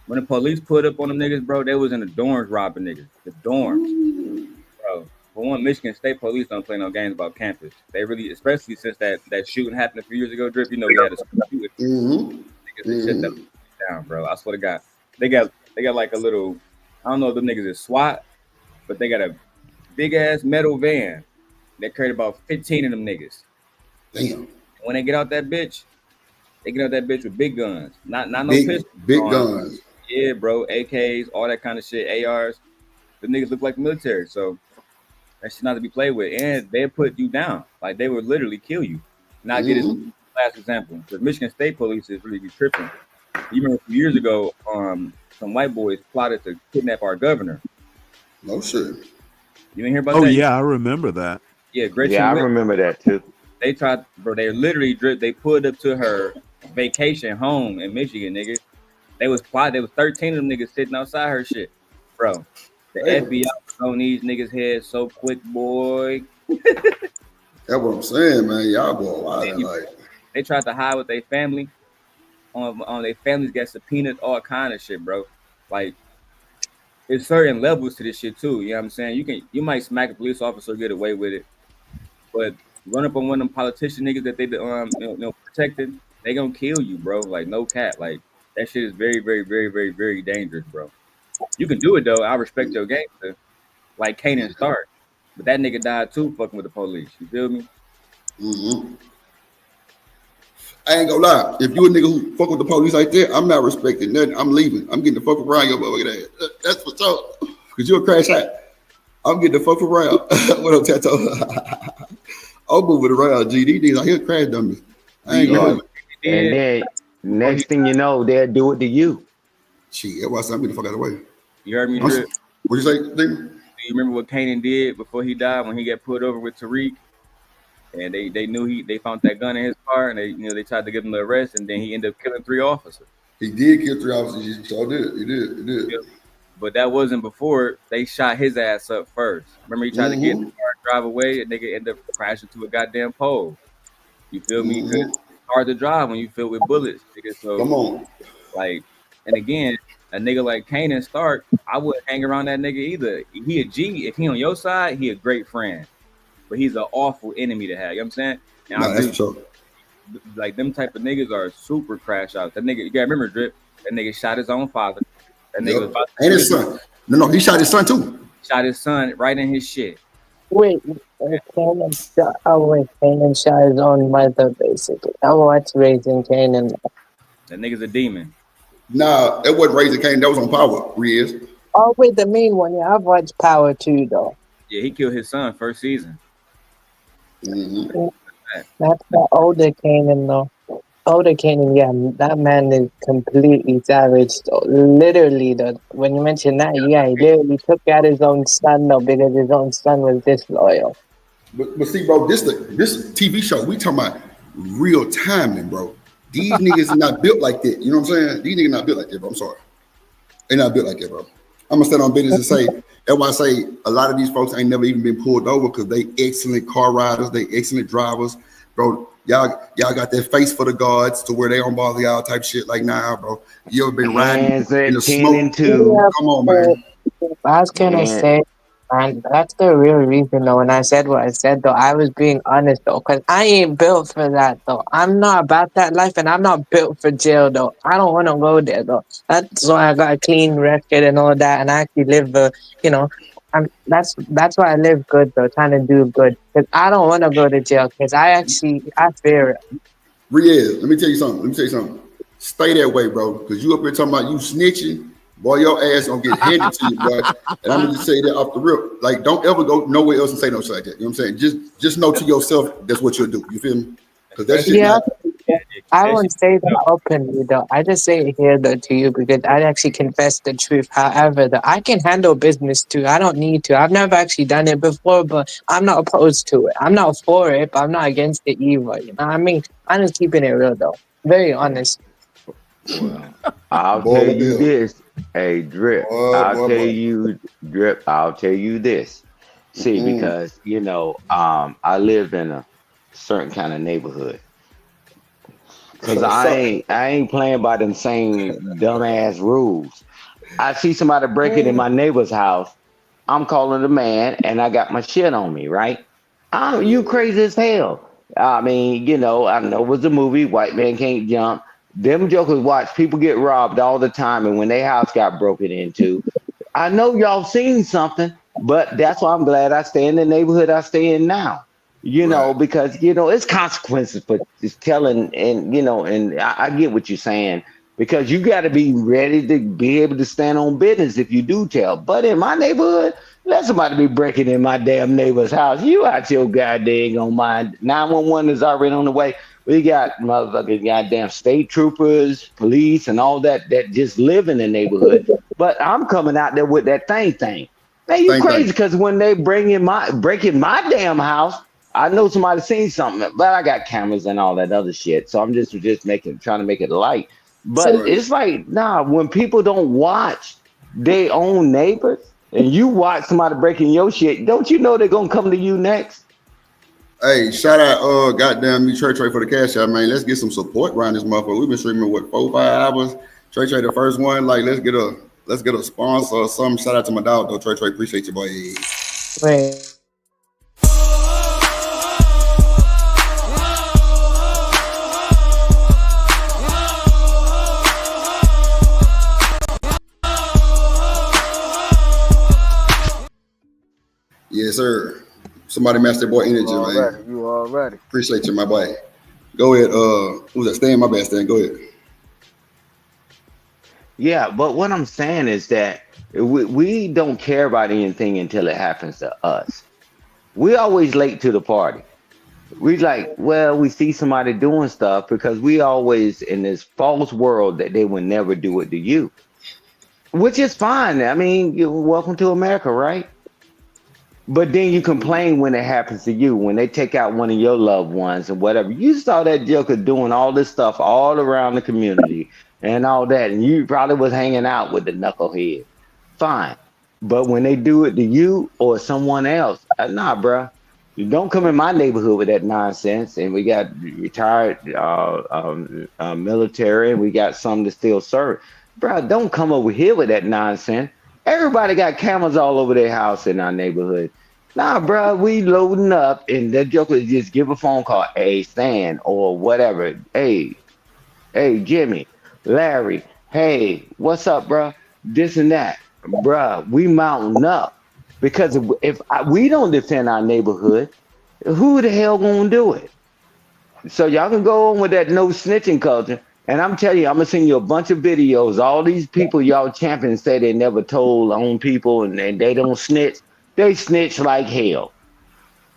When the police put up on them niggas, bro, they was in the dorms robbing niggas. The dorms. Bro. For one, Michigan State police don't play no games about campus. They really, especially since that shooting happened a few years ago, Drip, you know, we had a school shooting. Niggas shut that down, bro. I swear to God. They got like a little, I don't know if them niggas is SWAT, but they got a big ass metal van that carried about 15 of them niggas. Damn. When they get out that bitch, they get out that bitch with big guns. Not no Big- pistols. big guns. Yeah, bro. AKs, all that kind of shit. ARs. The niggas look like the military. So that shit not to be played with. And they put you down. Like they would literally kill you. Now I get this last example. Because Michigan State police is really be tripping. You remember a few years ago, some white boys plotted to kidnap our governor. No shit. You didn't hear about Oh that? yeah, I remember that. Yeah, Gretchen. Yeah, I Whitmer. remember that too. They tried, bro. They literally they pulled up to her vacation home in Michigan, nigga. They was plotting. There was 13 of them niggas sitting outside her shit, bro. The Damn. FBI was on these niggas' heads so quick, boy. That's what I'm saying, man. Y'all go wild. Like, They tried to hide with their family. On their families got subpoenaed, all kind of shit, bro. Like, there's certain levels to this shit too. You know what I'm saying? You might smack a police officer, get away with it, but run up on one of them politician niggas that they protected, they gonna kill you, bro. Like no cap. Like that shit is very, very, very, very, very dangerous, bro. You can do it though. I respect your gangster, like Kanan Stark, but that nigga died too, fucking with the police. You feel me? I ain't gonna lie. If you a nigga who fuck with the police like that, I'm not respecting nothing. I'm leaving. I'm getting the fuck around your motherfucking ass. That's for sure. Cause you'll crash out. I'm getting the fuck around. What up, Tato? I'm moving around. GD I hear crash dummies. I ain't going. And then next thing you know, they'll do it to you. Shit, that's why I said I'm getting the fuck out of the way. You heard me, Drip? What'd you say, David? Do you remember what Kanan did before he died when he got pulled over with Tariq? And they knew they found that gun in his car, and they tried to give him the arrest, and then he ended up killing 3 officers. He did kill 3 officers. He sure did. He did. But that wasn't before they shot his ass up first. Remember, he tried to get in the car and drive away, and nigga ended up crashing to a goddamn pole. You feel me? 'Cause it's hard to drive when you filled with bullets, nigga. So come on, like, and again, a nigga like Kanan Stark, I wouldn't hang around that nigga either. He a G. If he on your side, he a great friend. But he's an awful enemy to have. You know what I'm saying? And No, that's for sure. Like them type of niggas are super crash out. That nigga, you gotta remember, Drip. That nigga shot his own father. That nigga was about to And his son. No, he shot his son too. Shot his son right in his shit. Wait, Kanan shot his own mother, basically. I watched Raising Kanan. That nigga's a demon. Nah, it wasn't Raising Kanan. That was on Power. Riz. Oh, wait, the main one. Yeah, I've watched Power too, though. Yeah, he killed his son first season. That's the older Kanan, though. Older Kanan, yeah, that man is completely savage. So, literally, though, when you mention that, yeah, he literally took out his own son, though, because his own son was disloyal. But see, bro, this TV show, we talking about real timing, bro. These niggas are not built like that. You know what I'm saying? These niggas not built like that, bro. I'm sorry. They're not built like that, bro. I'm gonna stand on business and say, that's why I say a lot of these folks ain't never even been pulled over because they excellent car riders, they excellent drivers. Bro, y'all got that face for the gods to where they don't bother y'all type shit like nah, bro. You ever been riding in the smoke? Come on, man. How can I say, man, that's the real reason, though. When I said what I said, though, I was being honest, though, because I ain't built for that, though. I'm not about that life, and I'm not built for jail, though. I don't want to go there, though. That's why I got a clean record and all that, and I actually live, That's why I live good though, trying to do good. Cause I don't want to go to jail. Cause I fear it. Riaz, let me tell you something. Stay that way, bro. Because you up here talking about you snitching, boy, your ass gonna get handed to you, boy. And I'm gonna just say that off the rip. Like, don't ever go nowhere else and say no shit like that. You know what I'm saying? Just know to yourself that's what you'll do. You feel me? Because that shit. Yeah, I won't say that openly though. I just say it here though to you because I actually confess the truth. However, though, I can handle business too. I don't need to. I've never actually done it before, but I'm not opposed to it. I'm not for it, but I'm not against it either. You know what I mean? I'm just keeping it real though. Very honest. I'll tell you this. Hey, Drip. I'll tell you this. See, because I live in a certain kind of neighborhood. Cause I ain't playing by them same dumbass rules. I see somebody breaking in my neighbor's house. I'm calling the man, and I got my shit on me, right? You crazy as hell. I mean, I know it was a movie. White Man Can't Jump. Them jokers watch people get robbed all the time, and when their house got broken into, I know y'all seen something, but that's why I'm glad I stay in the neighborhood I stay in now. Because it's consequences for just telling, and I get what you're saying, because you got to be ready to be able to stand on business if you do tell. But in my neighborhood, let somebody be breaking in my damn neighbor's house. You out your goddamn mind. 911 is already on the way. We got motherfucking goddamn state troopers, police, and all that just live in the neighborhood. But I'm coming out there with that thing. Man, you crazy? Because when they breaking my damn house, I know somebody seen something, but I got cameras and all that other shit. So I'm just trying to make it light. But it's like, when people don't watch their own neighbors and you watch somebody breaking your shit, don't you know they're gonna come to you next? Hey, shout out goddamn me Trey for the cash out, man. Let's get some support around this motherfucker. We've been streaming 4-5 hours. Trey the first one. Like, let's get a sponsor or something. Shout out to my dog though, Trey. Appreciate you, boy. Wait. Yes, sir. Somebody match that boy energy, man. You already. Appreciate you, my boy. Go ahead. Who's that? Stan, my bad, Stan. Go ahead. Yeah, but what I'm saying is that we don't care about anything until it happens to us. We always late to the party. We we see somebody doing stuff because we always in this false world that they would never do it to you, which is fine. I mean, welcome to America, right? But then you complain when it happens to you, when they take out one of your loved ones and whatever. You saw that joker doing all this stuff all around the community and all that, and you probably was hanging out with the knucklehead. Fine. But when they do it to you or someone else, nah, bruh. You don't come in my neighborhood with that nonsense. And we got retired military, and we got some that still serve. Bruh, don't come over here with that nonsense. Everybody got cameras all over their house in our neighborhood. Nah, bro, we loading up, and that joker just give a phone call. Hey, Stan, or whatever. Hey, Jimmy, Larry. Hey, what's up, bro? This and that, bro. We mounting up because if we don't defend our neighborhood, who the hell gonna do it? So y'all can go on with that no snitching culture. And I'm telling you, I'm gonna send you a bunch of videos. All these people y'all champions say they never told on people and they don't snitch. They snitch like hell.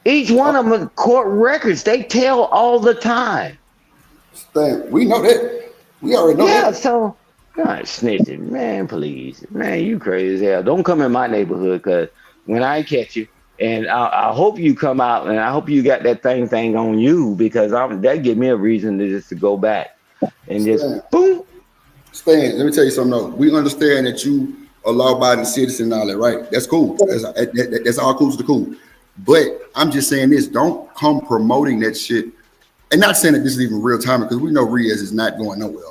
Each one of them court records. They tell all the time. Stan, we know that. We already know that. Yeah, so God snitching, man. Please, man, you crazy as hell. Don't come in my neighborhood, cause when I catch you, and I hope you come out, and I hope you got that thing on you, because that give me a reason to go back. And just boom. Stan, let me tell you something though. We understand that you a law-abiding citizen and all that, right? That's cool. That's all cool to the cool. But I'm just saying this: don't come promoting that shit. And not saying that this is even real time, because we know Riaz is not going nowhere.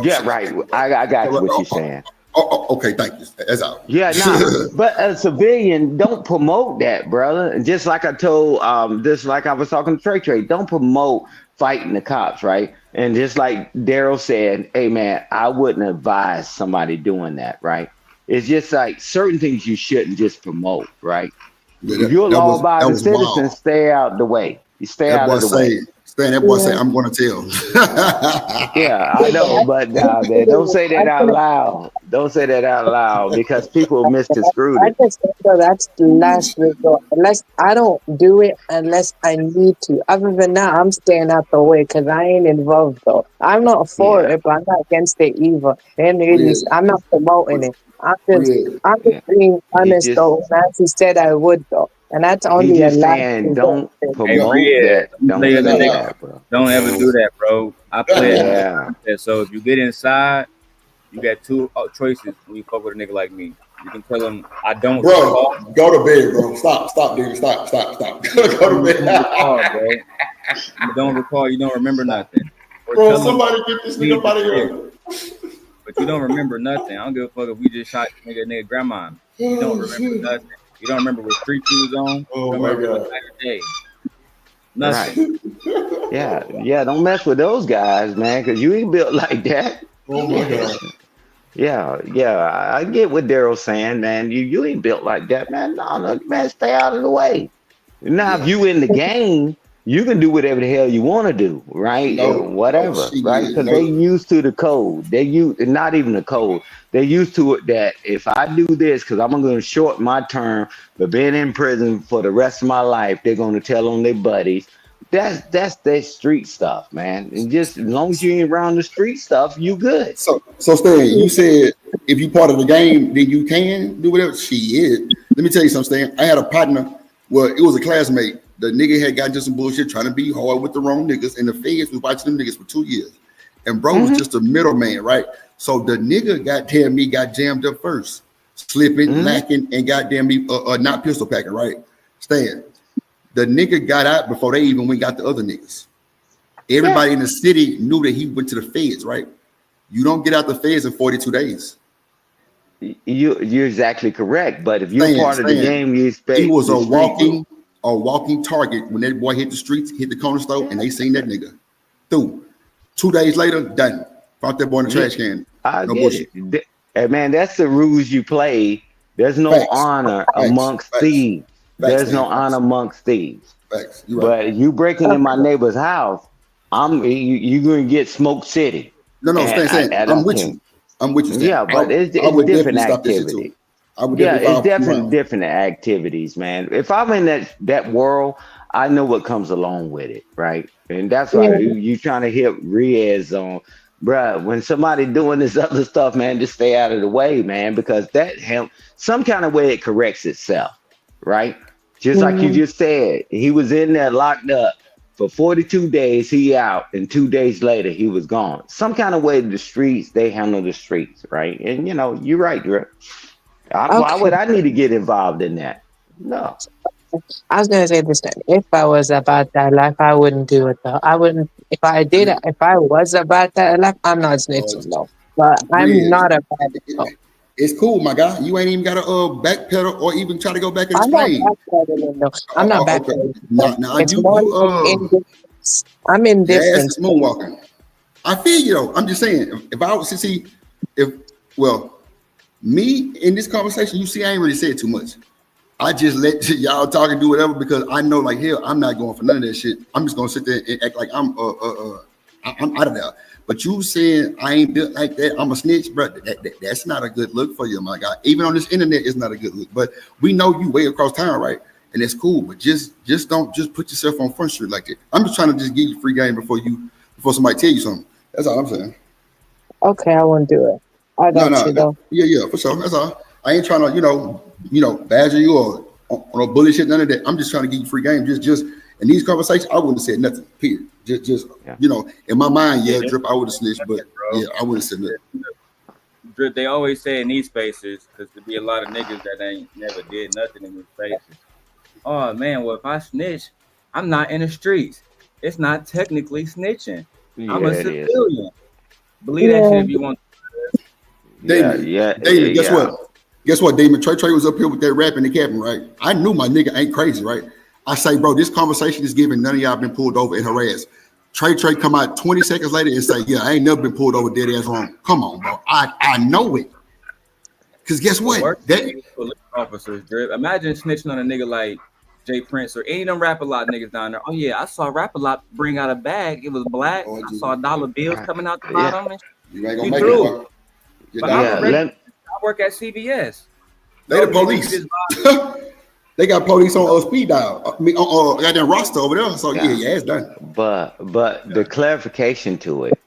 Yeah, right. I got what you're saying. Okay, thank you. That's all. Yeah, no, but a civilian, don't promote that, brother. And just like I told, just like I was talking to Trey, don't promote fighting the cops, right? And just like Daryl said, hey man, I wouldn't advise somebody doing that, right? It's just like certain things you shouldn't just promote, right? Yeah, If you're a that was law-abiding citizen, wild. stay out the way. You stay That out boy of the say, way. Stan, that boy say, I'm gonna tell. Yeah, I know, but nah, man, don't say that out loud. Don't say that out loud because people misconstrue I it. just think that that's the last resort. Unless I don't do it unless I need to. Other than that, I'm staying out the way because I ain't involved though. I'm not for it, but I'm not against it either. And really, I'm not promoting it. I'm just being honest though. And as he said, I would though, and that's He's only a just last saying, resort. don't Hey, promote Red, that. I'm Don't telling say you, that, bro. don't ever do that, bro. I play Yeah. it. So if you get inside, you got two choices when you fuck with a nigga like me. You can tell him I don't. Bro, go to bed, bro. Stop, dude. Stop. Go to bed. Bro. You don't recall. You don't remember nothing. Or Bro, tell him, somebody get this nigga up out of here. but you don't remember nothing. I don't give a fuck if we just shot nigga grandma. You don't remember nothing. You don't remember what street you was on. Oh, you don't my remember God. what time of day. Nothing. Yeah, don't mess with those guys, man, because you ain't built like that. Oh my God. Yeah, I get what Daryl's saying, man. You ain't built like that, man. No, man, stay out of the way. Now, if you in the game, you can do whatever the hell you want to do, right? Whatever, right? Because they used to the code. They use not even the code. They used to it that if I do this, because I'm going to shorten my term, but being in prison for the rest of my life, they're going to tell on their buddies. That's their street stuff, man. And just as long as you ain't around the street stuff, you good. So Stan, you said if you part of the game, then you can do whatever. Shit. Let me tell you something, Stan. I had a partner. Well, it was a classmate. The nigga had gotten into some bullshit trying to be hard with the wrong niggas, and the feds was watching them niggas for 2 years. And bro was just a middleman, right? So the nigga got jammed up first, slipping, lacking, and goddamn me not pistol packing, right? Stan. The nigga got out before they even went got the other niggas. Everybody in the city knew that he went to the feds, right? You don't get out the feds in 42 days. You're exactly correct. But if you're part of the game, you expect he was a walking target when that boy hit the streets, hit the corner store, and they seen that nigga. Through 2 days later, done. Found that boy in the trash can. I No get bullshit. it. And man, that's the rules you play. There's no honor amongst thieves. There's no honor amongst thieves. Facts. But you breaking in my neighbor's house, you gonna get Smoke City. No, Stan, I'm with you. I'm with you, Stan. Yeah, but it's different activity. It's definitely different activities, man. If I'm in that world, I know what comes along with it, right? And that's why you trying to hit Riaz on, bruh. When somebody doing this other stuff, man, just stay out of the way, man, because that some kind of way it corrects itself, right? Just like you just said, he was in there locked up for 42 days, he out, and 2 days later he was gone. Some kind of way the streets, they handle the streets, right? And you know, you're right, Drew. Why would I need to get involved in that? No. I was gonna say this then. If I was about that life, I wouldn't do it though. I wouldn't. If I did it, if I was about that life, I'm not snitching though. But I'm not about it though. It's cool, my guy. You ain't even got to backpedal or even try to go back and I'm not explain. backpedaling though. I'm not backpedaling. Now It's more indifference. I'm indifferent. Yeah, it's moonwalking. I feel you though. I'm just saying, if I was to see, me in this conversation, you see, I ain't really said too much. I just let y'all talk and do whatever because I know, like hell, I'm not going for none of that shit. I'm just gonna sit there and act like I'm out of there. But you saying I ain't built like that, I'm a snitch, bro. That's not a good look for you, my guy. Even on this internet, it's not a good look. But we know you way across town, right? And that's cool. But just don't put yourself on Front Street like that. I'm just trying to just give you free game before somebody tell you something. That's all I'm saying. Okay, I won't do it. I got you though. Yeah, for sure. That's all. I ain't trying to, badger you or on a bullshit, none of that. I'm just trying to give you free game. Just in these conversations, I wouldn't have said nothing. Period. Just in my mind, Drip, I would have snitched, but I wouldn't have said nothing. Drip, they always say in these spaces, because there be a lot of niggas that ain't never did nothing in these spaces. Oh man, well if I snitch, I'm not in the streets. It's not technically snitching. I'm a civilian. Believe that shit if you want. David, guess what, Damon? Trey was up here with that rap and the captain, right? I knew my nigga ain't crazy, right? I say, bro, this conversation is giving none of y'all been pulled over and harassed. Trey come out 20 seconds later and say, yeah, I ain't never been pulled over dead ass wrong. Come on, bro. I know it. Because guess what? Worst thing for police officers, Drip. Imagine snitching on a nigga like Jay Prince or any of them Rap-A-Lot niggas down there. Oh yeah, I saw Rap-A-Lot bring out a bag. It was black. I saw dollar bills coming out the bottom. And You ain't gonna make it. but I work at CVS. They the police. They got police on speed dial. I mean, got that roster over there. So yeah, it's done. But the clarification to it,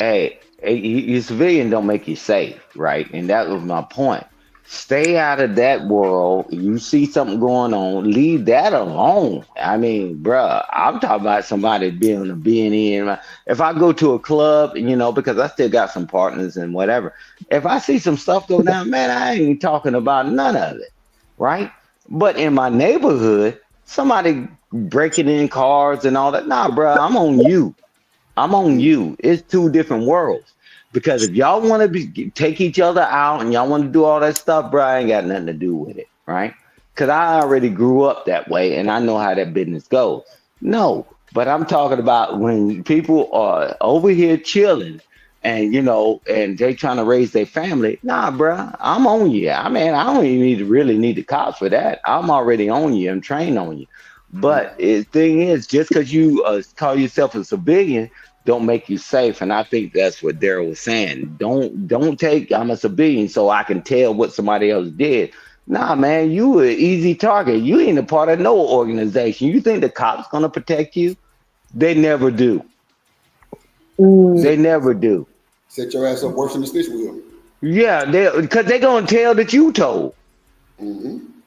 hey, you civilian don't make you safe, right? And that was my point. Stay out of that world. You see something going on, leave that alone. I mean, bruh, I'm talking about somebody being a B&E. If I go to a club, you know, because I still got some partners and whatever. If I see some stuff go down, man, I ain't talking about none of it, right? But in my neighborhood, somebody breaking in cars and all that. Nah, bruh, I'm on you. I'm on you. It's two different worlds. Because if y'all want to take each other out and y'all want to do all that stuff, bro, I ain't got nothing to do with it, right? Because I already grew up that way and I know how that business goes. No, but I'm talking about when people are over here chilling and, you know, and they trying to raise their family. Nah, bro, I'm on you. I mean, I don't even really need the cops for that. I'm already on you. I'm trained on you. But the thing is, just because you call yourself a civilian, don't make you safe. And I think that's what Daryl was saying. Don't take, I'm a civilian, so I can tell what somebody else did. Nah, man, you an easy target. You ain't a part of no organization. You think the cops gonna protect you? They never do. They never do. Set your ass up worse than the snitch will. Yeah, because they're gonna tell that you told.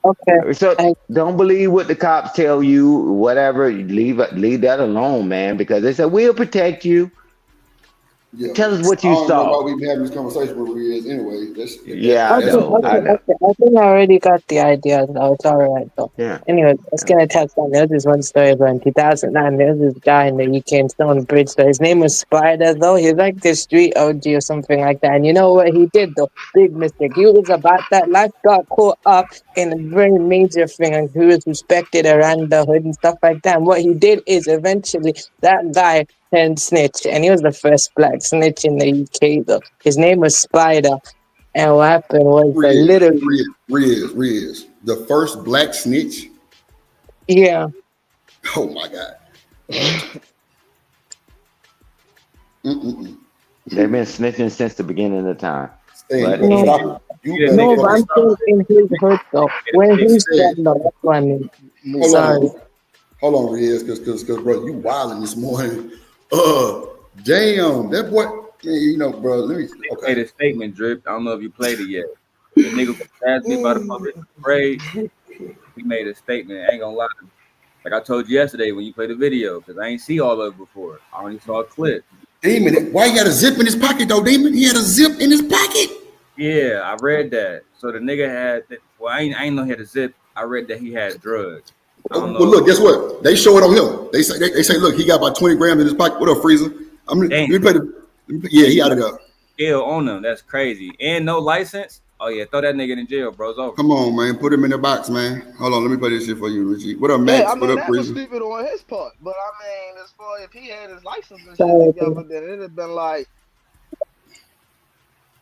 Okay. So don't believe what the cops tell you, whatever. Leave that alone, man, because they said we'll protect you. Yeah. Tell us what you I don't saw. know why we've been having this conversation where we is anyway. I know. I think I already got the idea. No, it's all right though. Yeah. Anyway, let's get touch on. There's this one story about in 2009. There's this guy in the UK in Stonebridge. So his name was Spider, though. He's like the street OG or something like that. And you know what he did, though? Big mistake. He was about that life, got caught up in a very major thing, and he was respected around the hood and stuff like that. And what he did is eventually that guy turned snitch, and he was the first black snitch in the UK, though. His name was Spider. And what happened was Riz, the first black snitch. Yeah. Oh my God. They've been snitching since the beginning of time. But I'm still in his hood though. When he said no, that's what I mean. Sorry. Hold on, Riz, because bro, you wilding this morning. Damn, that boy. You know, bro. Let me. Okay. Made a statement, Drip. I don't know if you played it yet. The nigga asked me about the public parade. He made a statement. I ain't gonna lie. Like I told you yesterday when you played the video, because I ain't see all of it before. I only saw a clip. Demon, why he got a zip in his pocket though, Demon? He had a zip in his pocket. Yeah, I read that. So the nigga had. Well, I ain't know he had a zip. I read that he had drugs. Well, look, guess what? They show it on him. They say, look, he got about 20 grams in his pocket. What up, Freezer? Yeah, he out of there. Jail on him. That's crazy. And no license. Oh yeah, throw that nigga in jail, bro. It's over. Come on, man. Put him in the box, man. Hold on, let me play this shit for you, Richie. What up, Max? Yeah, I mean, what up, that was Freezer? stupid on his part. But I mean, as far if he had his license and shit together, then it'd have been like,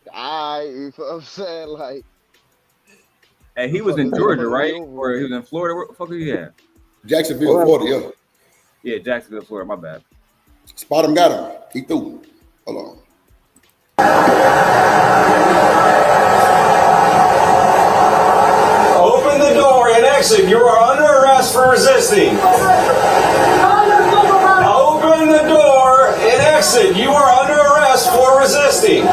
you know what I'm saying? Like, hey, he was in Georgia, right? Or he was in Florida. Where the fuck was he at? Jacksonville, Florida, yeah. Yeah, Jacksonville, Florida. My bad. Spot him, got him. He threw. Hold on. Open the door and exit. You are under arrest for resisting. Open the door and exit. You are under arrest for resisting.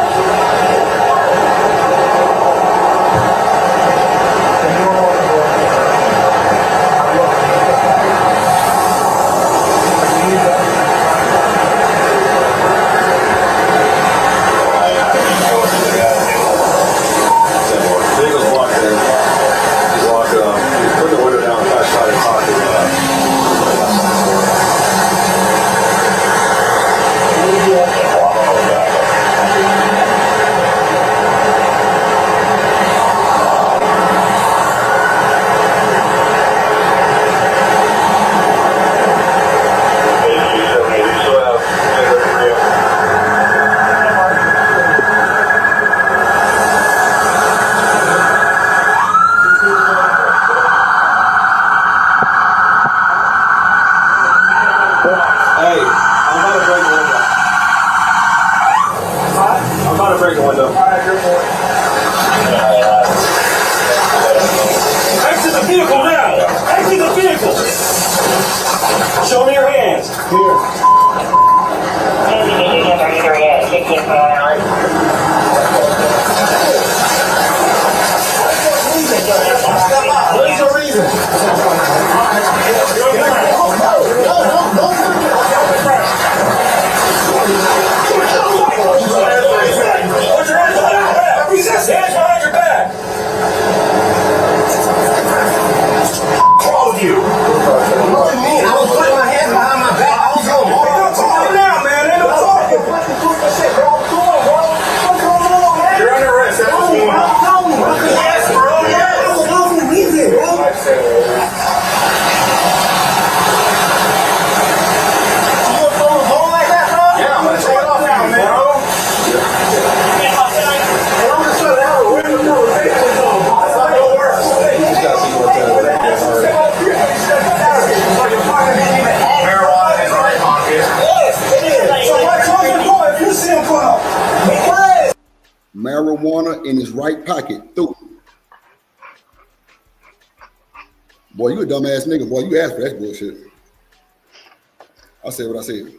Put the window down. Exit the vehicle now! Exit the vehicle! Show me your hands. Here. What is your reason? Put your hands behind your back. Resist. Hands behind your back. What's wrong with you? What do you mean? I was putting my hands behind my back. I was going Ain't no talking now, man. Ain't no talking. Come on, bro. What's going on, man? You're under arrest. That's what's going on. Yes, bro. Yes. Yeah, I'm gonna take it off now, man. Marijuana in my pocket. So why close the door if you see him pull up? Marijuana in his right pocket. Through. Boy, you a dumbass nigga. Boy, you asked for that bullshit. I said what I said.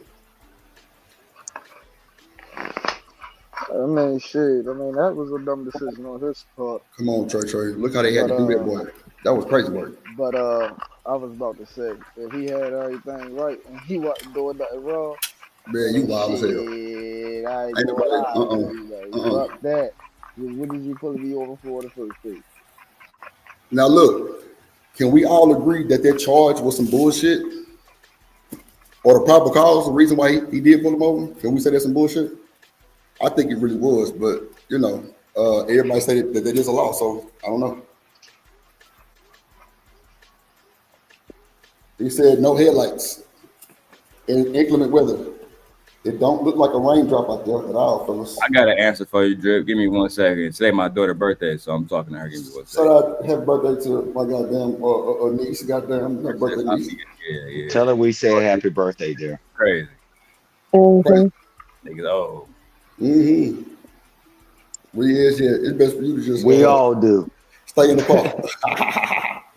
I mean, shit. I mean, that was a dumb decision on his part. Come on, Trey. Look how they had to do that, boy. That was crazy work. But I was about to say, if he had everything right and he wasn't doing nothing wrong, Man, you wild as hell. shit, I ain't Ain't gonna lie. nobody- Fuck that. What did you pull me over for in the first place? Now look, can we all agree that that charge was some bullshit? Or the proper cause, the reason why he did pull him over? Can we say that's some bullshit? I think it really was, but you know, everybody said that is a law, so I don't know. He said no headlights in inclement weather. It don't look like a raindrop out there at all, fellas. I got an answer for you, Drip. Give me 1 second. Today my daughter's birthday, so I'm talking to her. Give me 1 second. So I happy birthday to my goddamn niece, goddamn happy birthday niece. Yeah. Tell her we said happy birthday, dear. Crazy. Mhm. Niggas old. Mm-hmm. We is, yeah. It's best for you to just We all do. stay in the park.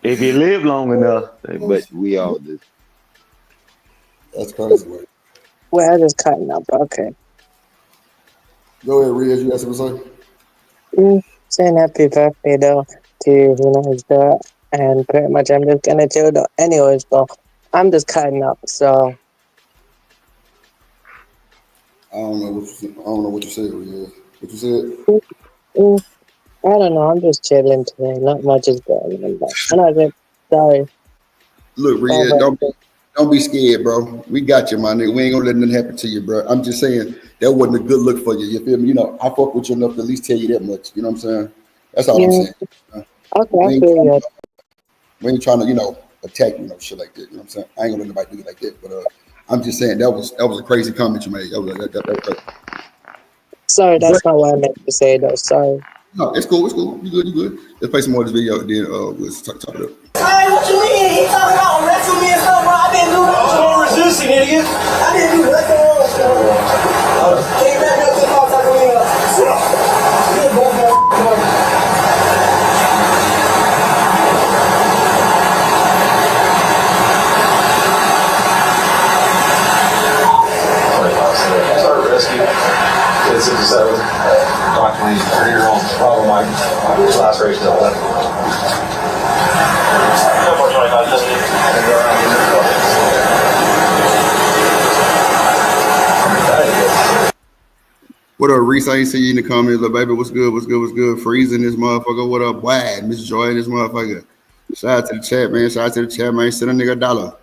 If you live long enough, but we all do. That's crazy, man. Well, I just cutting up. Okay. Go ahead, Riz. You got something to say? Saying happy birthday though to his dad, and pretty much I'm just gonna chill though. Anyways, though, I'm just cutting up. So I don't know what you said, Riz. What you said? I don't know. I'm just chilling today. Not much is going on. But I'm not sorry. Look, Riz, don't be scared, bro. We got you, my nigga. We ain't gonna let nothing happen to you, bro. I'm just saying that wasn't a good look for you. You feel me? You know, I fuck with you enough to at least tell you that much. You know what I'm saying? That's all I'm saying. Okay, I feel you. We ain't trying to, attack you, shit like that. You know what I'm saying? I ain't gonna let nobody do it like that. But I'm just saying that was a crazy comment you made. That Sorry, that's not what I meant to say though. Sorry. No, it's cool. You good. Let's play some more of this video, then we'll talk it up. Hey, what you mean? He talking about wrestling me and stuff, bro. I didn't do that. Don't resist, you idiot. I didn't do nothing wrong. Came back up to the car, talking to me. You both Rescue. It's 67. Approximately 3-year-old problem. My laceration of left. What up, Reese? I ain't see you in the comments, little baby. What's good? Freezing this motherfucker. What up, Wad? Miss Joy in this motherfucker. Shout out to the chat, man. Send a nigga $1.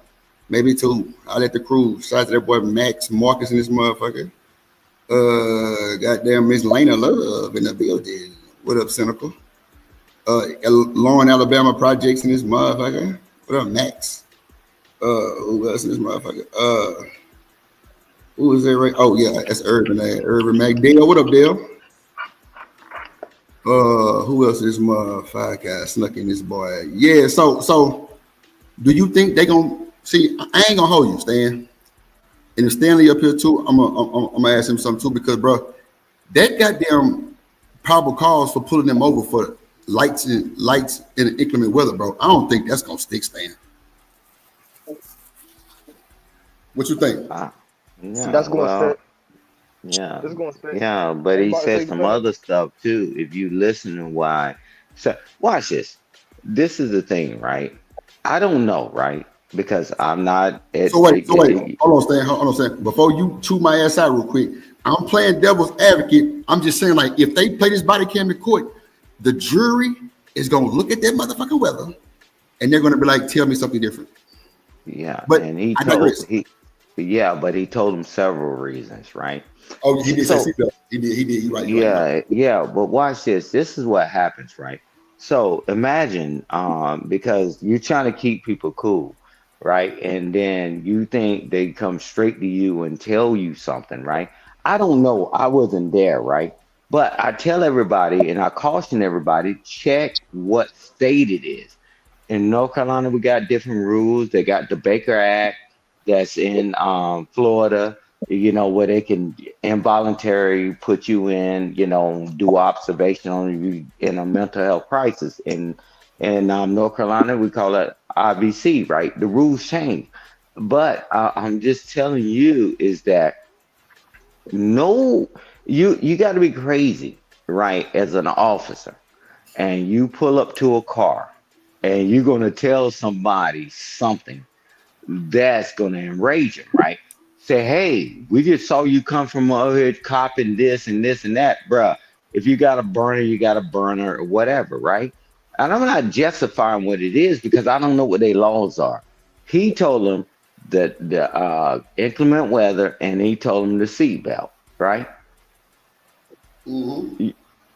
Maybe 2. I'll let the crew. Shout out to that boy Max Marcus in this motherfucker. Goddamn Miss Lena Love in the building. What up, Cynical? Lauren, Alabama Projects in this motherfucker. What up, Max? Who else in this motherfucker? Who is that right? Oh yeah, that's Urban. Urban McDale. What up, Dale? Who else is this motherfucker snuck in this boy? Yeah, so do you think they gonna see? I ain't gonna hold you, Stan. And if Stanley up here too, I'm gonna ask him something too, because bro, that goddamn probable cause for pulling them over for lights in inclement weather, bro. I don't think that's gonna stick, Stan. What you think? Yeah, That's going to well, stick. yeah, It's going to stick. yeah, but he Everybody said take some back. other stuff too. If you listen to why, so watch this. This is the thing, right? I don't know, right? Because I'm not. So wait, hold on, Stan. Hold on, Stan. Before you chew my ass out real quick, I'm playing devil's advocate. I'm just saying, like, if they play this body cam in court, the jury is gonna look at that motherfucking weather, and they're gonna be like, "Tell me something different." Yeah, But and he I told digress. but he told him several reasons, right? Oh, he did say So seatbelt. He did. He right. yeah, but watch this. This is what happens, right? So imagine, because you're trying to keep people cool, right? And then you think they come straight to you and tell you something, right? I don't know. I wasn't there, right? But I tell everybody and I caution everybody, check what state it is. In North Carolina, we got different rules. They got the Baker Act that's in Florida, where they can involuntary put you in, do observation on you in a mental health crisis. In North Carolina, we call it IVC, right? The rules change. But I'm just telling you is that no, you got to be crazy, right? As an officer, and you pull up to a car and you're going to tell somebody something that's going to enrage them, right? Say, hey, we just saw you come from over here copping this and this and that, bruh. If you got a burner, you got a burner or whatever, right? And I'm not justifying what it is because I don't know what their laws are. He told them that the inclement weather, and he told them the seatbelt, right? Mm-hmm.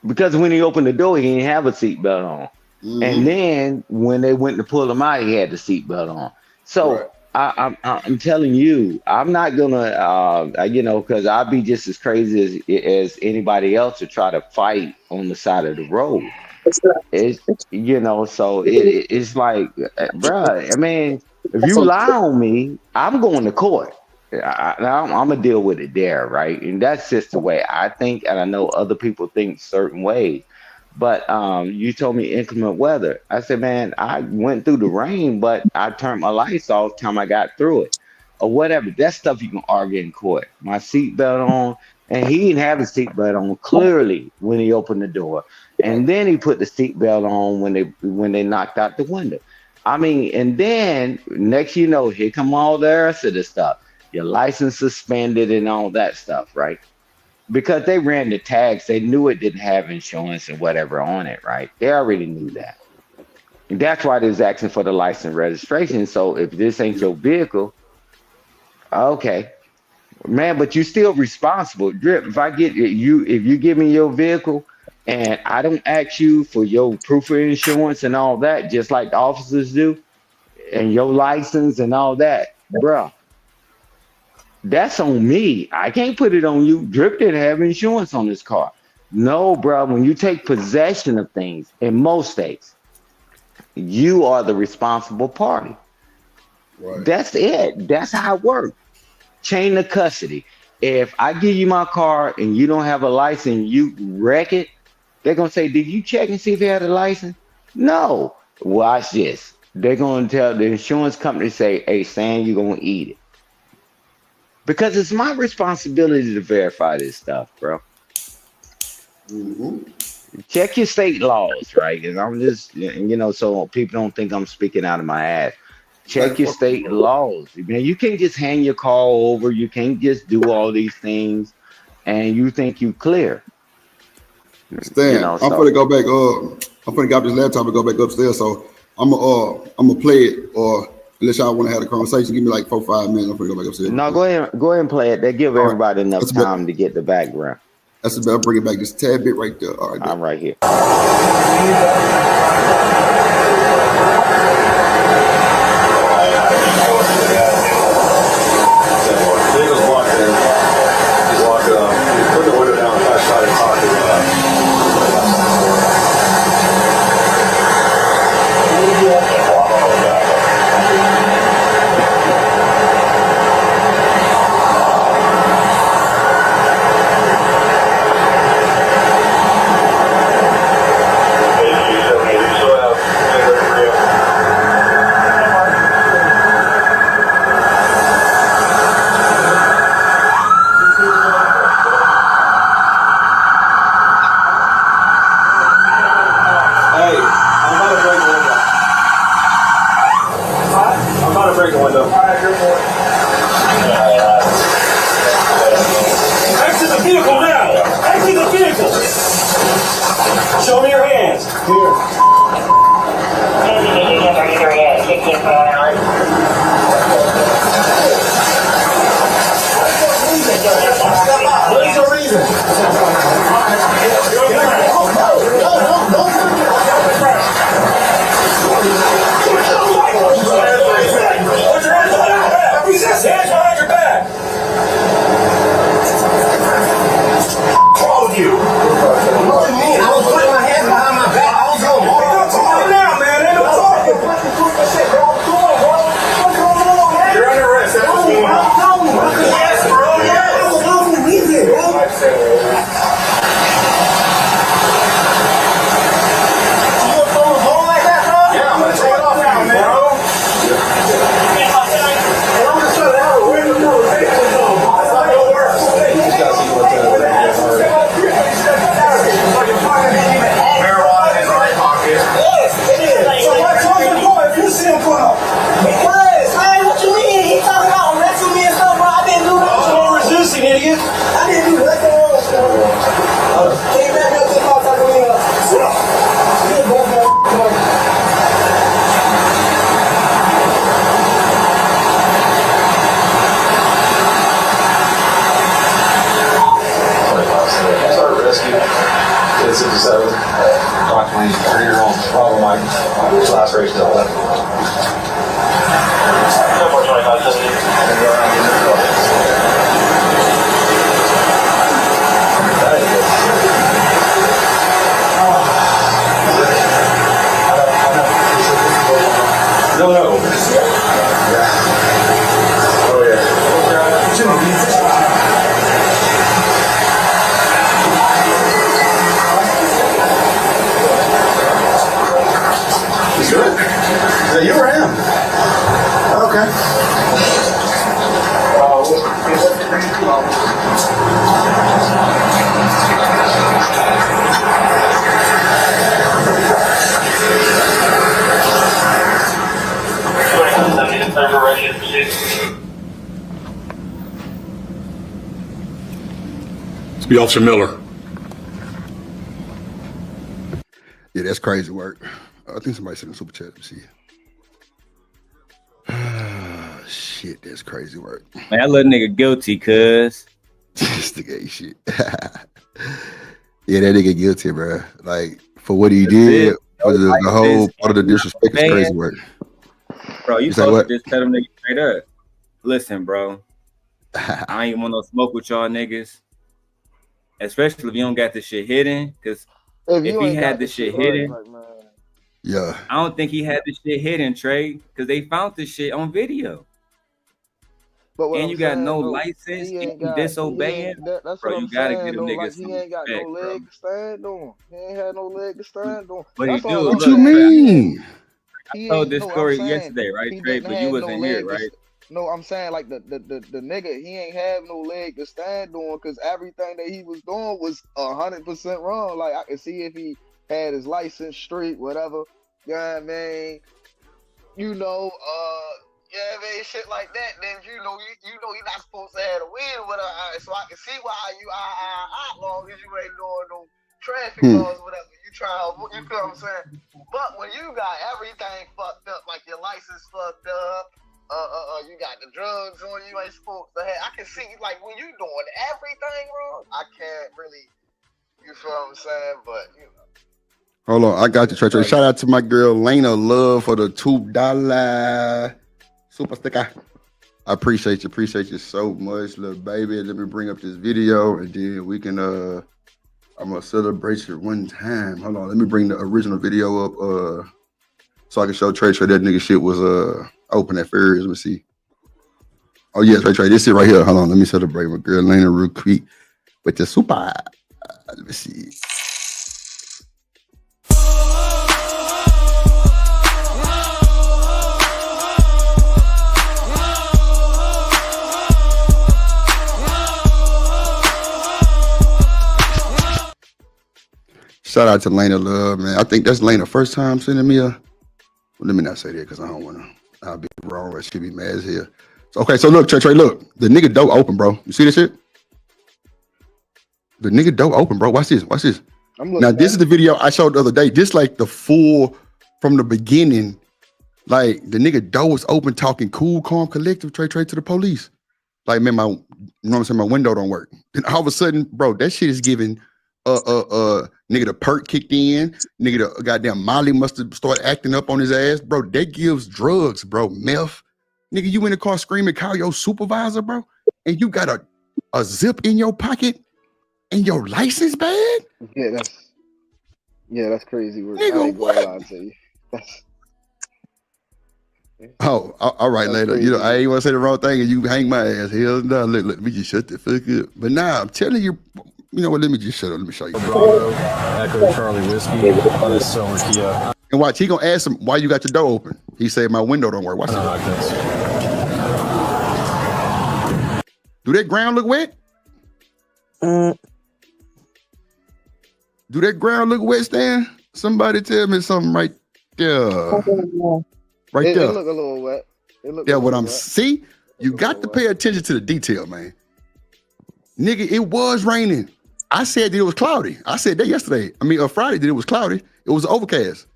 Because when he opened the door, he didn't have a seatbelt on. Mm-hmm. And then when they went to pull him out, he had the seatbelt on. So I'm telling you, I'm not gonna, because I'd be just as crazy as anybody else to try to fight on the side of the road. It's so it's like, bruh. I mean, if you lie on me, I'm going to court. I'm gonna deal with it there, right? And that's just the way I think, and I know other people think certain ways. But you told me inclement weather. I said, man, I went through the rain, but I turned my lights off time I got through it, or whatever. That stuff you can argue in court. My seatbelt on, and he didn't have his seatbelt on clearly when he opened the door, and then he put the seatbelt on when they knocked out the window. I mean, and then next you know, here come all the rest of the stuff. Your license suspended and all that stuff, right? Because they ran the tags, they knew it didn't have insurance and whatever on it, right? They already knew that. And that's why they was asking for the license registration. So if this ain't your vehicle, okay, man, but you still responsible. Drip, if you give me your vehicle and I don't ask you for your proof of insurance and all that, just like the officers do, and your license and all that, bruh, that's on me. I can't put it on you. Drip didn't have insurance on his car. No, bro. When you take possession of things in most states, you are the responsible party. Right. That's it. That's how it works. Chain of custody. If I give you my car and you don't have a license, you wreck it, they're going to say, did you check and see if you had a license? No. Watch this. They're going to tell the insurance company, say, hey, Sam, you're going to eat it. Because it's my responsibility to verify this stuff, bro. Mm-hmm. Check your state laws, right? And I'm just, so people don't think I'm speaking out of my ass. Check your state laws. Man, you can't just hand your car over. You can't just do all these things and you think you clear. Stan, I'm gonna go back. I'm gonna grab this laptop and go back upstairs. So I'm gonna play it, or unless y'all want to have a conversation, give me like 4 or 5 minutes. I'm gonna go back upstairs. No, go ahead and play it. They give everybody enough time to get the background. That's about. I'll bring it back just a tad bit right there. All right, I'm right here. window. Exit the vehicle now! Exit the vehicle! Show me your hands. Here. What is your reason? Put your hands behind your back. Hands behind your back. Wrong with you? What do you mean? I was putting my hands behind my back. I was going hard. Ain't no talking now, man. Ain't no talking. You're under arrest. That's what's going on. Yes, bro. Yes. Idiot. I didn't do nothing wrong. Take back up to the car, talk to me. Sit up. You both know. Start rescue. 1067. Approximately 3-year-old problem. My laceration is all that. 425 custody. No. Oh, yeah. He's good? Is that you or him? Okay. It's be Officer Miller. Yeah, that's crazy work. I think somebody sent a super chat. Let me see. Shit, that's crazy work. Man, that little nigga guilty, cuz. This nigga ain't shit. Yeah, that nigga guilty, bro. Like, for what he did, the whole part of the disrespect is crazy work. Bro, you supposed to just tell them niggas straight up. Listen, bro. I ain't want no smoke with y'all niggas. Especially if you don't got this shit hidden. Because if he had this shit hidden, yeah, I don't think he had this shit hidden, Trey. Because they found this shit on video. And you got no license, you disobeying, bro. You gotta get them niggas some respect, bro. He ain't got no leg to stand on. He ain't had no leg to stand on. But he do. What you mean? I told this story yesterday, right, Trey? But you wasn't here, right? No, I'm saying like the nigga, he ain't have no leg to stand on because everything that he was doing was 100% wrong. Like I could see if he had his license straight, whatever. You know what I mean? You know, yeah, man, shit like that. Then you know you're not supposed to have a wheel with her. So I can see why you long as you ain't doing no traffic laws, whatever. You try, you feel what I'm saying? But when you got everything fucked up, like your license fucked up, you got the drugs on you ain't supposed to have. I can see like when you doing everything wrong, I can't really, you feel what I'm saying? But you know. Hold on, I got you, Trey. Shout out to my girl Lena Love for the $2 super sticker. I appreciate you so much, little baby. Let me bring up this video and then we can I'm gonna celebrate you one time. Hold on, let me bring the original video up so I can show Trey that nigga shit was open at first. Let me see. Oh yes, Trey, this shit right here. Hold on, let me celebrate my girl Lena real quick with the super. Let me see. Shout out to Lena Love, man. I think that's Lena first time sending me a. Well, let me not say that because I don't want to I'll be wrong. I should be mad as hell. So, okay, so look, Trey, look. The nigga door open, bro. You see this shit? The nigga door open, bro. Watch this. Watch this. Now, this is the video I showed the other day. This like the full from the beginning. Like the nigga door was open, talking cool, calm, collective, Trey to the police. Like, man, you know what I'm saying? My window don't work. Then all of a sudden, bro, that shit is giving nigga the perk kicked in. Nigga the goddamn Molly must have started acting up on his ass. Bro, that gives drugs, bro. Meth. Nigga, you in the car screaming, call your supervisor, bro. And you got a zip in your pocket and your license bag? Yeah, that's crazy. Nigga, what? Oh, all right, later. You know, I ain't want to say the wrong thing and you hang my ass. Hell no, let me just shut the fuck up. But nah, I'm telling you, you know what? Let me just shut up. Let me show you. Echo Charlie Whiskey on his selling Kia. And watch, he gonna ask him why you got your door open. He said my window don't work. Watch this. Do that ground look wet? Do that ground look wet, Stan? Somebody tell me something right there. Right there. It look a little wet. Yeah, what I'm see, you got to pay attention to the detail, man. Nigga, it was raining. I said that it was cloudy. I said that yesterday. I mean, Friday that it was cloudy. It was overcast.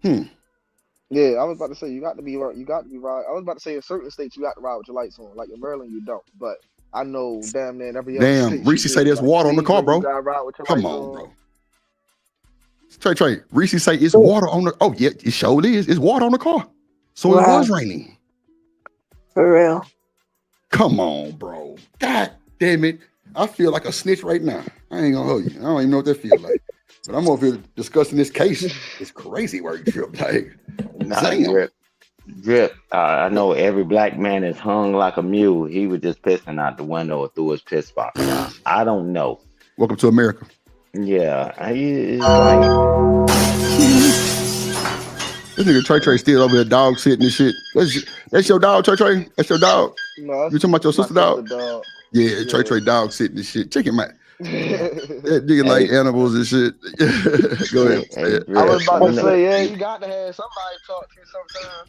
Yeah, I was about to say you got to be right. I was about to say in certain states you got to ride with your lights on. Like in Maryland, you don't. But I know damn near every other state. Damn, Reese say there's water on the car, bro. Come on, bro. Trey, Reese say it's water on the. Oh yeah, it sure is. It's water on the car. So it was raining. For real. Come on, bro. God damn it. I feel like a snitch right now. I ain't gonna hold you. I don't even know what that feels like. But I'm over here discussing this case. It's crazy where you feel like. Drip. I know every black man is hung like a mule. He was just pissing out the window or through his piss box. I don't know. Welcome to America. Yeah. It's like... This nigga Trey still over there dog sitting and shit. That's your dog, Trey? That's your dog? No, you talking about your sister dog? Yeah, Trey dog sitting and shit. Check him out. That nigga like animals and shit. Go ahead. I was about to say, yeah, you got to have somebody talk to you sometime.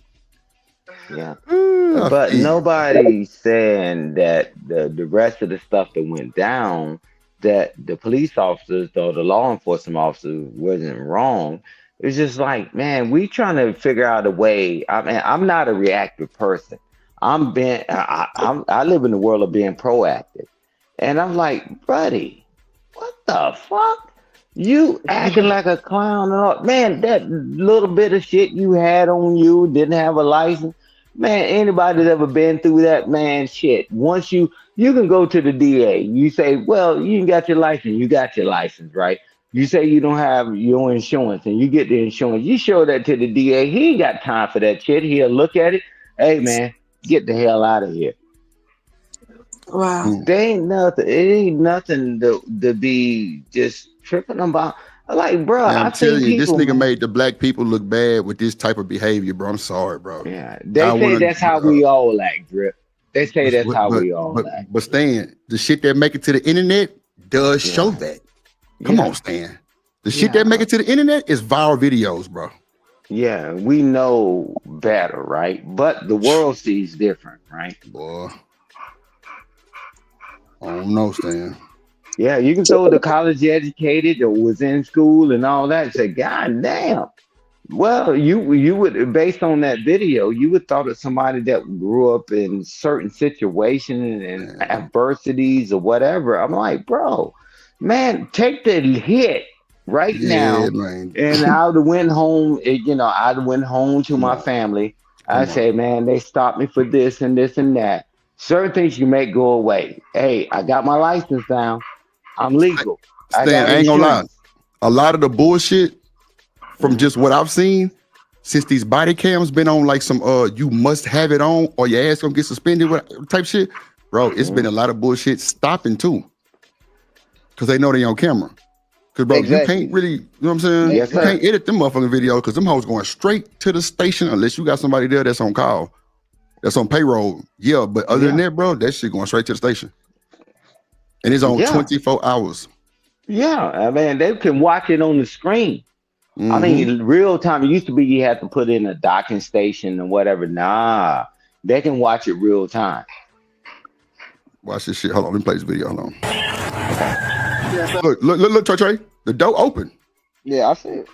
Yeah. But nobody's saying that the rest of the stuff that went down, that the police officers or the law enforcement officers wasn't wrong. It's just like, man, we trying to figure out a way. I mean, I'm not a reactive person. I live in the world of being proactive. And I'm like, buddy, what the fuck? You acting like a clown and all. Man, that little bit of shit you had on you, didn't have a license. Man, anybody that's ever been through that, man, shit. Once you can go to the DA. You say, well, you got your license. You got your license, right? You say you don't have your insurance and you get the insurance. You show that to the DA. He ain't got time for that shit. He'll look at it. Hey, man, get the hell out of here. Wow. It ain't nothing to be just tripping about. Like, bro, I'm telling you, this people, nigga made the black people look bad with this type of behavior, bro. I'm sorry, bro. Yeah, they say that's how we all act, Drip. They say that's how we all act. But Stan, the shit that make it to the internet does show that. Come on, Stan. The shit that make it to the internet is viral videos, bro. Yeah, we know better, right? But the world sees different, right? Boy. I don't know, Stan. Yeah, you can throw the college educated or was in school and all that and say, God damn. Well, you would, based on that video, you would thought of somebody that grew up in certain situations and adversities or whatever. I'm like, bro, man, take the hit right now. Man. And I would have went home, I'd went home to my family. I say, man, they stopped me for this and this and that. Certain things you make go away. Hey, I got my license down. I'm legal. Stan, I ain't gonna lie. A lot of the bullshit from just what I've seen since these body cams been on like some you must have it on or your ass gonna get suspended type shit, bro. It's been a lot of bullshit stopping too, because they know they on camera. Because bro, you can't really, you know what I'm saying? Yes, you can't edit them motherfucking videos because them hoes going straight to the station unless you got somebody there that's on call, that's on payroll. Yeah, but other than that, bro, that shit going straight to the station, and it's on 24 hours. Yeah, I mean, they can watch it on the screen. I mean, real time. It used to be you had to put in a docking station or whatever. Nah, they can watch it real time. Watch this shit. Hold on, let me play this video. Hold on. Look, Trey. The door open. Yeah, I see it.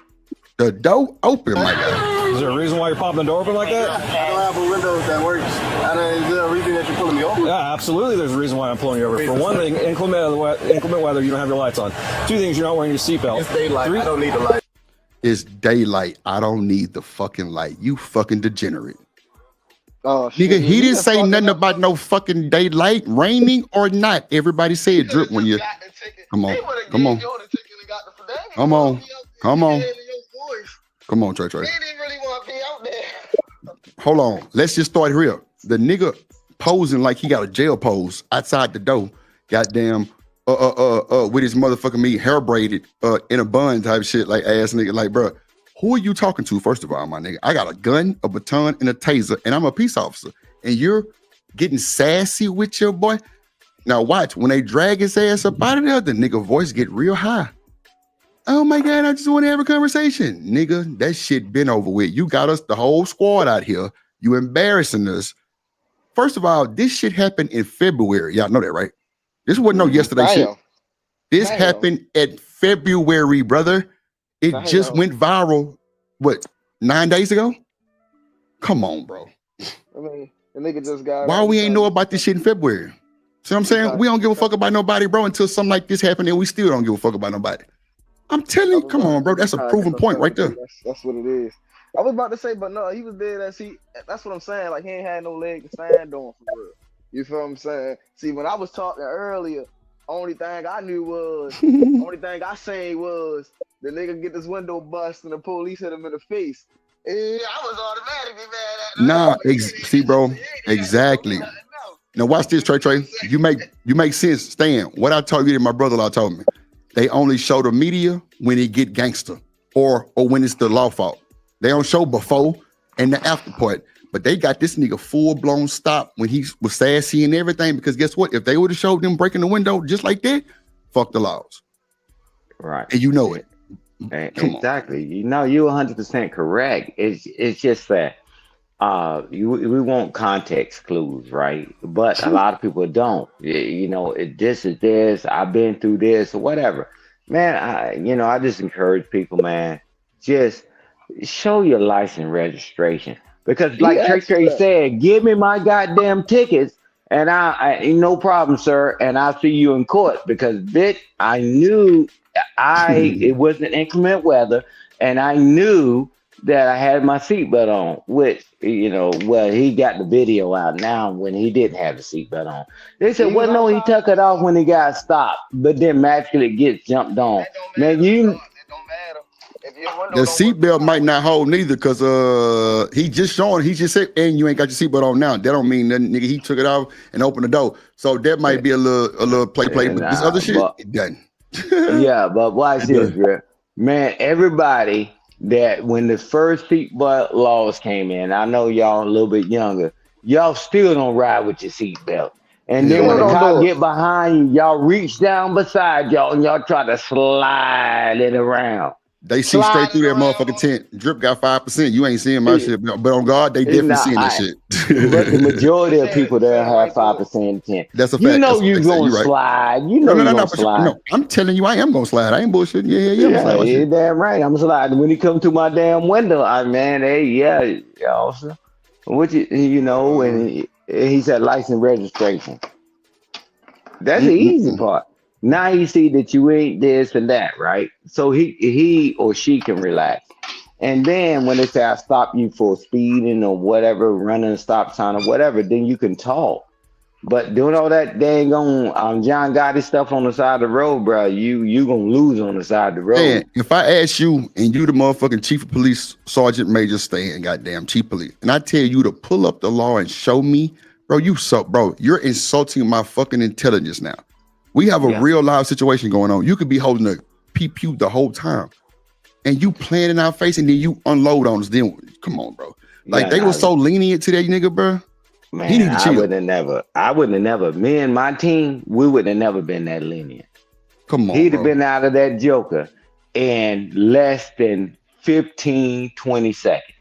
The door open, my guy. Is there a reason why you're popping the door open like that? I don't have a window that works. Is there a reason that you're pulling me over? Yeah, absolutely. There's a reason why I'm pulling you over. For one thing, inclement weather, you don't have your lights on. Two things, you're not wearing your seatbelt. It's daylight. I don't need the light. It's daylight. I don't need the fucking light. You fucking degenerate. Oh, Nigga, he didn't say nothing about no fucking daylight, raining or not. Everybody said drip when you. Come on, come on, come on, come on, come on, Trey. Hold on, let's just start here. The nigga posing like he got a jail pose outside the door, goddamn, with his motherfucking meat hair braided, in a bun type shit, like ass nigga, like, bro. Who are you talking to, first of all, my nigga? I got a gun, a baton, and a taser, and I'm a peace officer. And you're getting sassy with your boy? Now watch, when they drag his ass up out of there, the nigga voice get real high. Oh my God, I just want to have a conversation. Nigga, that shit been over with. You got us, the whole squad out here. You embarrassing us. First of all, this shit happened in February. Y'all know that, right? This wasn't no yesterday shit. This happened at February, brother. It just went viral, what, 9 days ago? Come on, bro. I mean, the nigga just got. Why we ain't know about this shit in February? See what I'm saying? We don't give a fuck about nobody, bro, until something like this happened, and we still don't give a fuck about nobody. I'm telling you, come on, bro. That's a proven point right there. That's what it is. I was about to say, but no, he was dead. That's what I'm saying. Like, he ain't had no leg to stand on for real. You feel what I'm saying? See, when I was talking earlier, only thing I knew was, only thing I seen was the nigga get this window bust and the police hit him in the face. Yeah, I was automatically mad at him. Nah, see, bro, exactly. Now watch this, Trey. You make sense, Stan. What I told you that my brother-in-law told me. They only show the media when it get gangster or when it's the law fault. They don't show before and the after part. But they got this nigga full-blown stop when he was sassy and everything, because guess what? If they would have showed them breaking the window just like that, fuck the laws. Right. And you know it. Exactly. You know, you're 100% correct. It's just that we want context clues, right? But a lot of people don't. You know, this is this. I've been through this or whatever. Man, I just encourage people, man, just show your license registration. Because like Trey said, give me my goddamn tickets and I no problem, sir. And I'll see you in court because, bitch, I knew it wasn't inclement weather, and I knew that I had my seatbelt on, which, well, he got the video out now when he didn't have the seatbelt on. They said, well, no, he took it off when he got stopped, but then magically gets jumped on. Man, the seatbelt might not hold neither, because he just said, and you ain't got your seatbelt on now. That don't mean nothing, nigga. He took it off and opened the door. So that might be a little play, but this other shit, it doesn't. Yeah, but watch this, bro. Man, everybody that when the first seatbelt laws came in, I know y'all a little bit younger, y'all still don't ride with your seatbelt. And then when the cop get behind you, y'all reach down beside y'all and y'all try to slide it around. They see straight through that motherfucking tent. Drip got 5%. You ain't seeing my shit, but on God, they definitely seeing that shit. But the majority of people there have 5% tent. That's a fact. You know you're gonna slide. You know you're gonna slide. No, I'm telling you, I am gonna slide. I ain't bullshitting. Yeah. You're damn right. I'm sliding. When he come to my damn window, y'all. What and he said license registration. That's the easy part. Now you see that you ain't this and that, right? So he or she can relax. And then when they say I stop you for speeding or whatever, running a stop sign or whatever, then you can talk. But doing all that dang on John Gotti stuff on the side of the road, bro, you gonna lose on the side of the road. Man, if I ask you and you the motherfucking chief of police, Sergeant Major Stan, goddamn chief of police, and I tell you to pull up the law and show me, bro, you're insulting my fucking intelligence now. We have a real live situation going on. You could be holding a pew the whole time, and you playing in our face, and then you unload on us. Then come on, bro. Like they were so lenient to that nigga, bro. Man, he need to chill. I wouldn't have never. Me and my team, we would have never been that lenient. Come on, he'd have been out of that Joker in less than 15, 20 seconds.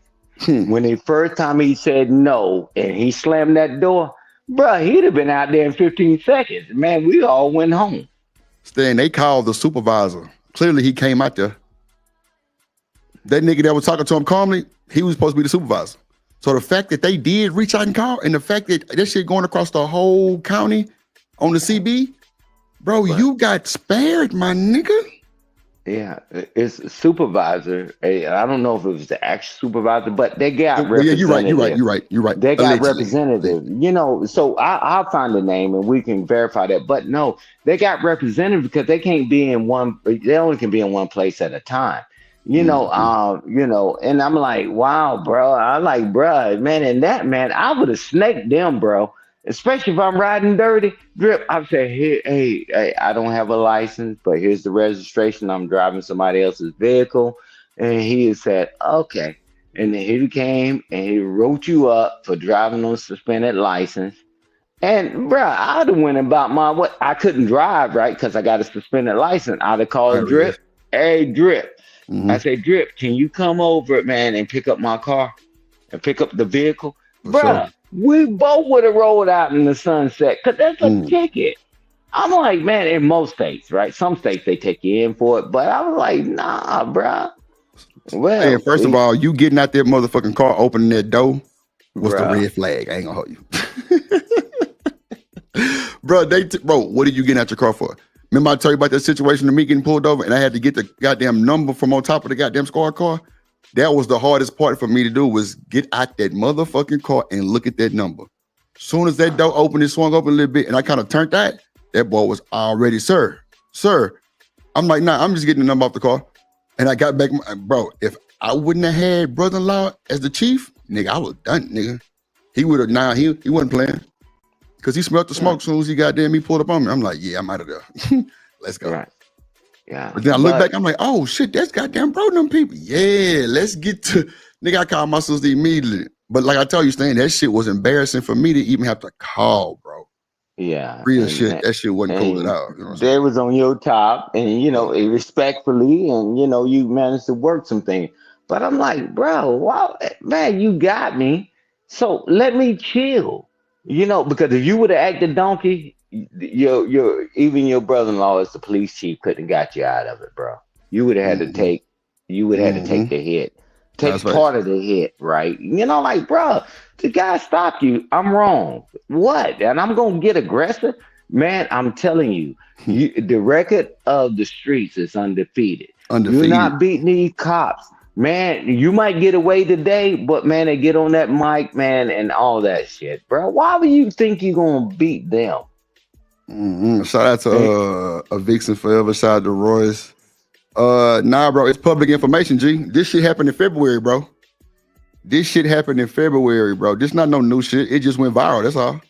When the first time he said no and he slammed that door, bruh, he'd have been out there in 15 seconds. Man, we all went home. Stan, they called the supervisor. Clearly, he came out there. That nigga that was talking to him calmly, he was supposed to be the supervisor. So the fact that they did reach out and call, and the fact that this shit going across the whole county on the CB, bro, you got spared, my nigga. Yeah, it's a supervisor. I don't know if it was the actual supervisor, but they got Yeah, you're right. representatives. They got Allegedly. representatives. You know, so I'll find the name and we can verify that. But no, they got representatives because they can't be in one. They only can be in one place at a time. You know, you know, and I'm like, wow, bro. I like, bro, man, and that man, I would have snaked them, bro. Especially if I'm riding dirty, Drip. I'd say, hey, I don't have a license, but here's the registration. I'm driving somebody else's vehicle. And he said, okay. And then he came and he wrote you up for driving on suspended license. And bro, I'd have went about my what I couldn't drive, right? Because I got a suspended license. I'd have called Drip. Hey, Drip. I said, Drip, can you come over, man, and pick up my car and pick up the vehicle? Bro, we both would have rolled out in the sunset because that's a ticket. I'm like, man, in most states, right? Some states they take you in for it, but I was like, nah, bro. Well, Hey, first of all, you getting out that motherfucking car, opening that door was the red flag. I ain't gonna hold you. Bro, what did you get out your car for? Remember I told you about that situation of me getting pulled over and I had to get the goddamn number from on top of the goddamn squad car? That was the hardest part for me to do was get out that motherfucking car and look at that number. Soon as that door opened, it swung open a little bit and I kind of turned that boy was already, sir. I'm like, nah, I'm just getting the number off the car. And I got back, bro, if I wouldn't have had brother-in-law as the chief, nigga, I was done, nigga. He would have, he wasn't playing. Because he smelled the smoke as soon as he got there and he pulled up on me. I'm like, yeah, I'm out of there. Let's go. Right. Yeah. But then I look back, I'm like, oh shit, that's goddamn bro, them people. Yeah, let's get to, nigga, I called my sister immediately. But like I tell you, Stan, that shit was embarrassing for me to even have to call, bro. Yeah. Real shit, that shit wasn't cool at all. You know They was on your top and, you know, respectfully and, you know, you managed to work some things. But I'm like, bro, wow, man, you got me. So let me chill. You know, because if you would have acted donkey, even your brother-in-law as the police chief couldn't have got you out of it, bro. You would have had to take, take the hit. Take part of the hit, right? You know, like, bro, the guy stopped you. I'm wrong. What? And I'm gonna get aggressive? Man, I'm telling you, the record of the streets is undefeated. You're not beating these cops. Man, you might get away today, but man, they get on that mic, man, and all that shit, bro. Why would you think you're gonna beat them? Shout out to a Vixen Forever, shout out to Royce. Nah, bro, it's public information, G. This shit happened in February, bro. This not no new shit. It just went viral, that's all.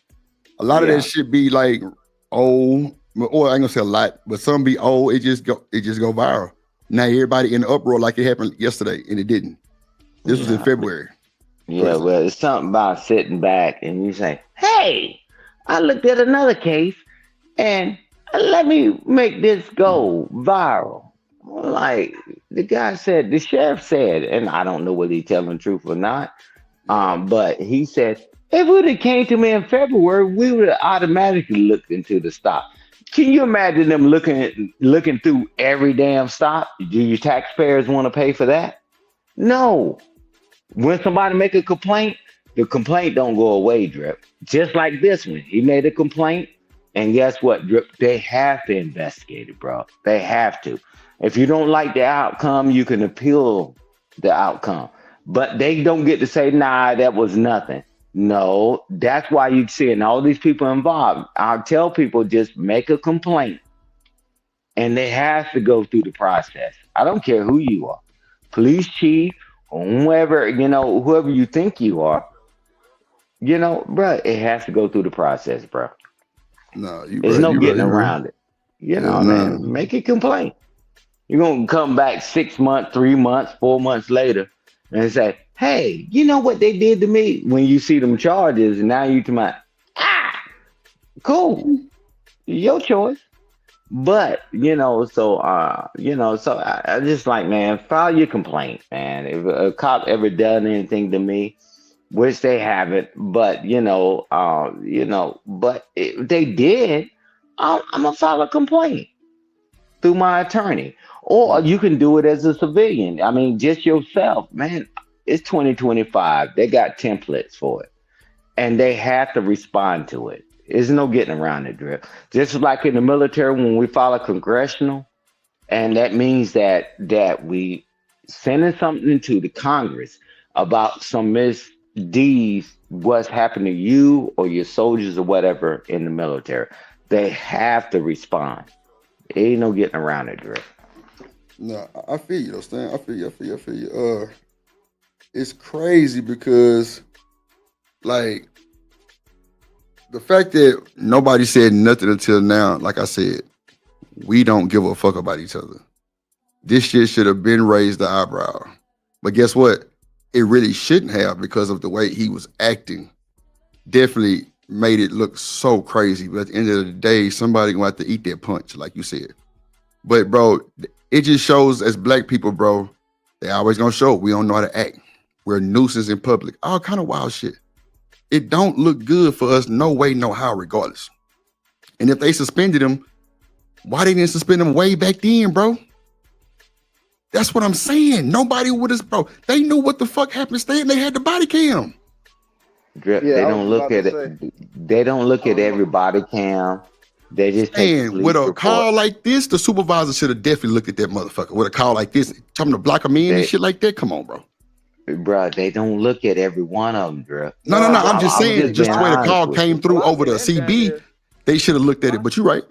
A lot of that shit be like old, or I ain't gonna say a lot, but some be old, it just go viral. Now everybody in the uproar like it happened yesterday, and it didn't. This was in February. Yeah, well, it's something about sitting back and you say, hey, I looked at another case and let me make this go viral. Like the guy said, the sheriff said, and I don't know whether he's telling the truth or not, but he said, if it would have came to me in February, we would have automatically looked into the stop. Can you imagine them looking through every damn stop? Do you taxpayers want to pay for that? No. When somebody make a complaint, the complaint don't go away, Drip. Just like this one. He made a complaint, and guess what, Drip? They have to investigate it, bro. They have to. If you don't like the outcome, you can appeal the outcome. But they don't get to say, nah, that was nothing. No, that's why you're seeing all these people involved. I'll tell people just make a complaint and they have to go through the process. I don't care who you are, police chief, or whoever, you know, whoever you think you are, you know, bro, it has to go through the process, bro. No, there's no getting around it. You know, man, make a complaint. You're going to come back 6 months, 3 months, 4 months later and say, hey, you know what they did to me? When you see them charges and now you to my, cool, your choice. But so I just like, man, file your complaint, man. If a cop ever done anything to me, which they haven't, but but if they did, I'm gonna file a complaint through my attorney, or you can do it as a civilian. I mean, just yourself, man. It's 2025. They got templates for it, and they have to respond to it. There's no getting around it, Drip. Just like in the military, when we file a congressional, and that means that we sending something to the Congress about some misdeeds, what's happened to you or your soldiers or whatever in the military. They have to respond. Ain't no getting around it, Drip. No, I feel you though, Stan. I feel you. It's crazy because, like, the fact that nobody said nothing until now, like I said, we don't give a fuck about each other. This shit should have been raised the eyebrow. But guess what? It really shouldn't have, because of the way he was acting. Definitely made it look so crazy. But at the end of the day, somebody gonna have to eat that punch, like you said. But bro, it just shows, as black people, bro, they always gonna show we don't know how to act. We're a nuisance in public. All kind of wild shit. It don't look good for us, no way, no how, regardless. And if they suspended him, why they didn't suspend him way back then, bro? That's what I'm saying. Nobody would have, bro. They knew what the fuck happened. They had the body cam. Drip, they don't look at it. They don't look at every body cam. They just take with a call like this, the supervisor should have definitely looked at that motherfucker. With a call like this, tell him to block him in and shit like that. Come on, bro. Bro, they don't look at every one of them, Drip. No. I'm just saying, just the way the call came through over the CB, they should have looked at it. But you're right.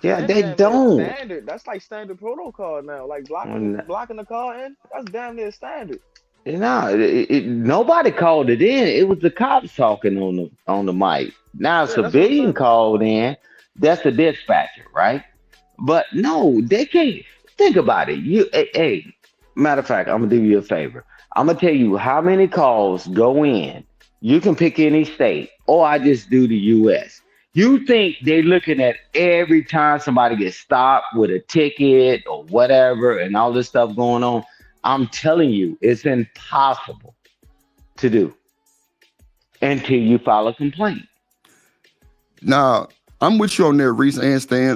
Yeah, they don't. Standard. That's like standard protocol now. Like blocking the call in, that's damn near standard. Nobody called it in. It was the cops talking on the mic. Now a civilian called in. That's the dispatcher, right? But no, they can't. Think about it. Hey, matter of fact, I'm gonna do you a favor. I'm gonna tell you how many calls go in. You can pick any state, or I just do the U.S. You think they're looking at every time somebody gets stopped with a ticket or whatever and all this stuff going on? I'm telling you, it's impossible to do until you file a complaint. Now, I'm with you on that, Reese and Stan.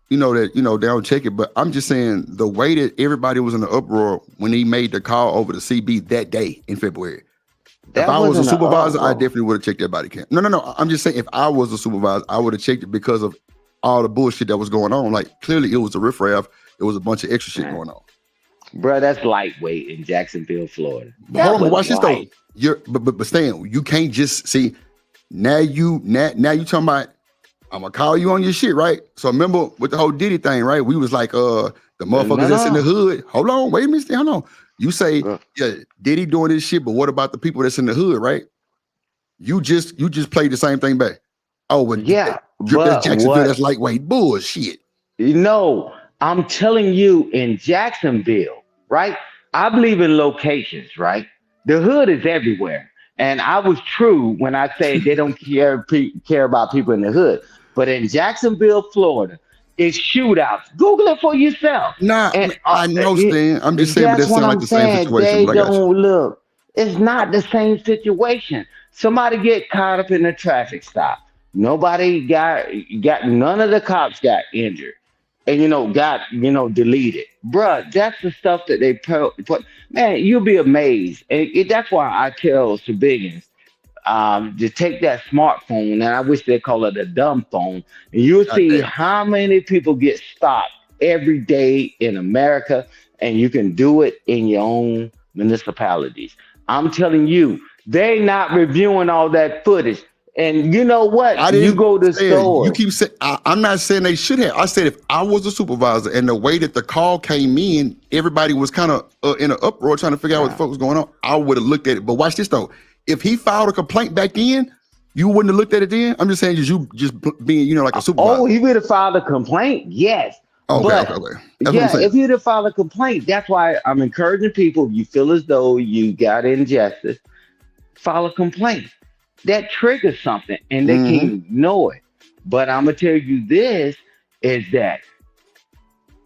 They don't check it, but I'm just saying the way that everybody was in the uproar when he made the call over the CB that day in February. If I was a supervisor, I definitely would have checked that body cam. No. I'm just saying, if I was a supervisor, I would have checked it because of all the bullshit that was going on. Like, clearly it was a riffraff. It was a bunch of extra shit going on. Bro, that's lightweight in Jacksonville, Florida. But hold on, watch this though. But Stan, you can't just see. Now you talking about, I'm gonna call you on your shit, right? So remember with the whole Diddy thing, right? We was like, the motherfuckers that's in the hood. Hold on, wait a minute, hold on. You say, yeah, Diddy doing this shit, but what about the people that's in the hood, right? You just played the same thing back. Oh, well, yeah, that's Jacksonville, that's lightweight bullshit. No, I'm telling you, in Jacksonville, right? I believe in locations, right? The hood is everywhere. And I was true when I say they don't care about people in the hood. But in Jacksonville, Florida, it's shootouts. Google it for yourself. Nah, I know, Stan. I'm just saying, but that's not like the same situation. They don't look. It's not the same situation. Somebody get caught up in a traffic stop. Nobody got none of the cops got injured. And got deleted. Bruh, that's the stuff that they put. Man, you'll be amazed. And that's why I tell civilians to take that smartphone, and I wish they call it a dumb phone, and you'll see how many people get stopped every day in America, and you can do it in your own municipalities. I'm telling you, they not reviewing all that footage. And you know what? You go to store. You keep saying, I'm not saying they should have. I said if I was a supervisor and the way that the call came in, everybody was kind of in an uproar trying to figure out what the fuck was going on. I would have looked at it. But watch this though. If he filed a complaint back then, you wouldn't have looked at it then. I'm just saying, you just being, like a supervisor. Oh, he would have filed a complaint. Yes. Okay. Yeah, if you'd have filed a complaint, that's why I'm encouraging people. If you feel as though you got injustice, file a complaint. That triggers something and they can't ignore it. But I'm gonna tell you this, is that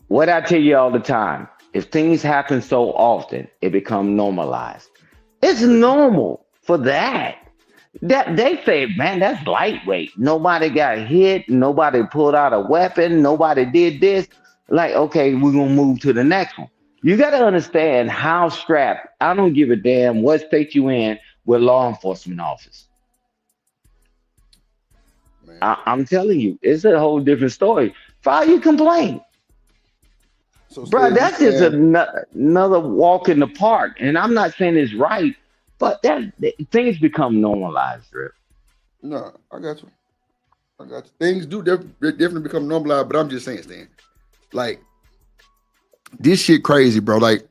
what I tell you all the time, if things happen so often, it becomes normalized. It's normal for that. That they say, man, that's lightweight. Nobody got hit, nobody pulled out a weapon, nobody did this. Like, okay, we're gonna move to the next one. You gotta understand how strapped, I don't give a damn what state you in with law enforcement officers. I'm telling you, it's a whole different story. File your complaint. Bro, that's just another walk in the park. And I'm not saying it's right, but things become normalized, Drip. No, I got you. Things do definitely become normalized, but I'm just saying, Stan, like, this shit crazy, bro. Like,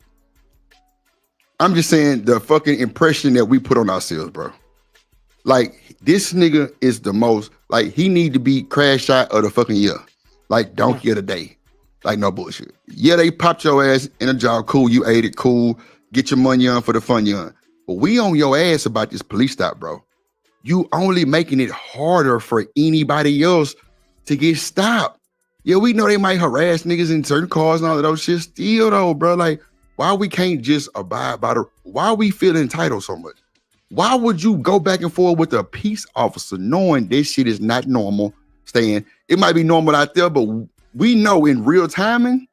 I'm just saying the fucking impression that we put on ourselves, bro. Like, this nigga is the most, like, he need to be crash shot of the fucking year. Like, donkey of the day. Like, no bullshit. Yeah, they popped your ass in a job. Cool, you ate it. Cool. Get your money on for the fun you on. But we on your ass about this police stop, bro. You only making it harder for anybody else to get stopped. Yeah, we know they might harass niggas in certain cars and all of those shit. Still, though, bro, like, why we can't just abide by why we feel entitled so much? Why would you go back and forth with a peace officer knowing this shit is not normal? Staying, it might be normal out there, but we know in real timing,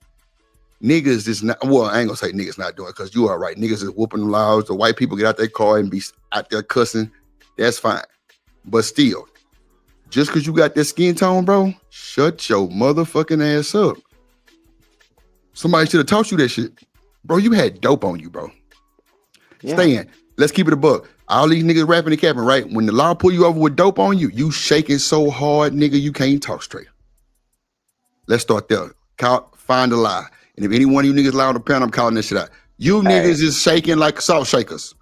niggas is not, well, I ain't gonna say niggas not doing it because you are right. Niggas is whooping them loud. The white people get out their car and be out there cussing. That's fine. But still, just because you got that skin tone, bro, shut your motherfucking ass up. Somebody should have taught you that shit. Bro, you had dope on you, bro. Yeah. Stan, let's keep it a buck. All these niggas rapping and capping, right? When the law pull you over with dope on you, you shaking so hard, nigga, you can't talk straight. Let's start there. Find a lie. And if any one of you niggas lie on the panel, I'm calling this shit out. You niggas is shaking like salt shakers.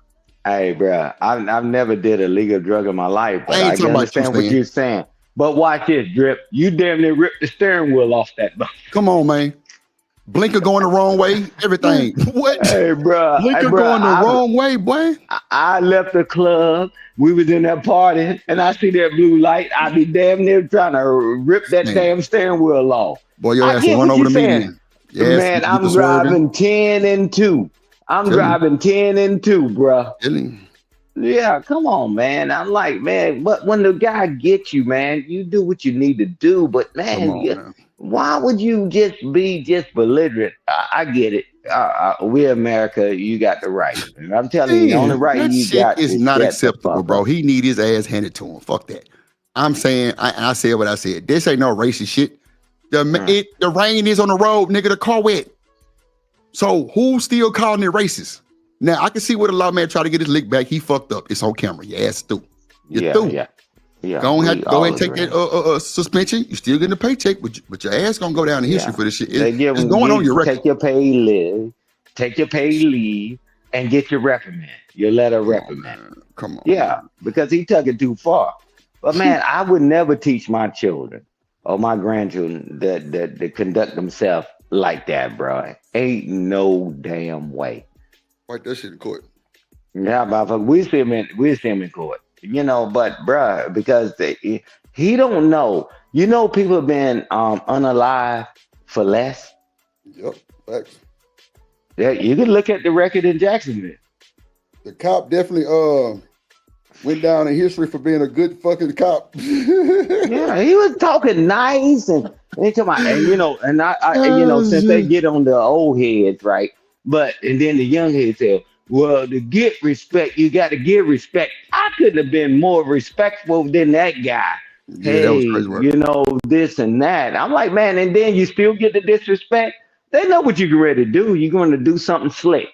Hey, bro, I've never did a legal drug in my life, but I can understand what you're saying. But watch this, Drip. You damn near ripped the steering wheel off that bus. Come on, man. Blinker going the wrong way, everything. What? Hey, bro. Blinker going the wrong way, boy. I left the club. We was in that party, and I see that blue light. I be damn near trying to rip that damn steering wheel off. Boy, your ass run over the median. Yes, man, I'm driving 10 and 2. I'm driving 10 and 2, bro. Yeah, come on, man. I'm like, man, but when the guy gets you, man, you do what you need to do. But man, why would you just be belligerent? I get it. We're America. You got the right. And I'm telling you, the only right that you shit got is not acceptable, bro. He need his ass handed to him. Fuck that. I'm saying, I said what I said. This ain't no racist shit. The rain is on the road, nigga. The car wet. So who's still calling it racist? Now I can see where the lawman try to get his lick back. He fucked up. It's on camera. Your ass through. You're through. Yeah. Go ahead and take that suspension. You still getting a paycheck, but your ass gonna go down in history for this shit. It's going on your record. Take your paid leave, and get your reprimand. Your letter reprimand. Come on. Yeah, because he took it too far. But man, I would never teach my children or my grandchildren that conduct themselves like that, bro. Ain't no damn way. Fight that shit in court. Yeah, but we see him in court. You know, but bruh, because he don't know. You know, people have been unalive for less. Yep, facts. Yeah, you can look at the record in Jacksonville. The cop definitely went down in history for being a good fucking cop. Yeah, he was talking nice and talking about, and I since they get on the old heads, right? And then the young heads say, well, to get respect, you got to give respect. I couldn't have been more respectful than that guy. Yeah, hey, that was crazy work. This and that. I'm like, man, and then you still get the disrespect. They know what you're ready to do. You're going to do something slick.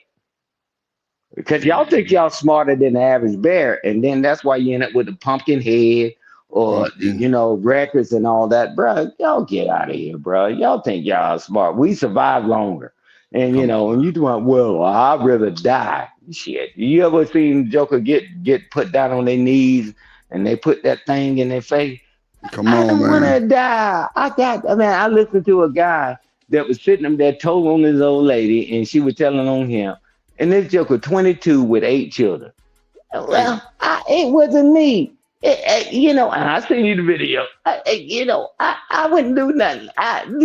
Because y'all think y'all smarter than the average bear. And then that's why you end up with a pumpkin head or, records and all that. Bro, y'all get out of here, bro. Y'all think y'all smart. We survive longer. And, and you doing, well, I'd rather die. Shit. You ever seen Joker get put down on their knees and they put that thing in their face? Come on, man. I don't want to die. I listened to a guy that was sitting up there told on his old lady and she was telling on him. And this Joker, 22 with 8 children. Well, it wasn't me. You know, and I seen you the video. You know, I wouldn't do nothing. I'm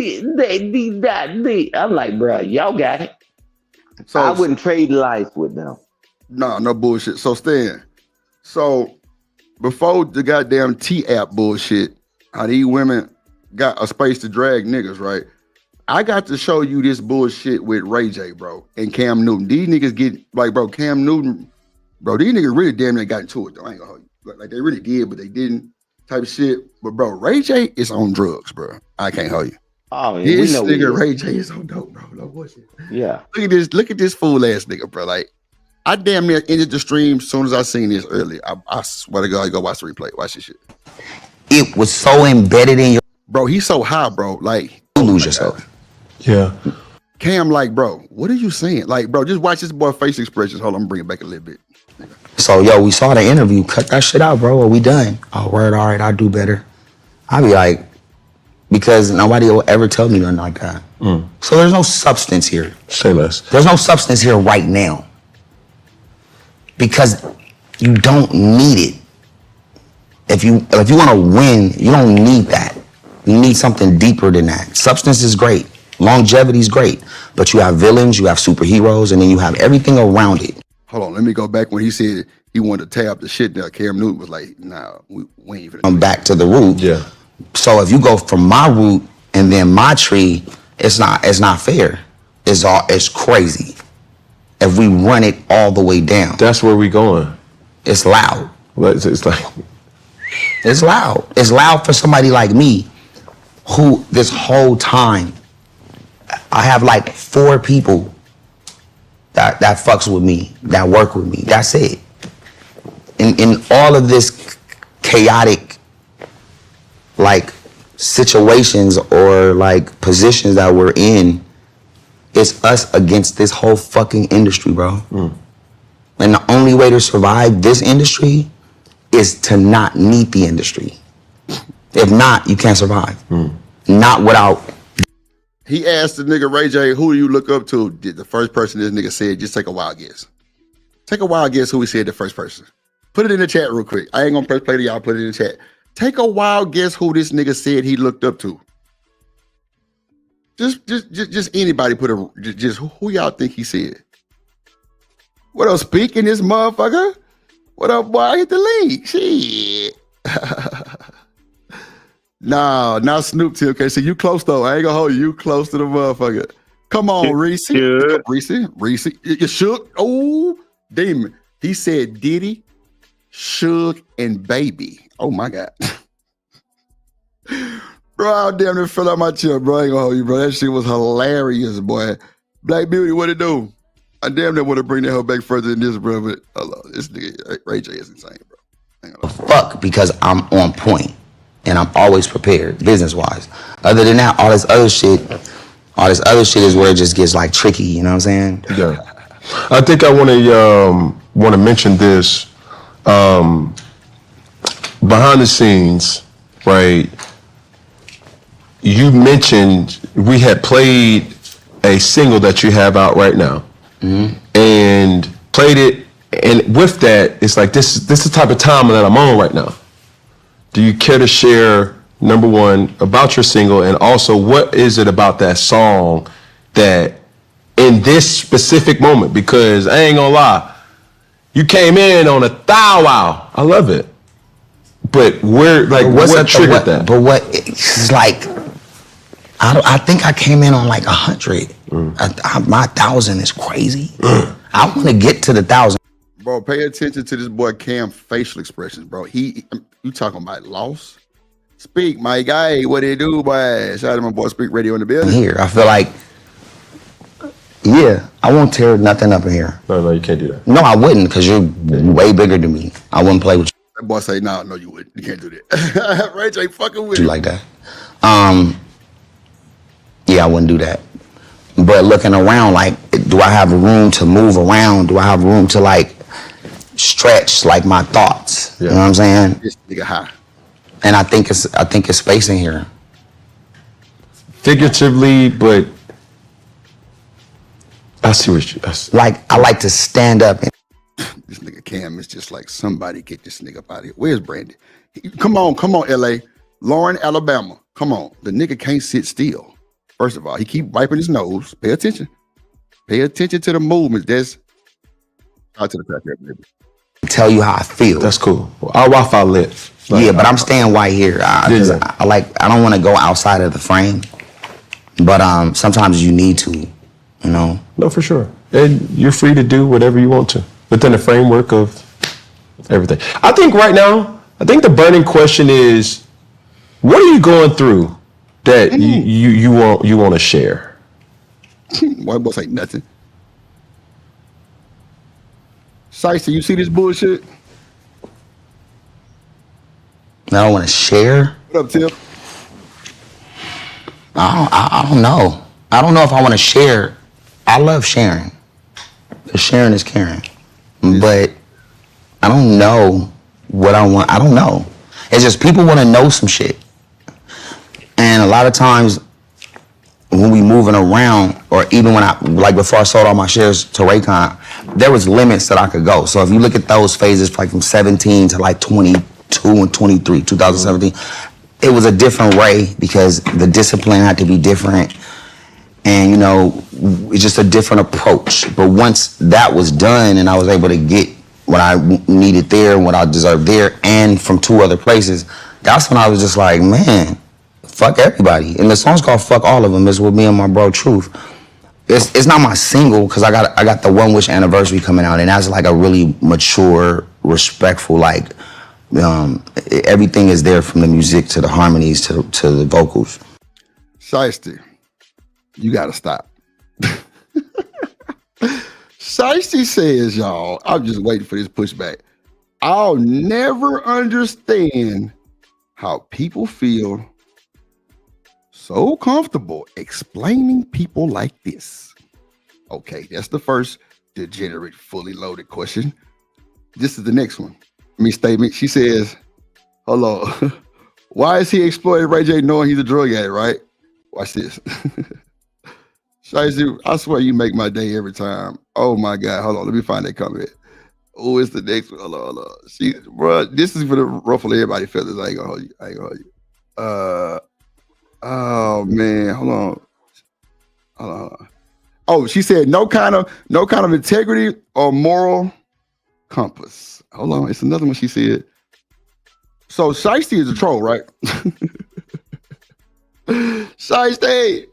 like, bro, y'all got it. So I wouldn't trade life with them. No, no bullshit. So Stan, so before the goddamn T-app bullshit, how these women got a space to drag niggas, right? I got to show you this bullshit with Ray J, bro, and Cam Newton. These niggas get like, bro, Cam Newton, bro, these niggas really damn near got into it though. I ain't gonna hold you. Like they really did, but they didn't type of shit. But bro, Ray J is on drugs, bro. I can't hold you. Oh, yeah, this we know nigga Ray J is on dope, bro. No bullshit. Yeah. Look at this fool ass nigga, bro. Like, I damn near ended the stream as soon as I seen this earlier. I swear to God, go watch the replay. Watch this shit. It was so embedded in your bro. He's so high, bro. Like, you lose yourself. Yeah. Cam, like, bro, what are you saying? Like, bro, just watch this boy face expressions. Hold on, I'm bring it back a little bit. So, yo, we saw the interview. Cut that shit out, bro. Are we done? Oh, word. All right, I'll do better. I'll be like, because nobody will ever tell me nothing like that. So there's no substance here. Say less. There's no substance here right now. Because you don't need it. If you want to win, you don't need that. You need something deeper than that. Substance is great. Longevity is great. But you have villains, you have superheroes, and then you have everything around it. Hold on, let me go back when he said he wanted to tab the shit down. Cam Newton was like, nah, we ain't even. I'm back to the root. Yeah. So if you go from my root and then my tree, it's not fair. It's crazy. If we run it all the way down. That's where we going. It's loud. It's like it's loud. It's loud for somebody like me who this whole time I have like 4 people that fucks with me, that work with me. That's it. In all of this chaotic like situations or like positions that we're in, it's us against this whole fucking industry, bro. And the only way to survive this industry is to not need the industry. If not, you can't survive. Not without. He asked the nigga Ray J, who do you look up to? Did the first person this nigga said, just take a wild guess. Take a wild guess who he said the first person. Put it in the chat real quick. I ain't gonna press play to y'all, put it in the chat. Take a wild guess who this nigga said he looked up to. Just anybody put just who y'all think he said. What else, speaking this motherfucker? What up, boy? I hit the link. Shit. Nah, not Snoop T. Okay, so you close though. I ain't gonna hold you. You close to the motherfucker. Come on, Reese. Reese. You shook. Oh, Demon. He said Diddy, Suge, and Baby. Oh my God. Bro, I damn near fell out my chair, bro. I ain't gonna hold you, bro. That shit was hilarious, boy. Black Beauty, what it do? I damn near want to bring that hoe back further than this, bro. But this nigga Ray J is insane, bro. Fuck, because I'm on point and I'm always prepared, business-wise. Other than that, all this other shit is where it just gets like tricky. You know what I'm saying? Yeah. I think I want to mention this behind the scenes, right? You mentioned we had played a single that you have out right now, and played it, and with that, it's like this is the type of time that I'm on right now. Do you care to share, number one, about your single, and also what is it about that song that in this specific moment, because I ain't gonna lie, you came in on a thou wow. I love it. But where, like, what triggered that? But what, it's like, I think I came in on like 100. My 1,000 is crazy. I want to get to the 1,000. Bro, pay attention to this boy Cam facial expressions, bro. You talking about loss? Speak, my guy. What it do, boy? Shout out to my boy Speak Radio in the building. Here, I feel like, yeah, I won't tear nothing up in here. No, you can't do that. No, I wouldn't, because you're way bigger than me. I wouldn't play with you. That boy say, no, you wouldn't. You can't do that. Ray J fucking with you like that. Yeah, I wouldn't do that. But looking around, like, do I have room to move around? Do I have room to like stretch like my thoughts? You know what I'm saying? This nigga high. And I think it's space in here. Figuratively, but I see what you. Like, I like to stand up and this nigga Cam is just like, somebody get this nigga up out of here. Where's Brandy? Come on, LA. Lauren, Alabama. Come on. The nigga can't sit still. First of all, he keep wiping his nose. Pay attention. Pay attention to the movements. That's out to the crackhead, baby. Tell you how I feel. That's cool. Our Wi-Fi lit. Yeah, but I'm staying white here. I don't want to go outside of the frame. But sometimes you need to, you know. No, for sure. And you're free to do whatever you want to within the framework of everything. I think right now, the burning question is, what are you going through that you want to share? White boy say nothing. Shiesty, you see this bullshit? I don't want to share. What up, Tip? I don't know. I don't know if I want to share. I love sharing. Because sharing is caring. But I don't know what I want. I don't know. It's just people want to know some shit. And a lot of times when we moving around, or even when before I sold all my shares to Raycon, there was limits that I could go. So if you look at those phases, like from 17 to like 22 and 23, 2017, it was a different way because the discipline had to be different. And, you know, it's just a different approach. But once that was done and I was able to get what I needed there and what I deserved there and from 2 other places, that's when I was just like, man, fuck everybody. And the song's called Fuck All of Them. It's with me and my bro Truth. It's not my single because I got the One Wish anniversary coming out, and that's like a really mature, respectful, like everything is there from the music to the harmonies to the vocals. Shiesty, you gotta stop. Shiesty says, y'all, I'm just waiting for this pushback. I'll never understand how people feel so comfortable explaining people like this. Okay, that's the first degenerate, fully loaded question. This is the next one. Statement. She says, hello, why is he exploiting Ray J knowing he's a drug addict, right? Watch this. Shiesty, I swear you make my day every time. Oh my God, hold on, let me find that comment. Oh, it's the next one. Hold on. Bro, this is for the ruffle everybody feathers. I ain't gonna hold you. Oh man, hold on. Oh, she said no kind of integrity or moral compass. Hold on, it's another one she said. So Shiesty is a troll, right? Shiesty,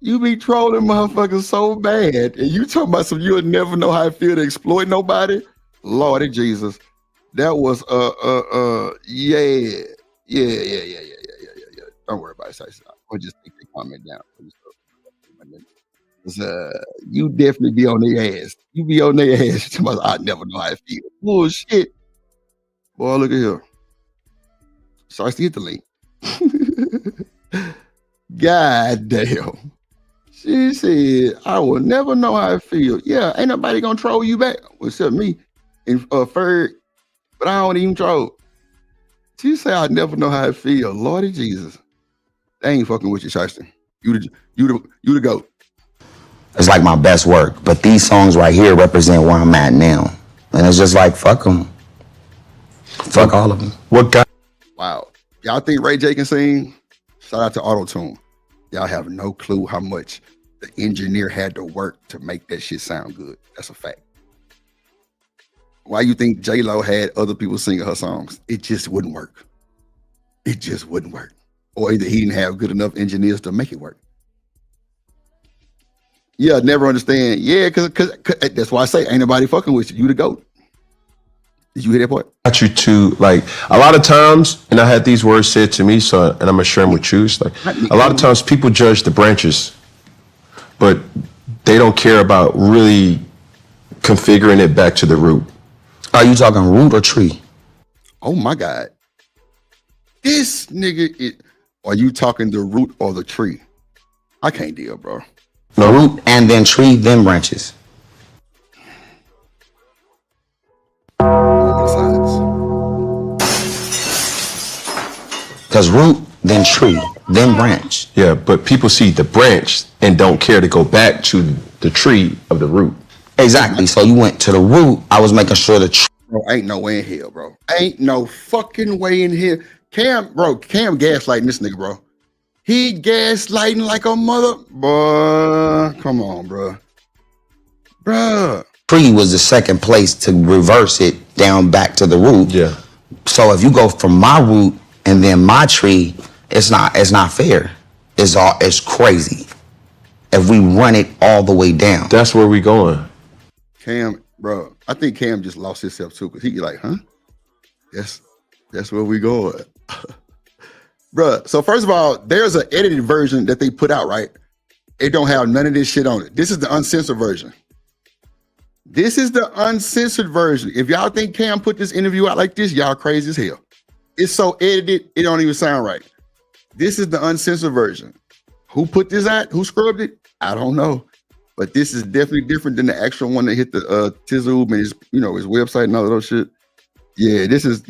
you be trolling motherfuckers so bad, and you talking about some you'll never know how it feel to exploit nobody. Lordy Jesus, that was yeah. Don't worry about it, Shiesty. I'll just take the comment down. You definitely be on their ass. You be on their ass. I never know how it feel. Bullshit. Boy, look at here. Shiesty, hit the link. God damn. She said, I will never know how I feel. Yeah, ain't nobody gonna troll you back except me and Ferg, but I don't even troll. She said, I never know how I feel. Lordy Jesus. They ain't fucking with you, Shiesty. You the GOAT. It's like my best work, but these songs right here represent where I'm at now. And it's just like, fuck them. Fuck all of them. What guy? Wow. Y'all think Ray J can sing? Shout out to Auto-Tune. Y'all have no clue how much the engineer had to work to make that shit sound good. That's a fact. Why you think J-Lo had other people singing her songs? It just wouldn't work. It just wouldn't work. Or either he didn't have good enough engineers to make it work. Yeah, never understand. Yeah, cause that's why I say ain't nobody fucking with you. You the GOAT. Did you hear that part? Got you to, like, a lot of times, and I had these words said to me, and I'm gonna share them with you. It's like a lot of times people judge the branches, but they don't care about really configuring it back to the root. Are you talking root or tree? Oh my God. This nigga are you talking the root or the tree? I can't deal, bro. No, root and then tree, then branches. Because root, then tree, then branch. Yeah, but people see the branch and don't care to go back to the tree of the root. Exactly. So you went to the root. I was making sure the tree Bro, ain't no way in hell, bro. Ain't no fucking way in here. Cam gaslighting this nigga, bro. He gaslighting like a mother. Boy, come on, bro. Bruh. Tree was the second place to reverse it down back to the root. Yeah. So if you go from my root and then my tree, it's not fair. It's crazy. If we run it all the way down. That's where we going. Cam, bro, I think Cam just lost himself too, because he like, huh? That's where we going. Bruh, so first of all, there's an edited version that they put out, right? It don't have none of this shit on it. This is the uncensored version. This is the uncensored version. If y'all think Cam put this interview out like this, y'all crazy as hell. It's so edited, it don't even sound right. This is the uncensored version. Who put this out? Who scrubbed it? I don't know. But this is definitely different than the actual one that hit the Tizoob and his, his website and all of those shit. Yeah, this is,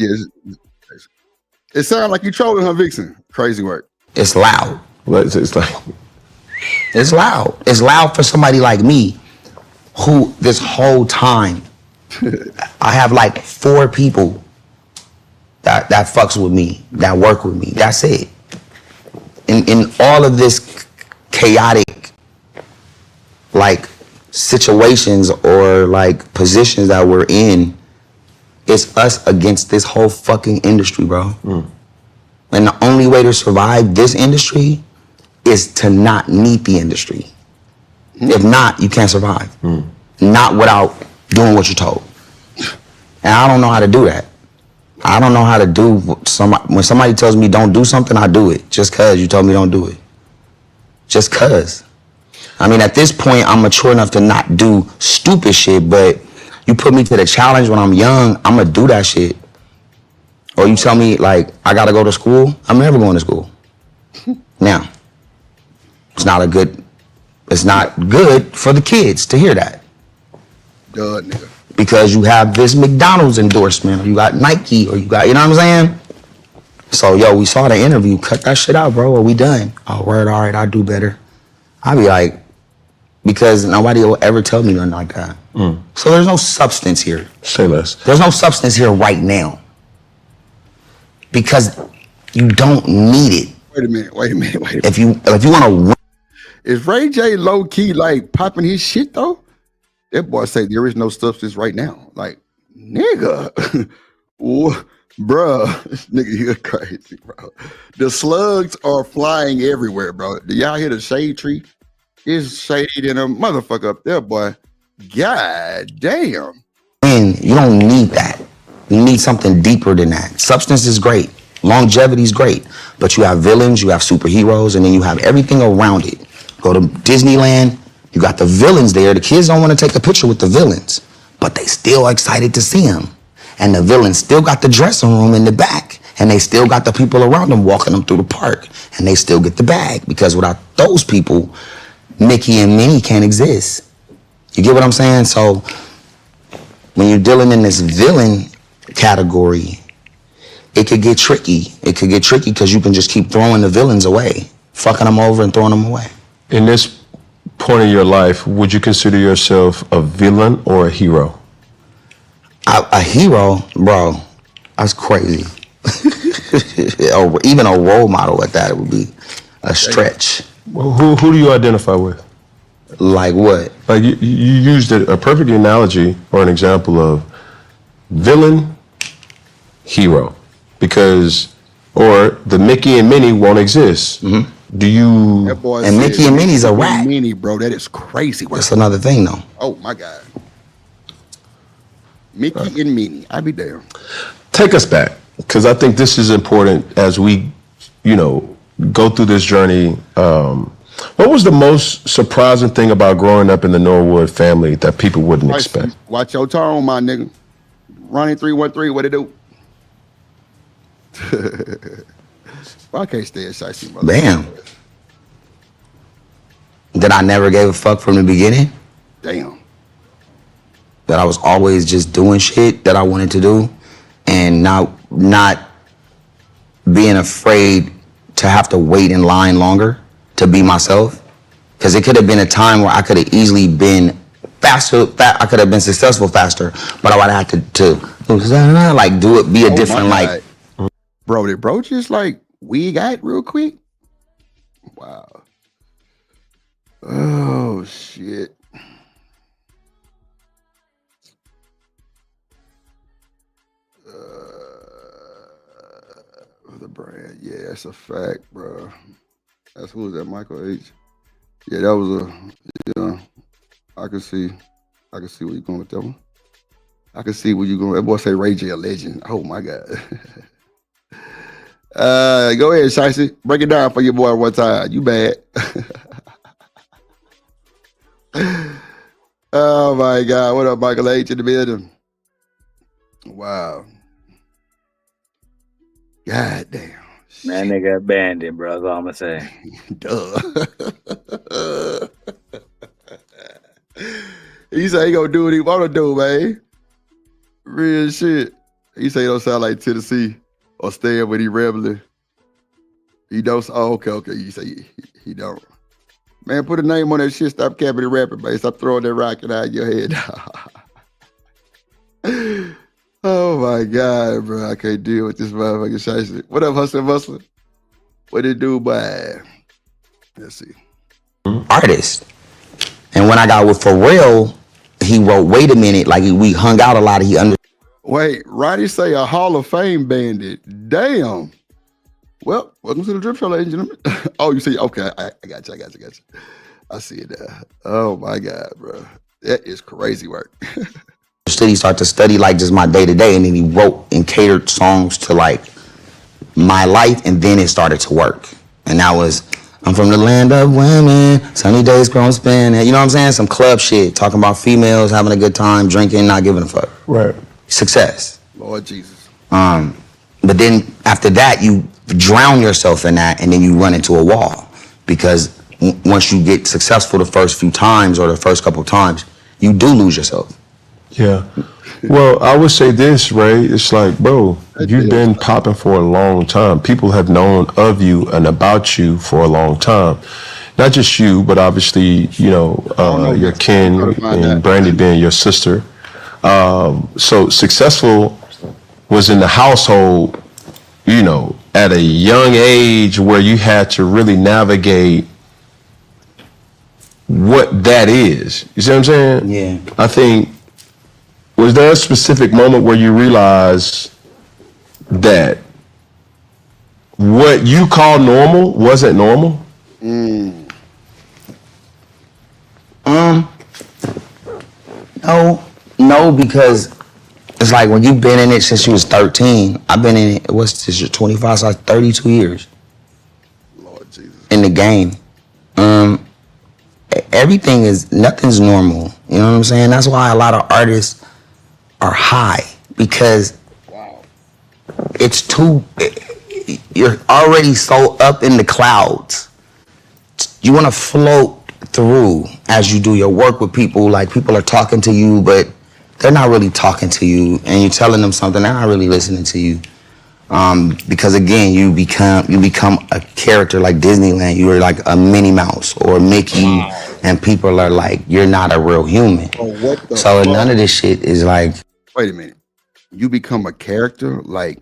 it sounds like you trolling her, Vixen. Crazy work. It's loud. It's like, it's loud. It's loud for somebody like me who this whole time, I have like 4 people that fucks with me, that work with me. That's it. In all of this chaotic like situations or like positions that we're in, it's us against this whole fucking industry, bro. And the only way to survive this industry is to not need the industry. If not, you can't survive. Not without doing what you're told. And I don't know how to do that. I don't know how to do when somebody tells me don't do something, I do it just cause you told me don't do it. Just cause. I mean, at this point, I'm mature enough to not do stupid shit, but you put me to the challenge when I'm young, I'm gonna do that shit. Or you tell me, like, I gotta go to school, I'm never going to school. Now, it's not good for the kids to hear that. Duh, nigga. Because you have this McDonald's endorsement, or you got Nike, or you got, you know what I'm saying? So, yo, we saw the interview, cut that shit out, bro, are we done? Oh, word, all right, I'll do better. I'll be like, because nobody will ever tell me nothing like that. So there's no substance here. Say less. There's no substance here right now. Because you don't need it. Wait a minute. If you want to win. Is Ray J low key like popping his shit though? That boy say there is no substance right now. Like, nigga. Bruh, nigga, you're crazy, bro. The slugs are flying everywhere, bro. Do y'all hear the shade tree? It's shade in a motherfucker up there, boy. God damn. And you don't need that. You need something deeper than that. Substance is great. Longevity is great. But you have villains, you have superheroes, and then you have everything around it. Go to Disneyland, you got the villains there. The kids don't want to take a picture with the villains, but they still excited to see them. And the villains still got the dressing room in the back, and they still got the people around them walking them through the park, and they still get the bag, because without those people, Mickey and Minnie can't exist. You get what I'm saying? So when you're dealing in this villain category, it could get tricky. It could get tricky because you can just keep throwing the villains away, fucking them over and throwing them away. In this point in your life, would you consider yourself a villain or a hero? A hero, bro, that's crazy. Or even a role model at that, it would be a stretch. Well, who do you identify with? Like what? Like you used a perfect analogy or an example of villain, hero, because or the Mickey and Minnie won't exist. Do you? That boy and Mickey and Minnie's a rat. Minnie, bro, that is crazy. That's another thing, though. Oh my God. Mickey and Minnie, I be there. Take us back, because I think this is important as we, go through this journey. What was the most surprising thing about growing up in the Norwood family that people wouldn't expect? Watch your tone, my nigga. Ronnie 313, what it do? I can't stay at Shiesty, brother. Damn. That I never gave a fuck from the beginning? Damn. That I was always just doing shit that I wanted to do and not being afraid to have to wait in line longer to be myself. Because it could have been a time where I could have easily been faster. I could have been successful faster, but I would have had to like do it, be a different like. Bro, did bro just like we got real quick? Wow. Oh shit. The brand, yeah, that's a fact, bro. That's who was that, Michael H. Yeah, that was I can see where you're going with that one. I can see where you're going. That boy say Ray J a legend. Oh my God. Go ahead, Shicey. Break it down for your boy one time. You bad. Oh my God. What up, Michael H in the building? Wow. God damn. Man, nigga abandoned, bro. That's all I'm gonna say. Duh. He say he gonna do what he wanna do, man. Real shit. He say he don't sound like Tennessee or Stan when he rebelling. He don't. Oh, okay. You say he don't. Man, put a name on that shit. Stop capping and rapping, man. Stop throwing that rocket out of your head. Oh my God, bro. I can't deal with this motherfucking shit. What up, Hustler Muscle? What it do, boy? Let's see. Artist. And when I got with Pharrell, he wrote, wait a minute, like we hung out a lot. Wait, Roddy say a Hall of Fame bandit. Damn. Well, welcome to the Drip Show, ladies and gentlemen. Oh, you see, okay, I got you. I see it now. Oh my God, bro. That is crazy work. He started to study like just my day to day, and then he wrote and catered songs to like my life, and then it started to work. And that was, I'm from the land of women, sunny days grown spinning. You know what I'm saying? Some club shit, talking about females having a good time, drinking, not giving a fuck. Right. Success. Lord Jesus. But then after that, you drown yourself in that, and then you run into a wall, because once you get successful the first few times or the first couple of times, you do lose yourself. Yeah. Well, I would say this, Ray. It's like, bro, you've been popping for a long time. People have known of you and about you for a long time. Not just you, but obviously, you know, your kin and Brandy being your sister. So Successful was in the household, you know, at a young age where you had to really navigate what that is. You see what I'm saying? Yeah. I think, was there a specific moment where you realized that what you call normal wasn't normal? No, because it's like when you've been in it since you was 13. I've been in it, what's this, you're 25, so 32 years. Lord Jesus. In the game. Nothing's normal. You know what I'm saying? That's why a lot of artists are high, because you're already so up in the clouds. You want to float through as you do your work with people. Like, people are talking to you, but they're not really talking to you, and you're telling them something, they're not really listening to you. Because again, you become a character like Disneyland. You are like a Minnie Mouse or Mickey, and people are like, you're not a real human. So none of this shit is like. Wait a minute. You become a character like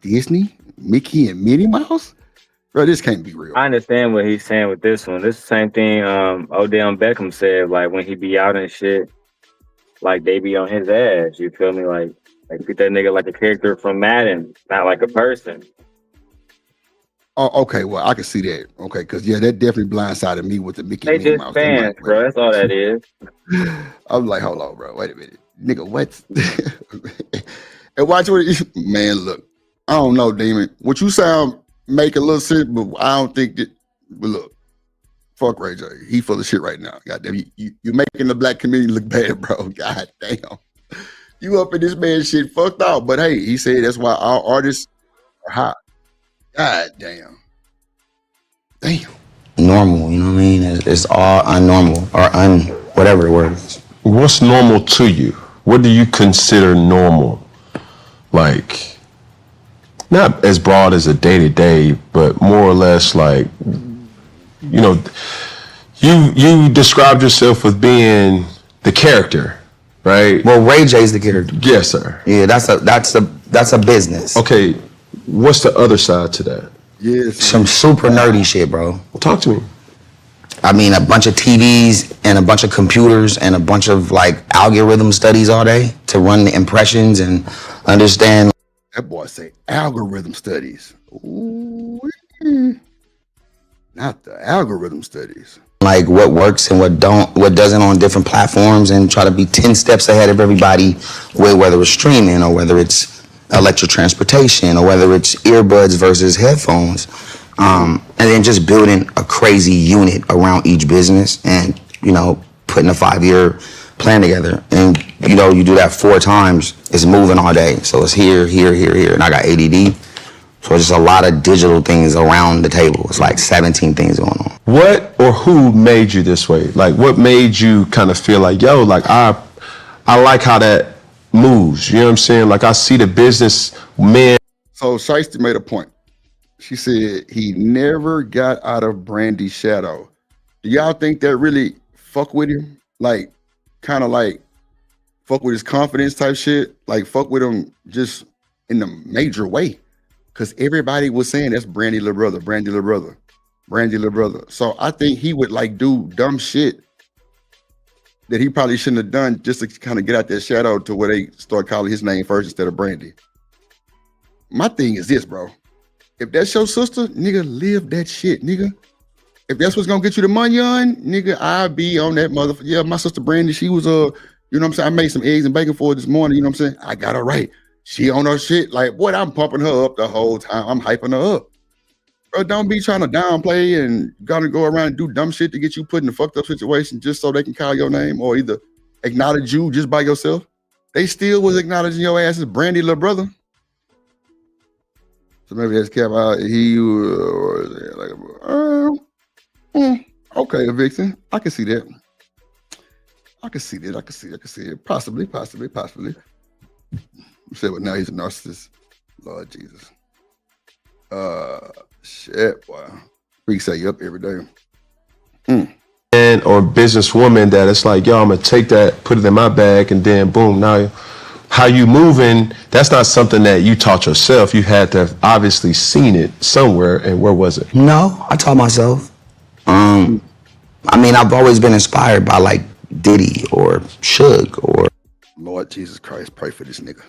Disney, Mickey, and Minnie Mouse? Bro, this can't be real. I understand what he's saying with this one. This is the same thing Odell Beckham said, like when he be out and shit, like they be on his ass. You feel me? Like treat that nigga like a character from Madden, not like a person. Oh, okay. Well, I can see that. Okay, because yeah, that definitely blindsided me with the Mickey. They Minnie just Mouse. fans, bro. That's all that is. I'm like, hold on, bro. Wait a minute, nigga. What? And watch what. Man, look. I don't know, Demon. What you sound make a little sense, but I don't think that. But look, fuck Ray J. He full of shit right now. Goddamn, you're making the black community look bad, bro. God damn. You up in this man shit fucked out. But hey, he said that's why our artists are hot. God damn. Damn. Normal, you know what I mean? It's all unnormal or whatever the word is. What's normal to you? What do you consider normal? Like, not as broad as a day-to-day, but more or less like, you know, you described yourself with being the character, right? Well, Ray J's the character. Yes, sir. Yeah, that's a business. Okay, what's the other side to that? Yes. Some super nerdy shit, bro. Talk to me. I mean, a bunch of TVs and a bunch of computers and a bunch of like algorithm studies all day to run the impressions and understand. That boy say algorithm studies. Ooh, not the algorithm studies. Like what works and what doesn't on different platforms, and try to be 10 steps ahead of everybody with whether it's streaming or whether it's electric transportation or whether it's earbuds versus headphones. And then just building a crazy unit around each business and, you know, putting a 5-year plan together. And, you know, you do that 4 times, it's moving all day. So it's here, here, here, here. And I got ADD. So it's just a lot of digital things around the table. It's like 17 things going on. What or who made you this way? Like, what made you kind of feel like, yo, like I like how that moves. You know what I'm saying? Like, I see the business man. So Shiesty made a point. She said he never got out of Brandy's shadow. Do y'all think that really fuck with him? Like, kind of like fuck with his confidence type shit? Like, fuck with him just in a major way? Because everybody was saying that's Brandy little brother, Brandy little brother, Brandy little brother. So I think he would like do dumb shit that he probably shouldn't have done just to kind of get out that shadow to where they start calling his name first instead of Brandy. My thing is this, bro. If that's your sister, nigga, live that shit, nigga. If that's what's gonna get you the money on, nigga, I'll be on that motherfucker. Yeah, my sister Brandy, she was you know what I'm saying? I made some eggs and bacon for her this morning, you know what I'm saying? I got her right. She on her shit. Like, boy, I'm pumping her up the whole time. I'm hyping her up. Bro, don't be trying to downplay and gonna go around and do dumb shit to get you put in a fucked up situation just so they can call your name or either acknowledge you just by yourself. They still was acknowledging your ass as Brandy little brother. So maybe that's kept out. Okay, Vixen. I can see that. I can see it. Possibly. You said, well, now he's a narcissist. Lord Jesus. Shit, boy. We can set you up every day. Man or businesswoman that it's like, yo, I'm gonna take that, put it in my bag, and then boom, now how you moving, that's not something that you taught yourself. You had to have obviously seen it somewhere, and where was it? No, I taught myself. I mean, I've always been inspired by like Diddy or Suge or Lord Jesus Christ, pray for this nigga.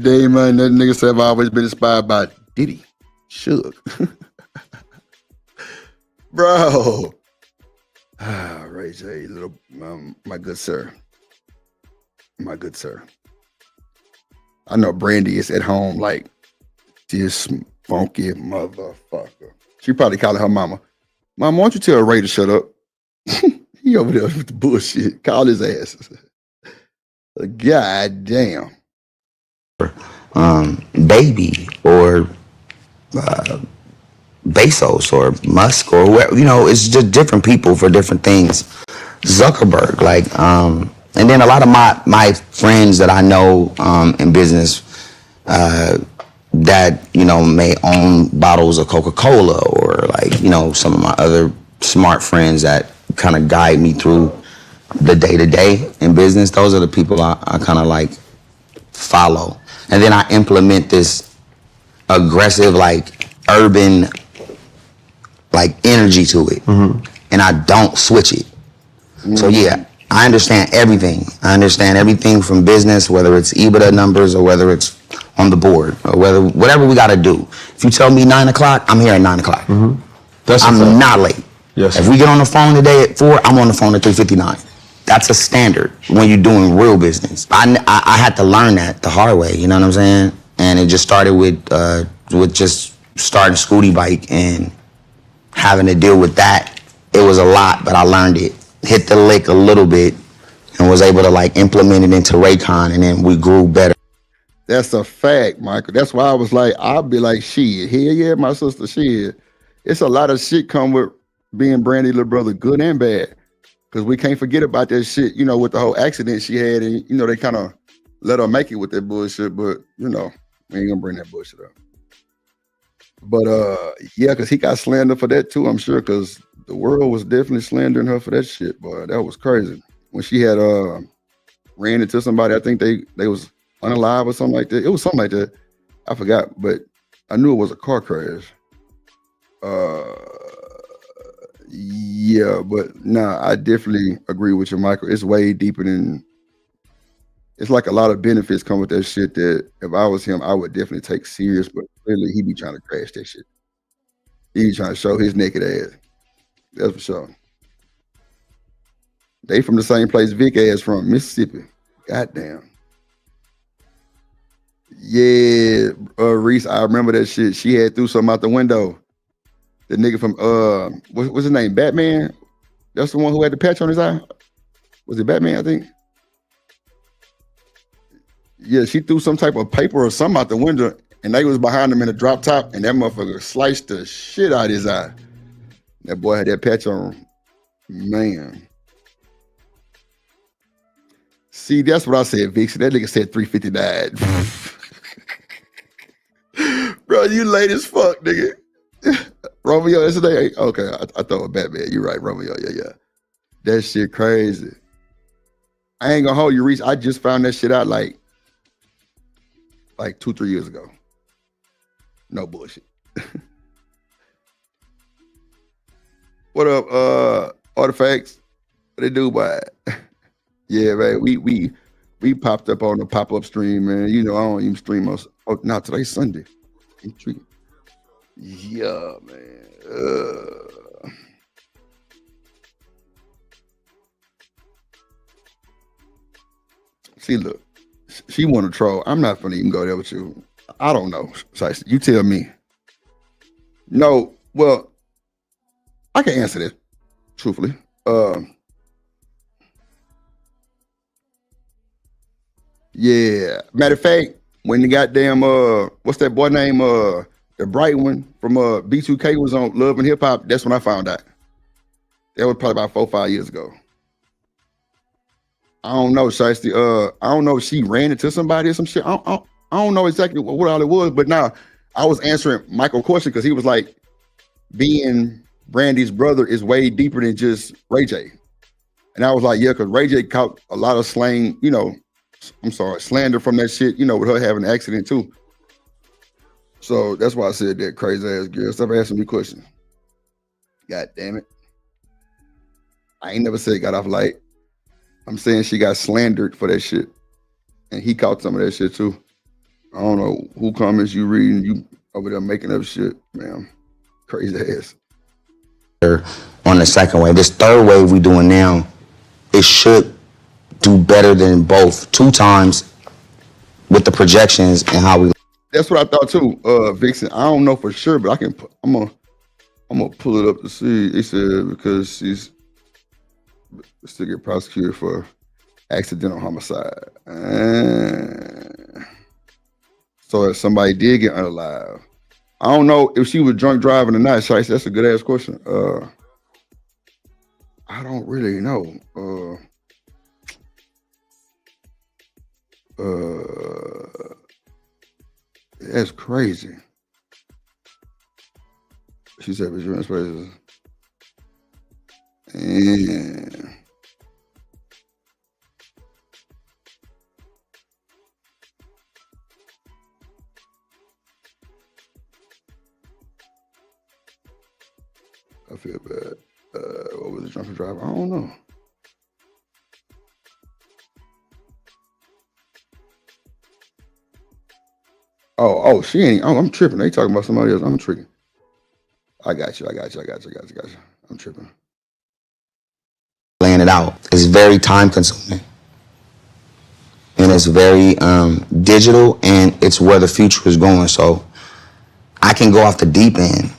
Damon, that nigga said I've always been inspired by Diddy, Suge. Bro. Ray J, little my good sir. My good sir. I know Brandy is at home like this funky motherfucker. She probably calling her mama. Mama, why don't you tell Ray to shut up? He over there with the bullshit. Call his ass. God damn. Baby or Bezos or Musk or whoever, you know, it's just different people for different things. Zuckerberg, like, and then a lot of my friends that I know in business that, you know, may own bottles of Coca-Cola or like, you know, some of my other smart friends that kind of guide me through the day-to-day in business. Those are the people I kind of like follow. And then I implement this aggressive, like urban, like energy to it. And I don't switch it. So yeah, I understand everything. I understand everything from business, whether it's EBITDA numbers or whether it's on the board or whatever we got to do. If you tell me 9 o'clock, I'm here at 9 o'clock. I'm not late. Yes. If we get on the phone today at 4, I'm on the phone at 3:59. That's a standard when you're doing real business. I had to learn that the hard way, you know what I'm saying? And it just started with just starting Scooty Bike and having to deal with that. It was a lot, but I learned it. Hit the lick a little bit and was able to like implement it into Raycon, and then we grew better. That's a fact, Michael. That's why I was like, I'll be like, shit, hell yeah, my sister, shit. It's a lot of shit come with being Brandy little brother, good and bad. Because we can't forget about that shit, you know, with the whole accident she had. And, you know, they kind of let her make it with that bullshit. But, you know, we ain't going to bring that bullshit up. But, yeah, because he got slandered for that, too, I'm sure. Because the world was definitely slandering her for that shit, boy. That was crazy. When she had ran into somebody, I think they was unalive or something like that. It was something like that. I forgot, but I knew it was a car crash. Yeah, but nah, I definitely agree with you, Michael. It's way deeper than. It's like a lot of benefits come with that shit that if I was him, I would definitely take serious. But clearly, he be trying to crash that shit. He be trying to show his naked ass. That's for sure. They from the same place Vic ass from, Mississippi. Goddamn. Yeah, Reese, I remember that shit. She had threw something out the window. The nigga from what's his name? Batman? That's the one who had the patch on his eye? Was it Batman, I think? Yeah, she threw some type of paper or something out the window, and they was behind him in a drop top, and that motherfucker sliced the shit out of his eye. That boy had that patch on. Man. See, that's what I said, Vixen. That nigga said 350 died. Bro, you late as fuck, nigga. Romeo, that's the name. Okay, I thought it was Batman. You're right, Romeo. Yeah. That shit crazy. I ain't gonna hold you, Reese. I just found that shit out like 2-3 years ago. No bullshit. What up, Artifacts? What they do, boy? Yeah, man. We popped up on the pop-up stream, man. You know, I don't even stream us. Oh, no, today's Sunday. Yeah, man. See, look, she want to troll. I'm not gonna even go there with you. I don't know. Shiesty, you tell me. No, well, I can answer this truthfully. Yeah. Matter of fact, when the goddamn what's that boy name? The bright one from B2K was on Love and Hip Hop. That's when I found out. That was probably about 4 or 5 years ago. I don't know, Shiesty. I don't know if she ran into somebody or some shit. I don't know exactly what all it was, but now I was answering Michael's question because he was like, being Brandy's brother is way deeper than just Ray J. And I was like, yeah, because Ray J caught a lot of slander from that shit, with her having an accident too. So that's why I said that crazy ass girl. Stop asking me questions. God damn it. I ain't never said got off light. I'm saying she got slandered for that shit. And he caught some of that shit too. I don't know who comments you reading, you over there making up shit, man. Crazy ass. On the second wave. This third wave we doing now, it should do better than both 2 times with the projections and how we. That's what I thought too, Vixen. I don't know for sure, but I'm gonna pull it up to see. It said because she's still get prosecuted for accidental homicide. So if somebody did get unalive, I don't know if she was drunk driving or not. Shiesty, that's a good ass question. I don't really know. That's crazy. She said insurance prices. And I feel bad. What was the drunken driver? I don't know. Oh, she ain't. Oh, I'm tripping. They talking about somebody else. I'm tripping. I got you. I'm tripping. Laying it out. It's very time consuming. And it's very digital, and it's where the future is going. So I can go off the deep end,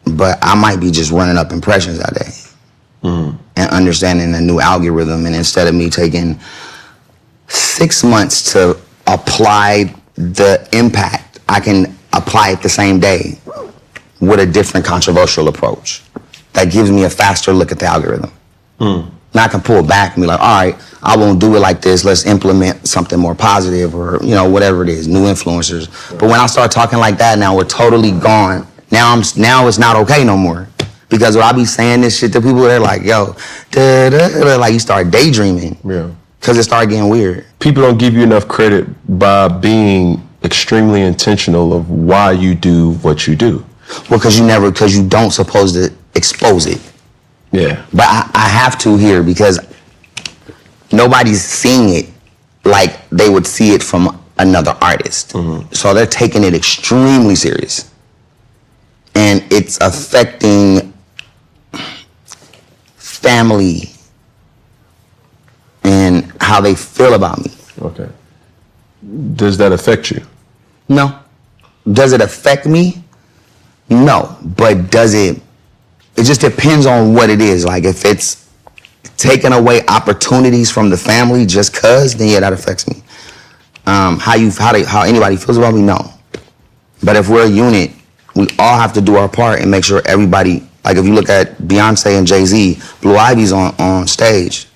but I might be just running up impressions that day and understanding the new algorithm. And instead of me taking 6 months to apply the impact, I can apply it the same day with a different controversial approach that gives me a faster look at the algorithm. Now I can pull back and be like, all right, I won't do it like this. Let's implement something more positive, or whatever it is, new influencers. But when I start talking like that, now we're totally gone. Now it's not okay no more. Because when I be saying this shit to people, they're like, yo, like you start daydreaming. Yeah. Because it started getting weird. People don't give you enough credit by being extremely intentional of why you do what you do. Well, because you don't supposed to expose it. Yeah. But I have to here because nobody's seeing it like they would see it from another artist. So they're taking it extremely serious. And it's affecting family and how they feel about me. Okay. Does that affect you? No. Does it affect me? No. But does it just depends on what it is. Like if it's taking away opportunities from the family just cause, then yeah, that affects me. How anybody feels about me, no. But if we're a unit, we all have to do our part and make sure everybody, like if you look at Beyonce and Jay-Z, Blue Ivy's on stage.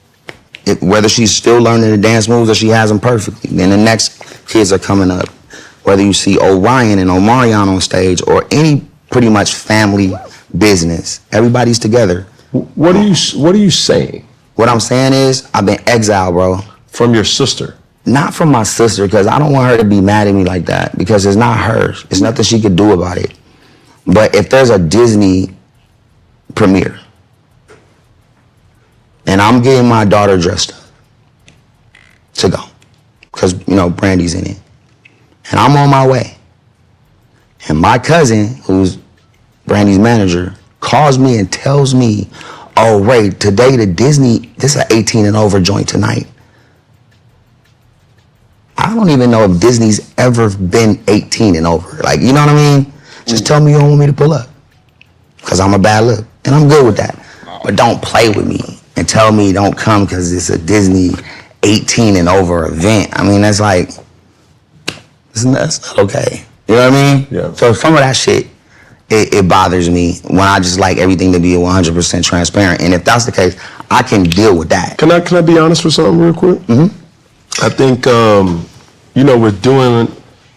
Whether she's still learning the dance moves or she has them perfectly, then the next kids are coming up. Whether you see Orion and Omarion on stage or any pretty much family business, everybody's together. What are you saying? What I'm saying is I've been exiled, bro. From your sister? Not from my sister, because I don't want her to be mad at me like that, because it's not hers. It's nothing she could do about it. But if there's a Disney premiere and I'm getting my daughter dressed up to go, because, Brandy's in it, and I'm on my way, and my cousin, who's Brandy's manager, calls me and tells me, oh, Ray, today this is an 18 and over joint tonight. I don't even know if Disney's ever been 18 and over. Like, you know what I mean? Just tell me you don't want me to pull up, because I'm a bad look, and I'm good with that. But don't play with me and tell me don't come because it's a Disney 18 and over event. I mean, that's like, that's not okay. You know what I mean? Yeah. So some of that shit, it bothers me when I just like everything to be 100% transparent. And if that's the case, I can deal with that. Can I be honest with something real quick? Mm-hmm. I think, with doing,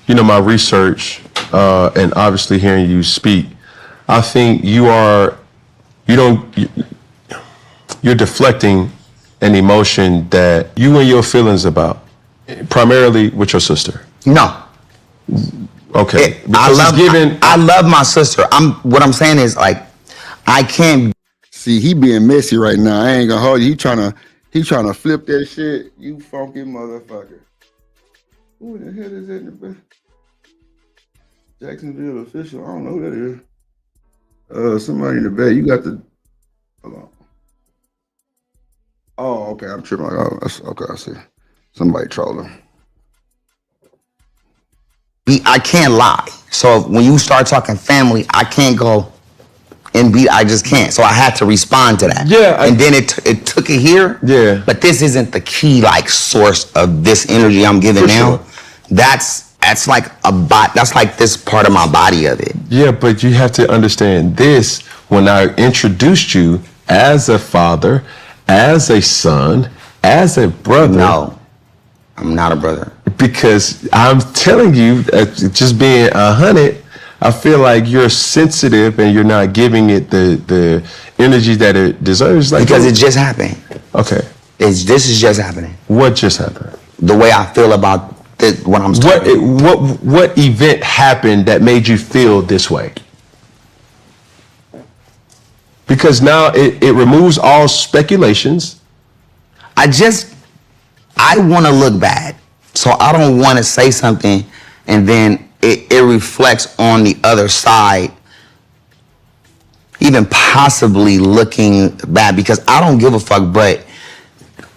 my research and obviously hearing you speak, I think you're deflecting an emotion that you and your feelings about, primarily with your sister. No. Okay. I love my sister. What I'm saying is, like, I can't. See, he being messy right now. I ain't gonna hold you. He trying to flip that shit. You funky motherfucker. Who the hell is that in the back? Jacksonville official. I don't know who that is. Somebody in the back. You got the. Hold on. Oh, okay. I'm tripping. Oh, okay. I see. Somebody trolling. I can't lie. So when you start talking family, I can't go and beat. I just can't. So I had to respond to that. Yeah. And then it took it here. Yeah. But this isn't the key source of this energy I'm giving now. Sure. That's like that's like this part of my body of it. Yeah, but you have to understand this. When I introduced you as a father, as a son, as a brother. No, I'm not a brother. Because I'm telling you, just being 100, I feel like you're sensitive and you're not giving it the energy that it deserves. Because it just happened. Okay. This is just happening. What just happened? The way I feel about what I'm starting. What event happened that made you feel this way? Because now it removes all speculations. I want to look bad. So I don't want to say something and then it reflects on the other side, even possibly looking bad, because I don't give a fuck, but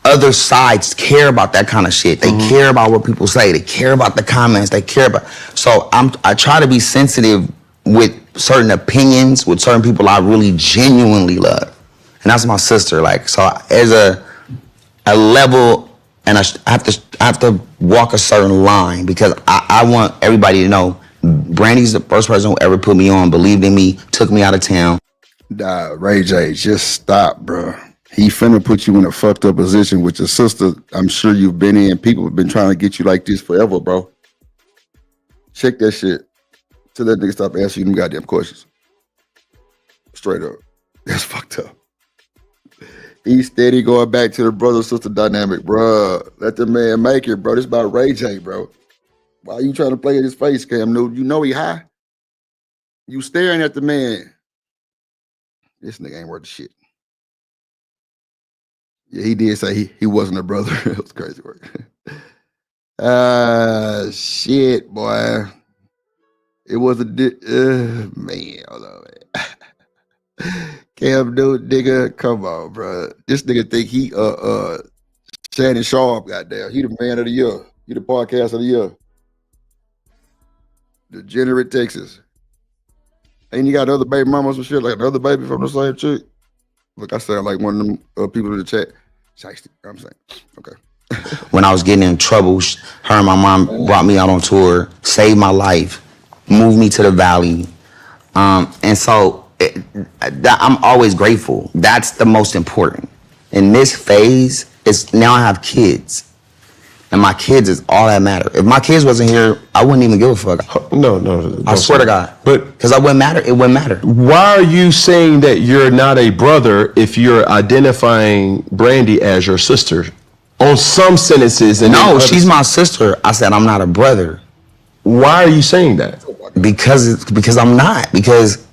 other sides care about that kind of shit. They care about what people say. They care about the comments. They care about. So I try to be sensitive with certain opinions, with certain people I really genuinely love. And that's my sister. Like, so there's a level, and I have to walk a certain line, because I want everybody to know Brandy's the first person who ever put me on, believed in me, took me out of town. Nah, Ray J, just stop, bro. He finna put you in a fucked up position with your sister. I'm sure you've been in. People have been trying to get you like this forever, bro. Check that shit. Till that nigga stop asking you them goddamn questions. Straight up. That's fucked up. He's steady going back to the brother-sister dynamic, bro. Let the man make it, bro. This about Ray J, bro. Why are you trying to play in his face, Cam Newton? You know he high. You staring at the man. This nigga ain't worth the shit. Yeah, he did say he wasn't a brother. It was crazy work. Shit, boy. It was a man. Hold on, man. Cam Newton, nigga, come on, bro. This nigga think he Shannon Sharp, goddamn. He the man of the year. He the podcast of the year. Degenerate Texas. Ain't you got another baby mama or some shit, like another baby from the same chick? Look, I sound like one of them people in the chat. Shiesty, I'm saying. Okay. When I was getting in trouble, her and my mom brought me out on tour, saved my life, moved me to the Valley. And so I'm always grateful. That's the most important. In this phase, it's now I have kids. And my kids is all that matter. If my kids wasn't here, I wouldn't even give a fuck. No. I swear to God. But because it wouldn't matter. Why are you saying that you're not a brother if you're identifying Brandy as your sister? On some sentences, and no, she's my sister. I said I'm not a brother. Why are you saying that? Because I'm not. Because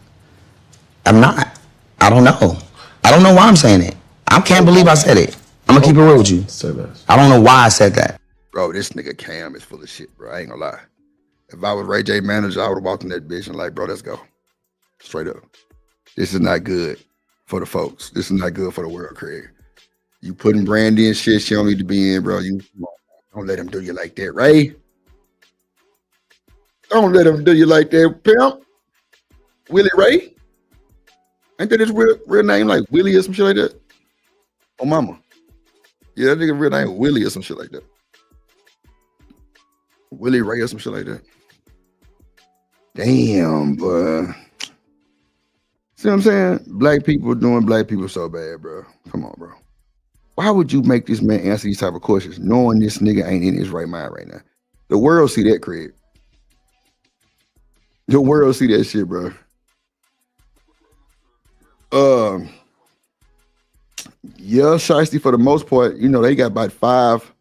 I'm not. I don't know. I don't know why I'm saying it. I can't believe I said it. I'm gonna keep it real with you. I don't know why I said that. Bro, this nigga Cam is full of shit, bro. I ain't gonna lie. If I was Ray J manager, I would have walked in that bitch and like, bro, let's go. Straight up. This is not good for the folks. This is not good for the world, Craig. You putting Brandy in shit she don't need to be in, bro. You don't let him do you like that, Ray. Don't let him do you like that, pimp. Willie Ray. Ain't that his real name, like Willie or some shit like that? Oh, mama. Yeah, that nigga real name Willie or some shit like that. Willie Ray or some shit like that. Damn, boy. See what I'm saying? Black people doing black people so bad, bro. Come on, bro. Why would you make this man answer these type of questions knowing this nigga ain't in his right mind right now? The world see that, Craig. The world see that shit, bro. Yeah, Shiesty, for the most part, you know, they got about 5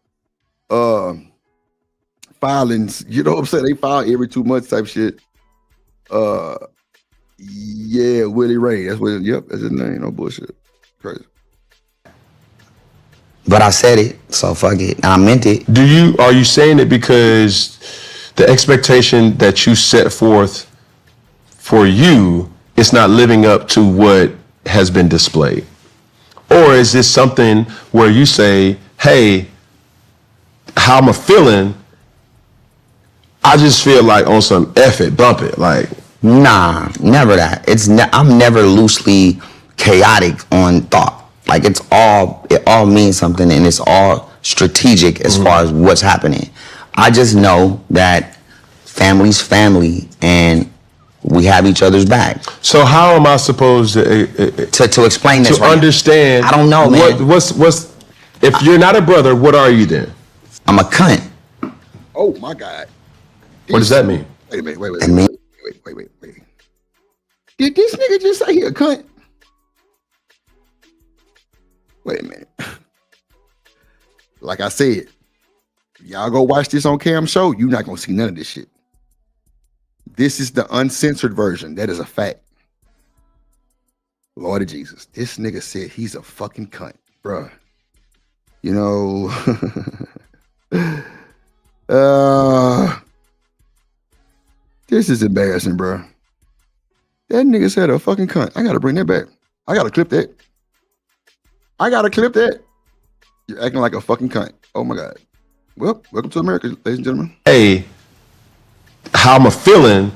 filings. You know what I'm saying? They file every 2 months type shit. Yeah, Willie Ray. That's what. Yep, that's his name. No bullshit. Crazy. But I said it, so fuck it. And I meant it. Are you saying it because the expectation that you set forth for you is not living up to what has been displayed? Or is this something where you say, hey, how am I feeling? I just feel like on some F it, bump it, like. Nah, never that. I'm never loosely chaotic on thought. Like it all means something, and it's all strategic as far as what's happening. I just know that family's family, and we have each other's back. So how am I supposed to explain this? To understand? I don't know, man. What's if you're not a brother, what are you then? I'm a cunt. Oh my God. What does that mean? Wait a minute. Wait. Did this nigga just say he a cunt? Wait a minute. Like I said, y'all go watch this on Cam show, you're not gonna see none of this shit. This is the uncensored version. That is a fact. Lord of Jesus. This nigga said he's a fucking cunt, bruh. You know, this is embarrassing, bruh. That nigga said a fucking cunt. I gotta bring that back. I gotta clip that. You're acting like a fucking cunt. Oh my God. Well, welcome to America, ladies and gentlemen. Hey, how am I feeling?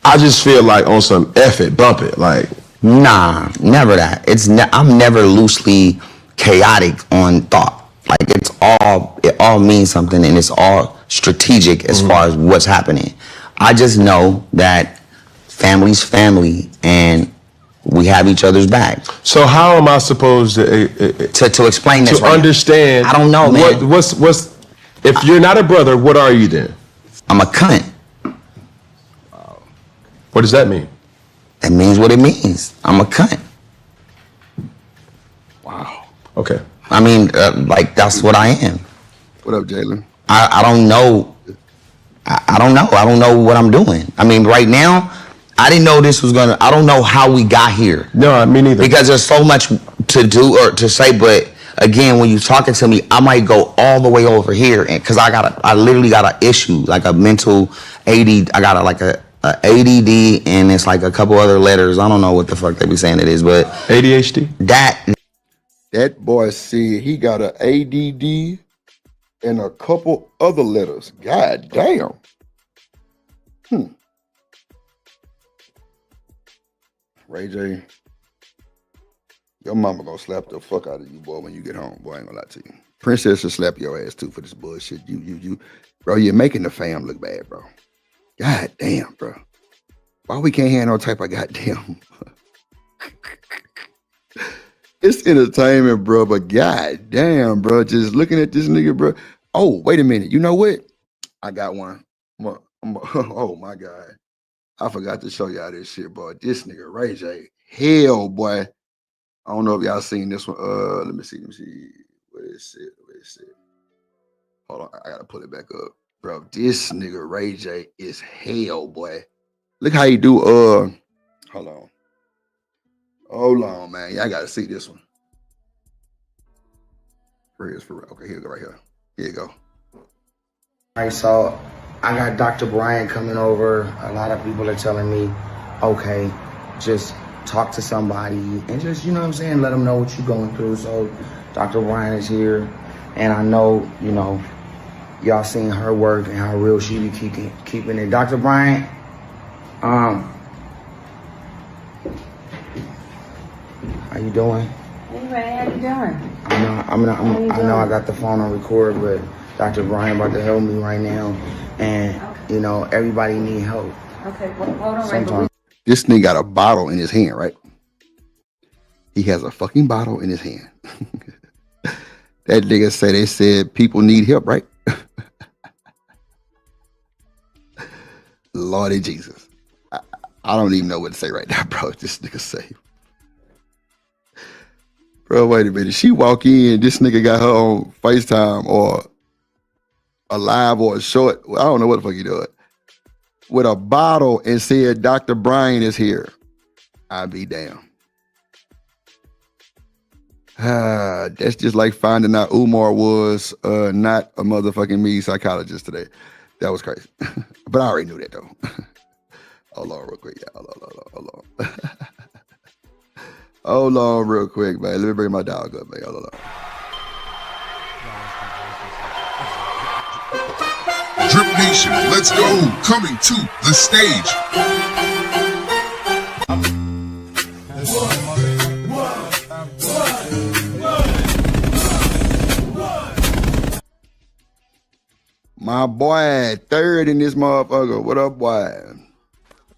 I just feel like on some F it, bump it, like. Nah, never that. I'm never loosely chaotic on thought. Like it all means something, and it's all strategic as far as what's happening. I just know that family's family, and we have each other's back. So how am I supposed to explain this? To understand? I don't know, man. What's if you're not a brother, what are you then? I'm a cunt. What does that mean? It means what it means. I'm a cunt. Wow. Okay. I mean, like, that's what I am. What up, Jalen? I don't know. I don't know. I don't know what I'm doing. I mean, right now, I didn't know this was gonna. I don't know how we got here. No, me neither. Because there's so much to do or to say. But again, when you're talking to me, I might go all the way over here, and because I literally got an issue, like a mental AD. I got a ADD, and it's like a couple other letters. I don't know what the fuck they be saying it is, but ADHD. That boy said he got an ADD and a couple other letters. God damn. Ray J, your mama gonna slap the fuck out of you, boy, when you get home. Boy, I ain't gonna lie to you. Princess should slap your ass too for this bullshit. Bro, you're making the fam look bad, bro. God damn, bro. Why we can't have no type of goddamn? It's entertainment, bro, but god damn, bro. Just looking at this nigga, bro. Oh, wait a minute. You know what? I got one. Oh my God. I forgot to show y'all this shit, boy. This nigga Ray J. Hell, boy. I don't know if y'all seen this one. Let me see. Where is it? Hold on. I gotta pull it back up. Bro, this nigga Ray J is hell, boy. Look how he do hold on. Hold on, man. Y'all gotta see this one. Where is for real? Okay, here we go right here. Here you go. All right, so I got Dr. Brian coming over. A lot of people are telling me, okay, just talk to somebody and just, you know what I'm saying, let them know what you're going through. So Dr. Brian is here, and I know, you know, y'all seen her work and how real she be keeping it. Dr. Brian, how you doing? Hey Ray, how you doing? I know I got the phone on record, but Dr. Brian about to help me right now, and you know everybody need help. Okay, well, hold on, Ray. This nigga got a bottle in his hand, right? He has a fucking bottle in his hand. That nigga said they said people need help, right? Lordy Jesus. I don't even know what to say right now, bro. This nigga say. Bro, wait a minute. She walk in, this nigga got her on FaceTime or a live or a short. I don't know what the fuck he doing. With a bottle and said Dr. Brian is here. I'd be damn. That's just like finding out Umar was not a motherfucking me psychologist today. That was crazy. But I already knew that though. Hold on real quick. Yeah, hold on. Hold on real quick, man. Let me bring my dog up, man. Hold on. Drip Nation, let's go. Coming to the stage. My boy, third in this motherfucker. What up, boy?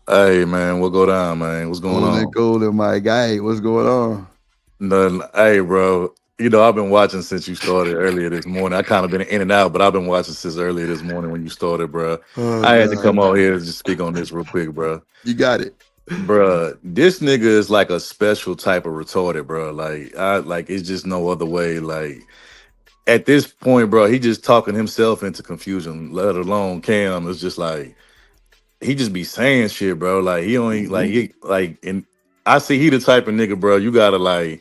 Hey man, what go down, man? What's going on? Cool, my guy. What's going on? Nothing. Hey, bro. You know, I've been watching since you started earlier this morning. I kind of been in and out, but I've been watching since earlier this morning when you started, bro. I had to come out here and just speak on this real quick, bro. You got it. Bro, this nigga is like a special type of retarded, bro. Like it's just no other way. Like at this point, bro, he just talking himself into confusion, let alone Cam. It's just like he just be saying shit, bro. Like he only and I see he the type of nigga, bro. You gotta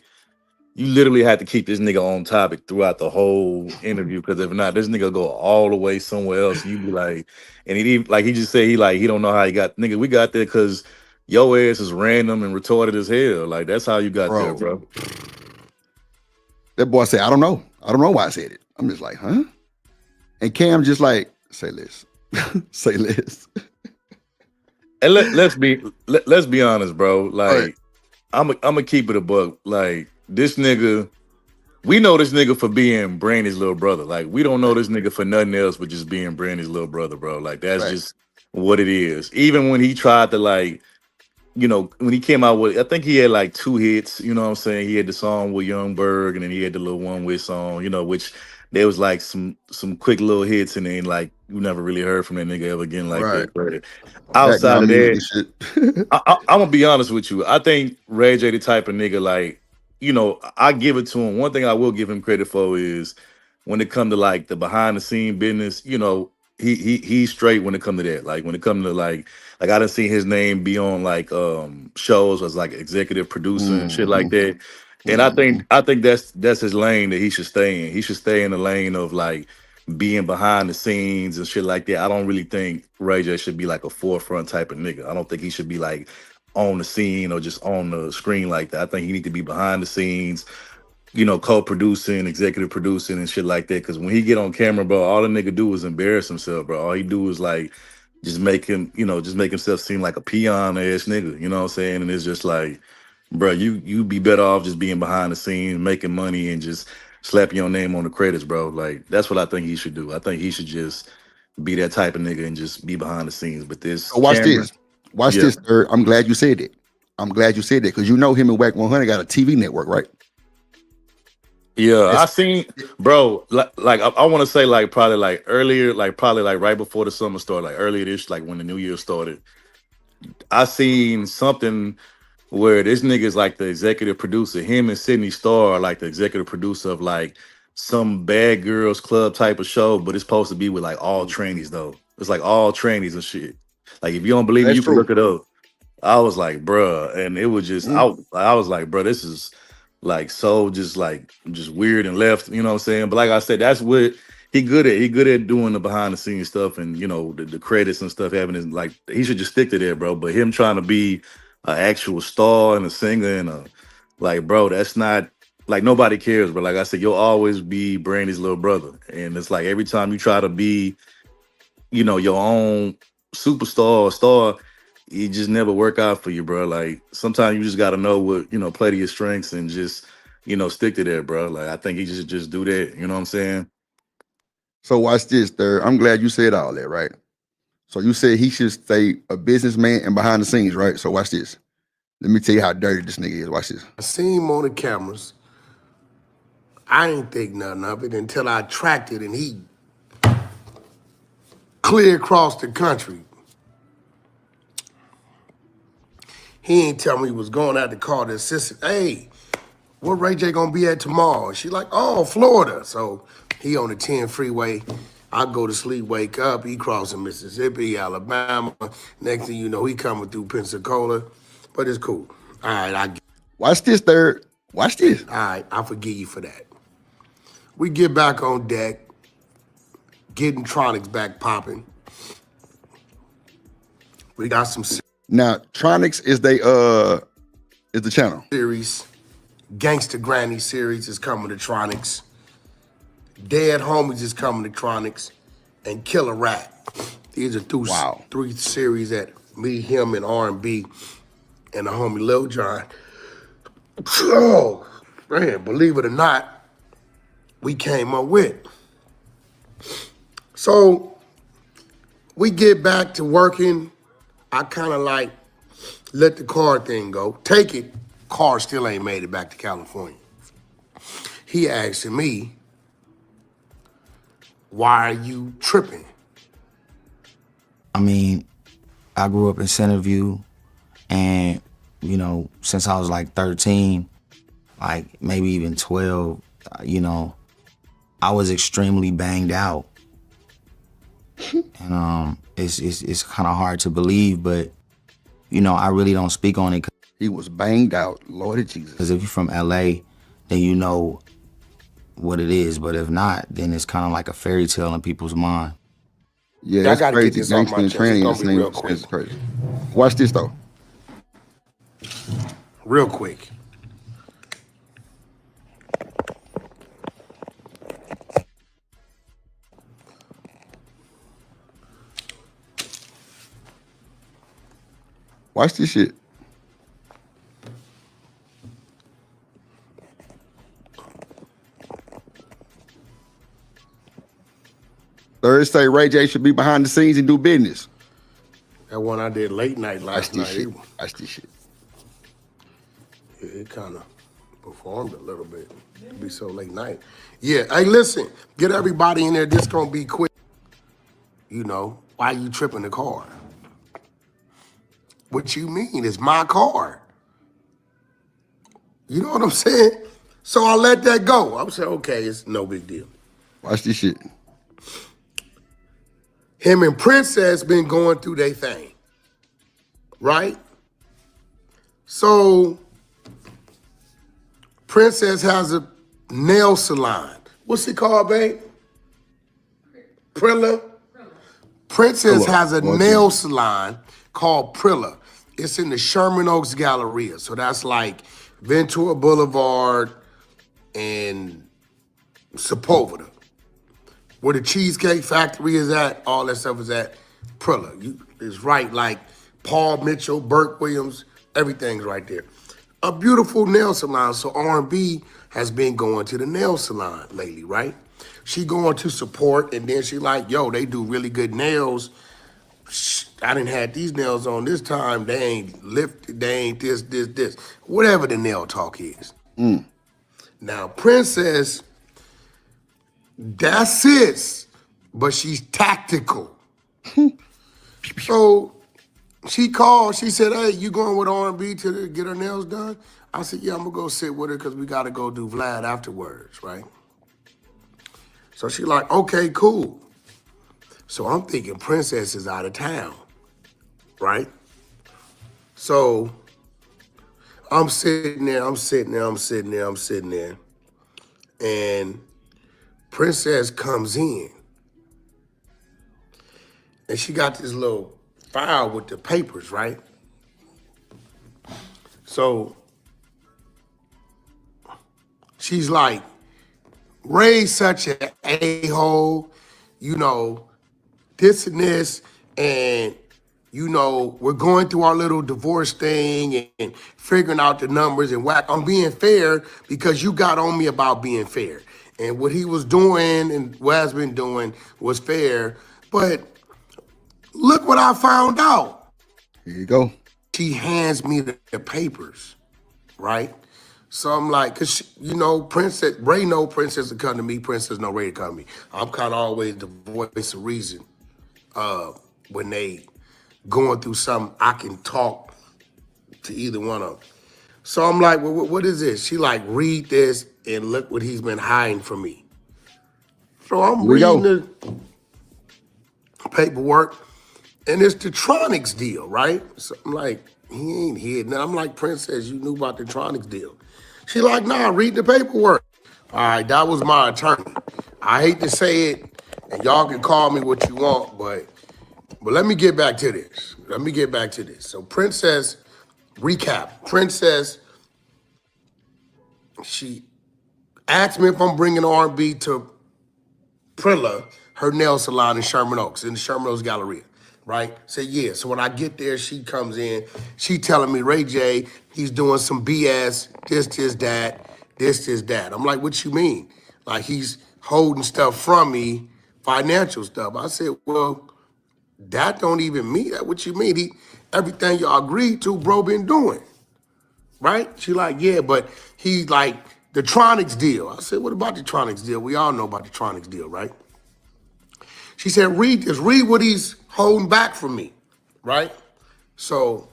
you literally had to keep this nigga on topic throughout the whole interview, because if not, this nigga go all the way somewhere else. You be like, and he just said he don't know how he got, nigga. We got there because your ass is random and retarded as hell. Like that's how you got there, bro. That boy said, I don't know why I said it. I'm just like, huh? And Cam just like, say less, say less. And let's be honest, bro. Like I'm gonna keep it a buck. Like this nigga, we know this nigga for being Brandy's little brother. Like we don't know this nigga for nothing else but just being Brandy's little brother, bro. Like that's just what it is. Even when he tried to you know, when he came out with, I think he had like 2 hits, you know what I'm saying? He had the song with Young Berg, and then he had the little One Way song, you know, which there was like some quick little hits, and then like you never really heard from that nigga ever again like Right. that. But Back outside down of music that, and shit. I'm gonna be honest with you. I think Ray J the type of nigga, like, you know, I give it to him. One thing I will give him credit for is when it come to like the behind the scene business, you know, he's straight when it come to that. Like when it come to like I done seen his name be on like shows as like executive producer and shit like that. And I think that's his lane that he should stay in. He should stay in the lane of like being behind the scenes and shit like that. I don't really think Ray J should be like a forefront type of nigga. I don't think he should be like on the scene or just on the screen like that. I think he need to be behind the scenes, you know, co-producing, executive producing and shit like that. Cause when he get on camera, bro, all the nigga do is embarrass himself, bro. All he do is like just make him, you know, just make himself seem like a peon ass nigga. You know what I'm saying? And it's just like, bro, you be better off just being behind the scenes, making money, and just slap your name on the credits, bro. Like that's what I think he should do. I think he should just be that type of nigga and just be behind the scenes. But this So watch camera, this. Watch yeah. this, third. I'm glad you said that. I'm glad you said that because you know him and Whack 100 got a TV network, right? Yeah, I seen, bro. Like I want to say, like probably like earlier, like probably like right before the summer started, like earlier this, like when the new year started. I seen something where this nigga is like the executive producer. Him and Sydney Starr are like the executive producer of like some Bad Girls Club type of show, but it's supposed to be with like all trannies though. It's like all trannies and shit. Like if you don't believe me, That's you can true. look it up. I was like, bruh, and it was just I was like, bruh, this is like so just weird and left, you know what I'm saying? But like I said, that's what he good at. He good at doing the behind the scenes stuff and you know the credits and stuff having his like he should just stick to that, bro. But him trying to be an actual star and a singer and a like, bro, that's not like nobody cares, bro. Like I said, you'll always be Brandy's little brother. And it's like every time you try to be, you know, your own superstar or star, it just never work out for you, bro. Like sometimes you just gotta know what, you know, play to your strengths and just, you know, stick to that, bro. Like I think he just do that. You know what I'm saying? So watch this, third. I'm glad you said all that, right? So you said he should stay a businessman and behind the scenes, right? So watch this. Let me tell you how dirty this nigga is. Watch this. I seen him on the cameras. I didn't think nothing of it until I tracked it and he clear across the country. He ain't tell me he was going out to call the assistant. Hey, where Ray J gonna be at tomorrow? She like, oh, Florida. So he on the 10 freeway. I go to sleep, wake up. He crossing Mississippi, Alabama. Next thing you know, he coming through Pensacola. But it's cool. All right, watch this, third. Watch this. All right, I forgive you for that. We get back on deck, getting Tronics back popping. We got some Now, Tronics is the channel. series. Gangsta Granny series is coming to Tronics. Dead Homies is coming to Tronics. And Killer Rat. These are three series that me, him, and R&B and the homie Lil Jon. Oh, man, believe it or not, we came up with. So we get back to working. I kind of like let the car thing go. Take it, car still ain't made it back to California. He asking me, why are you tripping? I mean, I grew up in Centerview, and, you know, since I was like 13, like maybe even 12, you know, I was extremely banged out. And it's kind of hard to believe, but, you know, I really don't speak on it. He was banged out, Lord of Jesus. Because if you're from LA, then you know what it is. But if not, then it's kind of like a fairy tale in people's mind. Yeah, I that's gotta crazy. get this off Gangsta my and chest. It's tranny gonna is be real quick. it's crazy. Watch this though. Real quick. Watch this shit. Third say Ray J should be behind the scenes and do business. That one I did late night last night. Watch this shit. It kind of performed a little bit. It'd be so late night. Yeah, hey, listen, get everybody in there. This gonna be quick. You know, why you tripping the car? What you mean? It's my car. You know what I'm saying? So I let that go. I'm saying, okay, it's no big deal. Watch this shit. Him and Princess been going through their thing, right? So Princess has a nail salon. What's it called, babe? Prilla? Princess has a nail salon called Prilla. It's in the Sherman Oaks Galleria. So that's like Ventura Boulevard and Sepulveda. Where the Cheesecake Factory is at, all that stuff is at Prilla. It's right, like Paul Mitchell, Burke Williams, everything's right there. A beautiful nail salon. So R&B has been going to the nail salon lately, right? She going to support, and then she like, yo, they do really good nails. I didn't have these nails on this time. They ain't lifted, they ain't this. Whatever the nail talk is. Now, Princess, that's it, but she's tactical. So she called, she said, hey, you going with R&B to get her nails done? I said, yeah, I'm gonna go sit with her because we gotta go do Vlad afterwards, right? So she like, okay, cool. So I'm thinking Princess is out of town, right? So I'm sitting there, and Princess comes in. And she got this little file with the papers, right? So she's like, Ray's such an a-hole, you know, this and this, and, you know, we're going through our little divorce thing and figuring out the numbers and whack. I'm being fair because you got on me about being fair. And what he was doing and what has been doing was fair, but look what I found out. Here you go. She hands me the papers, right? So I'm like, cause she, you know, Princess, Ray know Princess to come to me, Princess know Ray to come to me. I'm kind of always the voice of reason. When they going through something, I can talk to either one of them. So I'm like, well, what is this? She like, read this and look what he's been hiding from me. So I'm reading the paperwork, and it's the Tronics deal, right? So I'm like, he ain't hidden. And I'm like, Princess, you knew about the Tronics deal. She like, nah, read the paperwork. All right, that was my attorney. I hate to say it, and y'all can call me what you want, but let me get back to this. So Princess, recap. Princess, she asked me if I'm bringing R&B to Prilla, her nail salon in Sherman Oaks, in the Sherman Oaks Galleria, right? Said, yeah. So when I get there, she comes in, she telling me, Ray J, he's doing some BS, this, that. I'm like, what you mean? Like, he's holding stuff from me, financial stuff. I said, well, that don't even mean that. What you mean? Everything y'all agreed to, bro, been doing, right? She like, yeah, but he like, the Tronics deal. I said, what about the Tronics deal? We all know about the Tronics deal, right? She said, read this. Read what he's holding back from me, right? So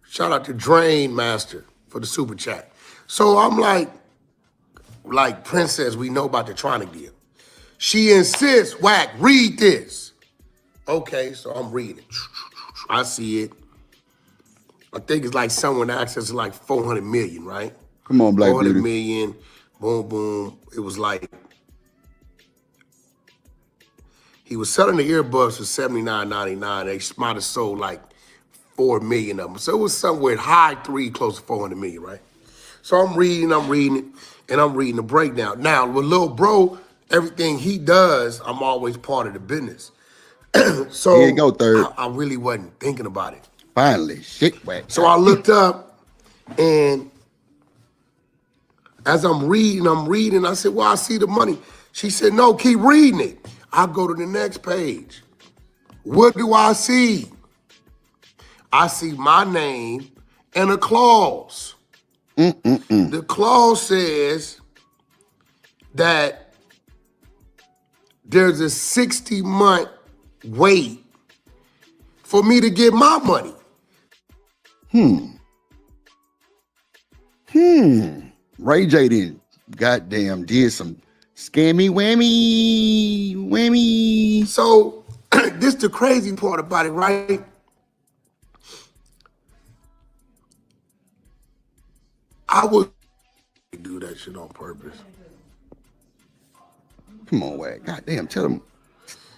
shout out to Drain Master for the super chat. So I'm like Princess, we know about the Tronic deal. She insists, whack, read this. Okay, so I'm reading. I see it. I think it's like someone access like 400 million, right? Come on, Black 400 Beauty. million, boom, boom. It was like, he was selling the earbuds for $79.99. They might have sold like 4 million of them. So it was somewhere high three, close to 400 million, right? So I'm reading it, and I'm reading the breakdown. Now, with Lil Bro, everything he does, I'm always part of the business. So Here you go, third. I really wasn't thinking about it. Finally, shit whack. So I looked up, and as I'm reading, I said, well, I see the money. She said, no, keep reading it. I go to the next page. What do I see? I see my name and a clause. The clause says that there's a 60-month wait for me to get my money. Ray J did goddamn did some scammy whammy. So this the crazy part about it, right? I would do that shit on purpose. Come on, Wack. Goddamn, tell him.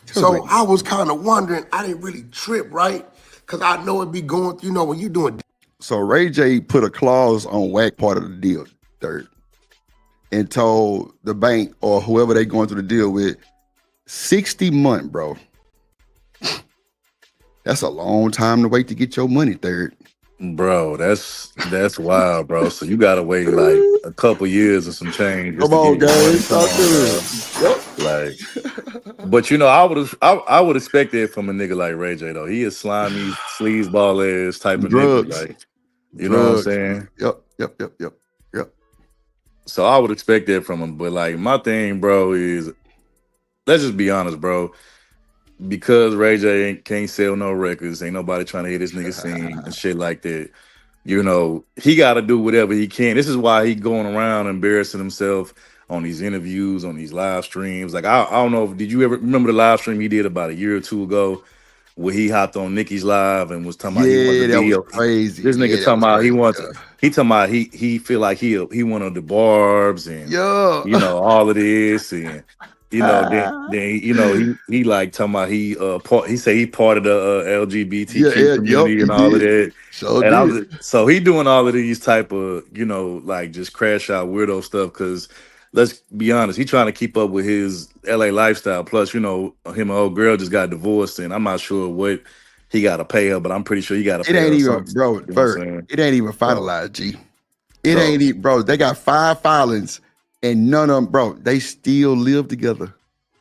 So I was kind of wondering, I didn't really trip, right? Because I know it be going, you know, when you doing. So Ray J put a clause on Wack part of the deal, third, and told the bank or whoever they going through the deal with, 60 months, bro. That's a long time to wait to get your money, third. Bro, that's wild, bro. So you gotta wait like a couple years or some change. Come on, guys, talk to me. Like, but you know, I would expect that from a nigga like Ray J though. He is slimy, sleazeball ass type of Drugs. nigga. Like, you know what I'm saying? Yep. So I would expect that from him. But like my thing, bro, is let's just be honest, bro. Because Ray J can't sell no records, ain't nobody trying to hear this nigga sing and shit like that. You know, he got to do whatever he can. This is why he going around embarrassing himself on these interviews, on these live streams. Like, I don't know, did you ever remember the live stream he did about a year or two ago where he hopped on Nicki's live and was talking about he wanted that to be was crazy. This nigga that talking was about he crazy, wants he talking about he feel like he wanted the barbs and yeah. you know all of this and you know then you know he like talking about he said he part of the LGBTQ community and all of that. So he doing all of these type of you know like just crash out weirdo stuff because let's be honest, he trying to keep up with his LA lifestyle. Plus, you know, him and old girl just got divorced, and I'm not sure what he got to pay her, but I'm pretty sure he got to pay her. It ain't even, something, bro, you know what I'm Bert, saying? it ain't even finalized, G. It ain't even, bro. They got 5 filings, and none of them, bro, they still live together.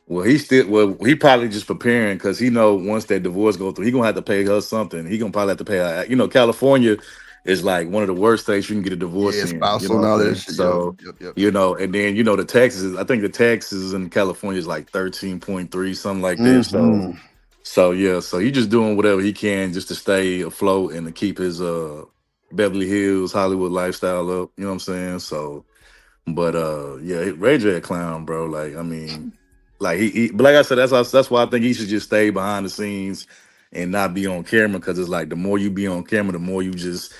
Well, he probably just preparing because he know once that divorce go through, he gonna have to pay her something. He gonna probably have to pay her. You know, California is like one of the worst states you can get a divorce in. Spousal You know and all what I'm that saying? shit. So Yep. you know, and then you know the taxes. I think the taxes in California is like 13.3, something like that. So yeah, so he just doing whatever he can just to stay afloat and to keep his Beverly Hills Hollywood lifestyle up. You know what I'm saying? So, but yeah, Ray J a clown, bro. Like I mean. Like but like I said, that's why I think he should just stay behind the scenes and not be on camera because it's like the more you be on camera, the more you just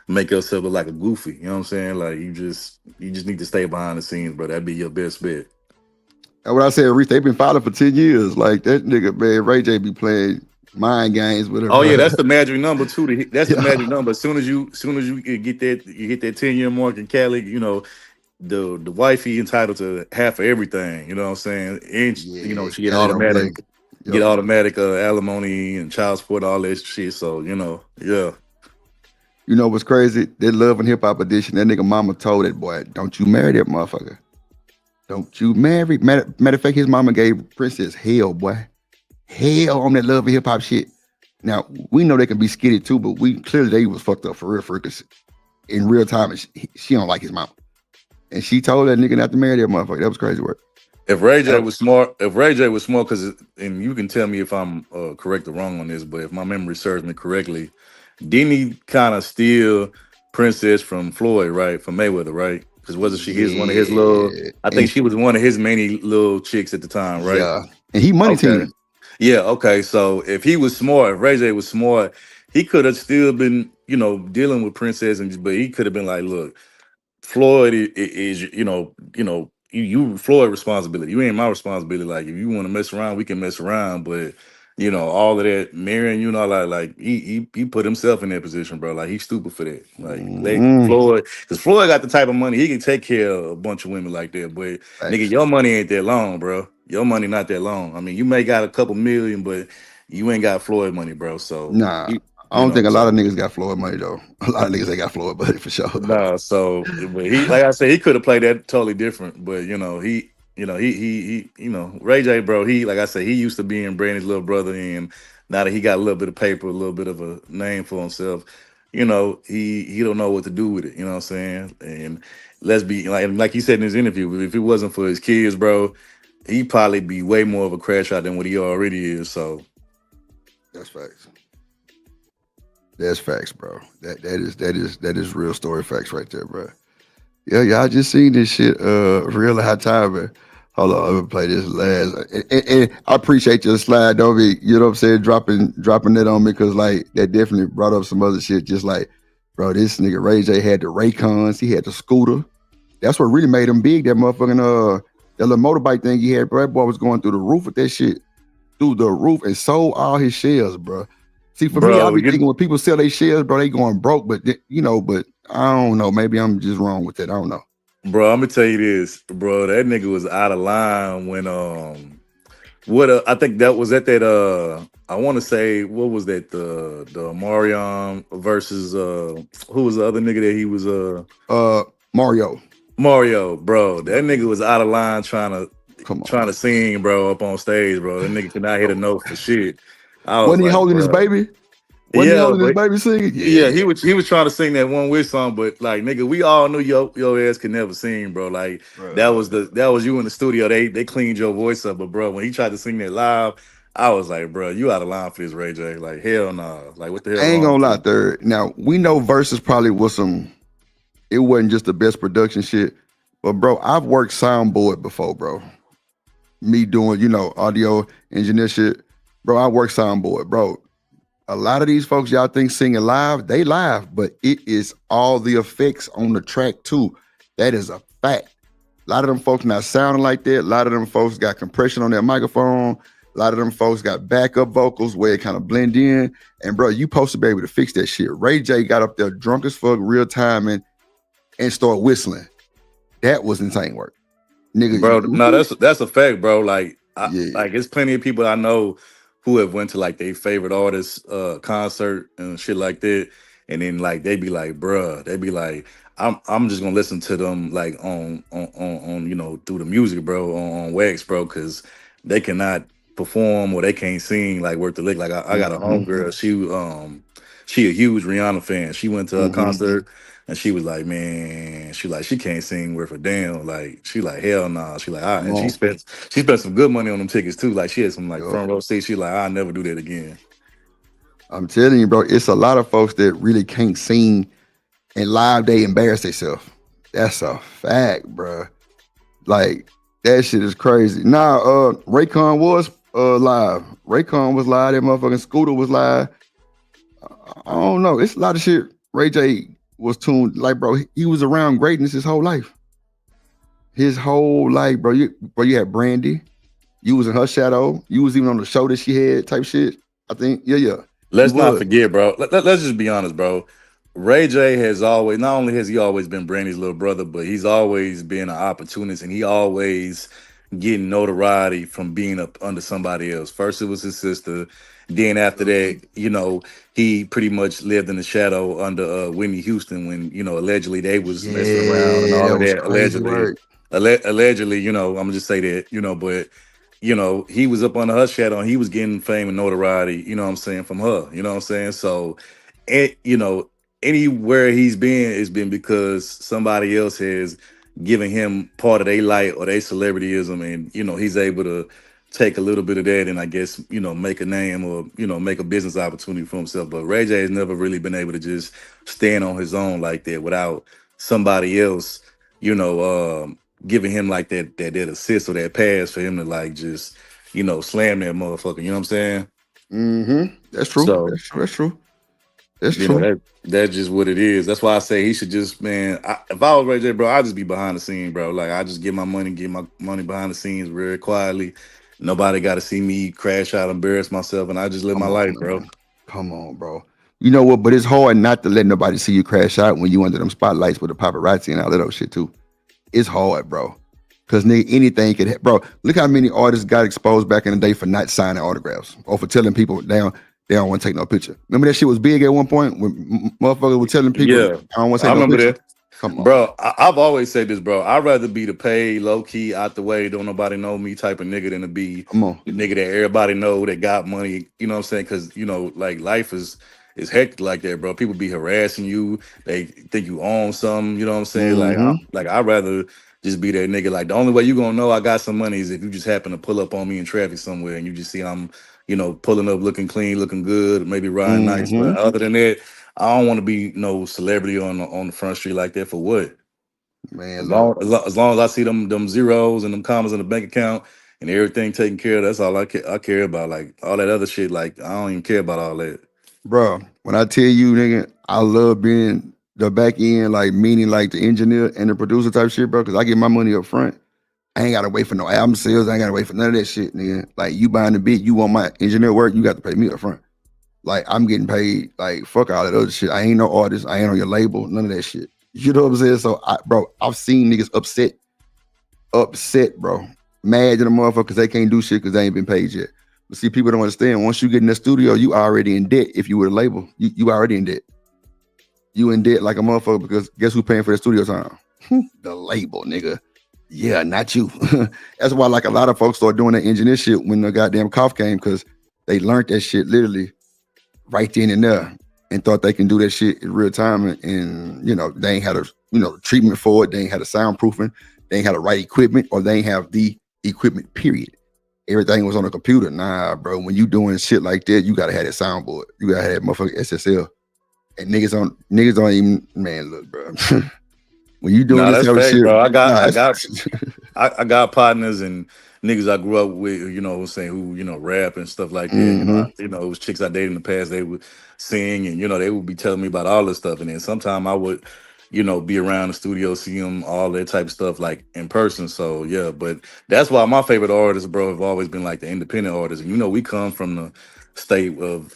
make yourself look like a goofy. You know what I'm saying? Like you just need to stay behind the scenes, bro. That'd be your best bet. And what I said, Reese, they've been filing for 10 years. Like that nigga, man, Ray J be playing mind games with her. Oh yeah, that's the magic number too. That's the magic number. As soon as you get that, you hit that 10-year mark in Cali, you know. The wifey entitled to half of everything, you know what I'm saying? And you know, she get automatic alimony and child support, all that shit. So, you know, yeah. You know what's crazy? That Love and Hip Hop edition, that nigga mama told that boy, don't you marry that motherfucker. Don't you marry. Matter of fact, his mama gave Princess hell, boy. Hell on that Love and Hip Hop shit. Now, we know they can be skitty too, but clearly they was fucked up for real, because in real time, she don't like his mama. And she told that nigga not to marry that motherfucker. That was crazy work. If Ray J was smart, because, and you can tell me if I'm correct or wrong on this, but if my memory serves me correctly, didn't he kind of steal Princess from Floyd, right? From Mayweather, right? Because wasn't she one of his little? I think she was one of his many little chicks at the time, right? Yeah, and he money team. Yeah, okay. So if he was smart, if Ray J was smart, he could have still been, you know, dealing with Princess, but he could have been like, look. Floyd is you Floyd responsibility. You ain't my responsibility. Like if you want to mess around, we can mess around. But you know all of that marrying, you know, like he put himself in that position, bro. Like he's stupid for that. Like Floyd, because Floyd got the type of money he can take care of a bunch of women like that. But nigga, your money ain't that long, bro. Your money not that long. I mean, you may got a couple million, but you ain't got Floyd money, bro. So nah. I don't think a lot of niggas got Floyd money though. A lot of niggas ain't got Floyd money for sure. Nah, so but he, like I said, he could have played that totally different. But you know, Ray J, bro. He, like I said, he used to be in Brandy's little brother and now that he got a little bit of paper, a little bit of a name for himself, he don't know what to do with it. You know what I'm saying? And let's be like he said in his interview, if it wasn't for his kids, bro, he'd probably be way more of a crash out than what he already is. So that's facts. That's facts, bro. That is real story facts right there, bro. Yeah, y'all just seen this shit real high time, man. Hold on, I'm gonna play this last. And I appreciate your slide, don't be, you know what I'm saying, dropping that on me, because like that definitely brought up some other shit. Just like, bro, this nigga Ray J had the Raycons, he had the scooter. That's what really made him big. That motherfucking that little motorbike thing he had, bro. That boy was going through the roof with that shit, through the roof, and sold all his shares, bro. See, for me, I be thinking when people sell their shares, bro, they going broke, but but I don't know. Maybe I'm just wrong with it. I don't know. Bro, I'm gonna tell you this, bro. That nigga was out of line when I think that was at that I want to say, what was that, the Marion versus who was the other nigga that he was Mario, bro. That nigga was out of line trying to sing, bro, up on stage, bro. That nigga could not hit a note for shit. Wasn't he holding his baby? Wasn't he holding his baby singing? Yeah, he was trying to sing that One Wish song, but like, nigga, we all knew your ass could never sing, bro. Like, bro, that was you in the studio. They cleaned your voice up, but bro, when he tried to sing that live, I was like, bro, you out of line for this, Ray J. Like, hell no. Nah. Like, what the hell? I ain't gonna lie, Third. Now we know Versus probably was it wasn't just the best production shit, but bro, I've worked soundboard before, bro. Me doing, audio engineer shit, bro. I work soundboard, bro. A lot of these folks y'all think singing live, they live, but it is all the effects on the track too. That is a fact. A lot of them folks not sounding like that. A lot of them folks got compression on their microphone. A lot of them folks got backup vocals where it kind of blend in. And bro, you supposed to be able to fix that shit. Ray J got up there drunk as fuck, real time, and start whistling. That was insane work, nigga. Bro, no, that's a fact, bro. Like, like, there's plenty of people I know who have went to like their favorite artist concert and shit like that, and then like they be like, bruh, they be like, I'm just gonna listen to them like on through the music, bro, on wax, bro, because they cannot perform or they can't sing like worth the lick. Like I got a homegirl, she a huge Rihanna fan. She went to her concert. And she was like, man, she can't sing worth a damn. Like, she like, hell nah. She like, all right. And she spent some good money on them tickets too. Like, she had some like front row seats. She like, I'll never do that again. I'm telling you, bro, it's a lot of folks that really can't sing, and live they embarrass themselves. That's a fact, bro. Like, that shit is crazy. Nah, Raycon was live. Raycon was live. That motherfucking Scooter was live. I don't know. It's a lot of shit. Ray J was tuned, like, bro, he was around greatness his whole life. His whole life, bro. You had Brandy. You was in her shadow. You was even on the show that she had type shit. I think, yeah. Let's not forget, bro. Let's just be honest, bro. Ray J has always, not only has he always been Brandy's little brother, but he's always been an opportunist, and he always getting notoriety from being up under somebody else. First it was his sister. Then after that, he pretty much lived in the shadow under Whitney Houston when, allegedly they was messing around and all of that. Allegedly, I'm gonna just say that, but he was up under her shadow and he was getting fame and notoriety, you know what I'm saying, from her. You know what I'm saying? So anywhere he's been, it's been because somebody else has given him part of their light or their celebrityism, and he's able to take a little bit of that and I guess, make a name or, make a business opportunity for himself. But Ray J has never really been able to just stand on his own like that without somebody else, giving him like that assist or that pass for him to like just, slam that motherfucker. You know what I'm saying? Mm-hmm. That's true. So, that's true. That's true. That's just what it is. That's why I say he should just, man, if I was Ray J, bro, I'd just be behind the scenes, bro. Like, I just get my money behind the scenes very quietly. Nobody got to see me crash out, embarrass myself, and I just live my life, bro. Come on, bro. You know what? But it's hard not to let nobody see you crash out when you under them spotlights with the paparazzi and all that other shit too. It's hard, bro. Because anything could happen. Bro, look how many artists got exposed back in the day for not signing autographs or for telling people they don't want to take no picture. Remember that shit was big at one point when motherfuckers were telling people, I don't want to take no picture. Come on. Bro, I've always said this, bro. I'd rather be the paid, low key, out the way, don't nobody know me type of nigga than to be Come on. the nigga that everybody know that got money. You know what I'm saying? Because like life is hectic like that, bro. People be harassing you. They think you own something. You know what I'm saying? Like I'd rather just be that nigga. Like the only way you gonna know I got some money is if you just happen to pull up on me in traffic somewhere and you just see I'm pulling up looking clean, looking good, maybe riding nice. But other than that, I don't want to be no celebrity on the front street like that for what? Man, As long as I see them zeros and them commas in the bank account and everything taken care of, that's all I care about. Like all that other shit, like I don't even care about all that. bro, when I tell you, nigga, I love being the back end, like meaning like the engineer and the producer type shit, bro, because I get my money up front. I ain't gotta wait for no album sales. I ain't gotta wait for none of that shit, nigga. Like you buying the beat, you want my engineer work, you got to pay me up front. Like I'm getting paid, like fuck all that other shit. I ain't no artist, I ain't on your label, none of that shit. You know what I'm saying? So bro, I've seen niggas upset, bro. Mad at the motherfucker because they can't do shit because they ain't been paid yet. But see, people don't understand. Once you get in the studio, you already in debt. If you were a label, you already in debt. You in debt like a motherfucker because guess who paying for the studio time? The label, nigga. Yeah, not you. That's why like a lot of folks start doing that engineer shit when the goddamn cough came because they learned that shit literally right then and there and thought they can do that shit in real time. And they ain't had a treatment for it. They ain't had a soundproofing. They ain't had the right equipment or they ain't have the equipment, period. Everything was on a computer. Nah, bro. When you doing shit like that, you gotta have that soundboard. You gotta have that motherfucking SSL. And niggas don't even, man, look, bro. When you doing this type of shit, bro. I got partners and niggas I grew up with, who rap and stuff like that. Mm-hmm. It was chicks I dated in the past. They would sing and they would be telling me about all this stuff. And then sometime I would, be around the studio, see them, all that type of stuff, like in person. So yeah, but that's why my favorite artists, bro, have always been like the independent artists. And we come from the state of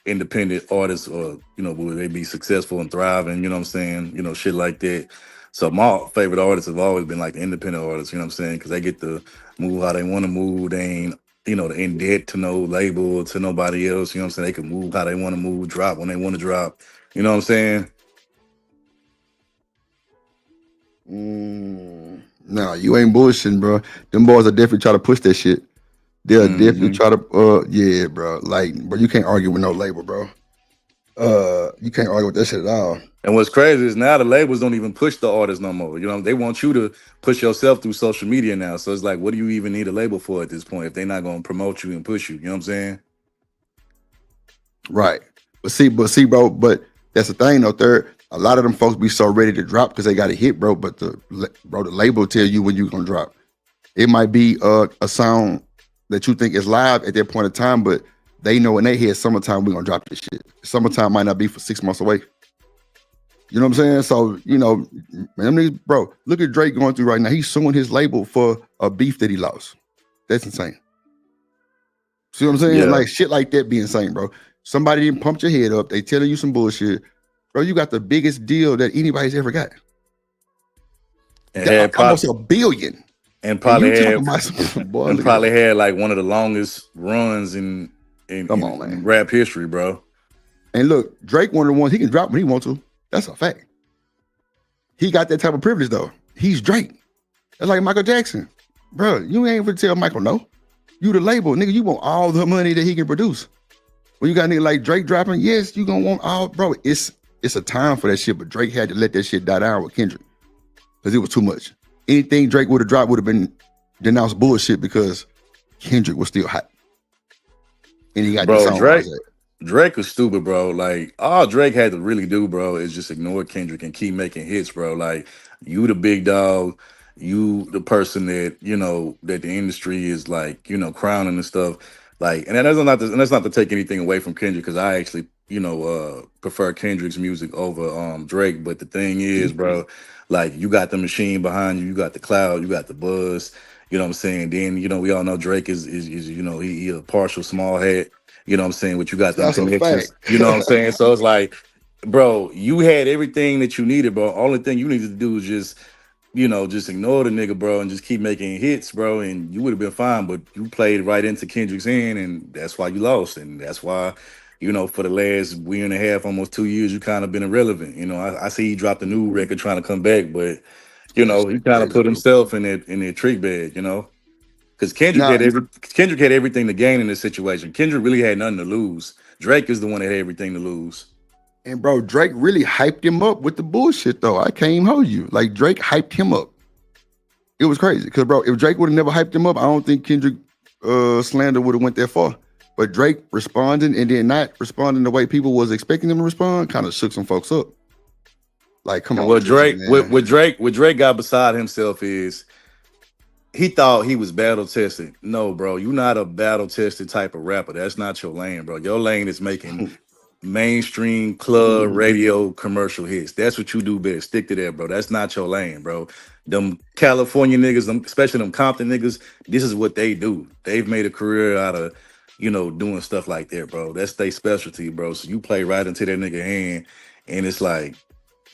independent artists, or will they be successful and thriving? You know what I'm saying? Shit like that. So my favorite artists have always been like the independent artists, you know what I'm saying? Because they get to move how they want to move. They ain't, they're in debt to no label, to nobody else. You know what I'm saying? They can move how they want to move, drop when they want to drop. You know what I'm saying? Nah, you ain't bullshitting, bro. Them boys are definitely try to push that shit. They'll definitely try to, yeah, bro. Like, bro, you can't argue with no label, bro. You can't argue with that shit at all. And what's crazy is now the labels don't even push the artists no more. They want you to push yourself through social media now. So it's like, what do you even need a label for at this point if they're not going to promote you and push you? You know what I'm saying? Right. But see, bro, but that's the thing though, Third. A lot of them folks be so ready to drop because they got a hit, bro. But the label tell you when you gonna drop. It might be a sound that you think is live at that point in time, but they know in their head summertime we're gonna drop this shit. Summertime might not be for 6 months away. You know what I'm saying? So, man, them niggas, bro, look at Drake going through right now. He's suing his label for a beef that he lost. That's insane. See what I'm saying? Yeah. Like shit like that be insane, bro. Somebody didn't pump your head up. They telling you some bullshit. Bro, you got the biggest deal that anybody's ever got. And had almost $1 billion. And probably had had like one of the longest runs in rap history, bro. And look, Drake one of the ones he can drop when he wants to. That's a fact. He got that type of privilege though. He's Drake. That's like Michael Jackson. Bro, you ain't gonna tell Michael no. You the label, nigga, you want all the money that he can produce. When you got a nigga like Drake dropping, yes, you gonna want all, bro. It's a time for that shit, but Drake had to let that shit die down with Kendrick because it was too much. Anything Drake would have dropped would have been denounced bullshit because Kendrick was still hot. And he got bro, the song. Drake was stupid, bro. Like, all Drake had to really do, bro, is just ignore Kendrick and keep making hits, bro. Like, you the big dog, you the person that, that the industry is like, crowning and stuff. Like, and that's not to take anything away from Kendrick, because I actually, prefer Kendrick's music over Drake. But the thing is, bro, like, you got the machine behind you, you got the cloud, you got the buzz, you know what I'm saying? Then, we all know Drake is he a partial small head. You know what I'm saying? But you got them connections. You know what I'm saying? So it's like, bro, you had everything that you needed, bro. Only thing you needed to do is just ignore the nigga, bro, and just keep making hits, bro, and you would have been fine. But you played right into Kendrick's hand, and that's why you lost. And that's why, you know, for the last year and a half, almost 2 years, you kind of been irrelevant. You know, I see he dropped a new record trying to come back, but you know, he kind of put himself in that trick bag, you know. Because Kendrick had everything to gain in this situation. Kendrick really had nothing to lose. Drake is the one that had everything to lose. And bro, Drake really hyped him up with the bullshit though. I can't even hold you. Like Drake hyped him up. It was crazy. Cause bro, if Drake would have never hyped him up, I don't think Kendrick slander would have went that far. But Drake responding and then not responding the way people was expecting him to respond kind of shook some folks up. Like, come on. What Drake got beside himself is he thought he was battle tested. No, bro, you're not a battle tested type of rapper. That's not your lane, bro. Your lane is making mainstream club radio commercial hits. That's what you do best. Stick to that, bro. That's not your lane, bro. Them California niggas, especially them Compton niggas, this is what they do. They've made a career out of, you know, doing stuff like that, bro. That's their specialty, bro. So you play right into that nigga hand, and it's like,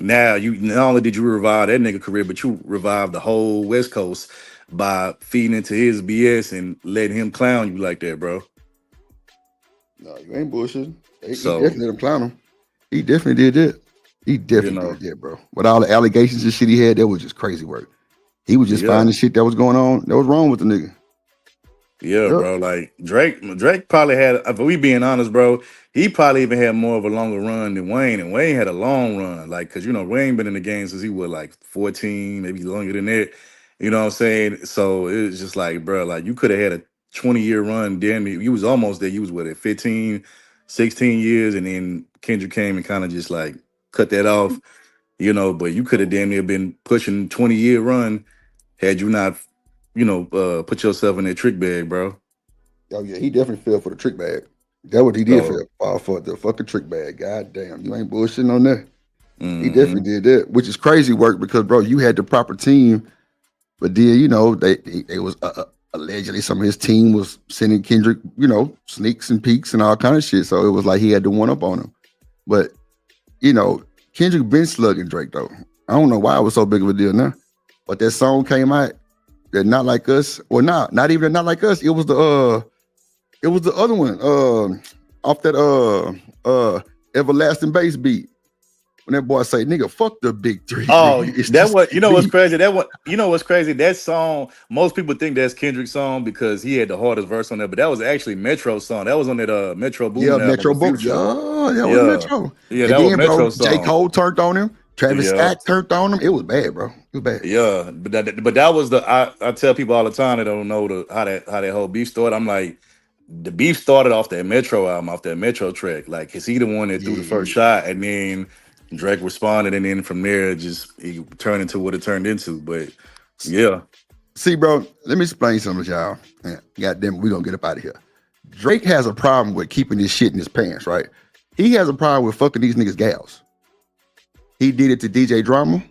now you not only did you revive that nigga career, but you revived the whole West Coast by feeding into his BS and letting him clown you like that, bro. No, you ain't bullshitting. He definitely didn't clown him. He definitely did that. He definitely did that, bro. With all the allegations and shit he had, that was just crazy work. He was just finding shit that was going on. That was wrong with the nigga. Yeah, bro. Like Drake probably had, if we being honest, bro, he probably even had more of a longer run than Wayne. And Wayne had a long run. Like, cause you know, Wayne been in the game since he was like 14, maybe longer than that. You know what I'm saying? So it was just like, bro, like you could have had a 20-year run. Damn, you was almost there. You was what, at 15, 16 years, and then Kendrick came and kind of just like cut that off, you know, but you could have damn near been pushing 20-year run had you not, you know, put yourself in that trick bag, bro. Oh yeah, he definitely fell for the trick bag. That's what he did for the fucking trick bag. God damn, you ain't bullshitting on that. He definitely did that, which is crazy work because, bro, you had the proper team, but then, you know, they was allegedly some of his team was sending Kendrick, you know, sneaks and peeks and all kind of shit. So it was like he had to one up on him. But, you know, Kendrick been slugging Drake though. I don't know why it was so big of a deal now. But that song came out, that Not Like Us, or not even Not Like Us. It was the other one, off that Everlasting Bass beat. When that boy say, nigga, fuck the big three. Oh, that what you know what's crazy? You know what's crazy? That song, most people think that's Kendrick's song because he had the hardest verse on there, but that was actually Metro's song. That was on that Metro Boomin. Yeah, Metro Boomin. Yeah, that was Metro. Yeah, and that then, was Metro's song. J. Cole turned on him. Travis Scott turned on him. It was bad, bro. It was bad. Yeah, but that was I tell people all the time that don't know how that whole beef started. I'm like, the beef started off that Metro album, off that Metro track. Like, is he the one that threw the first shot, and then Drake responded, and then from there, just he turned into what it turned into. But yeah, see, bro, let me explain something to y'all. Goddamn, we gonna get up out of here. Drake has a problem with keeping this shit in his pants, right? He has a problem with fucking these niggas gals. He did it to DJ Drama.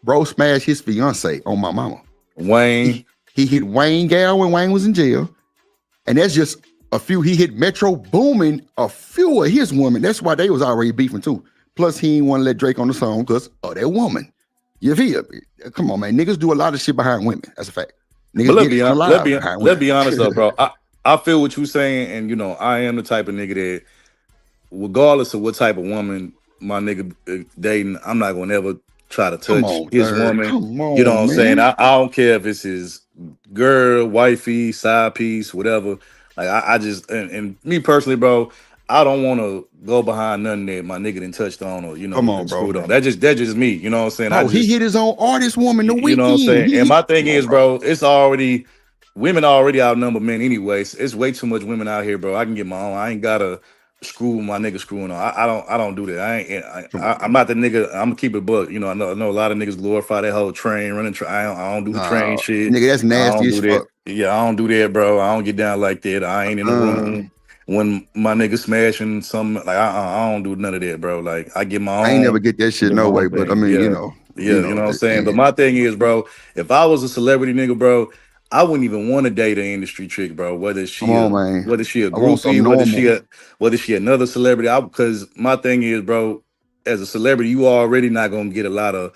Bro smashed his fiance on my mama. Wayne. He hit Wayne gal when Wayne was in jail. And that's just a few. He hit Metro Boomin, a few of his women. That's why they was already beefing too. Plus, he ain't want to let Drake on the song because of that woman. You feel me? Come on, man. Niggas do a lot of shit behind women. That's a fact. Niggas but let's be honest though, bro. I feel what you're saying, and you know, I am the type of nigga that, regardless of what type of woman my nigga dating, I'm not gonna ever try to touch his woman. You know what I'm saying? I don't care if it's his girl, wifey, side piece, whatever. Like I just and me personally, bro, I don't want to go behind nothing that my nigga done touched on or, you know, screwed on. That's just me. You know what I'm saying? Oh, he hit his own artist woman the weekend. You know what I'm saying? And my thing is, bro, it's already, women already outnumber men anyways. It's way too much women out here, bro. I can get my own. I ain't gotta screw my nigga screwing on. I don't do that. I'm not the nigga. I'm gonna keep it book. You know, I know a lot of niggas glorify that whole train running. I don't do the train shit. Nigga, that's nasty as fuck. Yeah, I don't do that, bro. I don't get down like that. I ain't in the room when my nigga smashing something. Like I don't do none of that, bro. Like I get my own. I ain't never get that shit no way. But I mean, you know. Yeah, you know what I'm saying. But my thing is, bro, if I was a celebrity nigga, bro, I wouldn't even want to date an industry chick, bro. Whether she a groupie, whether she another celebrity. Because my thing is, bro, as a celebrity, you already not gonna get a lot of,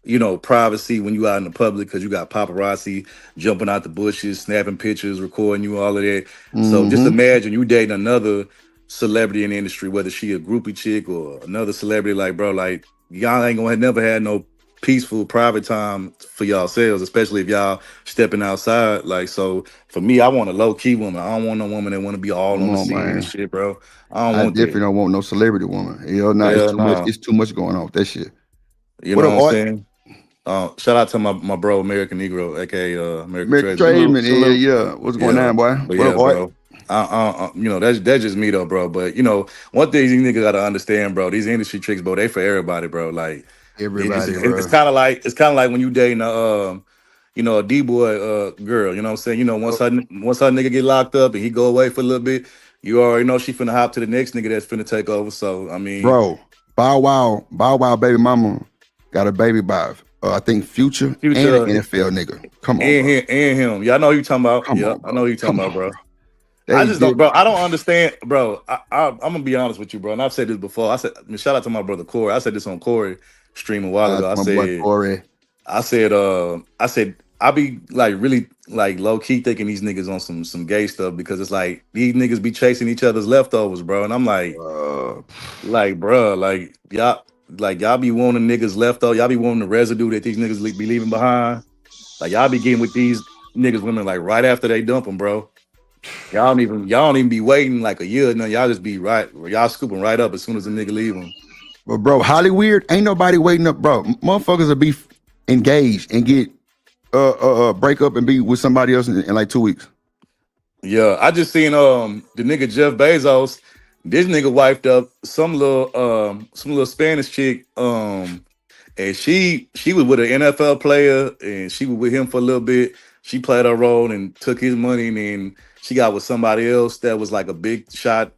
you know, privacy when you out in the public because you got paparazzi jumping out the bushes, snapping pictures, recording you, all of that. So just imagine you dating another celebrity in the industry, whether she a groupie chick or another celebrity, like, bro, like, y'all ain't gonna never had no peaceful private time for yourselves, especially if y'all stepping outside. Like, so for me, I want a low key woman. I don't want no woman that want to be all Come on the on, scene man. and shit, bro. I don't I want definitely that. don't want no celebrity woman. Hell no, it's Hell too much. no. It's too much going on with that shit. You What know up, what I'm Art? saying? Shout out to my bro American Negro, aka American American Treasure. Tradesman, yeah. What's going Yeah, on, boy? but What yeah, up, Art? bro. You know, that's just me though, bro. But you know, one thing these niggas gotta understand, bro. These industry tricks, bro, they for everybody, bro. Like Everybody, it's bro. kind of like when you dating you know, a D-boy girl. You know what I'm saying? You know, once her nigga get locked up and he go away for a little bit, you already know she finna hop to the next nigga that's finna take over. So I mean, Bro, Bow Wow, baby mama got a baby by I think Future and an NFL nigga. Come on, bro. and him. Y'all know who you talking about. Come Yeah, on, I know who you talking about, bro. They I just don't, did- bro. I don't understand, bro. I'm gonna be honest with you, bro. And I've said this before. I shout out to my brother Corey. I said this on Corey stream a while ago. my boy Corey. I said, I be like really like low key thinking these niggas on some gay stuff because it's like these niggas be chasing each other's leftovers, bro. And I'm like, bro, y'all be wanting niggas leftover. Y'all be wanting the residue that these niggas be leaving behind. Like y'all be getting with these niggas women like right after they dump them, bro. Y'all don't even be waiting like a year. No, y'all just be y'all scooping right up as soon as the nigga leave them. But bro, Hollywood ain't nobody waiting up, bro. Motherfuckers will be engaged and get break up and be with somebody else in like 2 weeks. Yeah, I just seen the nigga Jeff Bezos. This nigga wiped up some little Spanish chick. And she was with an NFL player and she was with him for a little bit. She played her role and took his money, and then she got with somebody else that was like a big shot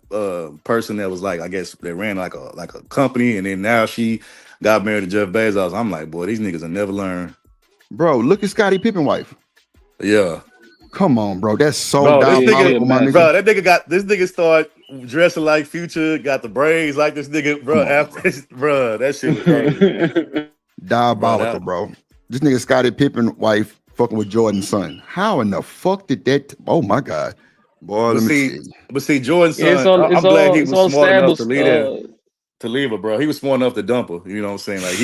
person that was like, I guess they ran like a company, and then now she got married to Jeff Bezos. I'm like, boy, these niggas will never learn. Bro, look at Scottie Pippen wife. Yeah. Come on, bro. That's so Bro, diabolical, my nigga. bro, this nigga start dressing like Future, got the braids like this nigga, bro. After this, bro, that shit was crazy. Diabolical, bro. This nigga Scottie Pippen wife fucking with Jordan's son. How in the fuck did that? Oh my god, boy. Let me see. But see, Jordan's son. I'm glad he was smart enough to leave her, bro. He was smart enough to dump her. You know what I'm saying? Like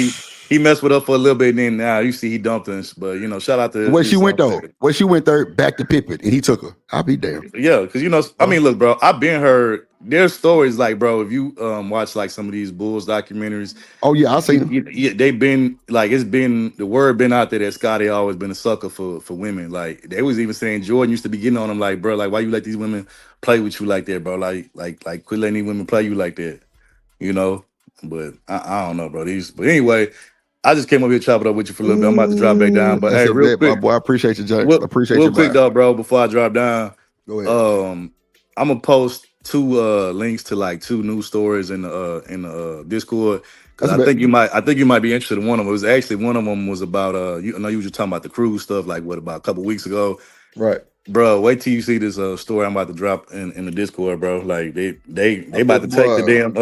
he messed with her for a little bit, and then now you see he dumped her. But you know, shout out to where she went though. Where she went third back to Pippen, and he took her. I'll be damned. Yeah, because you know, I mean, look, bro, I've been heard. There's stories like, bro, if you watch like some of these Bulls documentaries. Oh yeah, I seen them. They've been like, it's been the word been out there that Scottie always been a sucker for women. Like they was even saying Jordan used to be getting on him like, bro, like why you let these women play with you like that, bro? Like quit letting these women play you like that, you know. But I don't know, bro. But anyway, I just came over here to chop it up with you for a little bit. I'm about to drop back down, but That's hey, real quick, my boy. I appreciate you, Jay. Appreciate real you, quick bro. though, bro. Before I drop down, go ahead. I'm gonna post 2 links to like 2 news stories in the Discord because I think you might be interested in one of them. It was actually one of them was about you know you were just talking about the cruise stuff like about a couple weeks ago, right? Bro, wait till you see this story I'm about to drop in the Discord, bro. Like they about to take the damn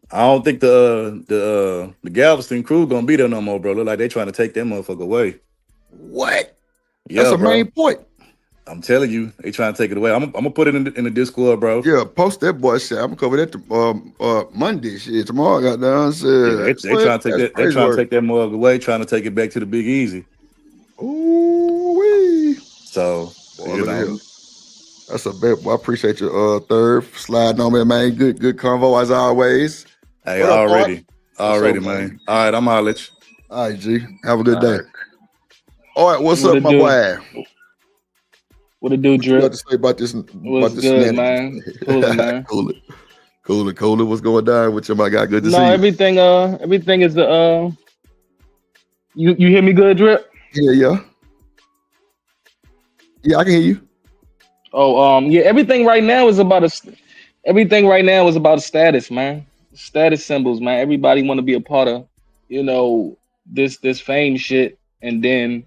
I don't think the Galveston crew gonna be there no more, bro. Look like they trying to take that motherfucker away. What? Yeah, that's a bro. main point. I'm telling you, they trying to take it away. I'm gonna put it in the Discord, bro. Yeah, post that boy shit. I'm gonna cover that Monday shit. Tomorrow, goddamn. They trying to take that. They trying to take that mug away. Trying to take it back to the Big Easy. Ooh wee. So you know. That's a bet. Well, I appreciate you, Third, sliding on me, man. Good convo as always. Hey, already, man. All right, I'm holler at you. All right, G. Have a good day. All right, what's up, my boy? What it do, Drip? What you got to say about this? What's good, man? Coolin', man. Cool. What's going down with you, my guy? Good to see you. Everything is the You hear me good, Drip? Yeah, I can hear you. Oh, yeah. Everything right now is about a status, man. Status symbols, man. Everybody want to be a part of, you know, this fame shit, and then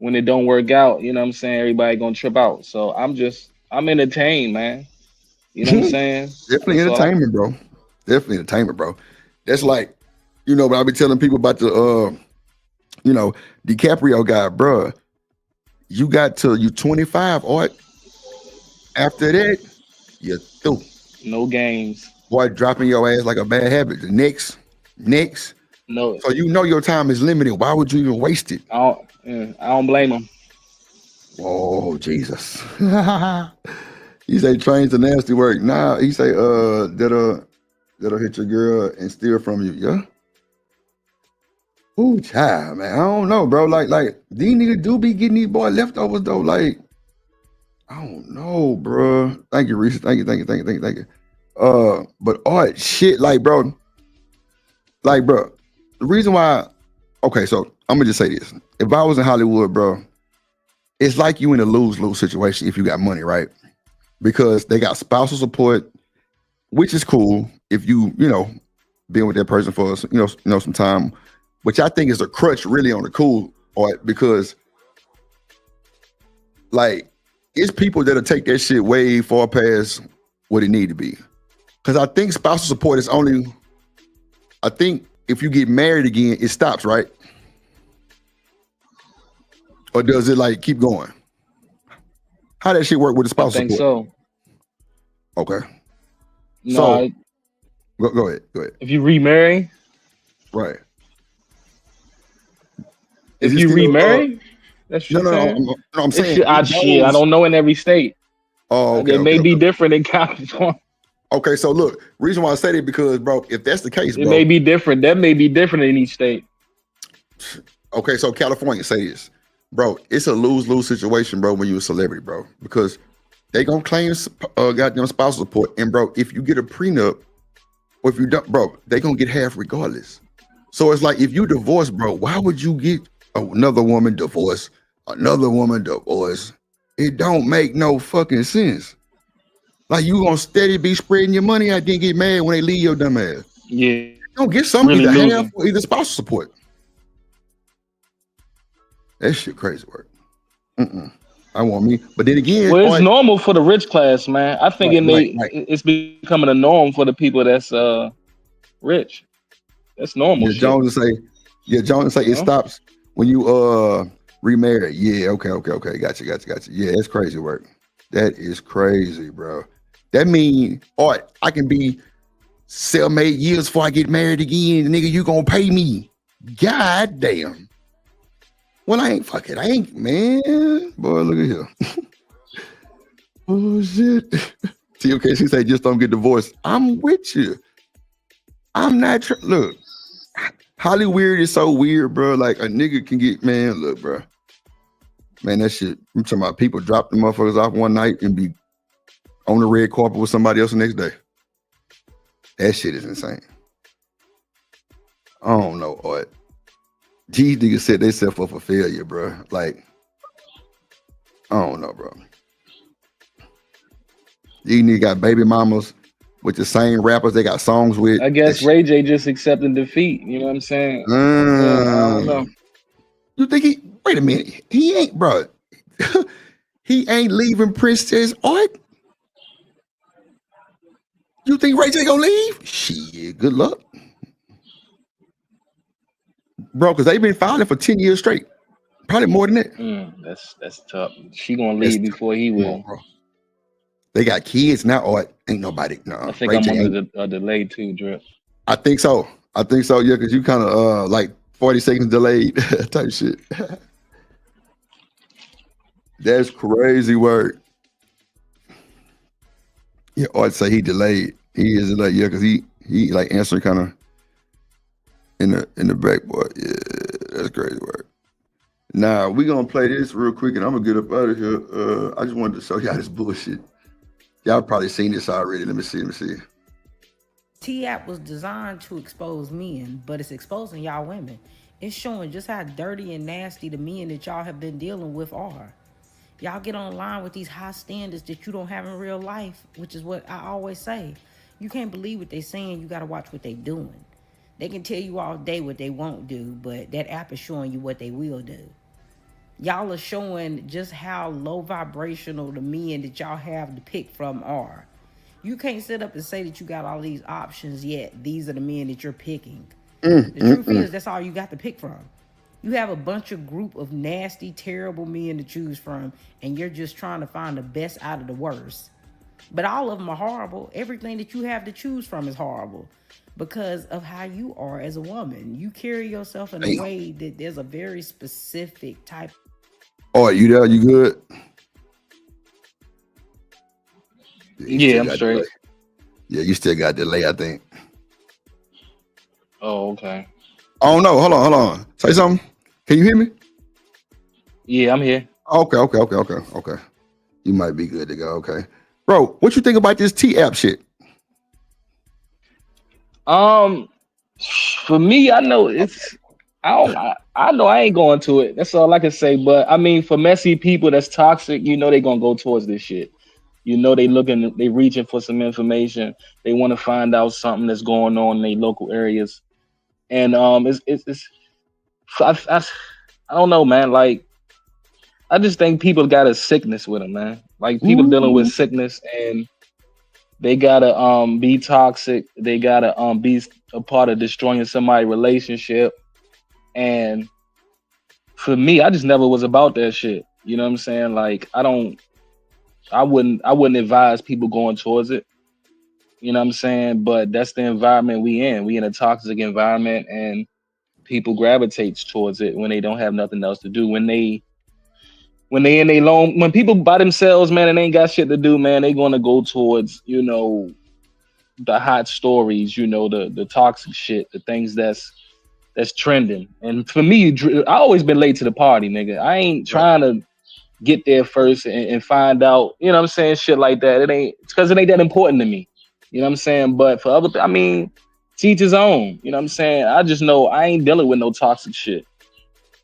when it don't work out, you know what I'm saying, everybody gonna trip out. So I'm entertained, man. You know what I'm saying? Definitely entertainment, bro. Definitely entertainment, bro. That's like, you know, when I be telling people about the you know, DiCaprio guy, bro. You got till you 25, or after that, you're through. No games. Boy, dropping your ass like a bad habit. The Knicks. No. So you know your time is limited. Why would you even waste it? I don't blame him. Oh, Jesus. He say trains to nasty work. Nah, he say that'll hit your girl and steal from you. Yeah. Ooh, child, man. I don't know, bro. Like these niggas do be getting these boy leftovers though. Like, I don't know, bro. Thank you, Reese. Thank you. But all shit, like, bro. The reason why, okay, so I'm gonna just say this. If I was in Hollywood, bro, it's like you in a lose-lose situation if you got money, right? Because they got spousal support, which is cool if you know, being with that person for some time, which I think is a crutch really on the cool part, because like it's people that'll take that shit way far past what it need to be. Because I think spousal support is only, I think if you get married again, it stops, right? Or does it like keep going? How that shit work with the spousal I think support? so. Okay. No, So go ahead. if you remarry, Right. if Is it you still, remarry, that's no, what no, I'm saying. no, I'm It's saying shit, I don't know in every state. Oh, okay. It may okay, be okay. different in California. Okay, so look, reason why I say that because, bro, if that's the case, It bro. may be different. That may be different in each state. Okay, so California, say this, bro. It's a lose-lose situation, bro, when you're a celebrity, bro, because they gonna claim goddamn spousal support, and bro, if you get a prenup, or if you don't, bro, they gonna get half regardless. So it's like if you divorce, bro, why would you get another woman divorced, another woman divorced? It don't make no fucking sense. Like you gonna steady be spreading your money out, then get mad when they leave your dumb ass. Yeah, Don't get some really either losing. half or either spousal support. That shit crazy work. I want me, but then again, Well, it's normal for the rich class, man. I think Right. it's becoming a norm for the people that's rich. That's normal Yeah, shit. Jones say it Huh? stops when you remarry. Yeah, okay. Gotcha. Yeah, it's crazy work. That is crazy, bro. That mean, all right, I can be cellmate years before I get married again. Nigga, you gonna pay me. God damn. Well, I ain't, man. Boy, look at here. Oh, shit. TOK, she say, just don't get divorced. I'm with you. I'm not, look, Hollywood is so weird, bro. Like, a nigga can get, man, look, bro. Man, that shit, I'm talking about people drop the motherfuckers off one night and be on the red carpet with somebody else the next day. That shit is insane. I don't know what. These niggas set themselves up for failure, bro. Like, I don't know, bro. These niggas got baby mamas with the same rappers they got songs with. I guess Ray J just accepting defeat. You know what I'm saying? I don't know. You think wait a minute, he ain't, bro. He ain't leaving Princess Art. You think Ray J gonna leave? Shit, good luck. Bro, because they've been filing for 10 years straight. Probably more than that. That's tough. She gonna leave before he will. Bro. They got kids now, or ain't nobody. No, I think Ray I'm J under ain't. a delay too, Drip. I think so, yeah, because you kind of like 40 seconds delayed type shit. That's crazy work. Yeah, or I'd say he delayed. He is like, yeah, because he like answering kind of in the backboard. Yeah, that's crazy work. Now we gonna play this real quick, and I'm gonna get up out of here. I just wanted to show y'all this bullshit. Y'all probably seen this already. Let me see. T-App was designed to expose men, but it's exposing y'all women. It's showing just how dirty and nasty the men that y'all have been dealing with are. Y'all get online with these high standards that you don't have in real life, which is what I always say. You can't believe what they're saying. You got to watch what they're doing. They can tell you all day what they won't do, but that app is showing you what they will do. Y'all are showing just how low vibrational the men that y'all have to pick from are. You can't sit up and say that you got all these options yet. These are the men that you're picking. The truth is, that's all you got to pick from. You have a bunch of group of nasty, terrible men to choose from, and you're just trying to find the best out of the worst. But all of them are horrible. Everything that you have to choose from is horrible because of how you are as a woman. You carry yourself in a way that there's a very specific type. Oh, you there? You good? Yeah, I'm straight. Yeah, you still got delay, I think. Oh, okay. Oh no, hold on. Say something. Can you hear me? Yeah, I'm here. Okay. You might be good to go. Okay, bro, what you think about this T-App shit? For me, I know I know I ain't going to it. That's all I can say. But I mean, for messy people that's toxic, you know they gonna go towards this shit. You know they reaching for some information. They want to find out something that's going on in their local areas. And I don't know, man. Like, I just think people got a sickness with them, man. Like people dealing with sickness, and they gotta be toxic. They gotta be a part of destroying somebody's relationship. And for me, I just never was about that shit. You know what I'm saying? Like I wouldn't advise people going towards it. You know what I'm saying? But that's the environment we in. We in a toxic environment, and people gravitate towards it when they don't have nothing else to do. When people by themselves, man, and ain't got shit to do, man, they gonna go towards, you know, the hot stories, you know, the toxic shit, the things that's trending. And for me, I always been late to the party, nigga. I ain't trying to get there first and find out, you know what I'm saying, shit like that. It's because it ain't that important to me. You know what I'm saying? But for other, I mean, teach his own. You know what I'm saying? I just know I ain't dealing with no toxic shit.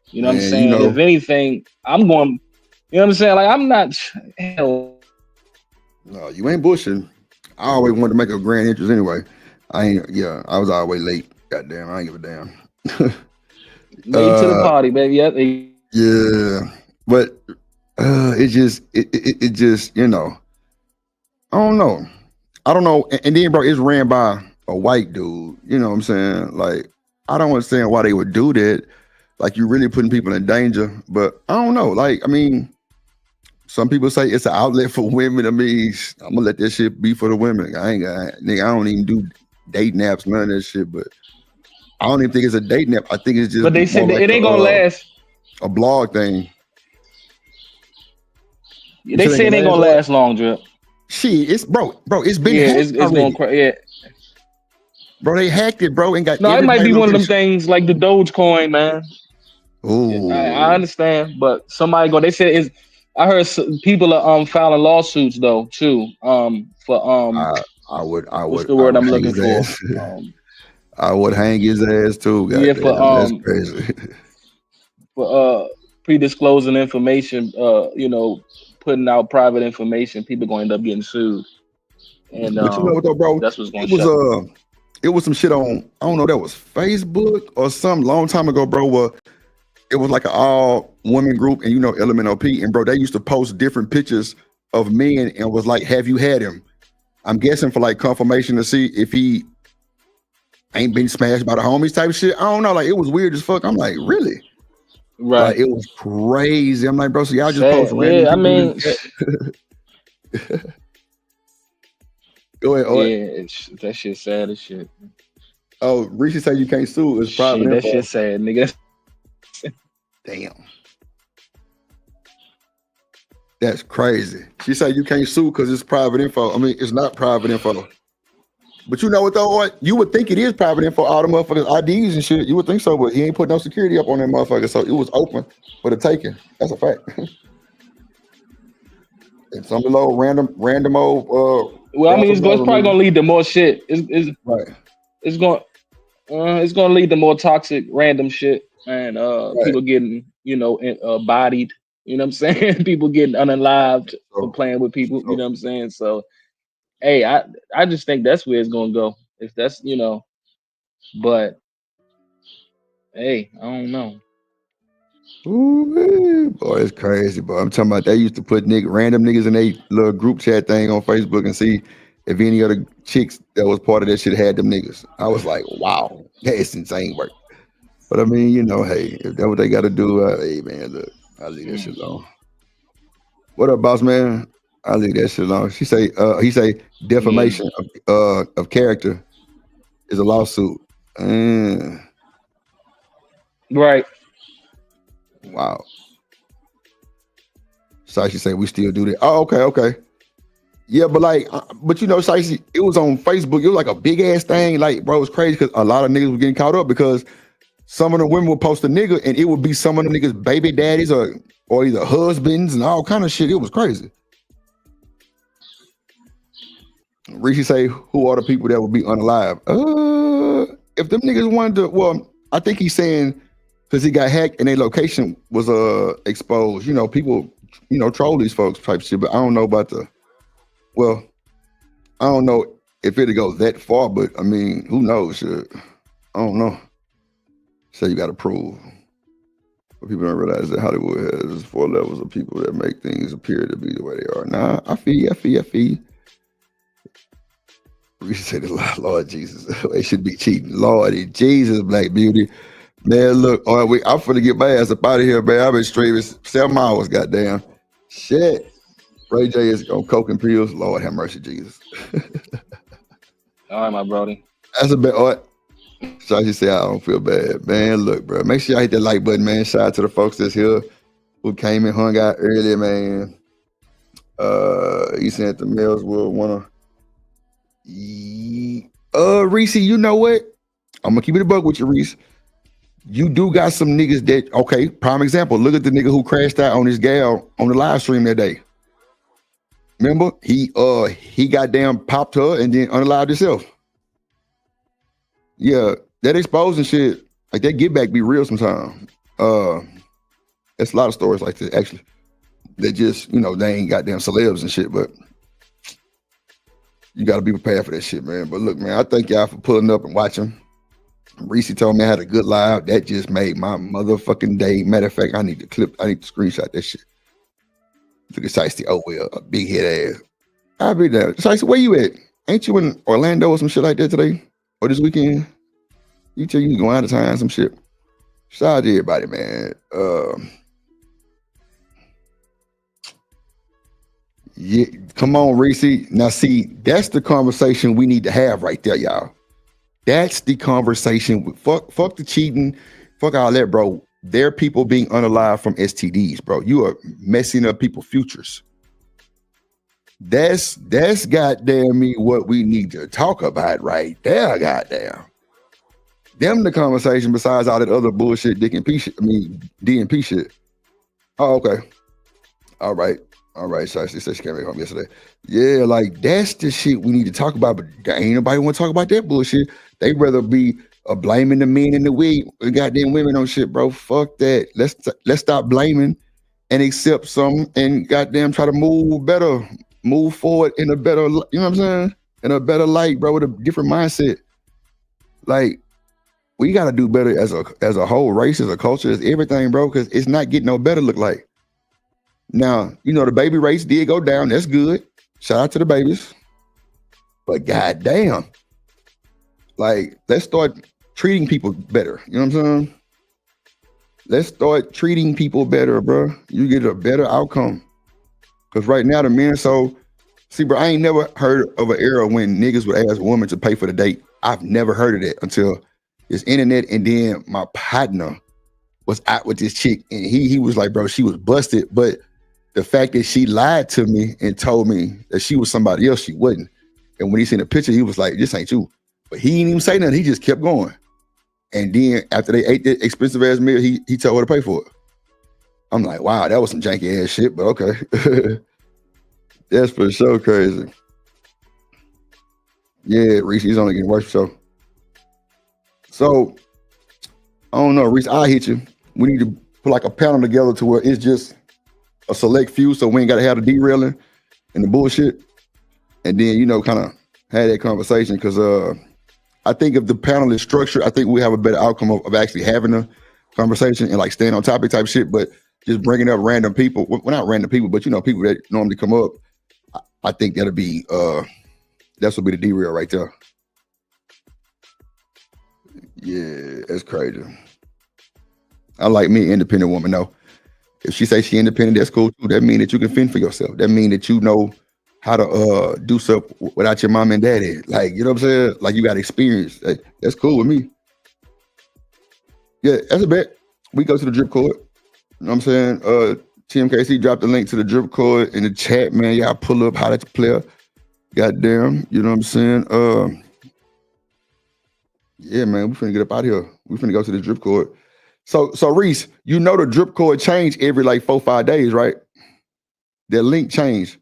You know what I'm saying? You know, if anything, I'm going, you know what I'm saying? Like, I'm not, hell. No, you ain't bushing. I always wanted to make a grand entrance anyway. I was always late. Goddamn, I ain't give a damn. Late to the party, baby. Yeah. But it just, you know, I don't know. And then, bro, it's ran by a white dude. You know what I'm saying? Like, I don't understand why they would do that. Like, you really putting people in danger. But I don't know. Like, I mean, some people say it's an outlet for women. I mean, I'm gonna let that shit be for the women. I don't even do dating apps, none of that shit. But I don't even think it's a dating app. I think it's just. But they said it ain't gonna last. A blog thing. They say it ain't gonna last long, Drip. Shit, it's bro. It's been it's going bro, they hacked it, bro, and got. No, it might be one of them things like the Dogecoin, man. Ooh, I understand, but they said I heard people are filing lawsuits though too. For I would. What's the word I'm looking for? I would hang his ass too. Yeah, that's crazy. For pre-disclosing information, you know, putting out private information, people gonna end up getting sued. And but you know what though, bro? That's what's going it was some shit on, I don't know, that was Facebook or some long time ago, bro, where it was like an all women group, and you know, LMNOP, and bro, they used to post different pictures of men and was like, have you had him? I'm guessing for like confirmation to see if he ain't been smashed by the homies type of shit. I don't know, like it was weird as fuck. I'm like, really? Right. Like, it was crazy. I'm like, bro, so y'all just post random. Yeah, I mean, go ahead. Yeah, that shit sad as shit. Oh, Rishi said you can't sue. It's private info. That shit sad, nigga. Damn. That's crazy. She said you can't sue because it's private info. I mean, it's not private info. But you know what though? You would think it is private info, all the motherfuckers IDs and shit. You would think so, but he ain't put no security up on that motherfucker, so it was open for the taking. That's a fact. And some little random old. Well, I mean, it's probably gonna lead to more shit. Right. It's gonna lead to more toxic, random shit, and people getting, you know, bodied. You know what I'm saying? People getting unalived for playing with people. You know what I'm saying? So, hey, I just think that's where it's gonna go. If that's, you know, but hey, I don't know. Ooh, boy, it's crazy, boy. I'm talking about they used to put random niggas in a little group chat thing on Facebook and see if any other chicks that was part of that shit had them niggas. I was like, wow, that's insane work. But I mean, you know, hey, if that's what they got to do, hey man, look, I'll leave that shit alone. What up, boss man? I'll leave that shit alone. He say defamation of character is a lawsuit. Right. Wow. Sashi say we still do that. Oh, okay. Yeah, but like, but you know, Sashi, it was on Facebook. It was like a big ass thing. Like, bro, it was crazy because a lot of niggas were getting caught up because some of the women would post a nigga and it would be some of the niggas' baby daddies or either husbands and all kind of shit. It was crazy. Rishi say, who are the people that would be unalive? If them niggas wanted to, well, I think he's saying because he got hacked and their location was exposed. You know, people, you know, troll these folks type shit, but I don't know about I don't know if it'll go that far, but I mean, who knows? Shit. I don't know. So you got to prove. But people don't realize that Hollywood has 4 levels of people that make things appear to be the way they are. Nah, I feel you. We should say this, Lord Jesus. They should be cheating. Lordy Jesus, Black Beauty. Man, look, I'm finna get my ass up out of here, man. I've been streaming 7 hours, goddamn. Shit. Ray J is on coke and pills. Lord have mercy, Jesus. All right, my brody. That's a bit odd. So I just say I don't feel bad. Man, look, bro. Make sure y'all hit that like button, man. Shout out to the folks that's here who came and hung out earlier, man. He said the males will wanna Reese, you know what? I'm gonna keep it a buck with you, Reese. You do got some niggas that, okay, prime example. Look at the nigga who crashed out on his gal on the live stream that day. Remember, he goddamn popped her and then unalived himself. Yeah, that exposing shit, like that get back be real sometimes. There's a lot of stories like that, actually. They just, you know, they ain't goddamn celebs and shit, but you gotta be prepared for that shit, man. But look, man, I thank y'all for pulling up and watching. Reese told me I had a good live. That just made my motherfucking day. Matter of fact, I need to screenshot that shit. Look at Shiesty. Oh, well, a big head ass. I'll be there. Shiesty, where you at? Ain't you in Orlando or some shit like that today? Or this weekend? You tell you going out of town, some shit. Shout out to everybody, man. Yeah, come on, Reese. Now, see, that's the conversation we need to have right there, y'all. That's the conversation. Fuck the cheating. Fuck all that, bro. There are people being unalive from STDs, bro. You are messing up people's futures. That's goddamn me what we need to talk about right there, goddamn. Them the conversation besides all that other bullshit, DNP shit. Oh, okay. All right. So she said she came back home yesterday. Yeah, like that's the shit we need to talk about, but ain't nobody want to talk about that bullshit. They rather be blaming the men in the wig, goddamn women on shit, bro. Fuck that. Let's stop blaming and accept some and goddamn try to move forward in a better, you know what I'm saying? In a better light, bro, with a different mindset. Like, we gotta do better as a whole race, as a culture, as everything, bro, because it's not getting no better look like. Now, you know, the baby rates did go down. That's good. Shout out to the babies. But goddamn, like, let's start treating people better. You know what I'm saying? Let's start treating people better, bro. You get a better outcome. Because right now, the men, see, bro, I ain't never heard of an era when niggas would ask women to pay for the date. I've never heard of that until this internet. And then my partner was out with this chick and he was like, bro, she was busted. But the fact that she lied to me and told me that she was somebody else, she wasn't. And when he seen the picture, he was like, this ain't you. But he didn't even say nothing. He just kept going. And then after they ate that expensive ass meal, he told her to pay for it. I'm like, wow, that was some janky ass shit, but okay. That's for sure crazy. Yeah, Reese, he's only getting worse for sure. So, I don't know, Reese, I'll hit you. We need to put like a panel together to where it's just a select few, so we ain't got to have the derailing and the bullshit. And then, you know, kind of have that conversation, because I think if the panel is structured, I think we have a better outcome of actually having a conversation and like staying on topic type shit. But just bringing up random people, well, not random people, but, you know, people that normally come up, I think that'll be, that's will be the derail right there. Yeah, that's crazy. I like me, independent woman, though. If she say she independent, that's cool too. That mean that you can fend for yourself. That mean that you know how to do stuff without your mom and daddy. Like, you know what I'm saying? Like, you got experience. That's cool with me. Yeah, that's a bet. We go to the drip court. You know what I'm saying? TMKC dropped the link to the drip court in the chat, man. Y'all pull up, holler at the player. Goddamn, you know what I'm saying? Yeah, man, we finna get up out here. We finna go to the drip court. So Reese, you know the drip court change every like 4-5 days, right? Their link changed.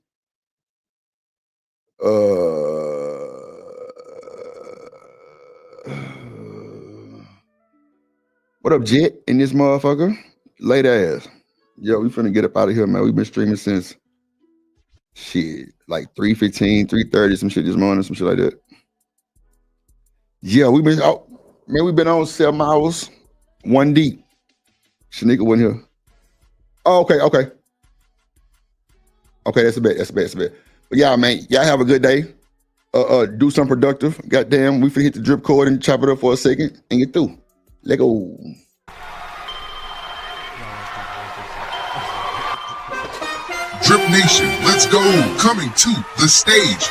What up, Jet, in this motherfucker? Late ass. Yo, we finna get up out of here, man. We've been streaming since shit, like 3:15, 3:30, some shit this morning, some shit like that. Yeah, we've been out, man. We've been on 7 hours, 1 deep. Shanika wasn't here. Oh, okay. Okay, that's a bet. But yeah, man, y'all have a good day. Do something productive. Goddamn, we finna hit the drip cord and chop it up for a second and get through. Let go. Drip Nation, let's go. Coming to the stage.